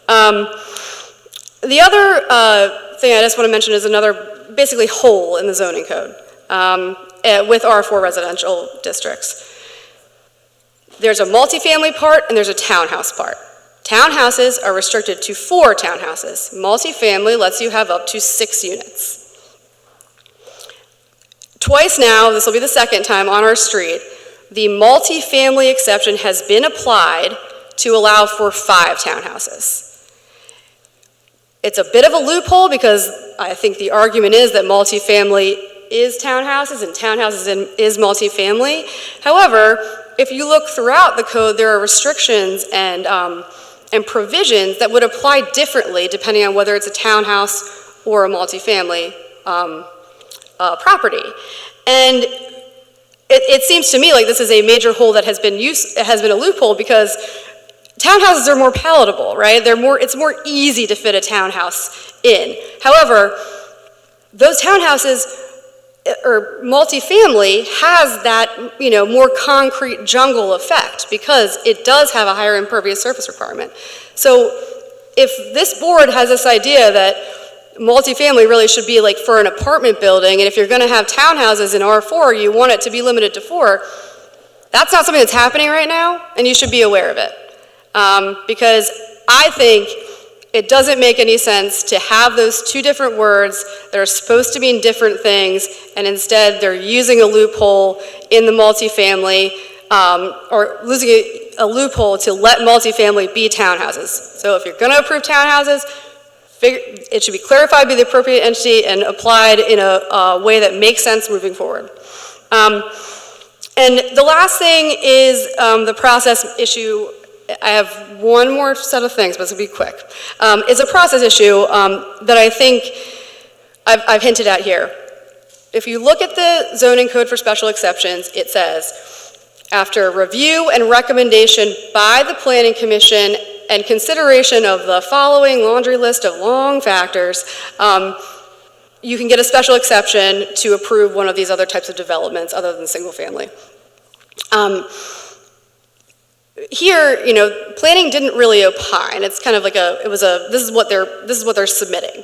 The other thing I just want to mention is another basically hole in the zoning code with R4 residential districts. There's a multifamily part and there's a townhouse part. Townhouses are restricted to 4 townhouses. Multifamily lets you have up to 6 units. Twice now, this will be the second time on our street, the multifamily exception has been applied to allow for 5 townhouses. It's a bit of a loophole because I think the argument is that multifamily is townhouses and townhouses is multifamily. However, if you look throughout the code, there are restrictions and provisions that would apply differently depending on whether it's a townhouse or a multifamily property. And it seems to me like this is a major hole that has been a loophole because townhouses are more palatable, right? It's more easy to fit a townhouse in. However, those townhouses or multifamily has that, more concrete jungle effect because it does have a higher impervious surface requirement. So if this board has this idea that multifamily really should be like for an apartment building, and if you're gonna have townhouses in R4, you want it to be limited to 4, that's not something that's happening right now, and you should be aware of it. Because I think it doesn't make any sense to have those 2 different words that are supposed to mean different things, and instead they're using a loophole in the multifamily, or using a loophole to let multifamily be townhouses. So if you're gonna approve townhouses, it should be clarified by the appropriate entity and applied in a way that makes sense moving forward. And the last thing is the process issue. I have one more set of things, but it's gonna be quick. It's a process issue that I think I've hinted at here. If you look at the zoning code for special exceptions, it says, after review and recommendation by the Planning Commission and consideration of the following laundry list of long factors, you can get a special exception to approve one of these other types of developments other than single family. Here, planning didn't really opine. It's kind of like this is what they're submitting,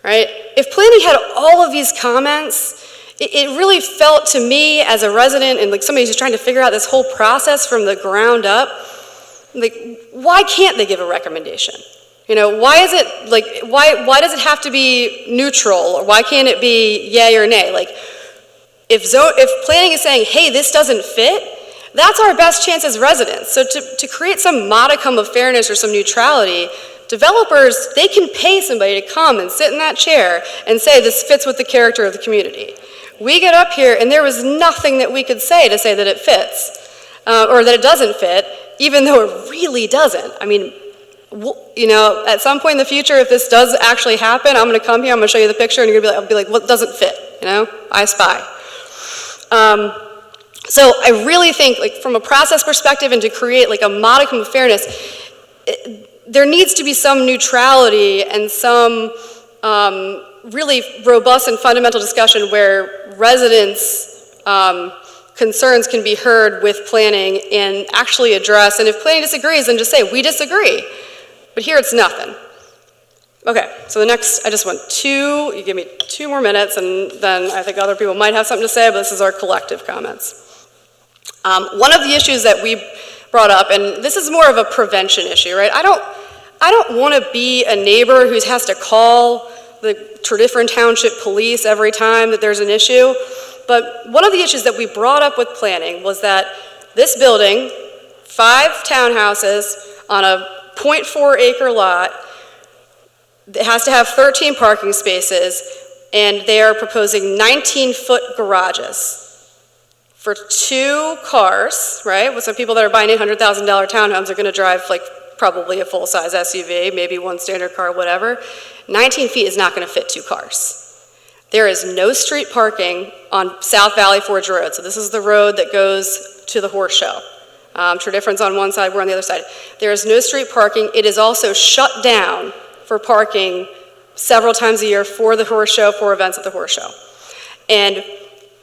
right? If planning had all of these comments, it really felt to me as a resident and like somebody who's trying to figure out this whole process from the ground up, like, why can't they give a recommendation? Why is it like, why does it have to be neutral, or why can't it be yay or nay? Like, if planning is saying, hey, this doesn't fit, that's our best chance as residents. So to create some modicum of fairness or some neutrality, developers, they can pay somebody to come and sit in that chair and say this fits with the character of the community. We get up here and there was nothing that we could say to say that it fits, or that it doesn't fit, even though it really doesn't. I mean, at some point in the future, if this does actually happen, I'm gonna come here, I'm gonna show you the picture, and you're gonna be like, what doesn't fit, I spy. So I really think, like, from a process perspective and to create like a modicum of fairness, there needs to be some neutrality and some really robust and fundamental discussion where residents' concerns can be heard with planning and actually address. And if planning disagrees, then just say, we disagree. But here it's nothing. Okay, so the next, I just want you give me 2 more minutes, and then I think other people might have something to say, but this is our collective comments. One of the issues that we brought up, and this is more of a prevention issue, right? I don't want to be a neighbor who has to call the Tredyffrin Township police every time that there's an issue, but one of the issues that we brought up with planning was that this building, 5 townhouses on a 0.4 acre lot, it has to have 13 parking spaces, and they are proposing 19-foot garages for 2 cars, right? With some people that are buying $800,000 townhomes are gonna drive like probably a full-size SUV, maybe one standard car, whatever. 19 feet is not gonna fit 2 cars. There is no street parking on South Valley Forge Road. So this is the road that goes to the horse show. Tredyffrin's on one side, we're on the other side. There is no street parking. It is also shut down for parking several times a year for the horse show, for events at the horse show. And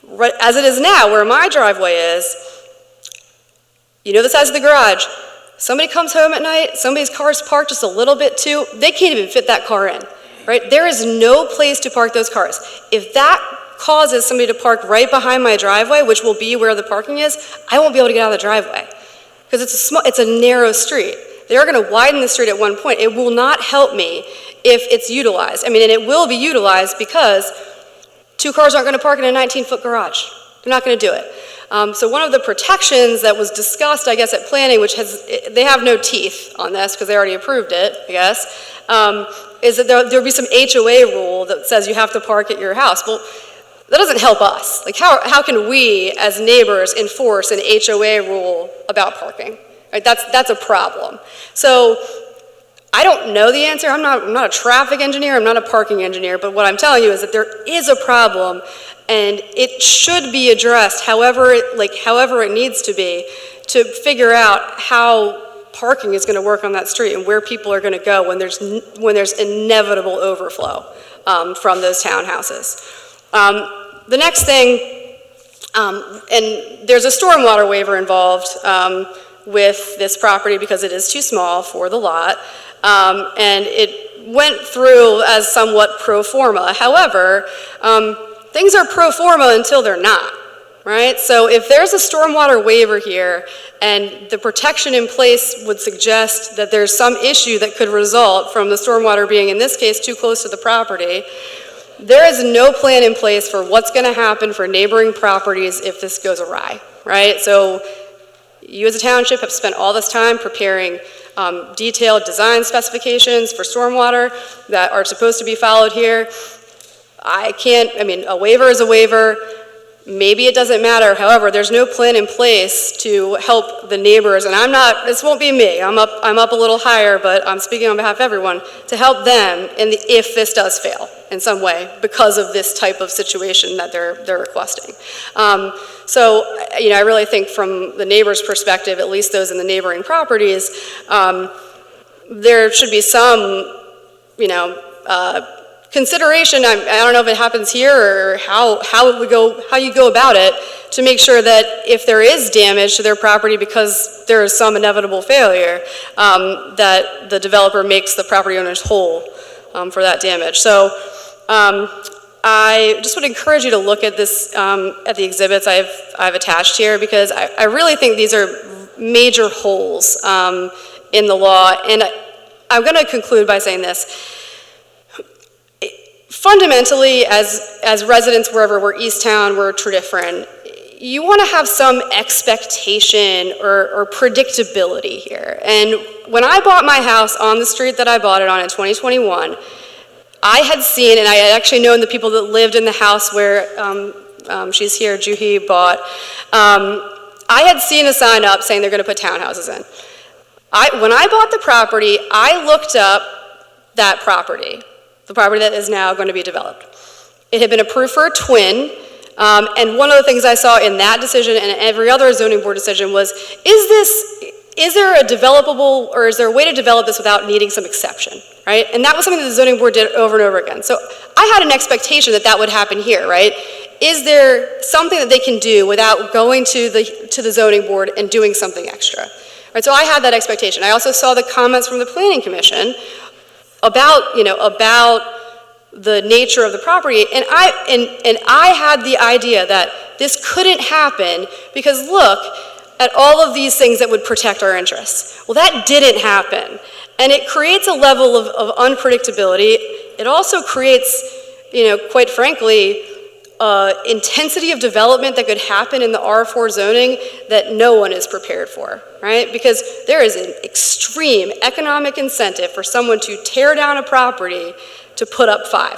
right, as it is now, where my driveway is, the size of the garage. Somebody comes home at night, somebody's car's parked just a little bit too, they can't even fit that car in, right? There is no place to park those cars. If that causes somebody to park right behind my driveway, which will be where the parking is, I won't be able to get out of the driveway because it's a narrow street. They are going to widen the street at one point. It will not help me if it's utilized. And it will be utilized because 2 cars aren't going to park in a 19-foot garage. They're not going to do it. So one of the protections that was discussed, I guess, at planning, which they have no teeth on this because they already approved it, I guess, is that there'll be some HOA rule that says you have to park at your house. Well, that doesn't help us. Like, how can we, as neighbors, enforce an HOA rule about parking? Right? That's a problem. So I don't know the answer. I'm not a traffic engineer. I'm not a parking engineer. But what I'm telling you is that there is a problem, and it should be addressed however it needs to be, to figure out how parking is going to work on that street and where people are going to go when there's inevitable overflow from those townhouses. The next thing, and there's a stormwater waiver involved with this property because it is too small for the lot, and it went through as somewhat pro forma. However, things are pro forma until they're not, right? So if there's a stormwater waiver here and the protection in place would suggest that there's some issue that could result from the stormwater being, in this case, too close to the property, there is no plan in place for what's going to happen for neighboring properties if this goes awry, right? So you as a township have spent all this time preparing detailed design specifications for stormwater that are supposed to be followed here. A waiver is a waiver. Maybe it doesn't matter. However, there's no plan in place to help the neighbors, and this won't be me. I'm up a little higher, but I'm speaking on behalf of everyone, to help them if this does fail in some way because of this type of situation that they're requesting. So, I really think from the neighbor's perspective, at least those in the neighboring properties, there should be some, consideration. I don't know if it happens here or how you go about it to make sure that if there is damage to their property because there is some inevitable failure, that the developer makes the property owners whole for that damage. So I just would encourage you to look at this, at the exhibits I've attached here, because I really think these are major holes in the law. And I'm going to conclude by saying this. Fundamentally, as residents wherever we're Easttown, we're Tredyffrin, you want to have some expectation or predictability here. And when I bought my house on the street that I bought it on in 2021, I had seen, and I had actually known the people that lived in the house where she's here, Juhi bought, I had seen a sign up saying they're going to put townhouses in. When I bought the property, I looked up that property, the property that is now going to be developed. It had been approved for a twin, and one of the things I saw in that decision and every other zoning board decision was, is there a developable, or is there a way to develop this without needing some exception, right? And that was something that the zoning board did over and over again. So I had an expectation that would happen here, right? Is there something that they can do without going to the zoning board and doing something extra? Right, so I had that expectation. I also saw the comments from the Planning Commission about the nature of the property, and I had the idea that this couldn't happen because look at all of these things that would protect our interests. Well, that didn't happen, and it creates a level of unpredictability. It also creates, quite frankly, intensity of development that could happen in the R4 zoning that no one is prepared for, right? Because there is an extreme economic incentive for someone to tear down a property to put up 5.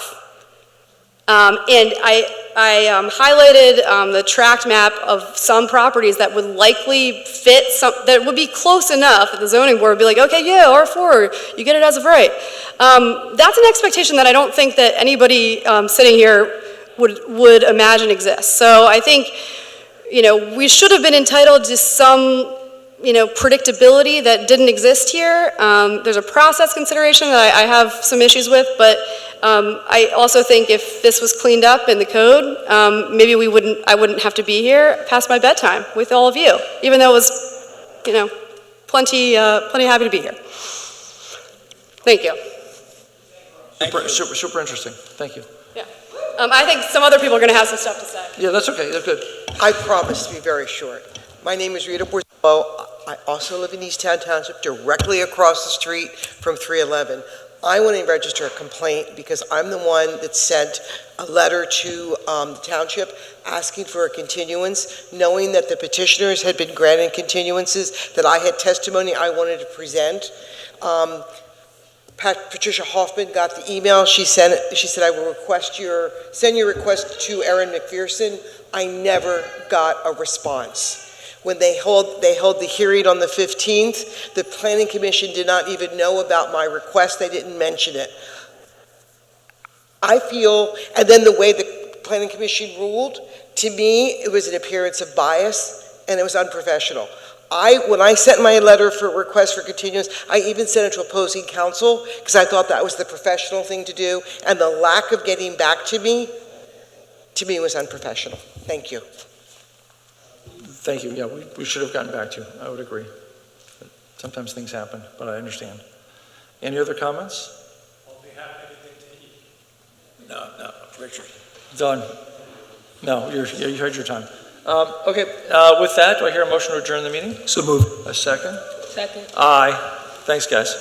And I highlighted the tract map of some properties that would likely fit, that would be close enough that the zoning board would be like, okay, yeah, R4, you get it as of right. That's an expectation that I don't think that anybody sitting here would imagine exists. So I think, we should have been entitled to some, predictability that didn't exist here. There's a process consideration that I have some issues with, but I also think if this was cleaned up in the code, maybe I wouldn't have to be here past my bedtime with all of you, even though it was, plenty happy to be here. Thank you. Super interesting. Thank you. Yeah. I think some other people are going to have some stuff to say. Yeah, that's okay. That's good. I promise to be very short. My name is Rita Borzillo. I also live in Easttown Township, directly across the street from 311. I want to register a complaint because I'm the one that sent a letter to the township asking for a continuance, knowing that the petitioners had been granted continuances, that I had testimony I wanted to present. Patricia Hoffman got the email. She said, I will send your request to Erin McPherson. I never got a response. When they held the hearing on the 15th, the Planning Commission did not even know about my request. They didn't mention it. I feel, and then the way the Planning Commission ruled, to me, it was an appearance of bias, and it was unprofessional. When I sent my letter for request for continuance, I even sent it to opposing counsel, because I thought that was the professional thing to do, and the lack of getting back to me was unprofessional. Thank you. Thank you. Yeah, we should have gotten back to you. I would agree. Sometimes things happen, but I understand. Any other comments? I'll be happy to continue. No, Richard. Done. No, you heard your time. Okay, with that, do I hear a motion to adjourn the meeting? So moved. A second? Second. Aye. Thanks, guys.